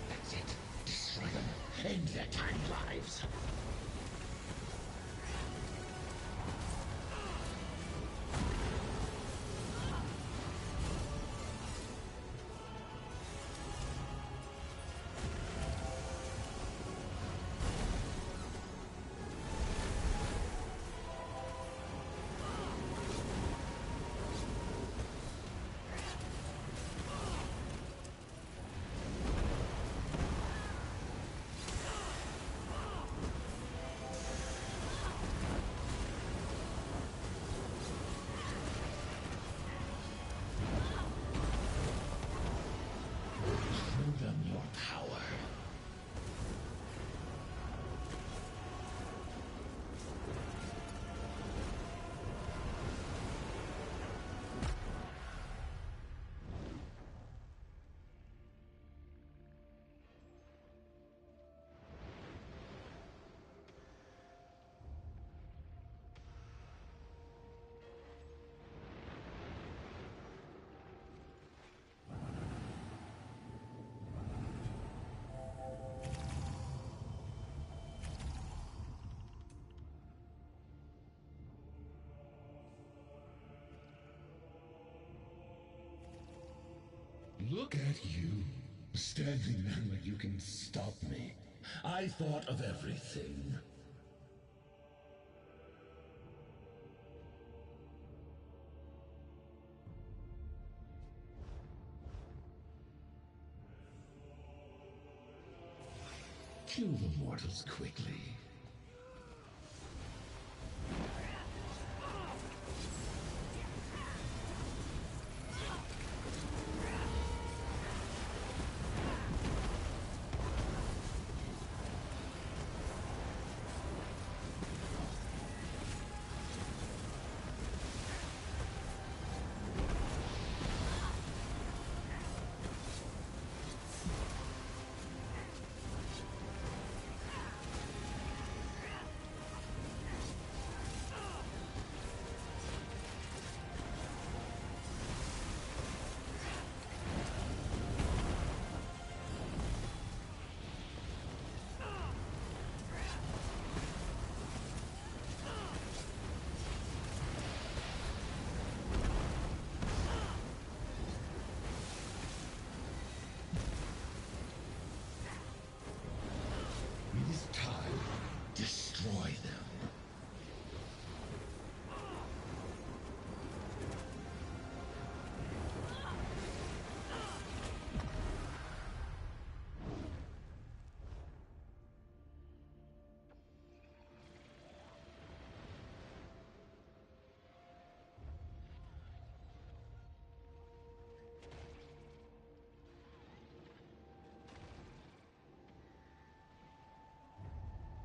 That's it. Destroy them. End their tiny lives. Show them your power. Look at you, standing there like you can stop me. I thought of everything. Kill the mortals quickly. It is time. Destroy them.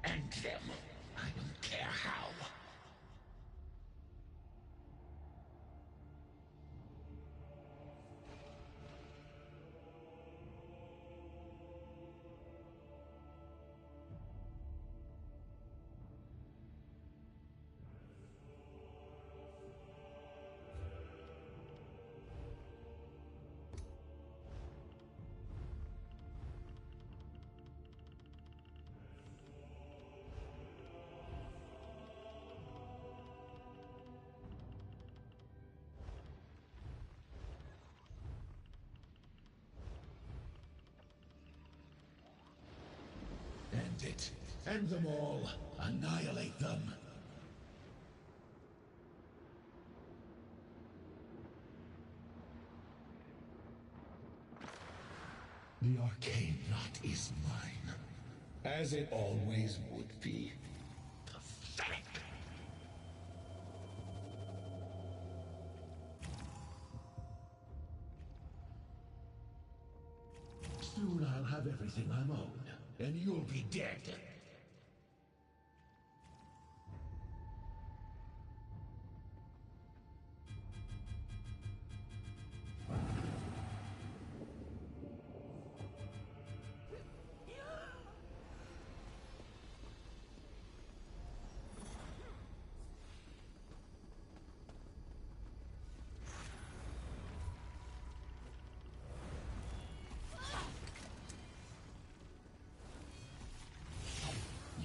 End them. I don't care how. want it. End them all. Annihilate them. The arcane knot is mine. As it always would be. Pathetic. Soon I'll have everything I'm owed, and you'll be dead.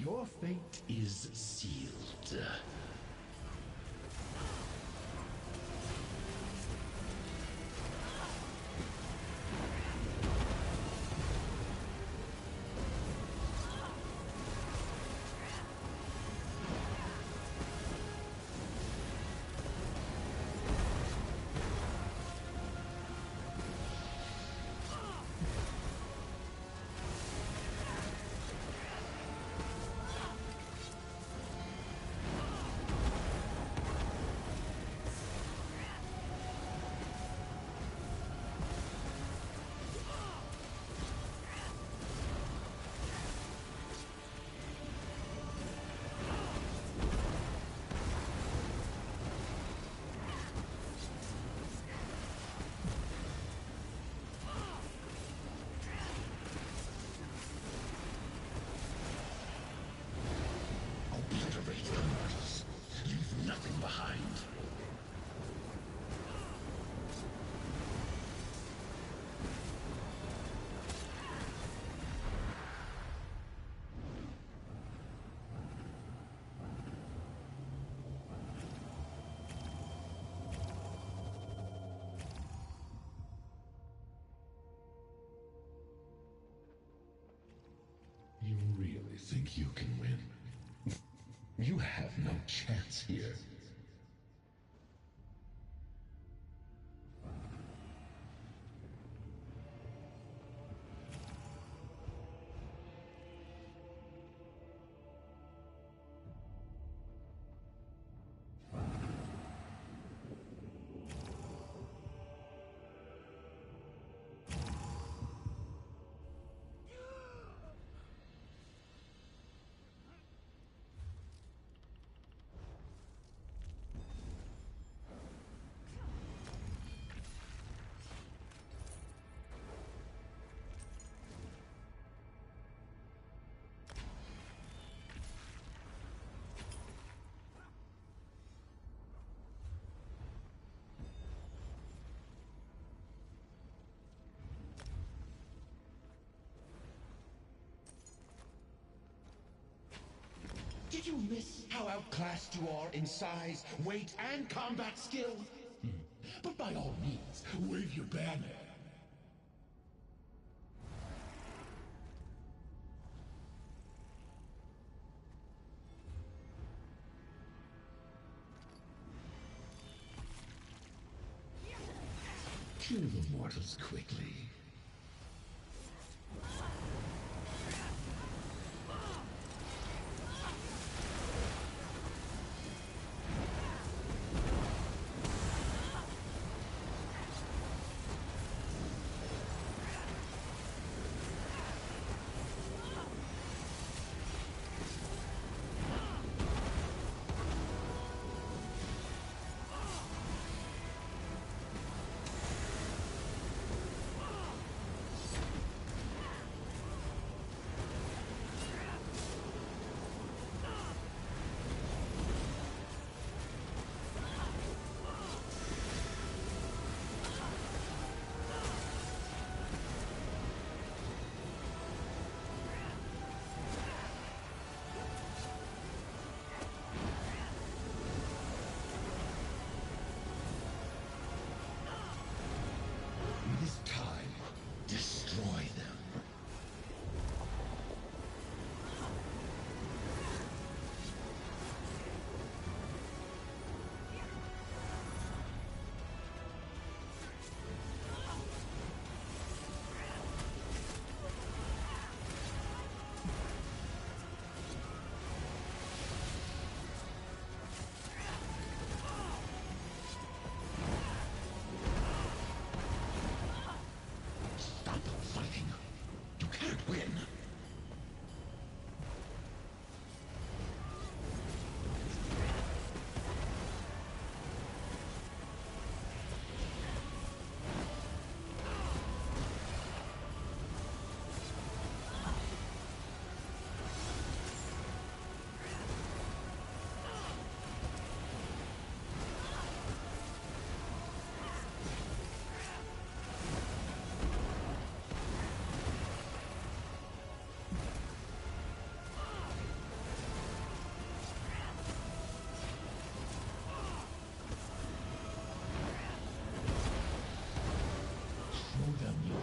Your fate is sealed. Obliterate the mortals. Leave nothing behind. You really think you can win? You have no chance here. Did you miss how outclassed you are in size, weight, and combat skill? But by all means, wave your banner. Kill the mortals quickly.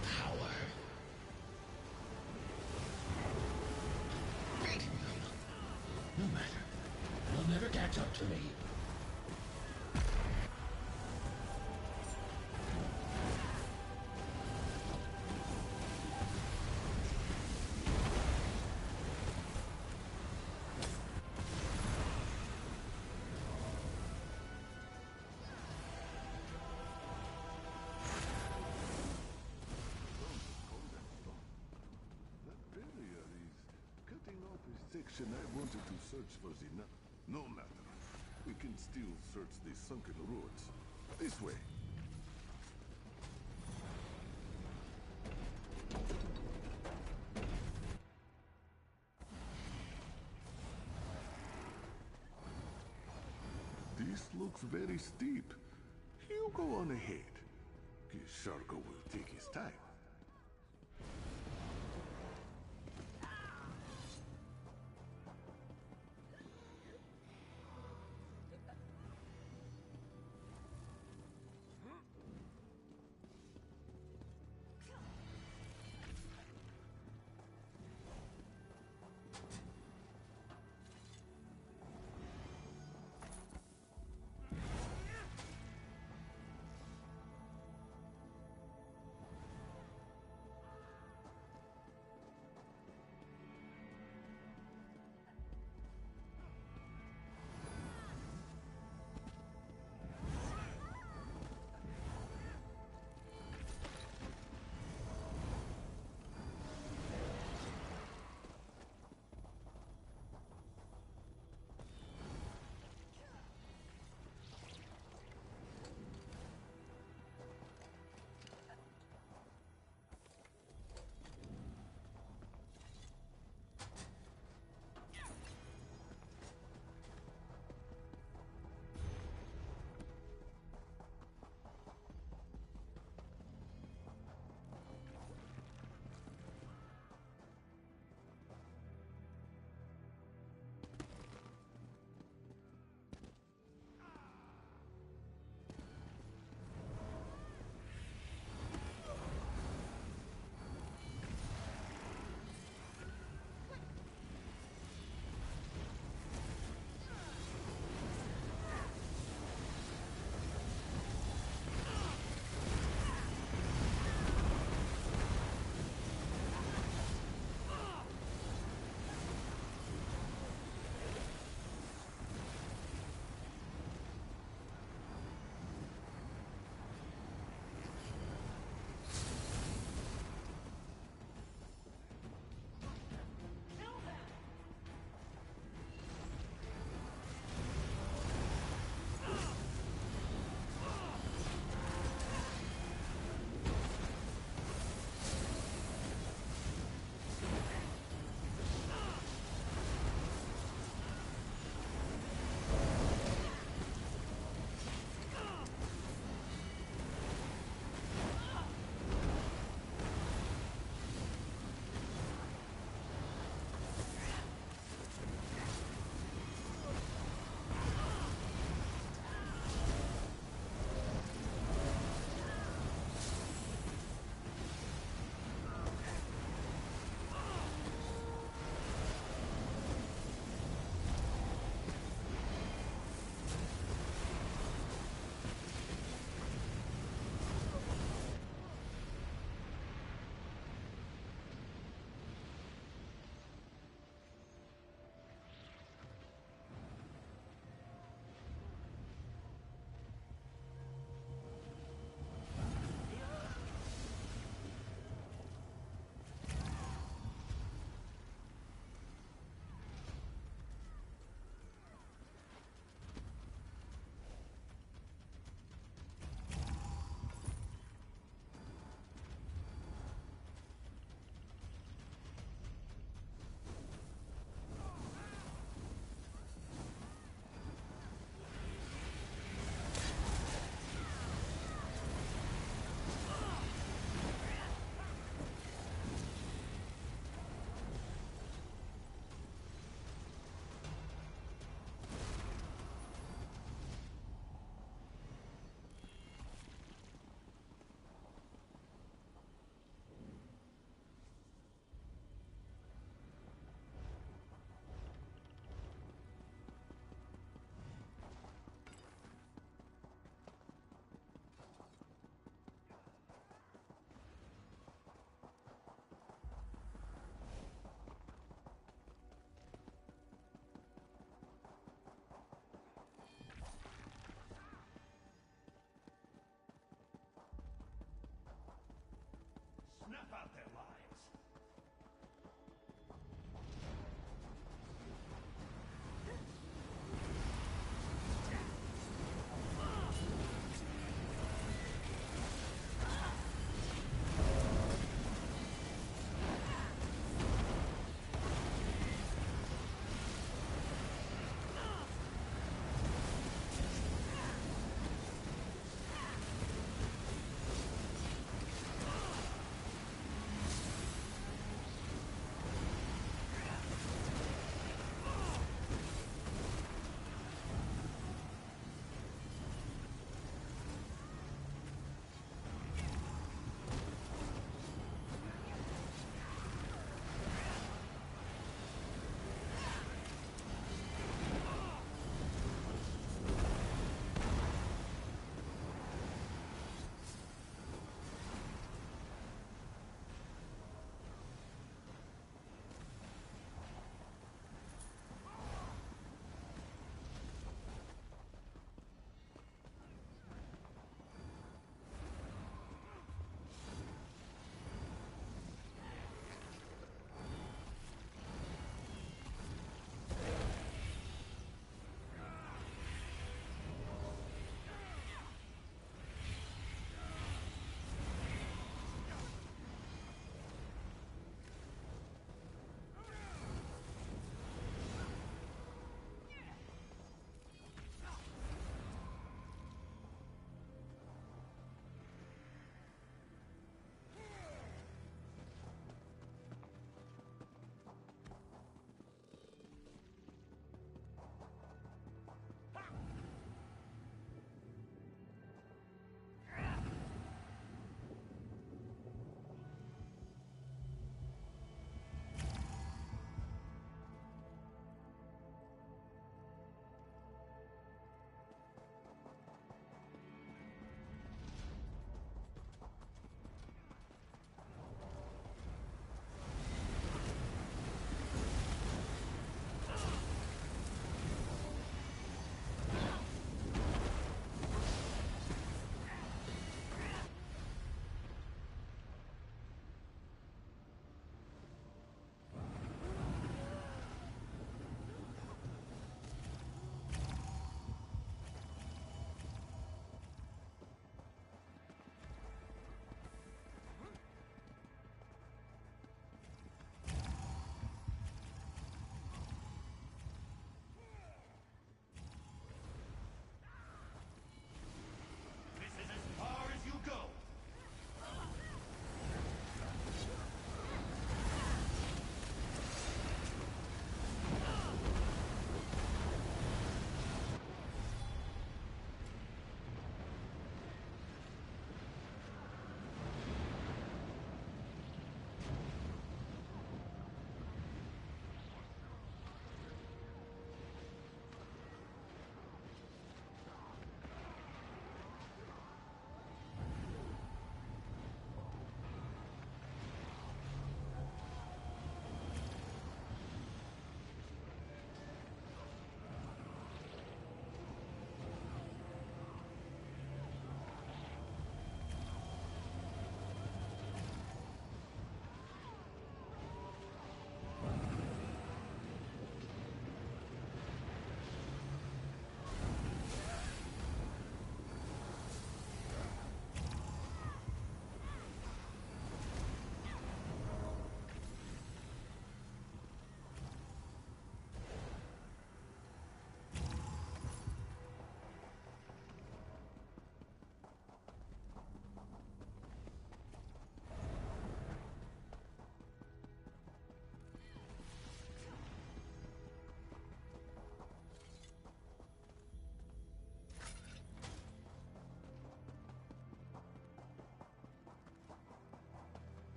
power. No matter. They'll never catch up to me. Section I wanted to search for the no matter. We can still search the sunken ruins. This way. This looks very steep. You go on ahead. Sharko will take his time. about their lives.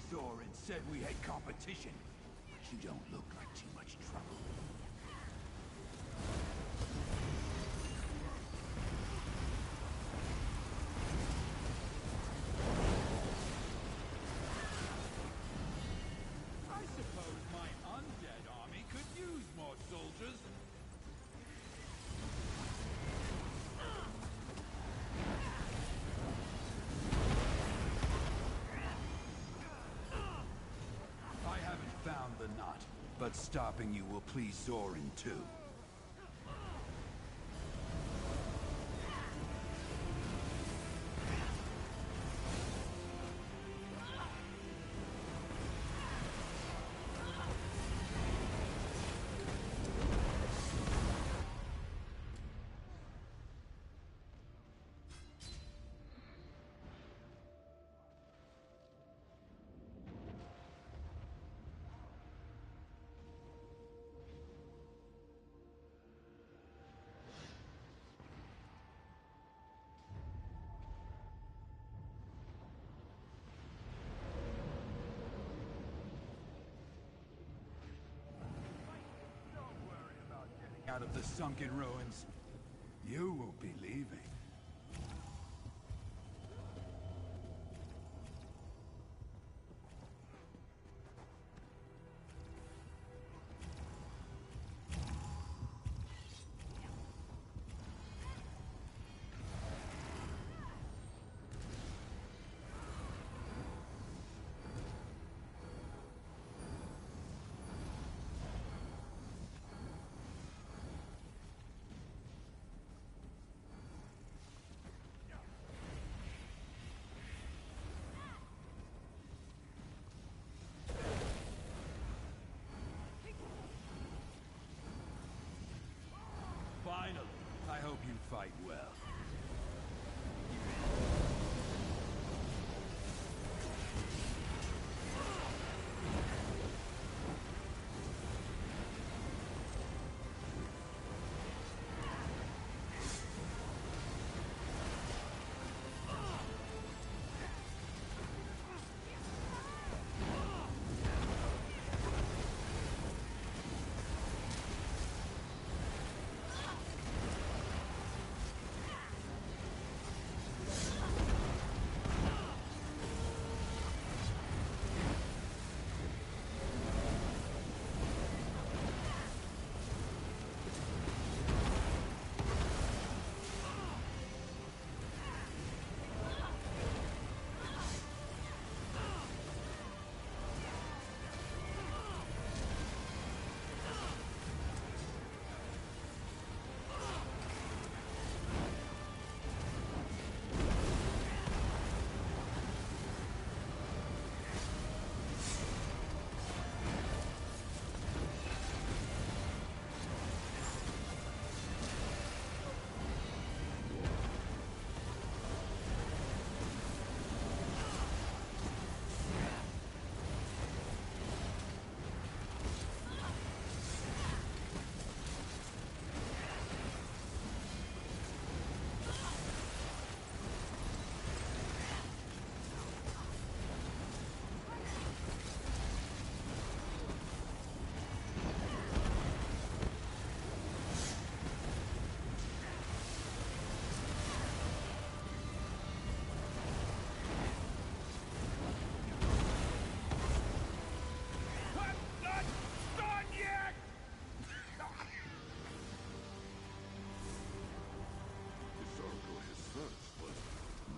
Soren said we had competition, but you don't look like too much trouble. I But stopping you will please Zorin too. Out of the sunken ruins. You will be leaving. Finally, I hope you fight well.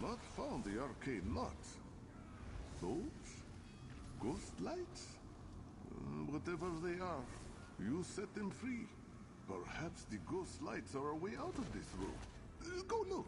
Not found the arcane locks. Those? Ghost lights? Whatever they are, you set them free. Perhaps the ghost lights are a way out of this room. Go look.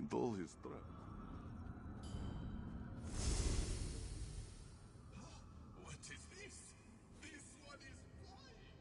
dull his threat. What is this? This one is flying!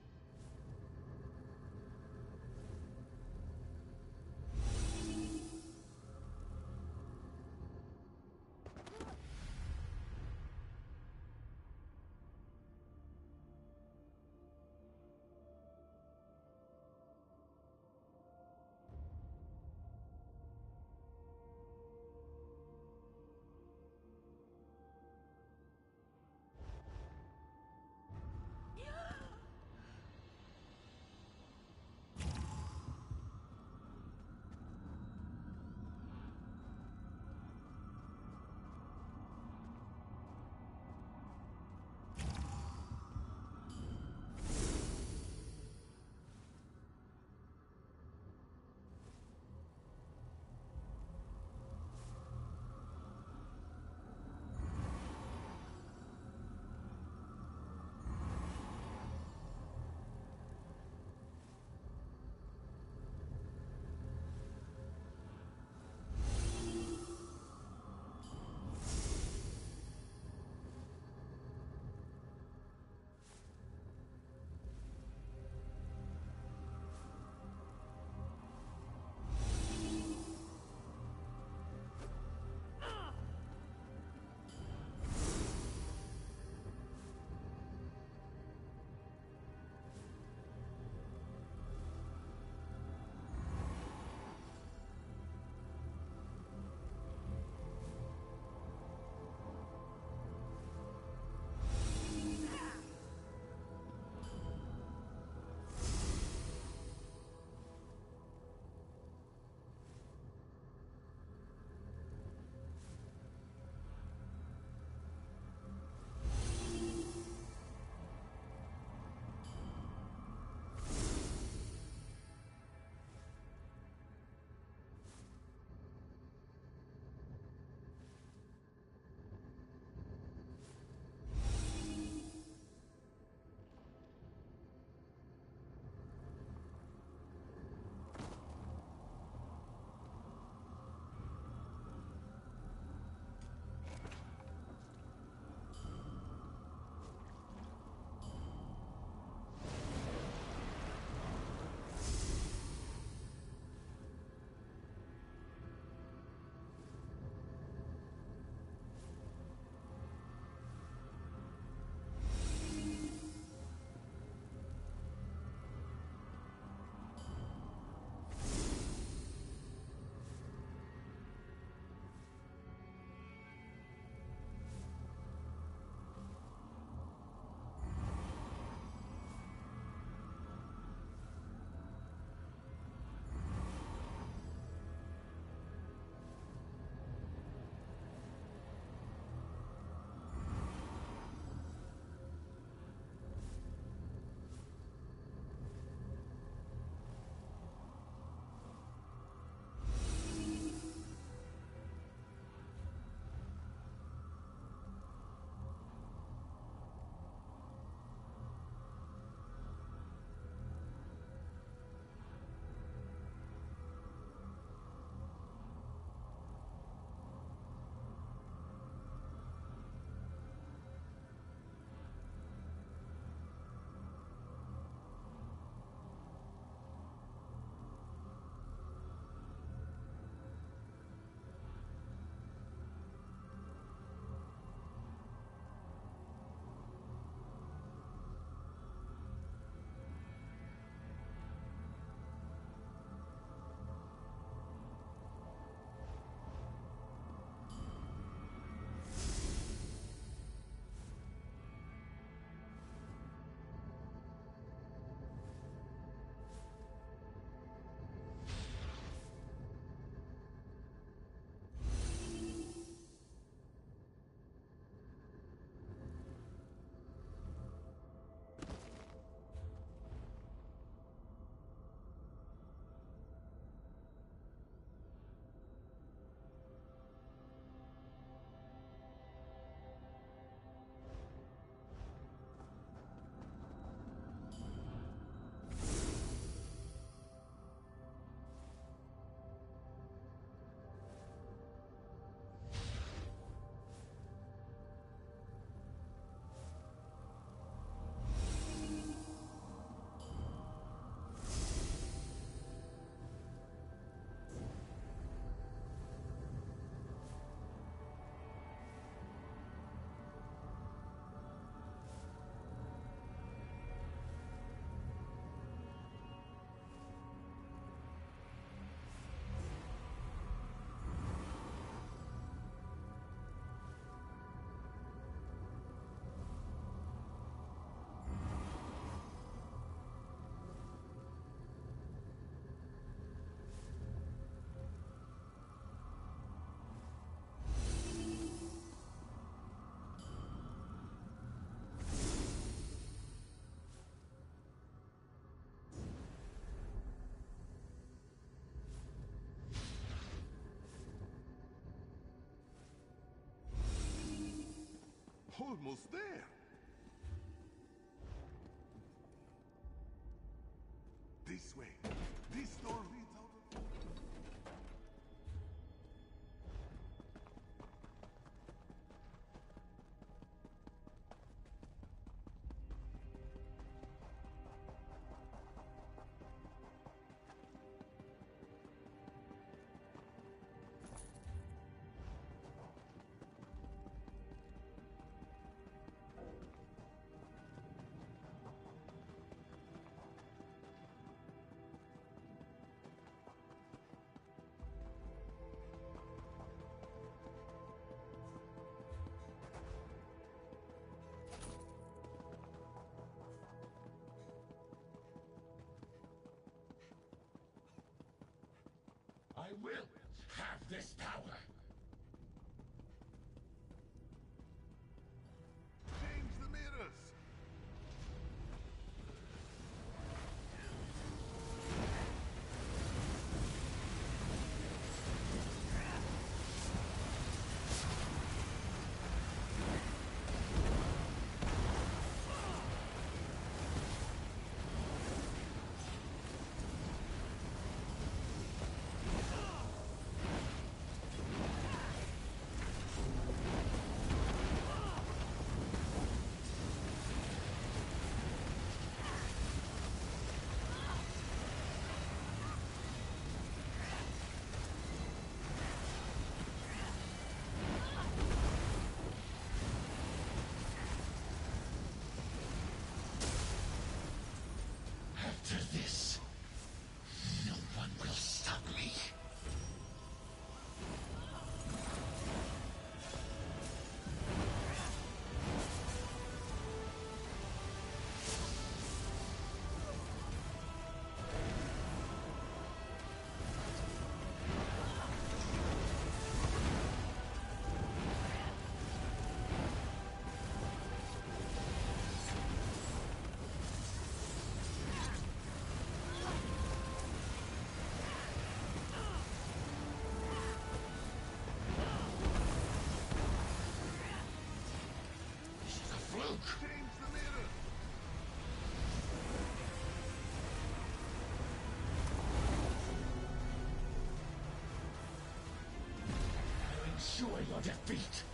almost there. This way. This door leads out of... I will have this power. Change the mirrors. After this, no one will stop me. Change the mirrors. I'll ensure your defeat.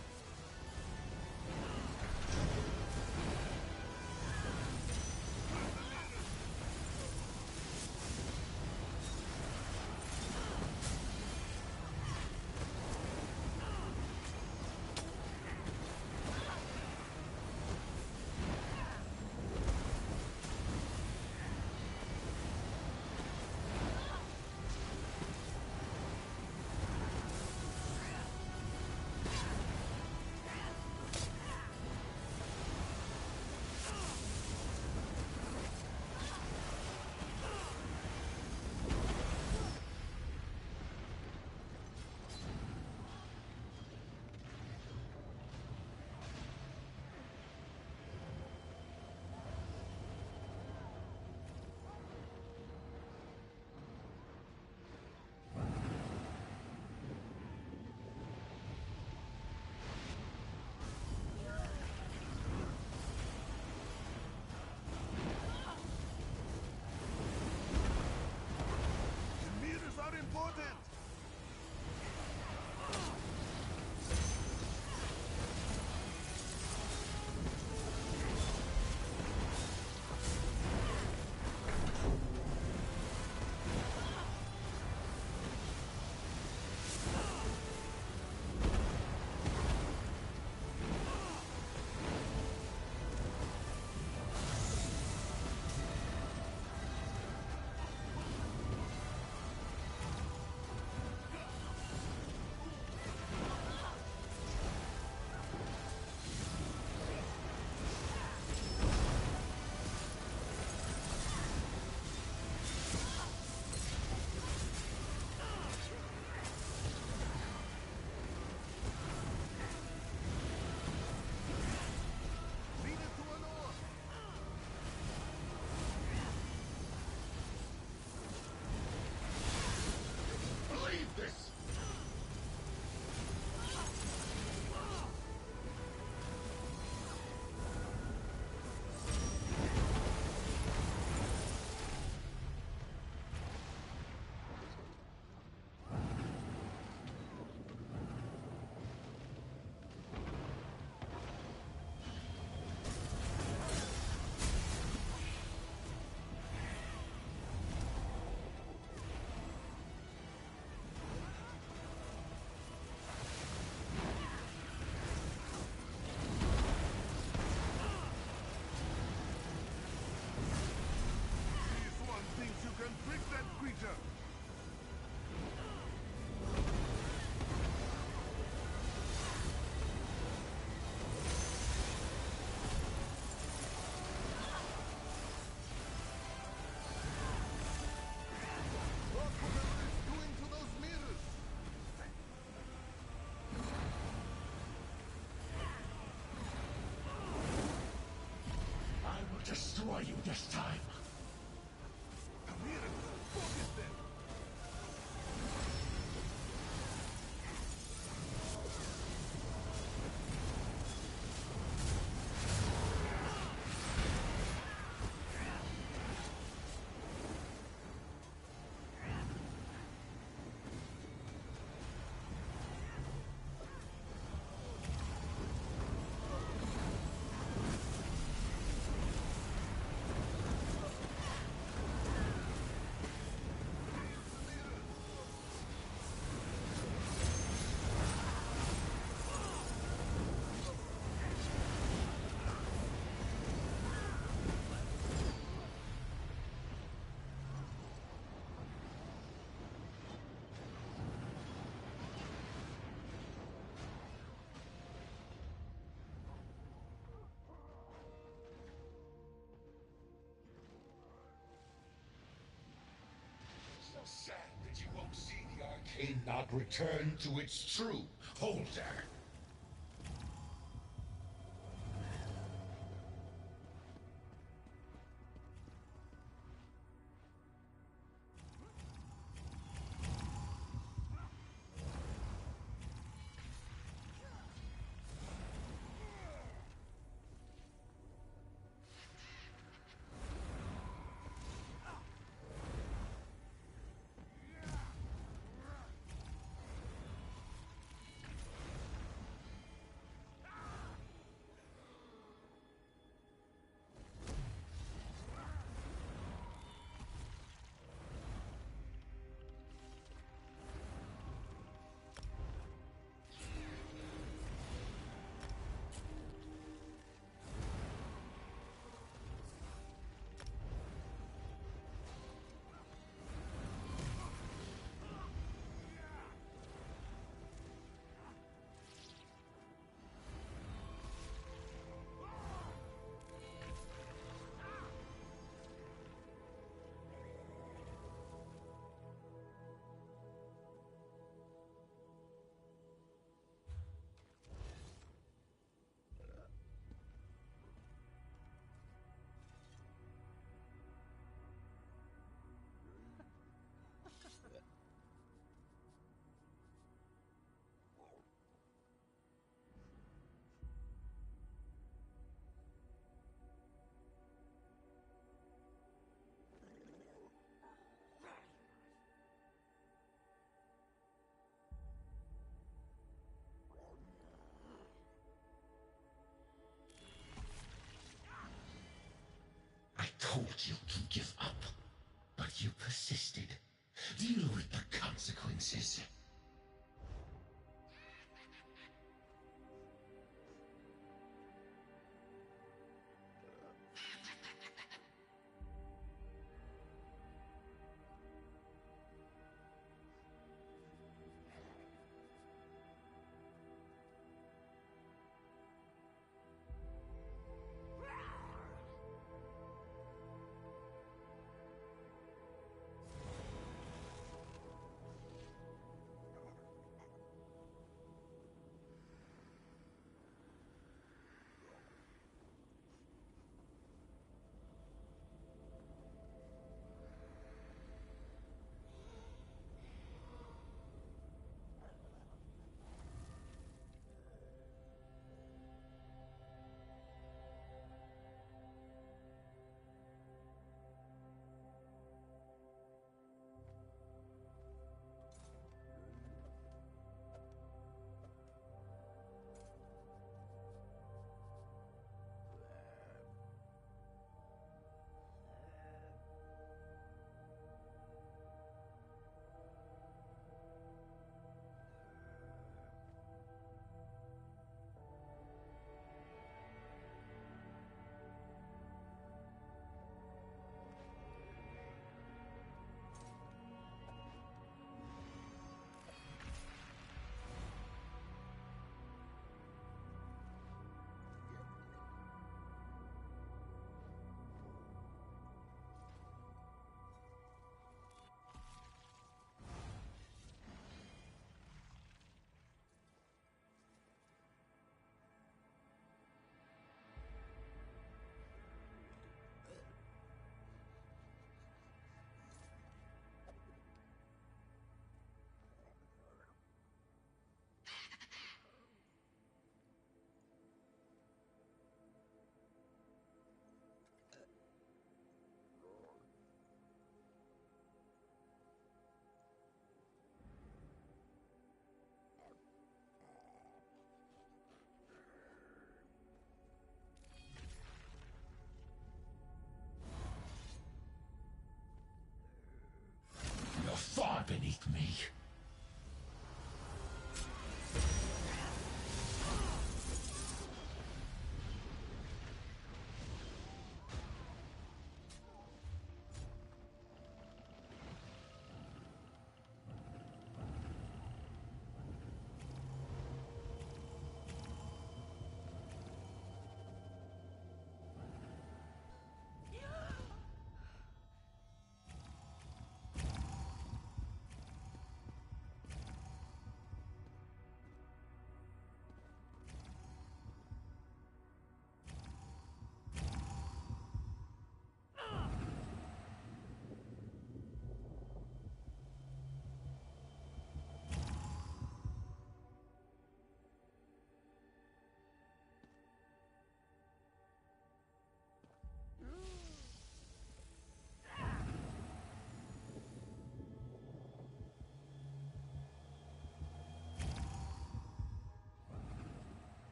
destroy you this time. Sad that you won't see the arcane not return to its true holder.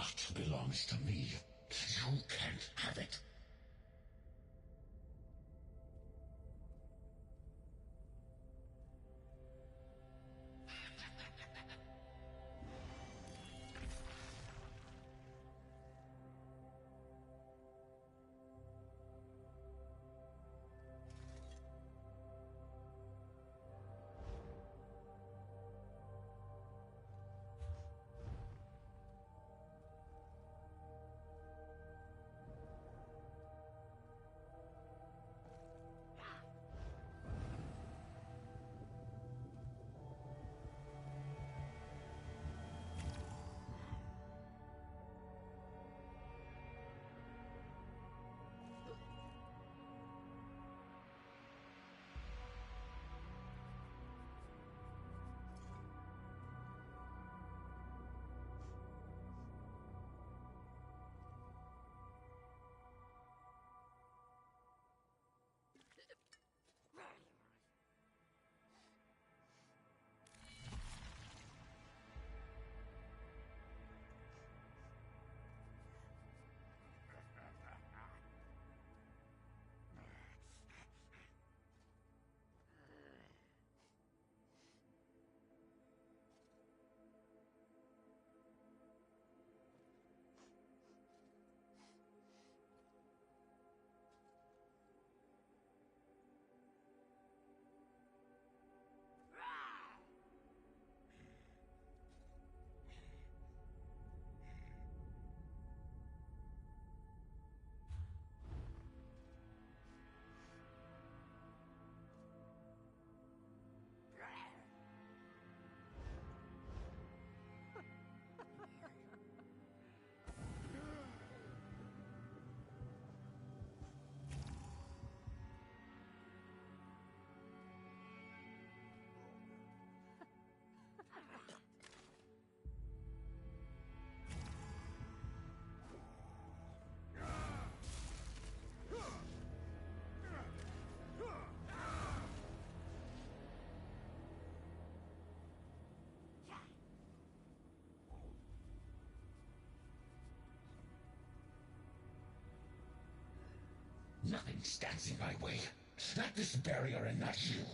not belongs to me. You can't have it. Nothing stands in my way. Not this barrier and not you.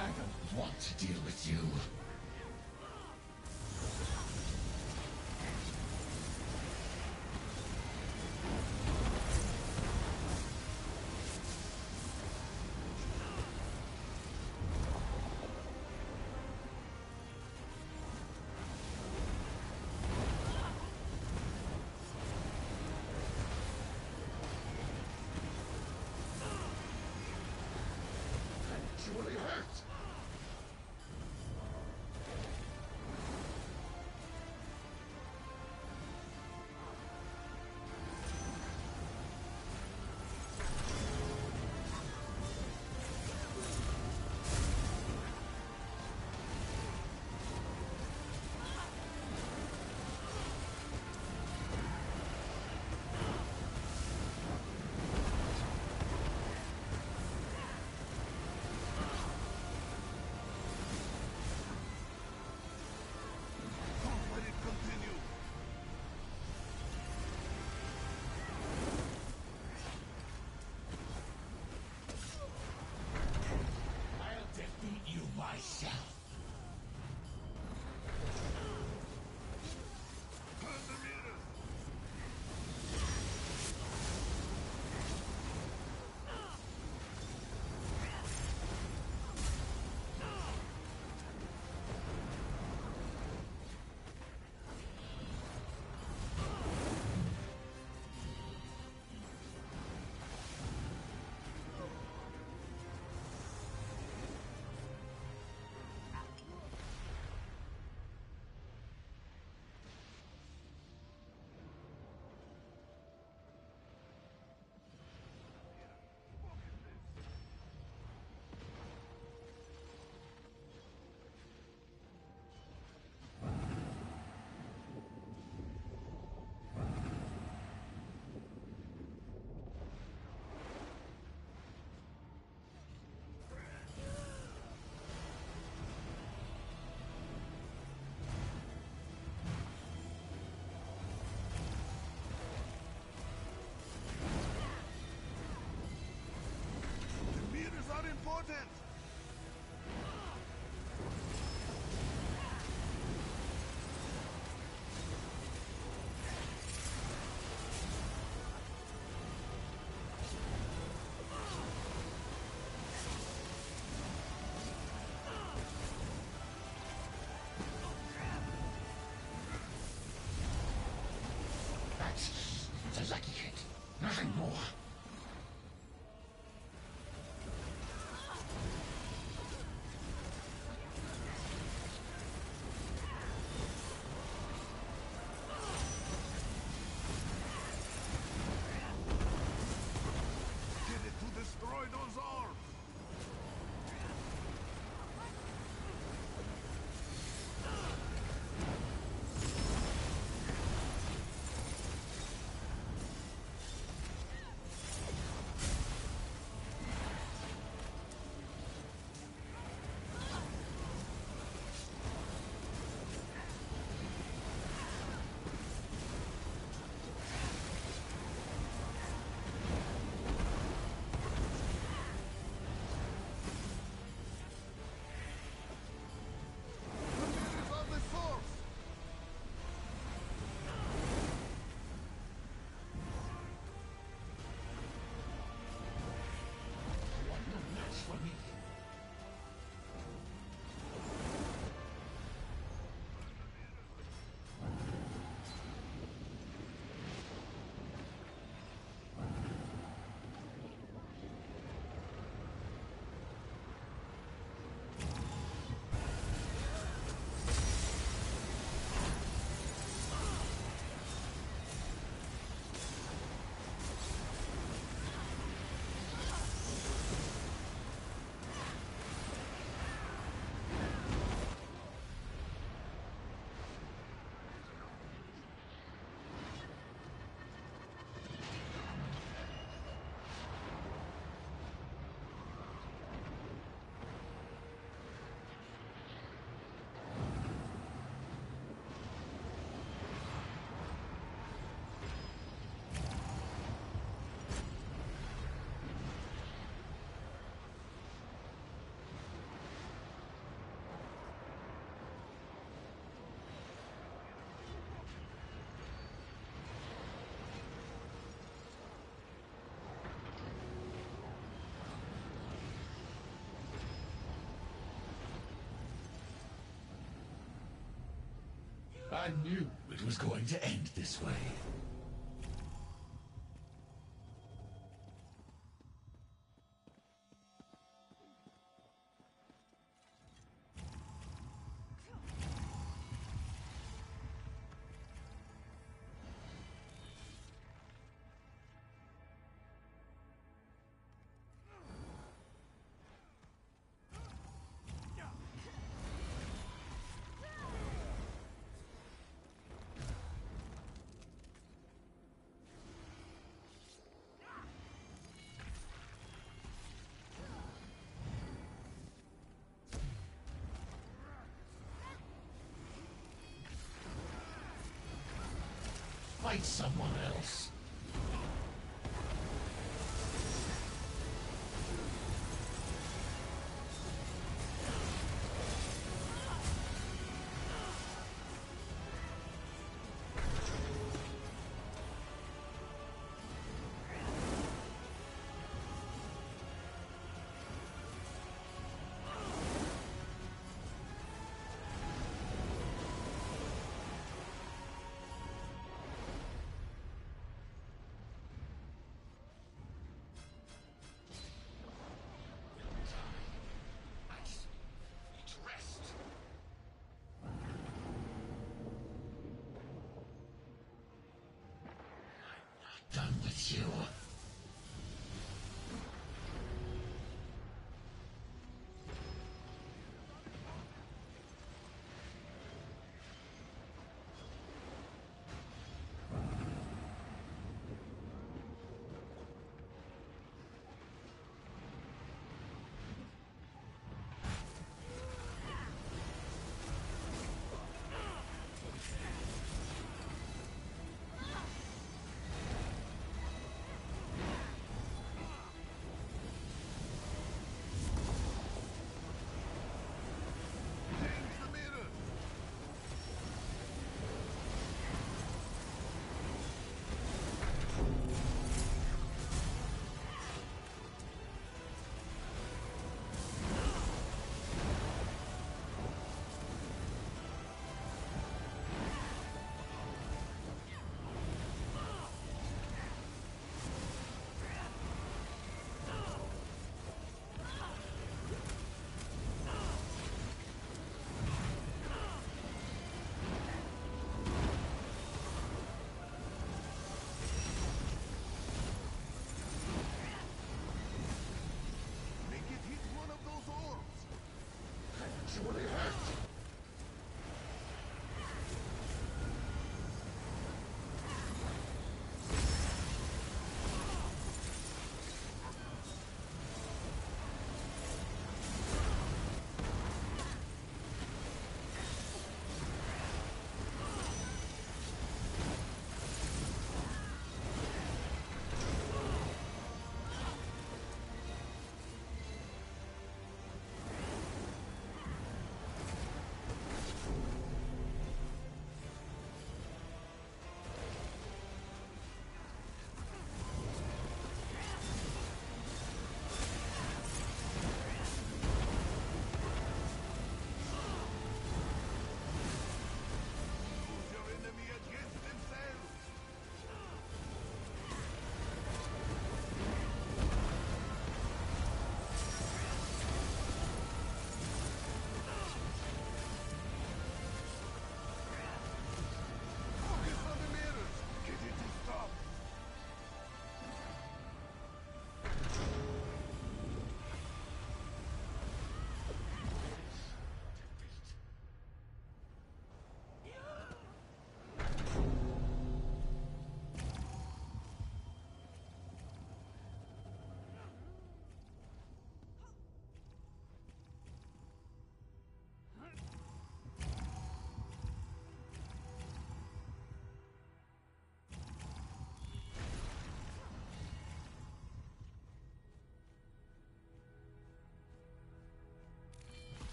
I don't want to deal with you. I knew it was going to end this way. Fight someone else.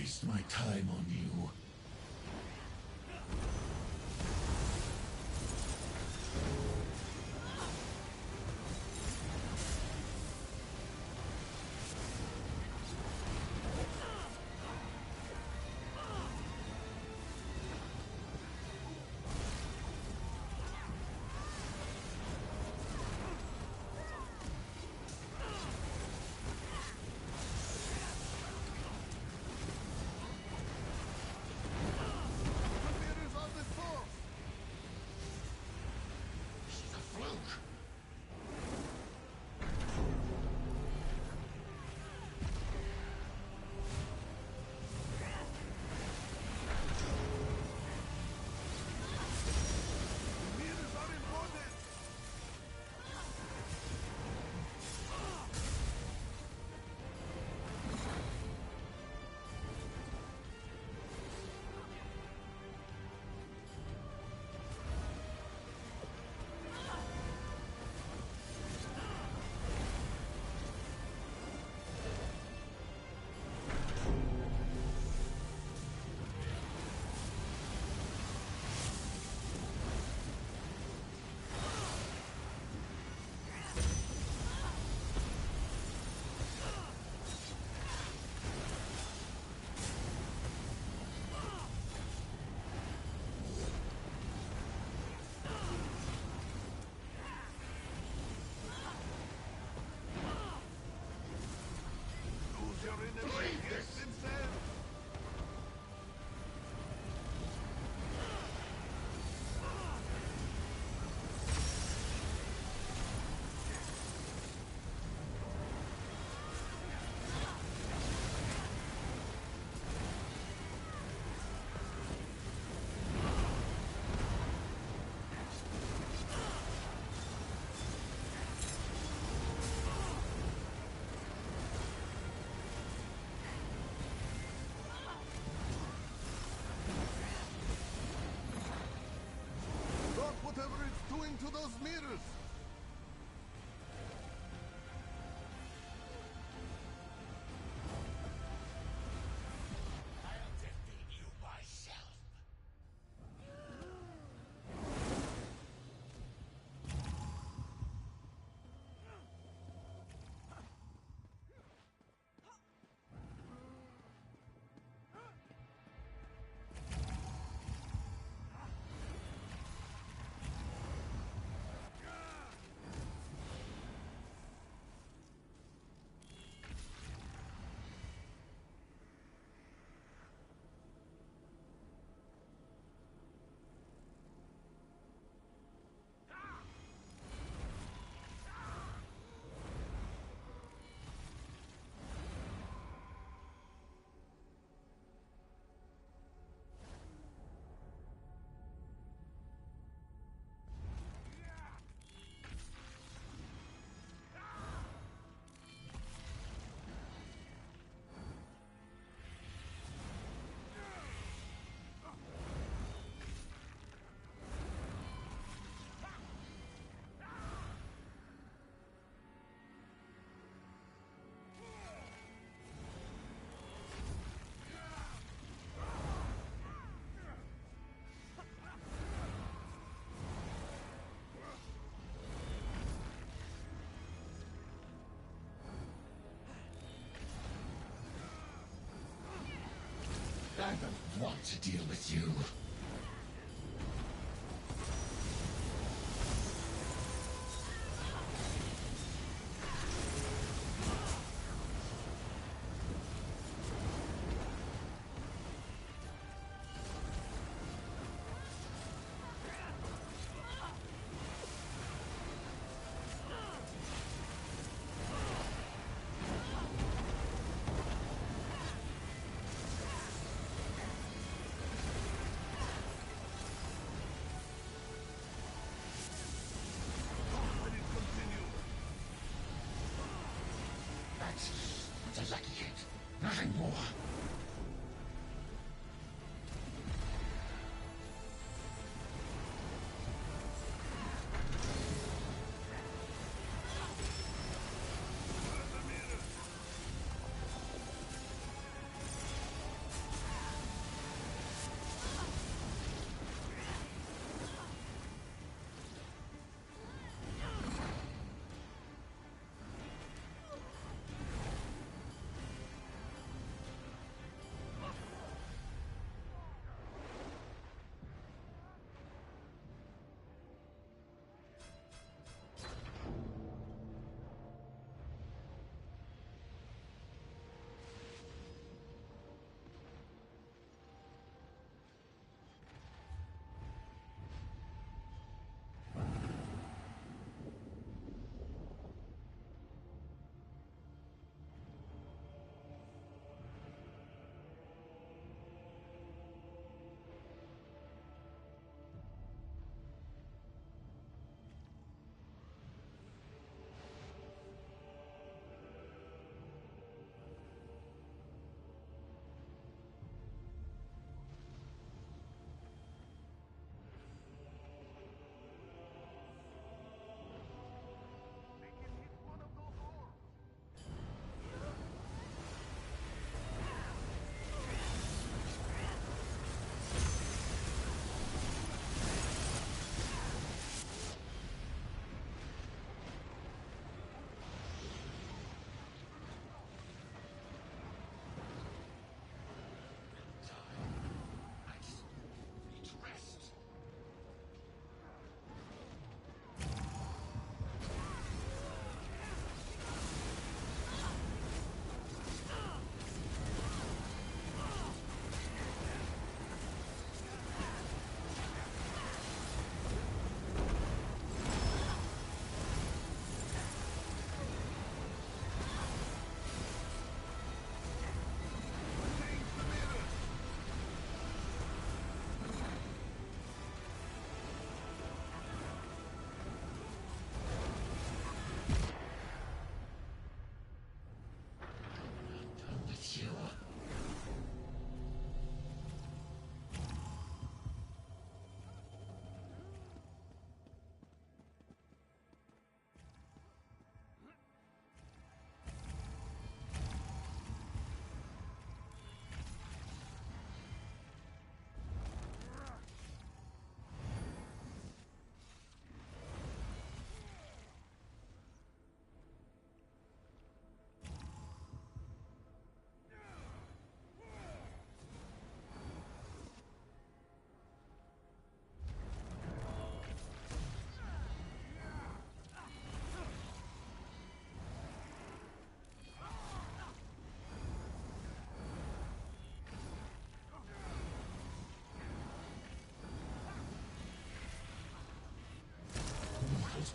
waste my time on you. To those mirrors! I'll defeat you myself. I don't want to deal with you.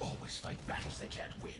always fight battles they can't win.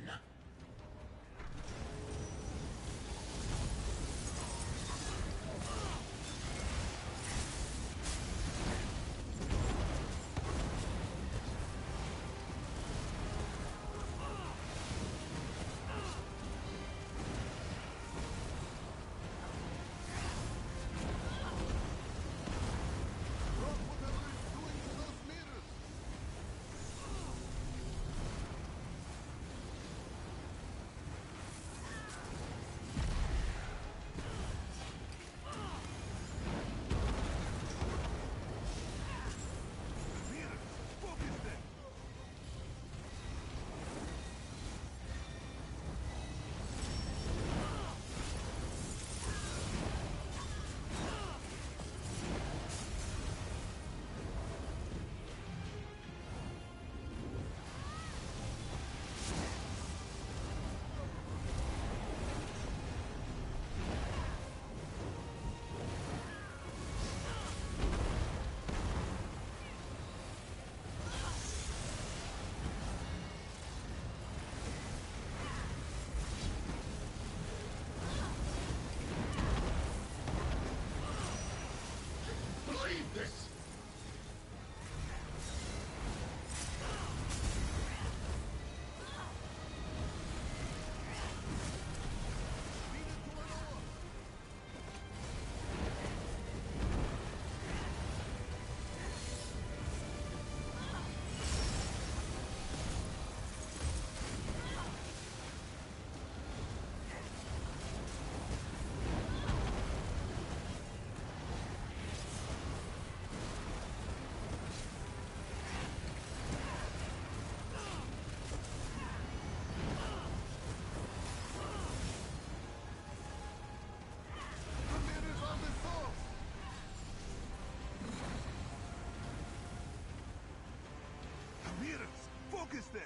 Focus them!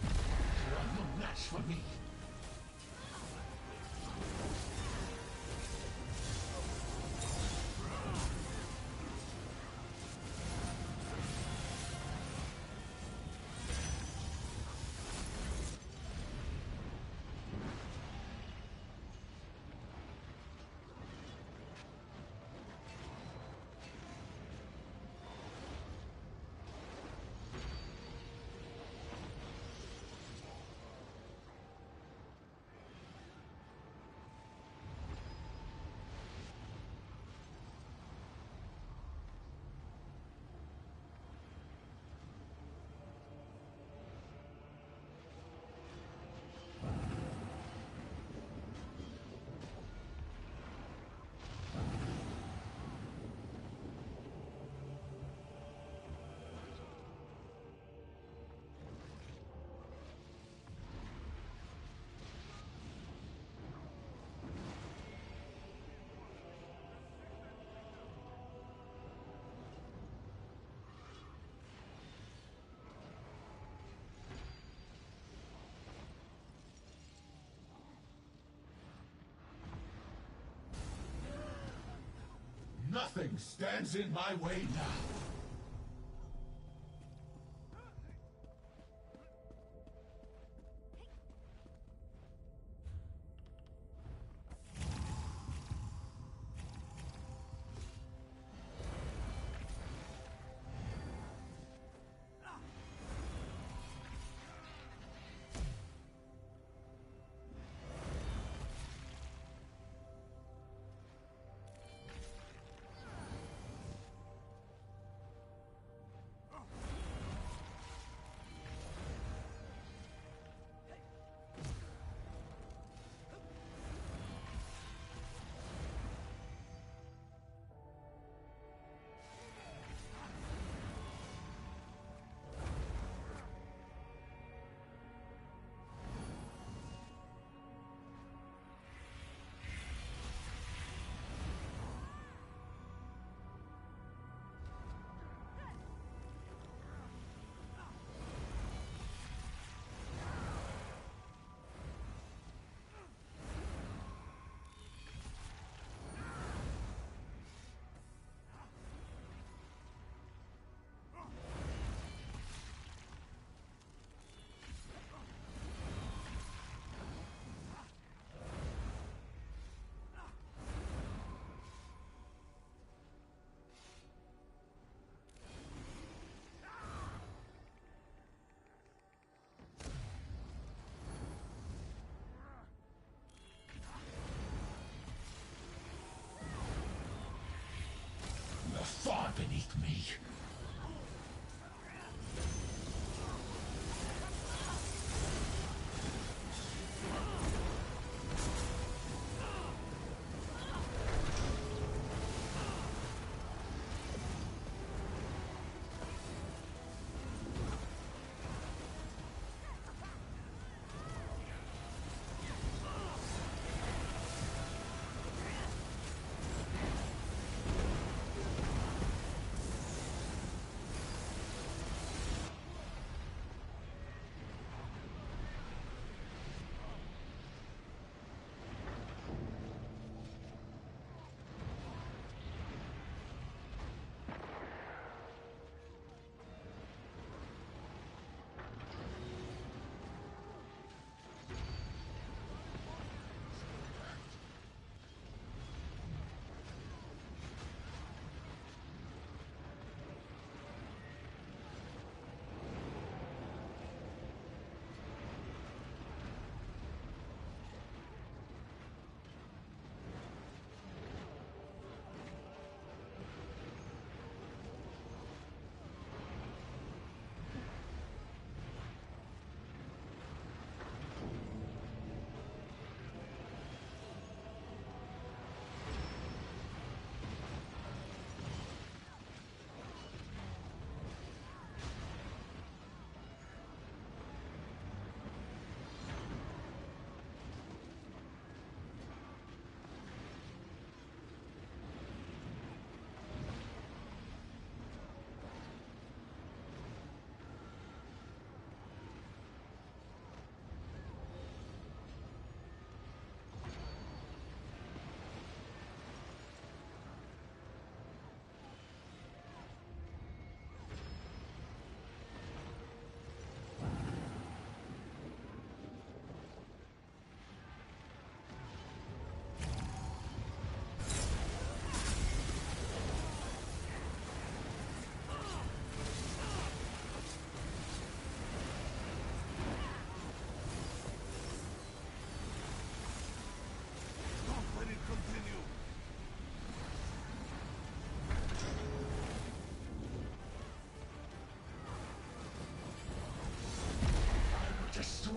You're no match for me. Nothing stands in my way now.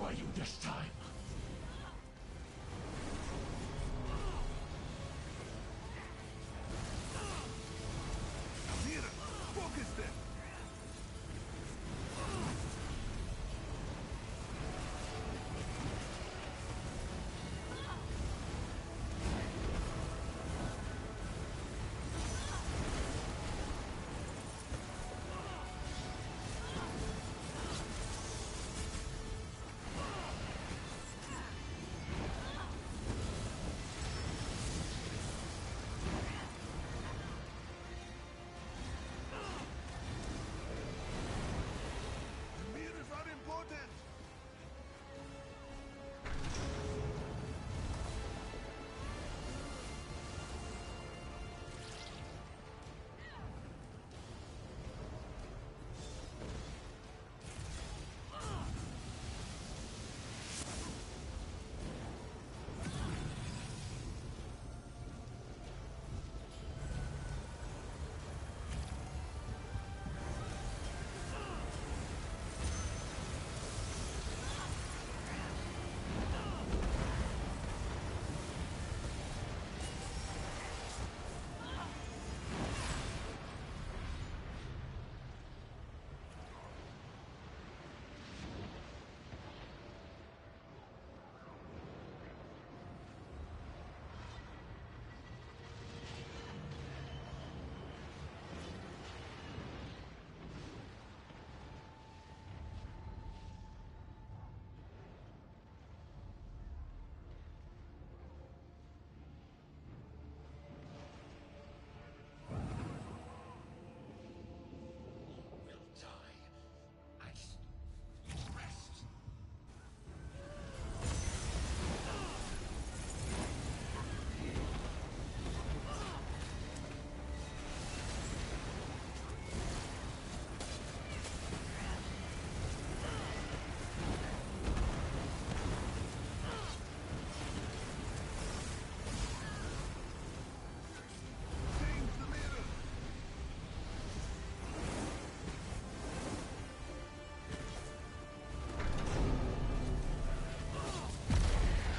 destroy you this time. Mira, focus them! Mirrors are important!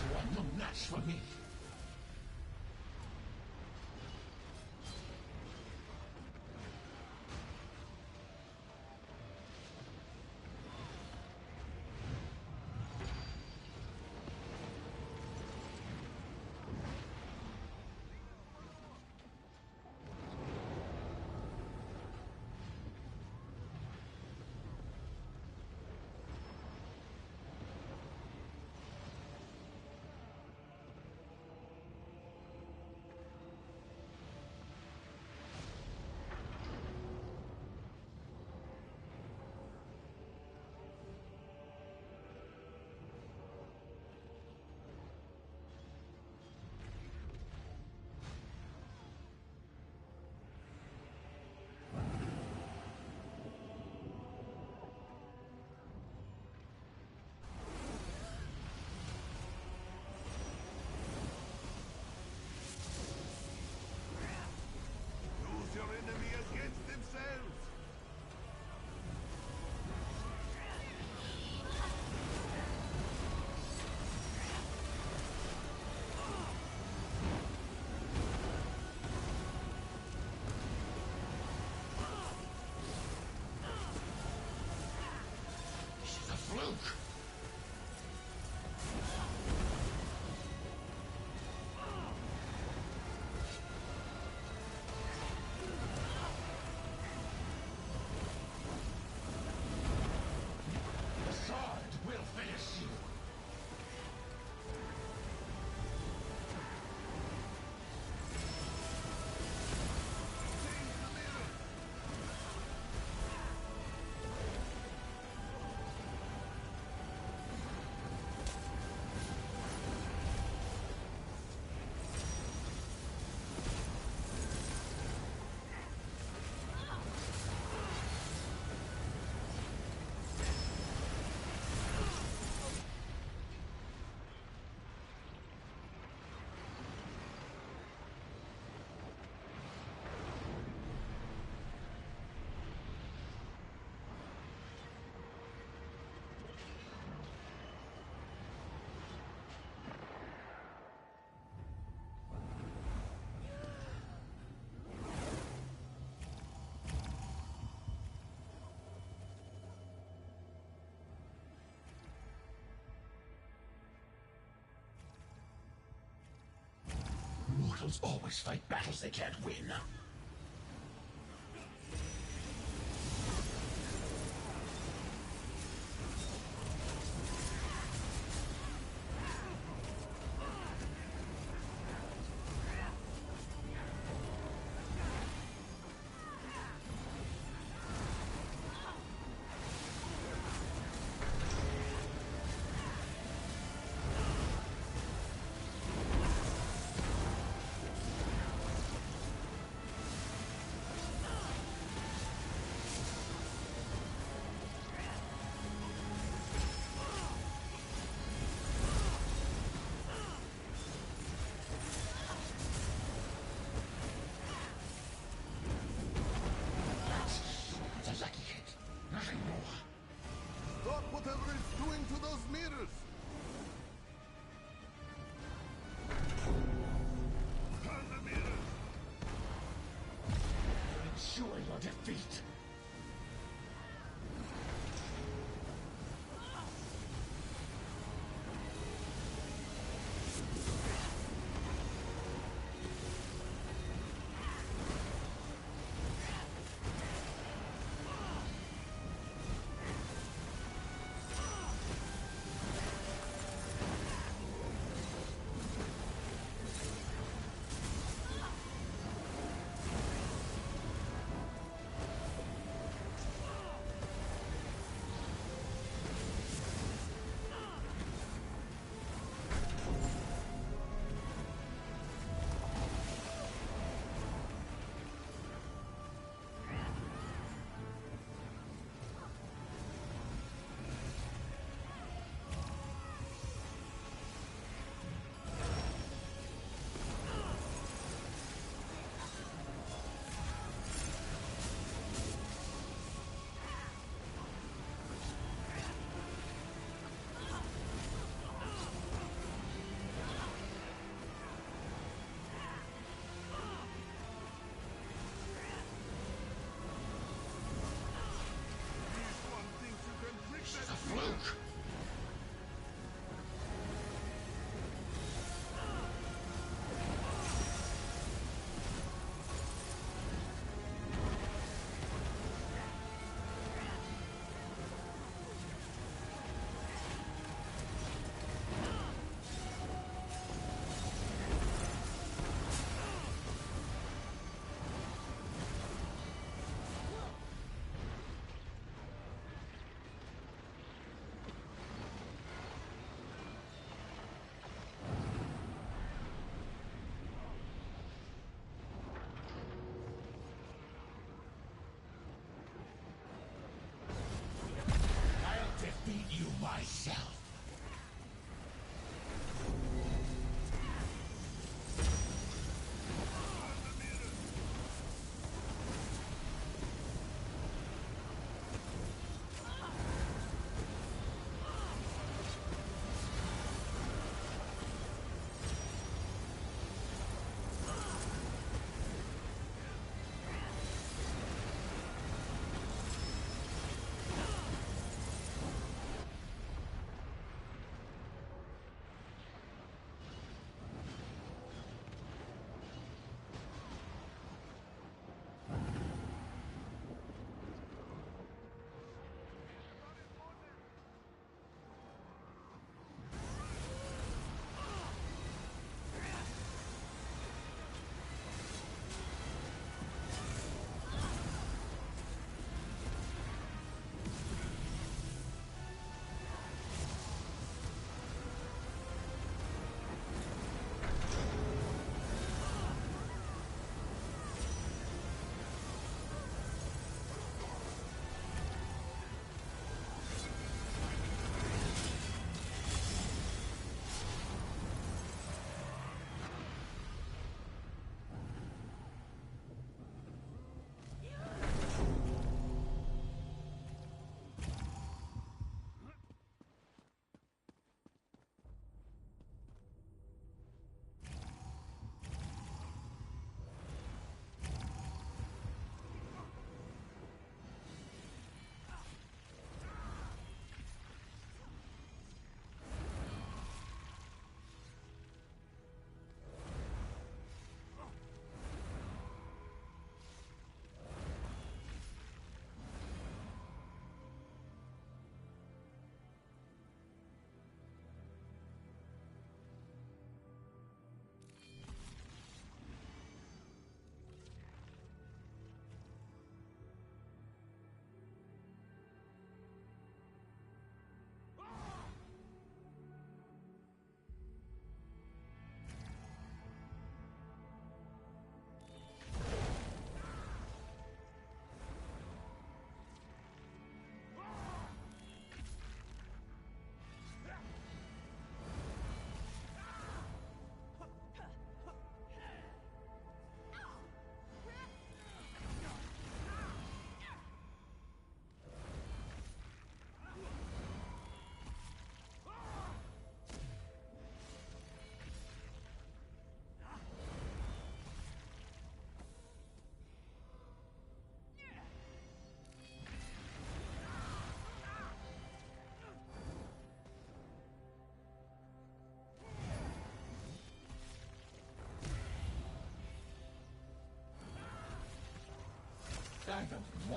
You are no match for me. Immortals always fight battles they can't win. Whatever it's doing to those mirrors! Turn the mirrors! Ensure your defeat! Fluke! Defeat you myself.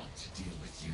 want to deal with you.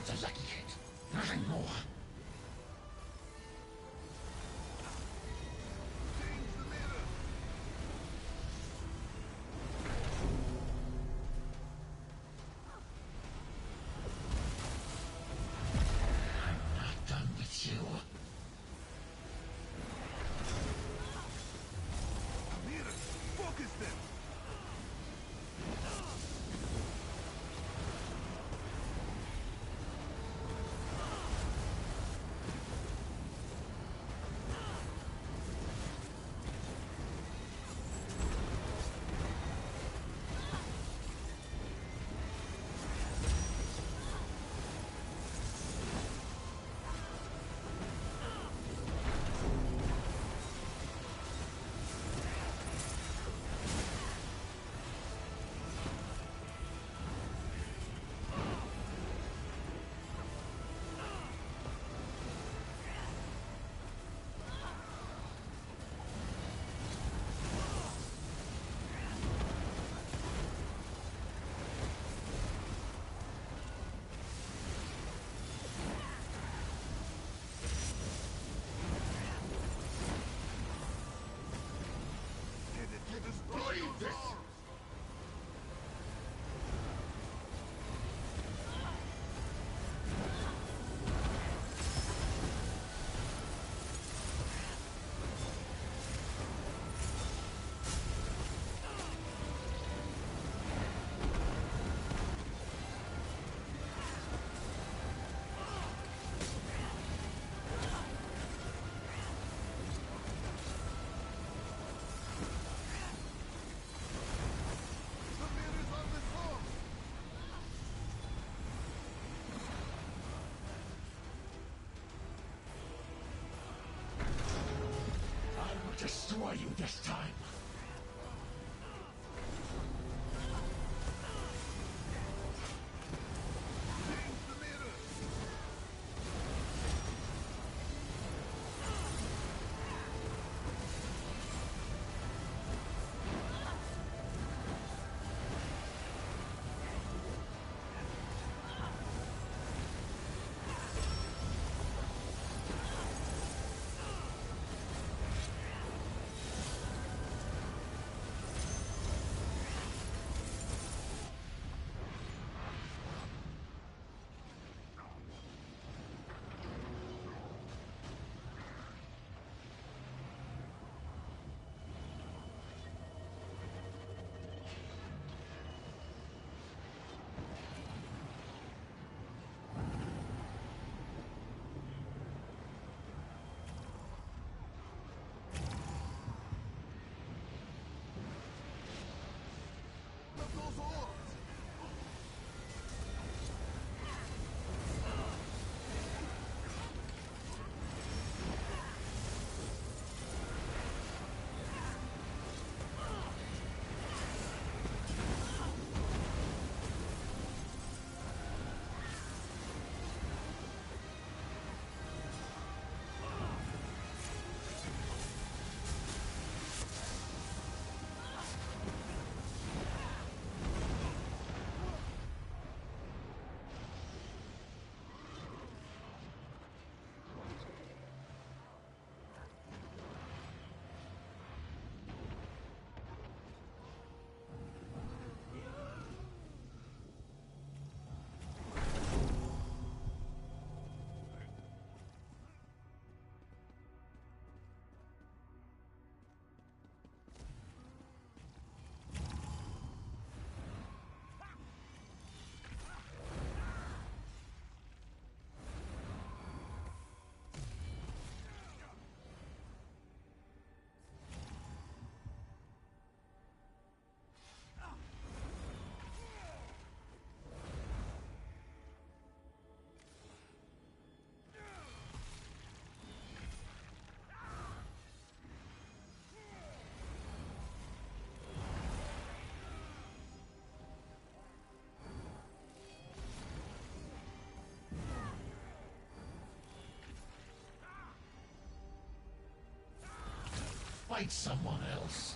That's a lucky hit. Nothing more. I'm not done with you. Amira, focus them! Believe this! I will destroy you this time. fight someone else.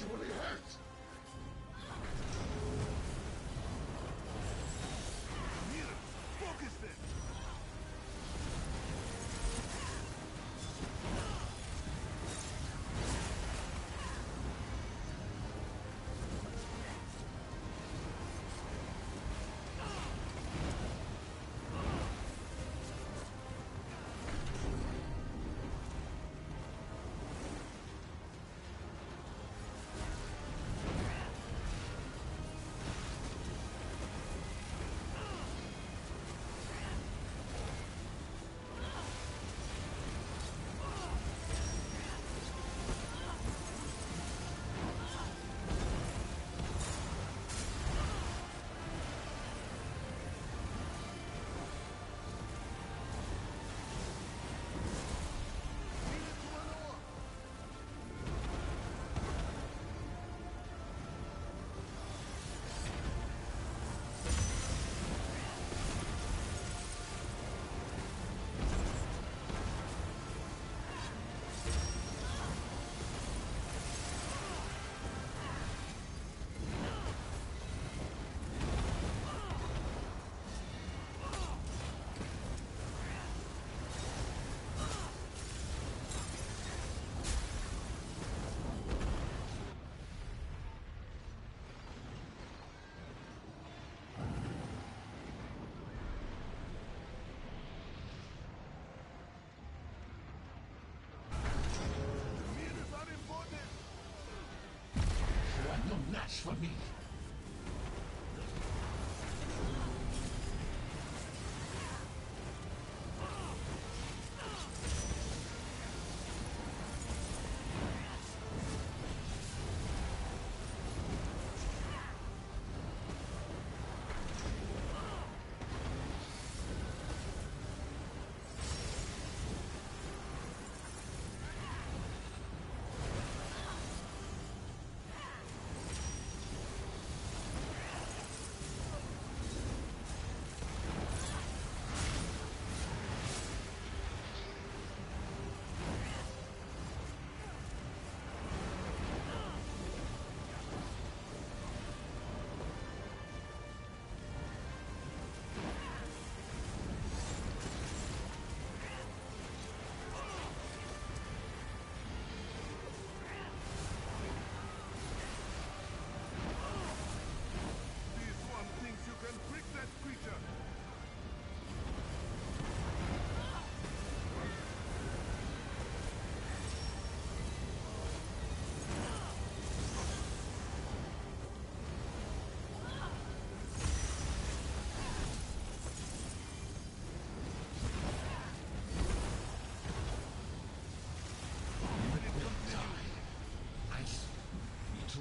Actually hurt. Focus them! You are no match for me.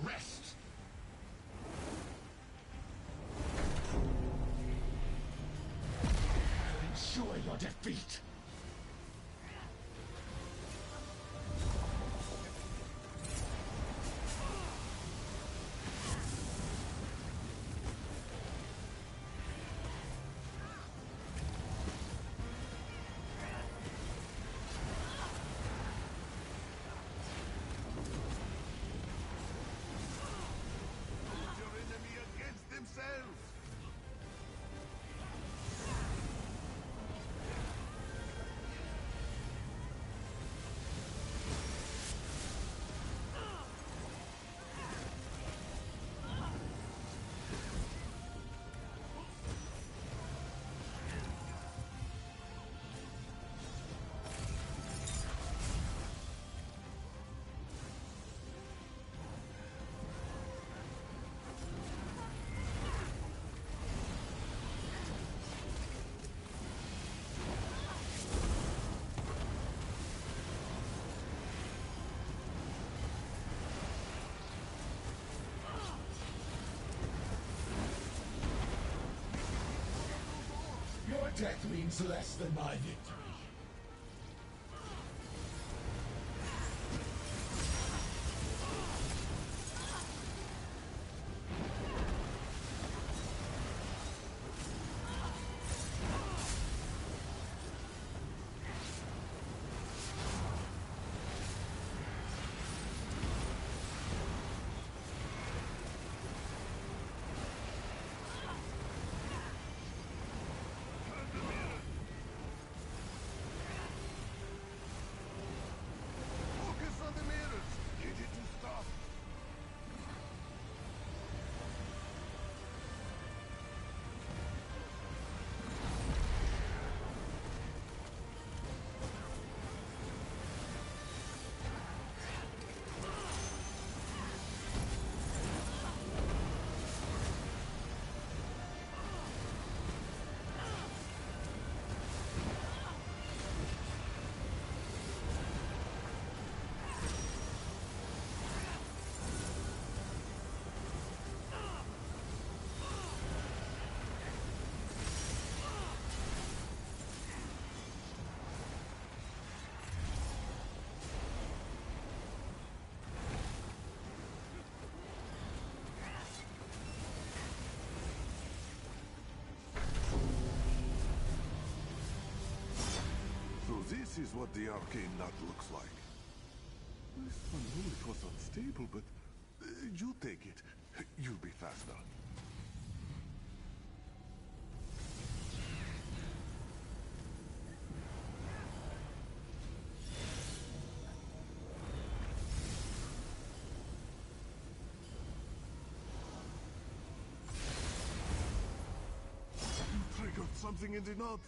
Rest. I'll ensure your defeat. death means less than my victory. This is what the arcane nut looks like. This one knew it was unstable, but you take it. You'll be faster. You triggered something in the nut.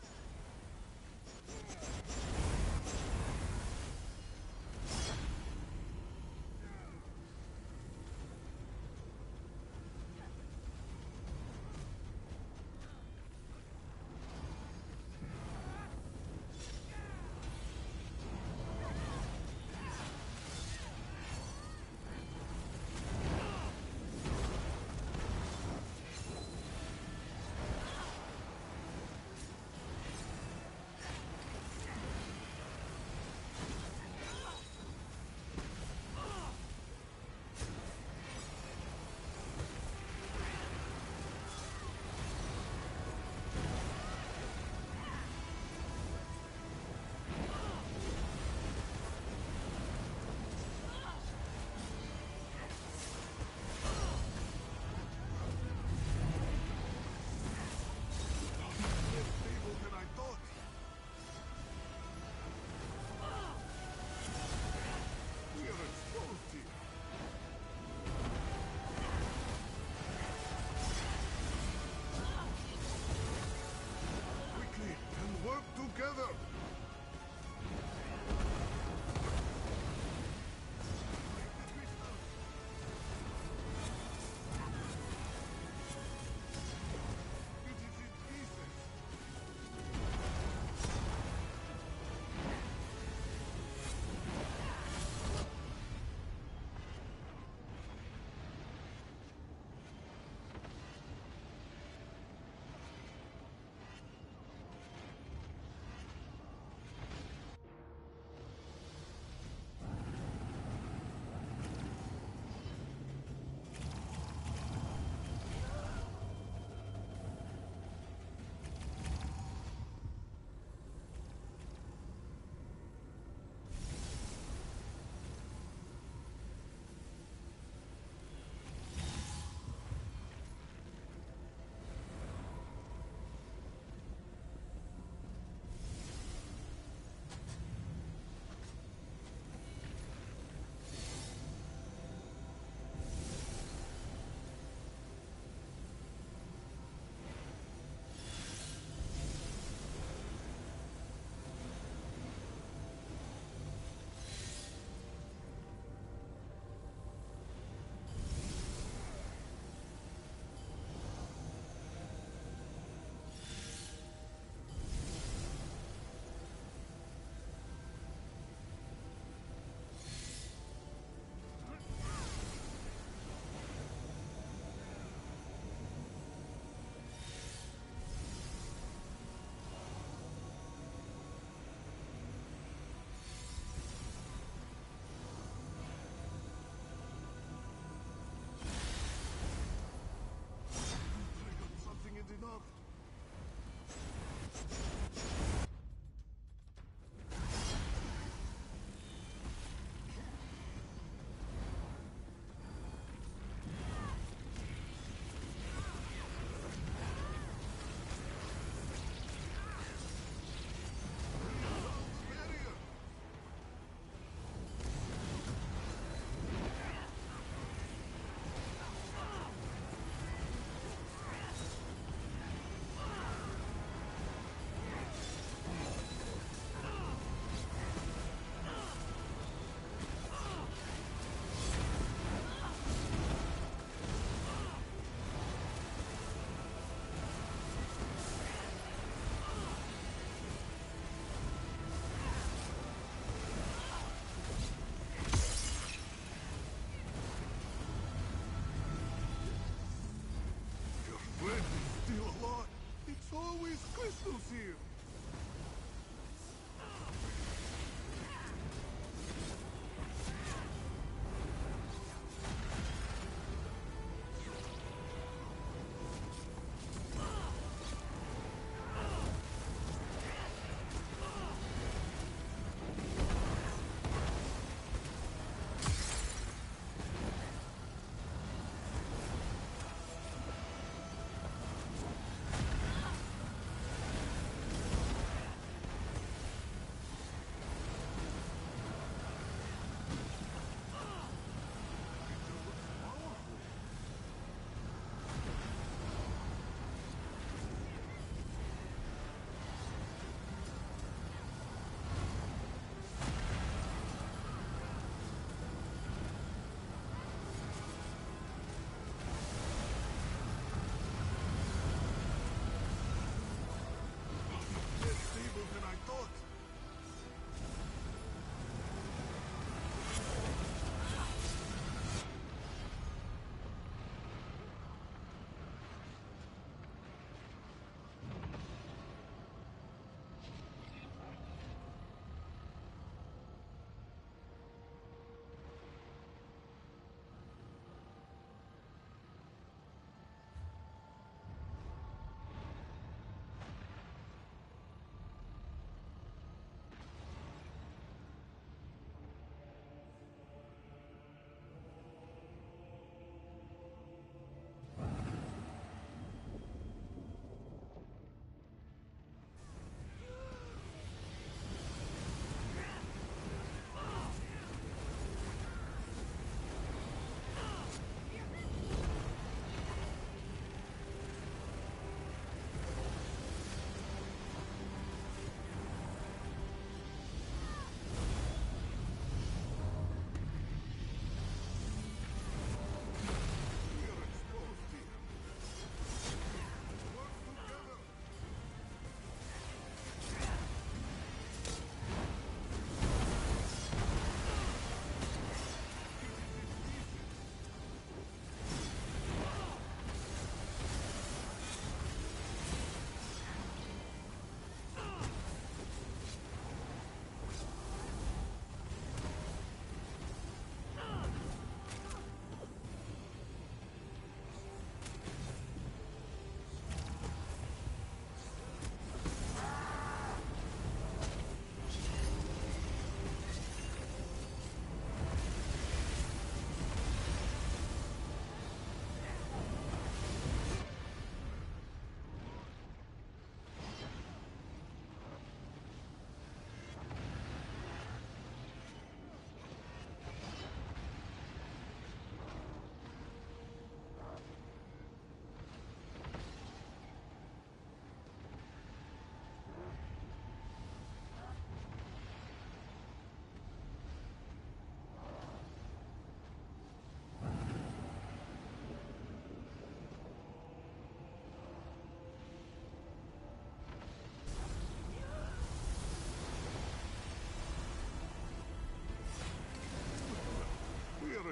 loved. Always crystals here!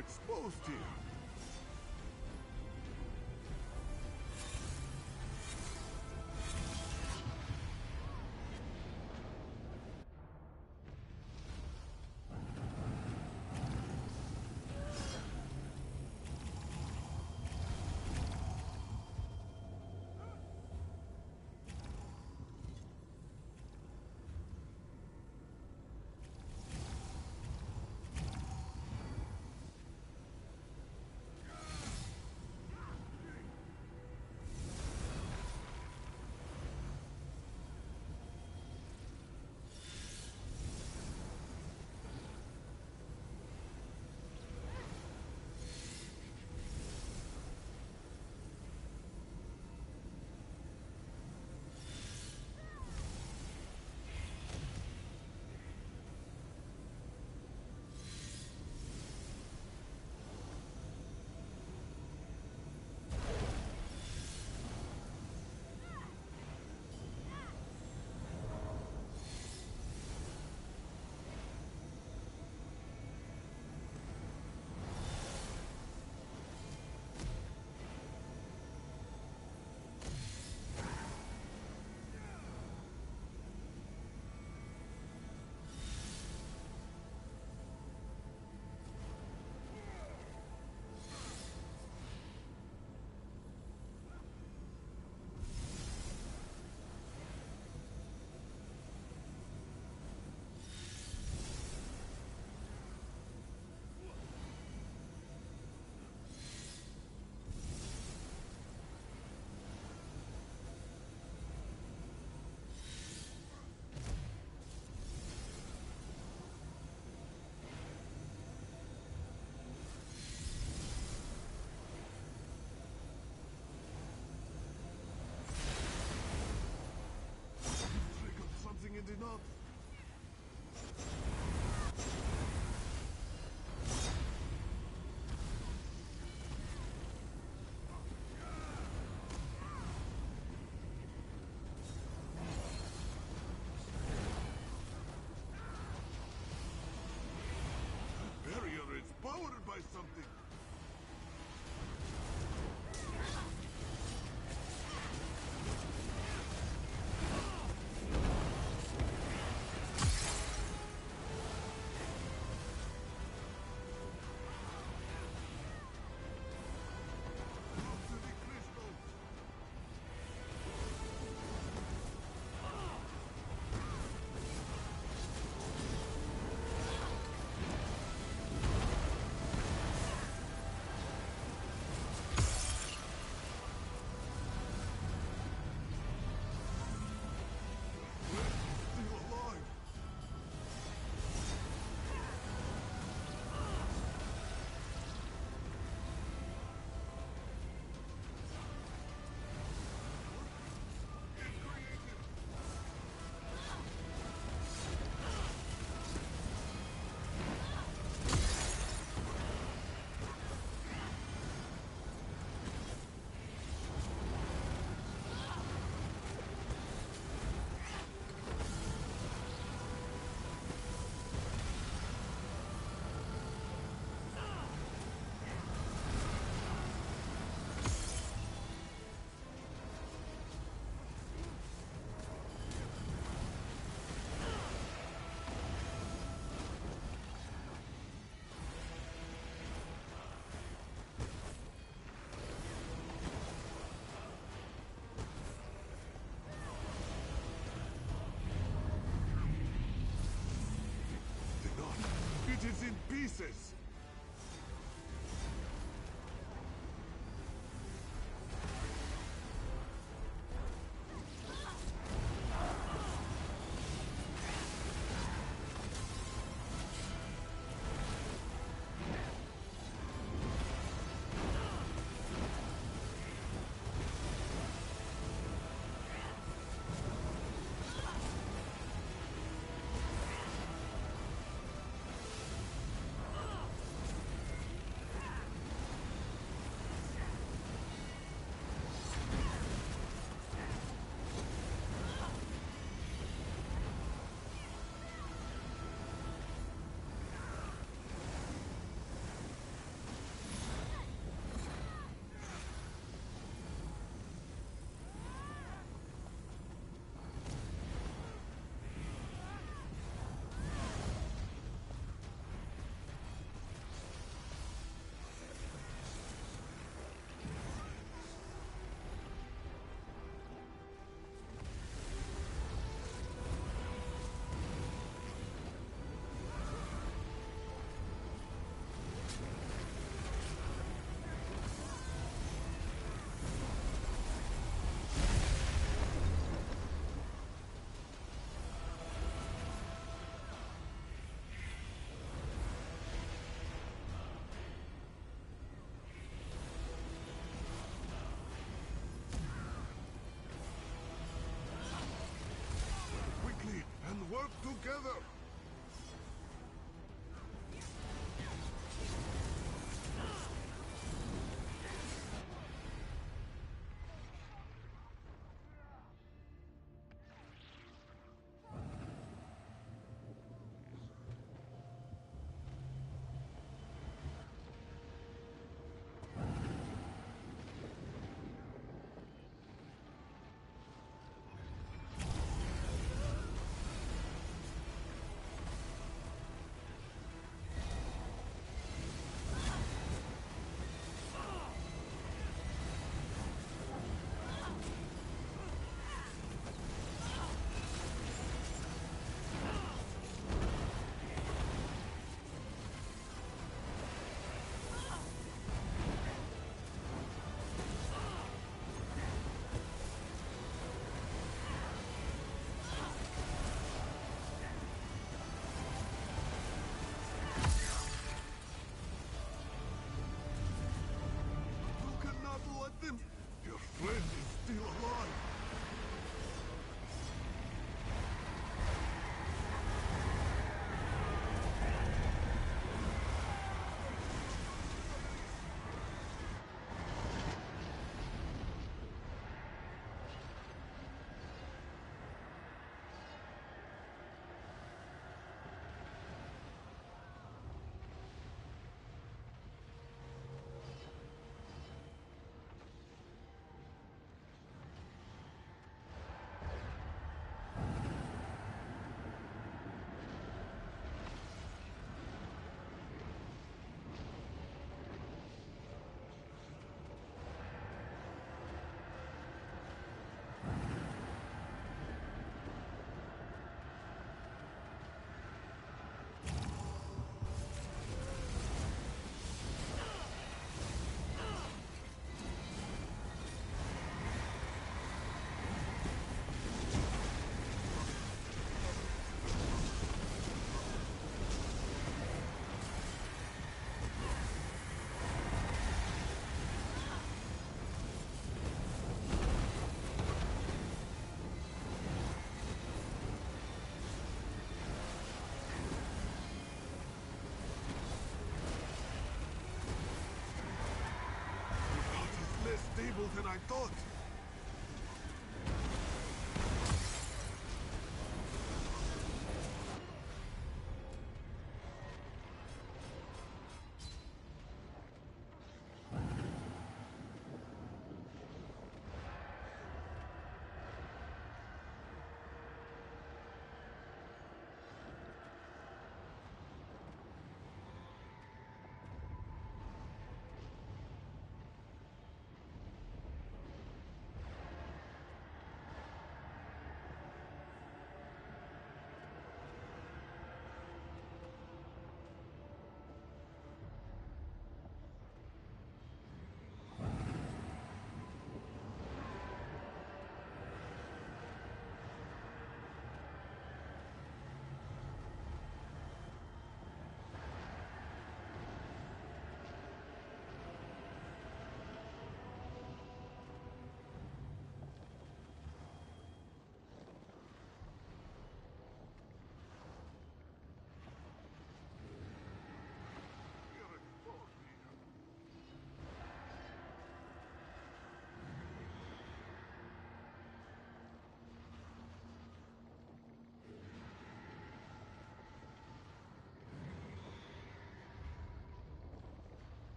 Exposed here. than I thought.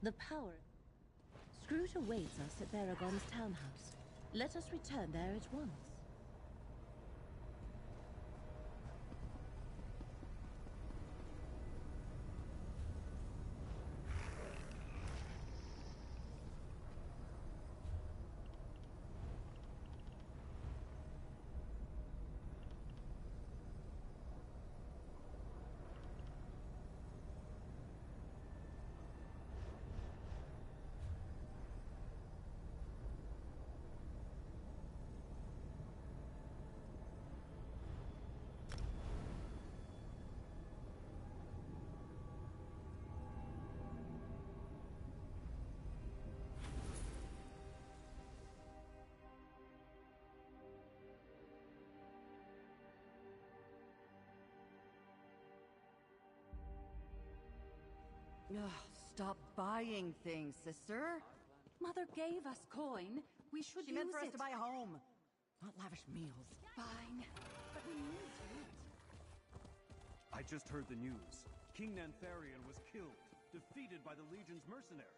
The power... Scrooge awaits us at Baragon's townhouse. Let us return there at once. Ugh, stop buying things, sister. Mother gave us coin. We should She meant use for us it. to buy a home, not lavish meals. Fine, but we need to eat. I just heard the news. King Nantharian was killed, defeated by the Legion's mercenaries.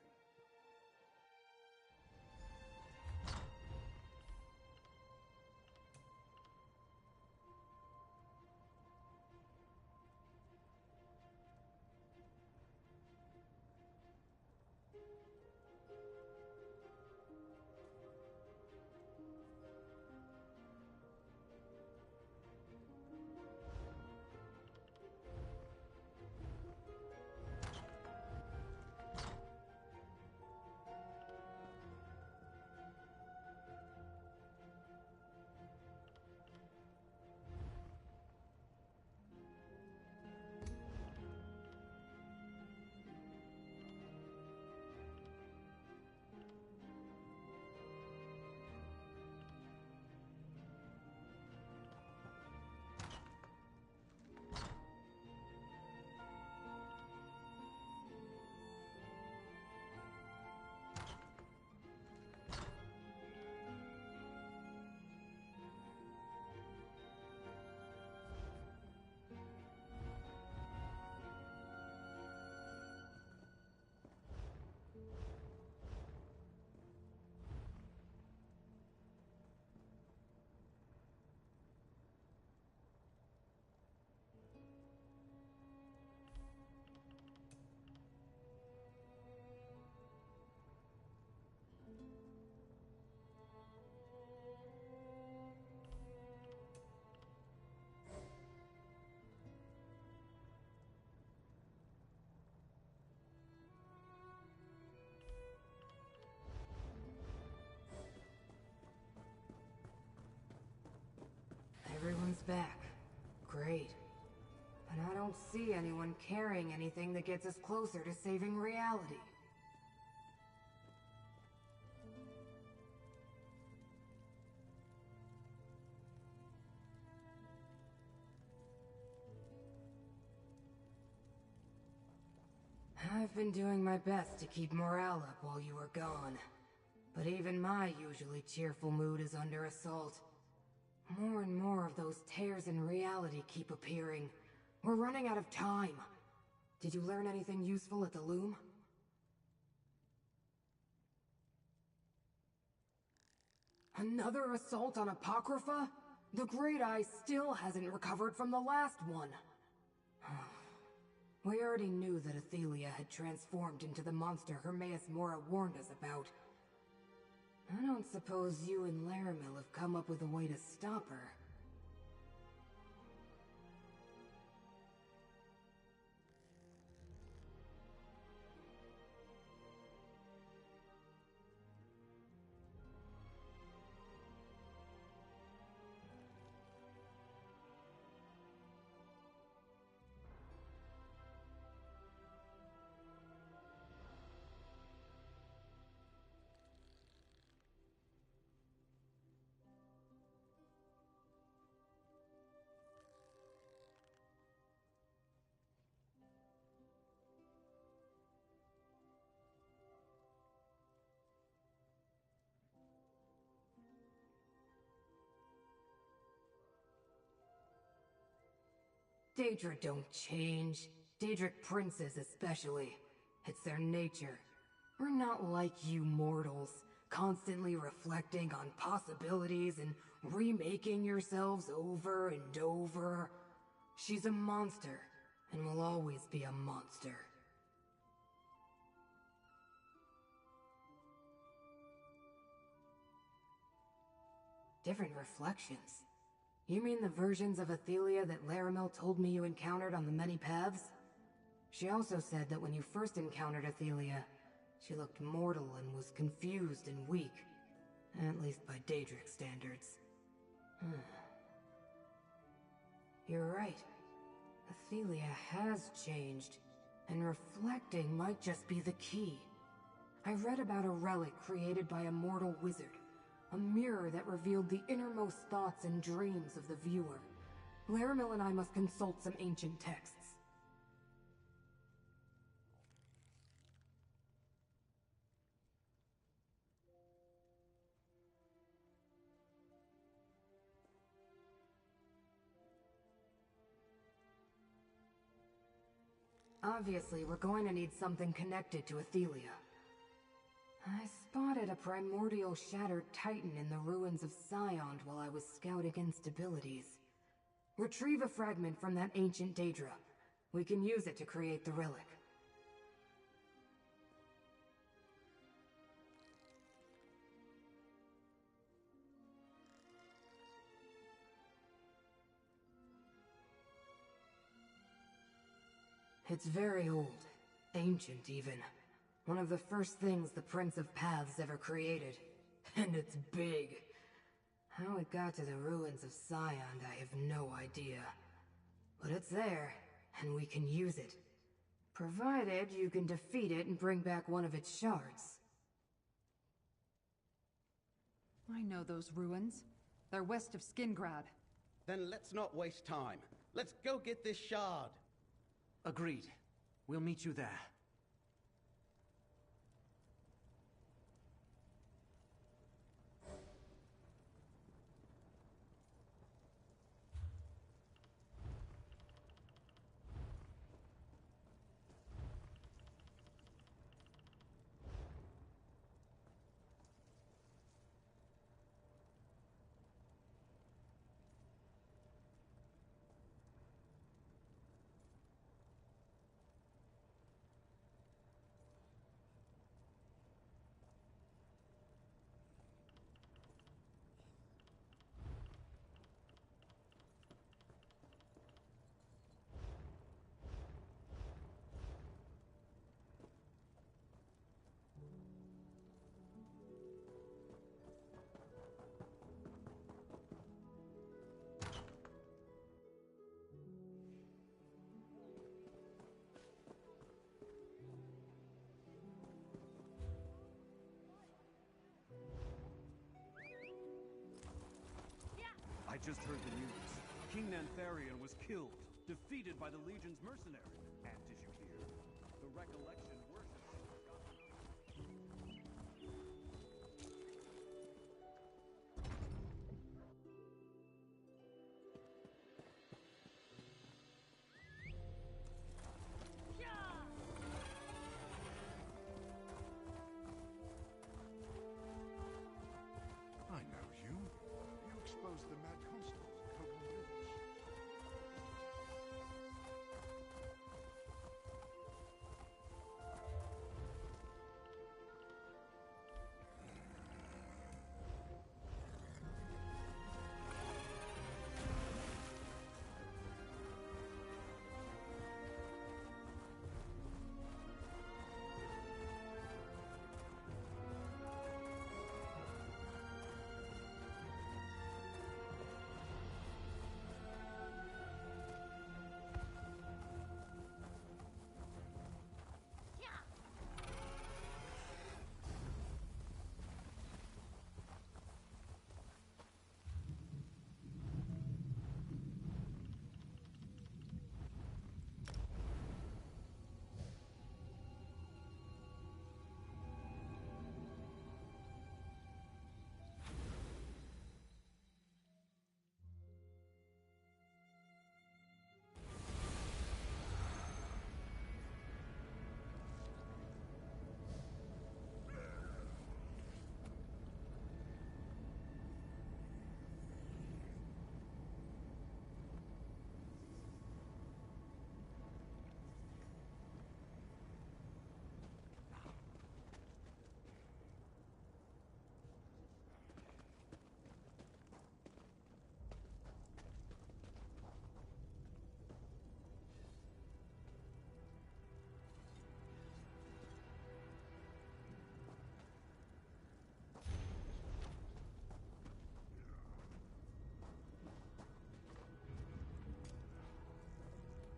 Everyone's back. Great. And I don't see anyone carrying anything that gets us closer to saving reality. I've been doing my best to keep morale up while you were gone. But even my usually cheerful mood is under assault. More and more of those tears in reality keep appearing. We're running out of time. Did you learn anything useful at the loom? Another assault on Apocrypha? The Great Eye still hasn't recovered from the last one. We already knew that Athelia had transformed into the monster Hermaeus Mora warned us about. I don't suppose you and Laramil have come up with a way to stop her. Daedra don't change. Daedric princes especially. It's their nature. We're not like you mortals, constantly reflecting on possibilities and remaking yourselves over and over. She's a monster, and will always be a monster. Different reflections? You mean the versions of Athelia that Laramel told me you encountered on the many paths? She also said that when you first encountered Athelia, she looked mortal and was confused and weak. At least by Daedric standards. You're right. Athelia has changed, and reflecting might just be the key. I read about a relic created by a mortal wizard. A mirror that revealed the innermost thoughts and dreams of the viewer. Laramil and I must consult some ancient texts. Obviously, we're going to need something connected to Athelia. I spotted a primordial shattered titan in the ruins of Scion while I was scouting instabilities. Retrieve a fragment from that ancient Daedra. We can use it to create the relic. It's very old. Ancient, even. One of the first things the Prince of Paths ever created. And it's big. How it got to the ruins of Scion, I have no idea. But it's there, and we can use it. Provided you can defeat it and bring back one of its shards. I know those ruins. They're west of Skingrad. Then let's not waste time. Let's go get this shard. Agreed. We'll meet you there. I just heard the news. King Nantharian was killed, defeated by the Legion's mercenary. And did you hear? The recollection worships... I know you. You exposed the Mad Constable at Copeland Village.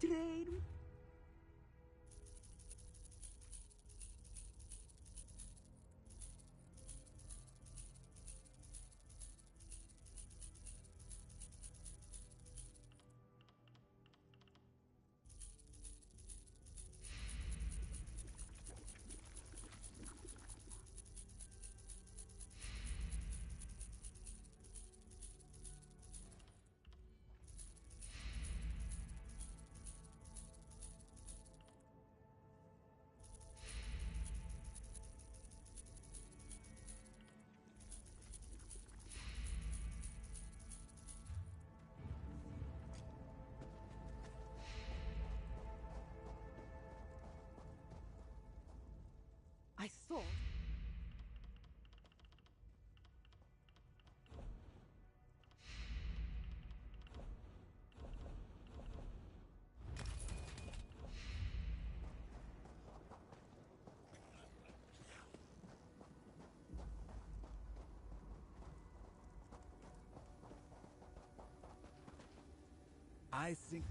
Trade. I thought... I think...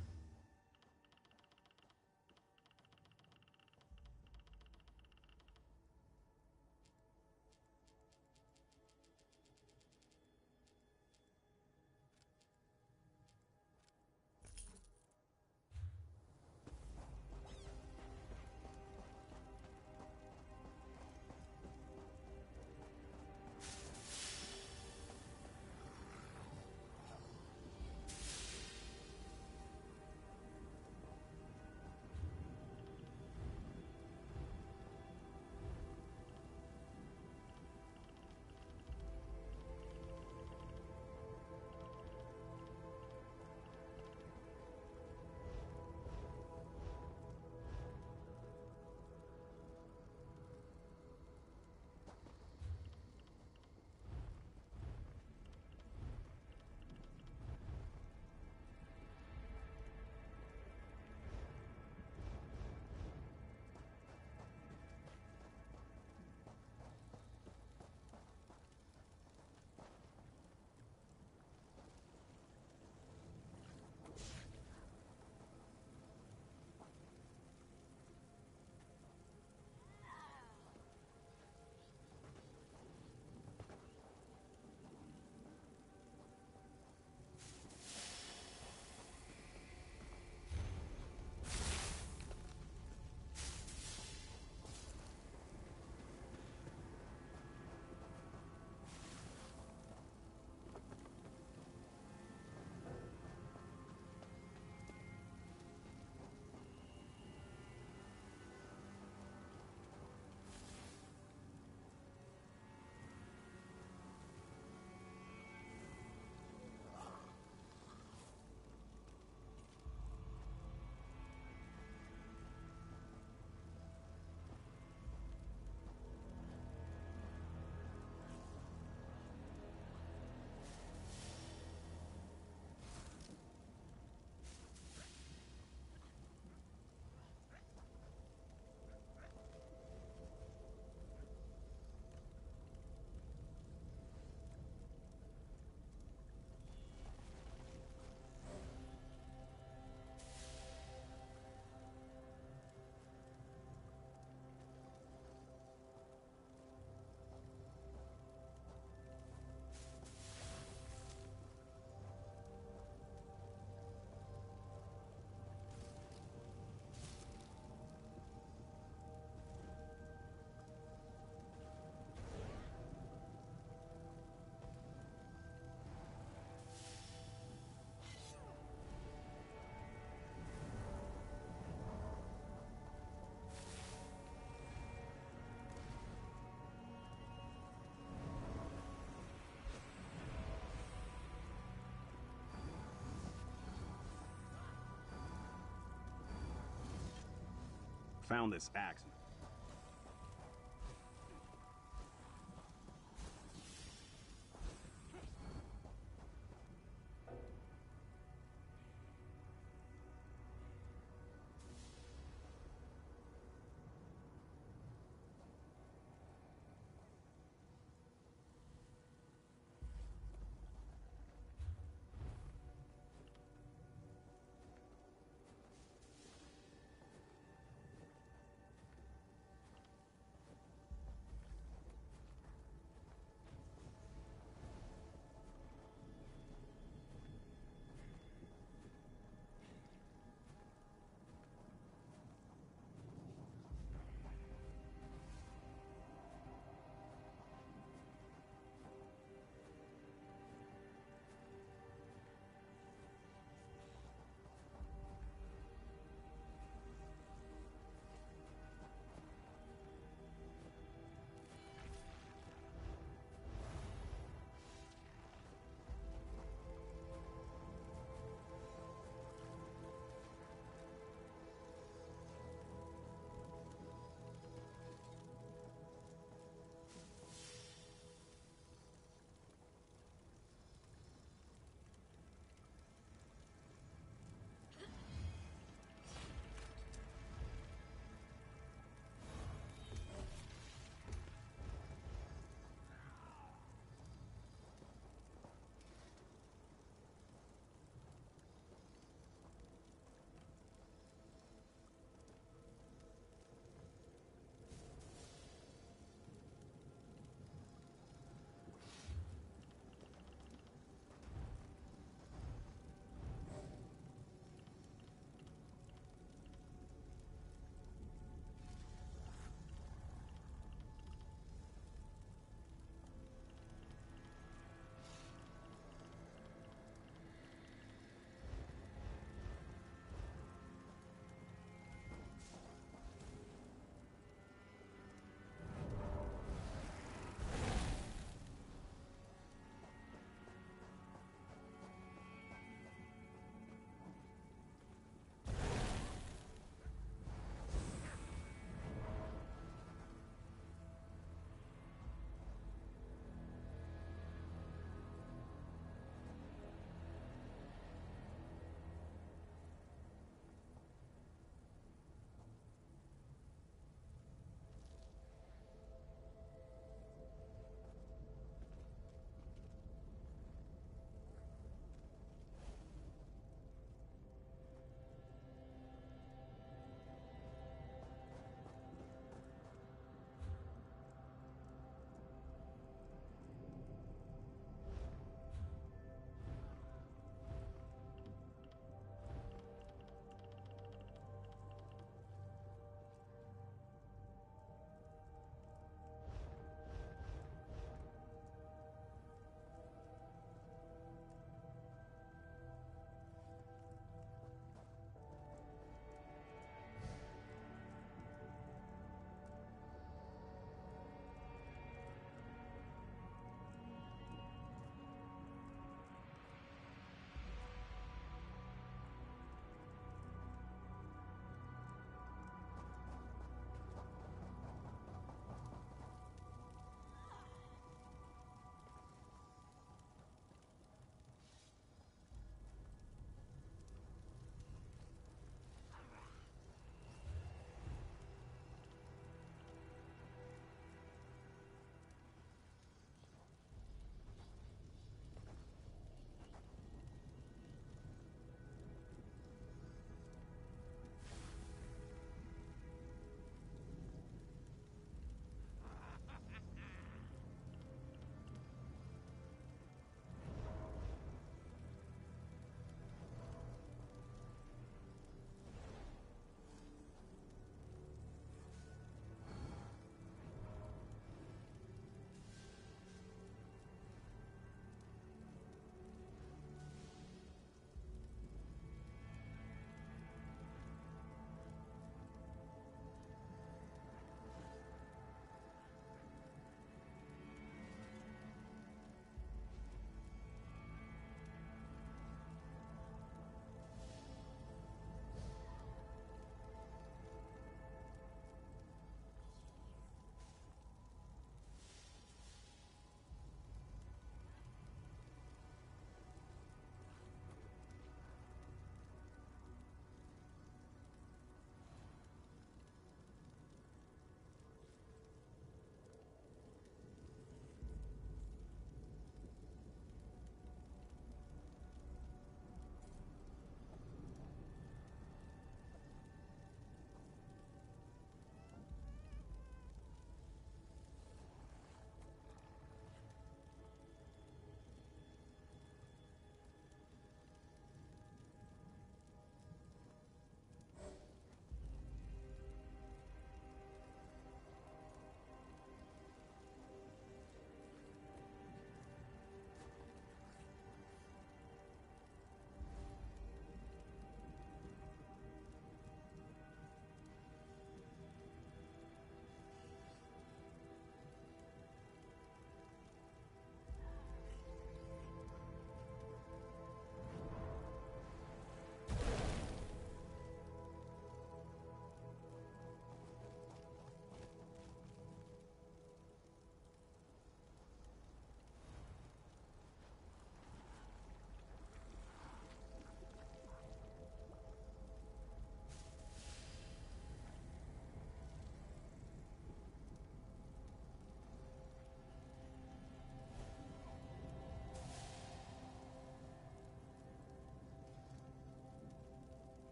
Found this axe.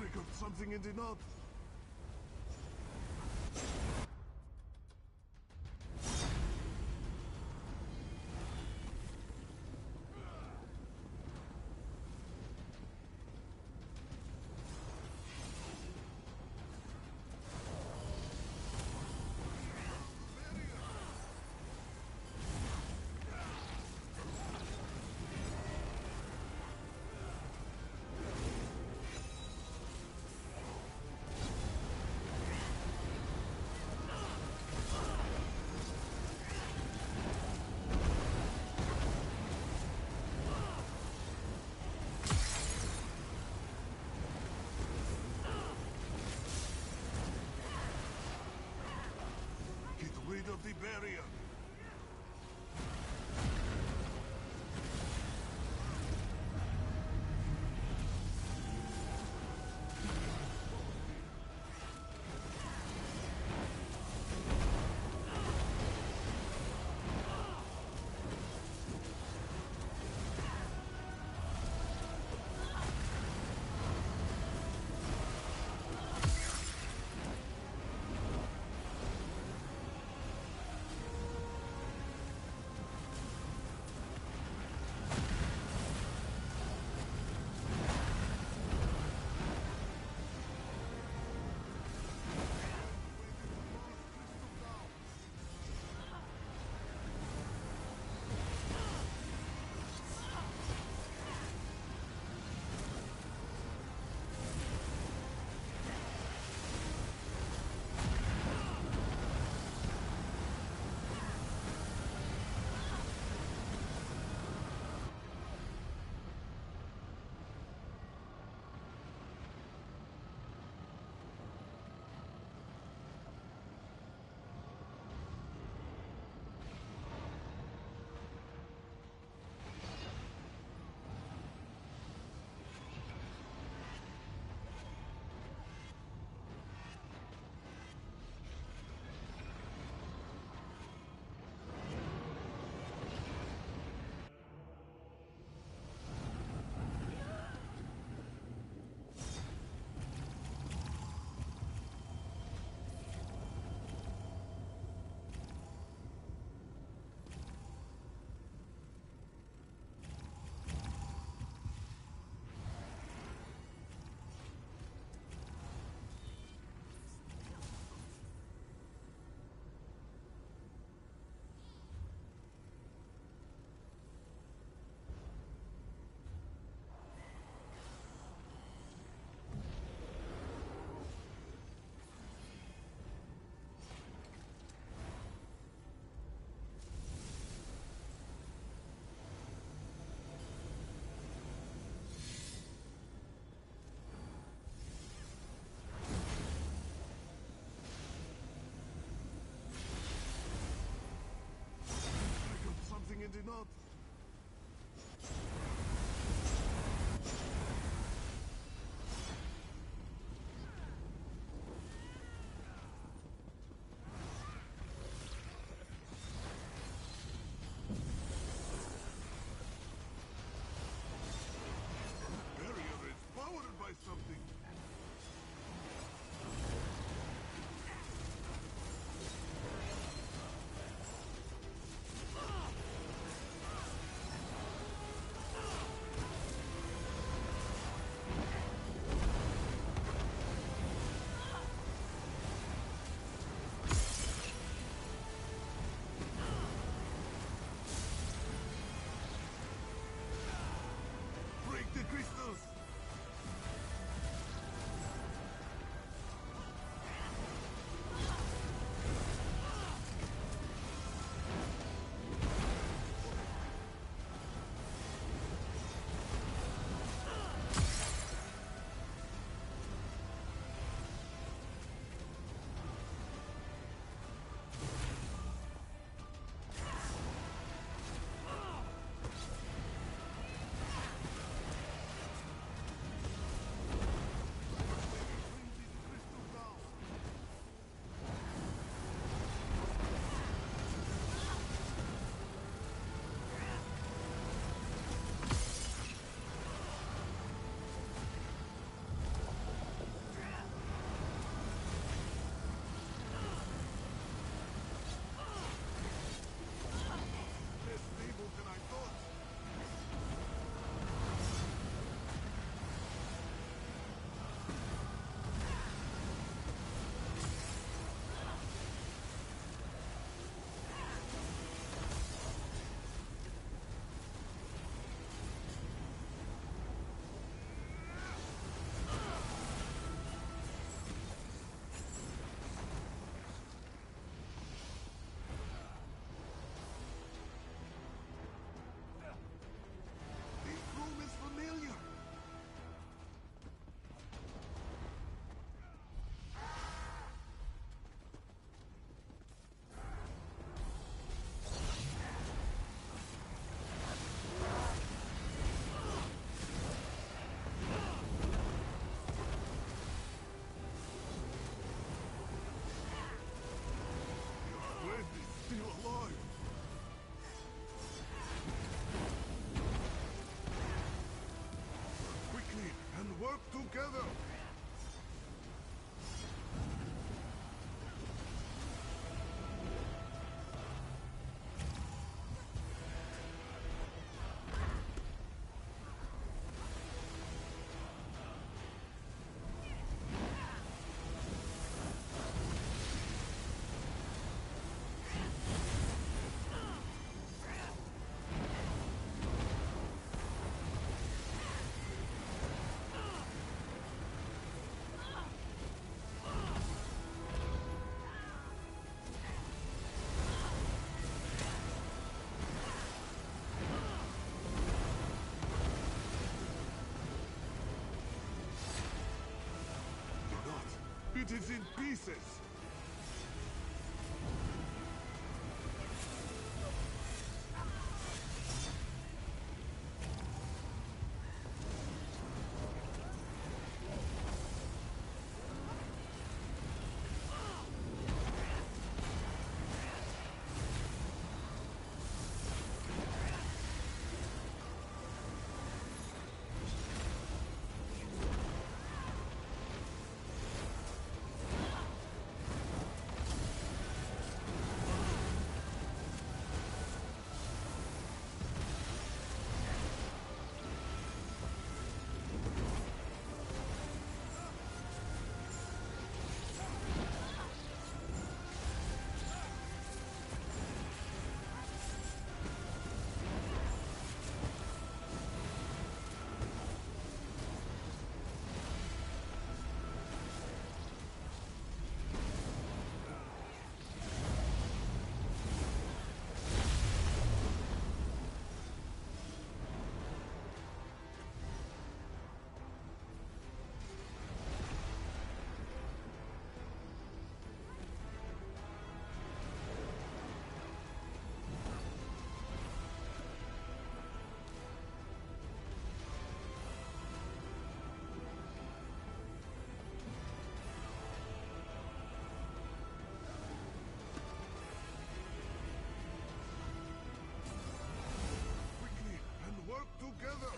Triggered something in the knot. Rid of the barrier. In the knot. Barrier is powered by something. fugitives in pieces! Together!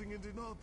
Bring it up.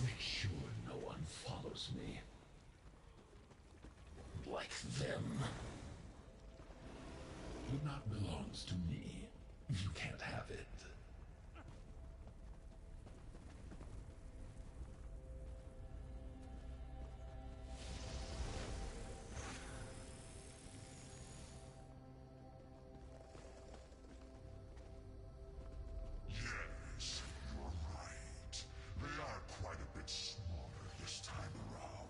Make sure no one follows me. Like them. What not belongs to me. You can't have it. Yes, you're right. They are quite a bit smaller this time around.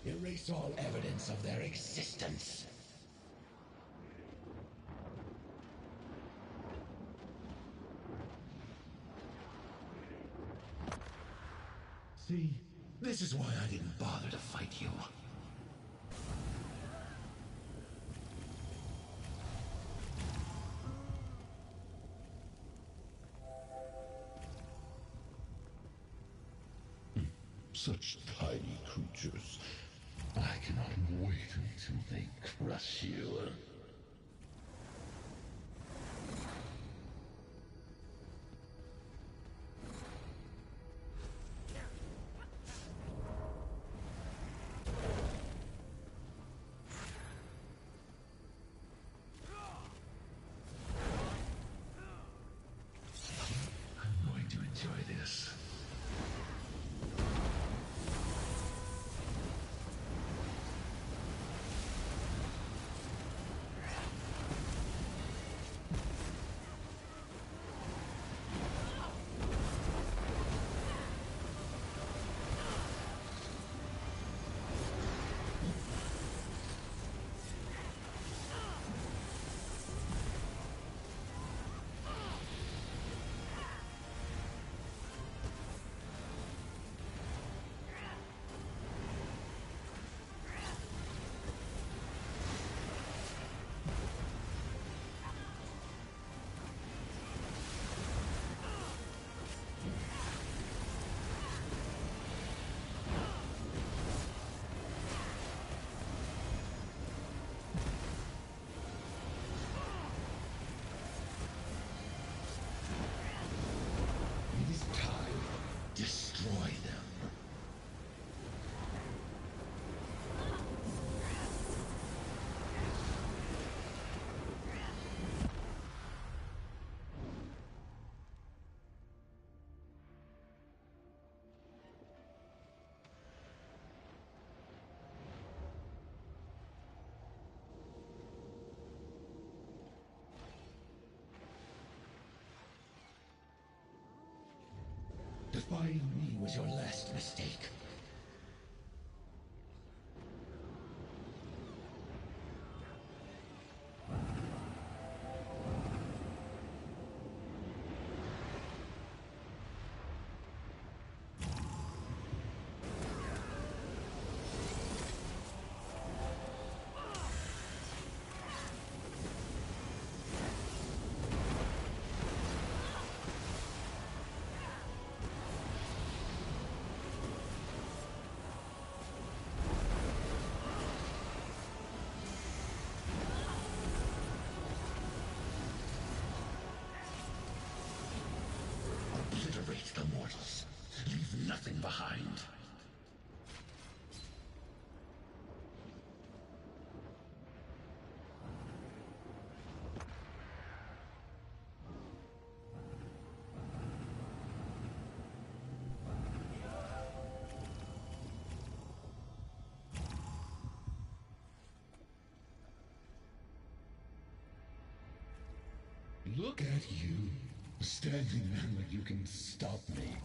Erase all evidence of their existence. See? This is why I didn't bother to fight you. Such tiny creatures. I cannot wait until they crush you. I'm going to enjoy this. Spying me was your last mistake. Obliterate the mortals. Leave nothing behind. Look at you, standing there like you can stop me.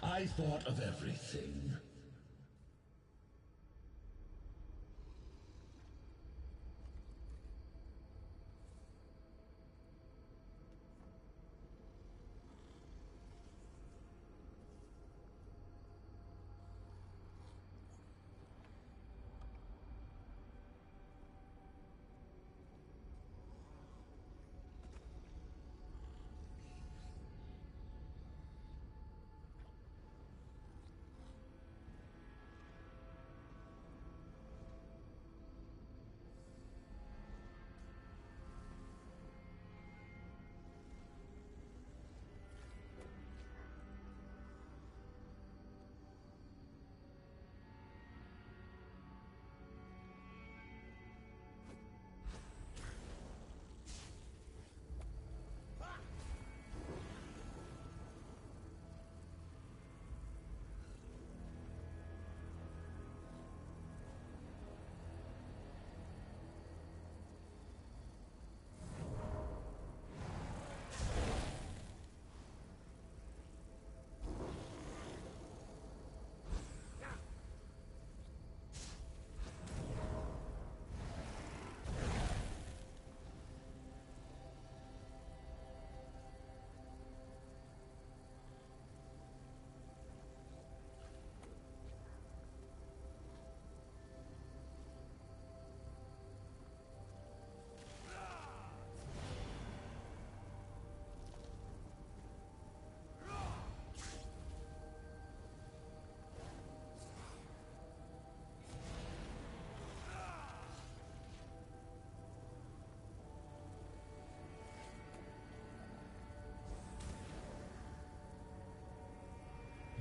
I thought of everything.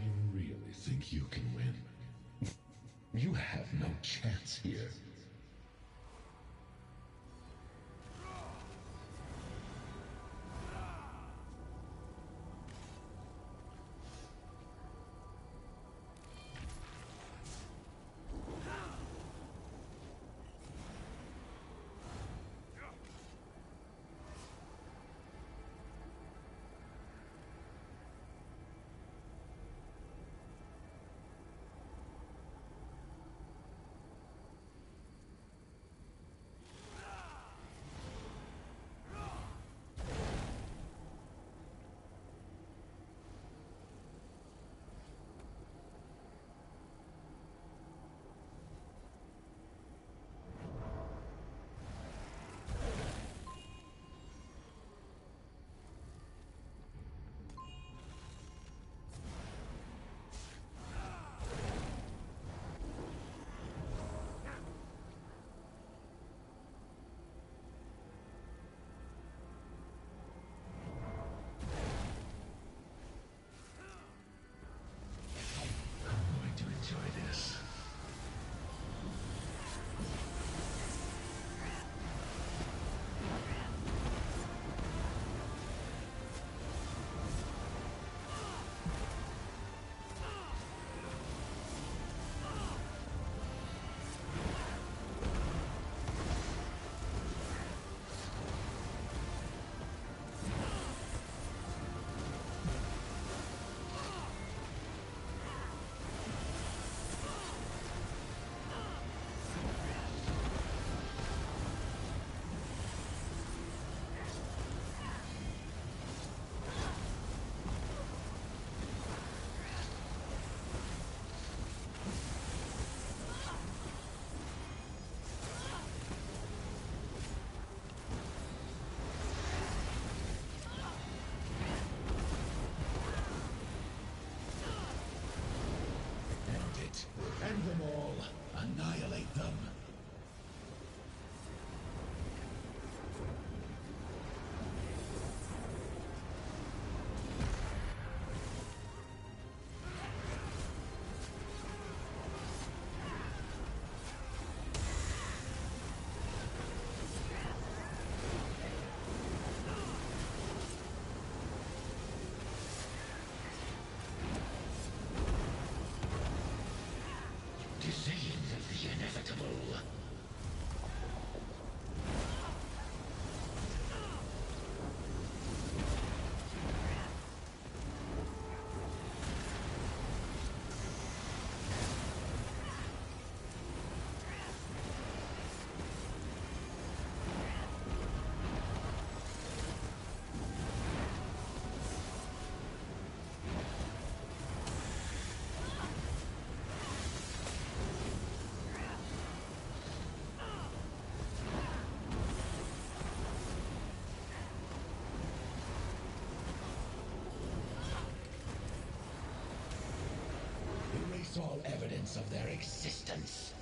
You really think you can win? You have no chance here. That's all evidence of their existence.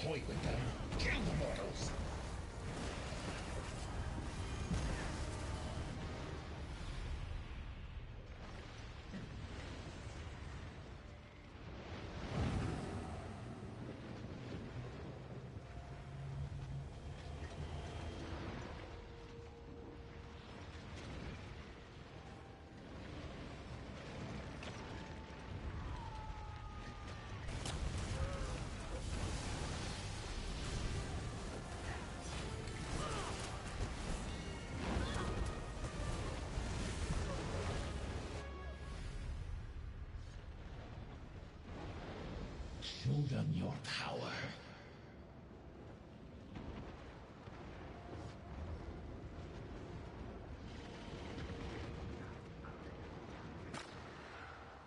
Toy with them. Kill the mortals. Show them your power.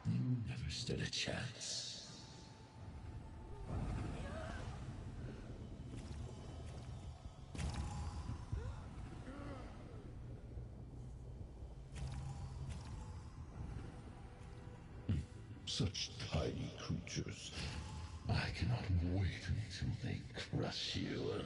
You never stood a chance. Such tiny creatures. I cannot wait until they crush you.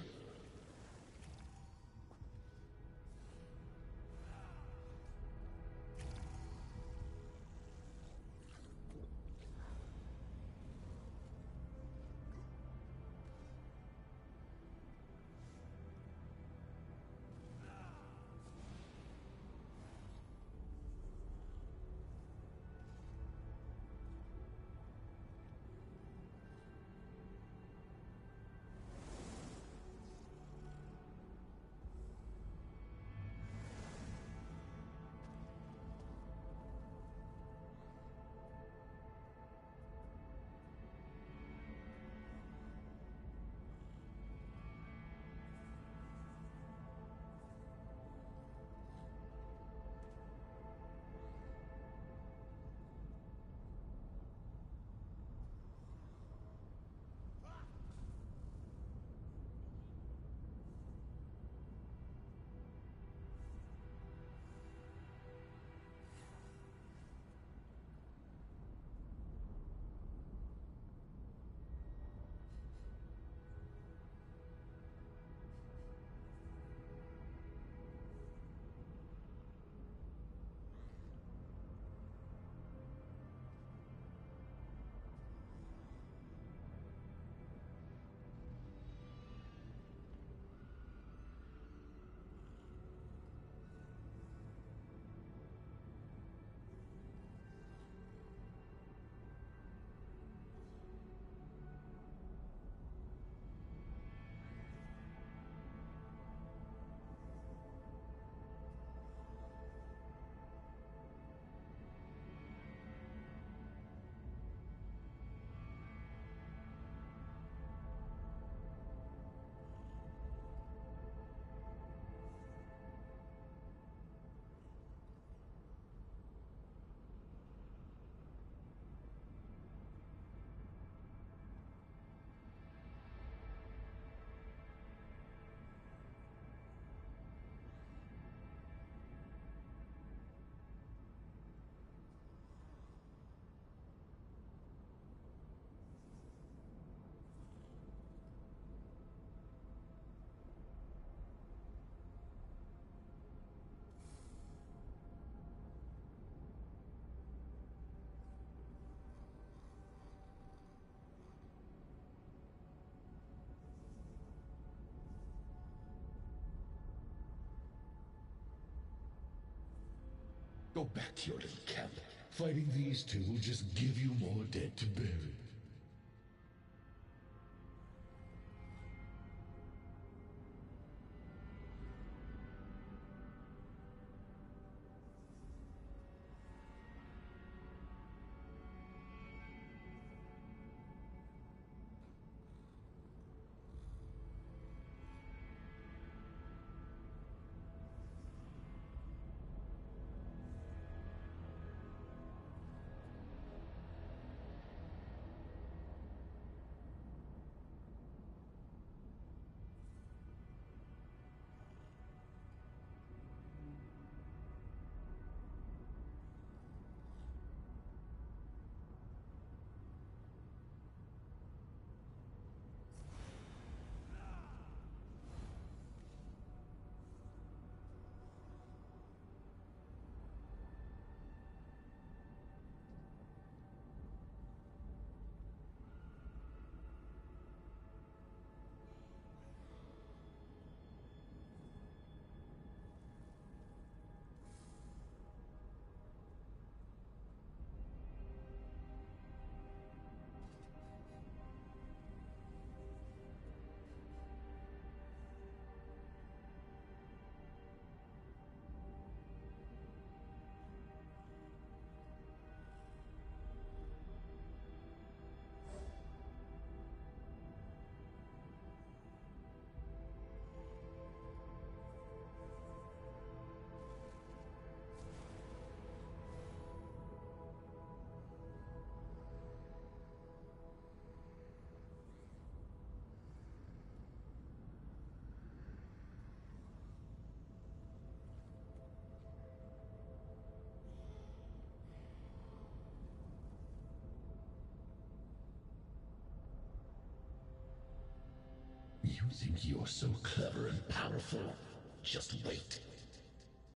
Go back to your little camp. Fighting these two will just give you more dead to bury. You think you're so clever and powerful? Just wait.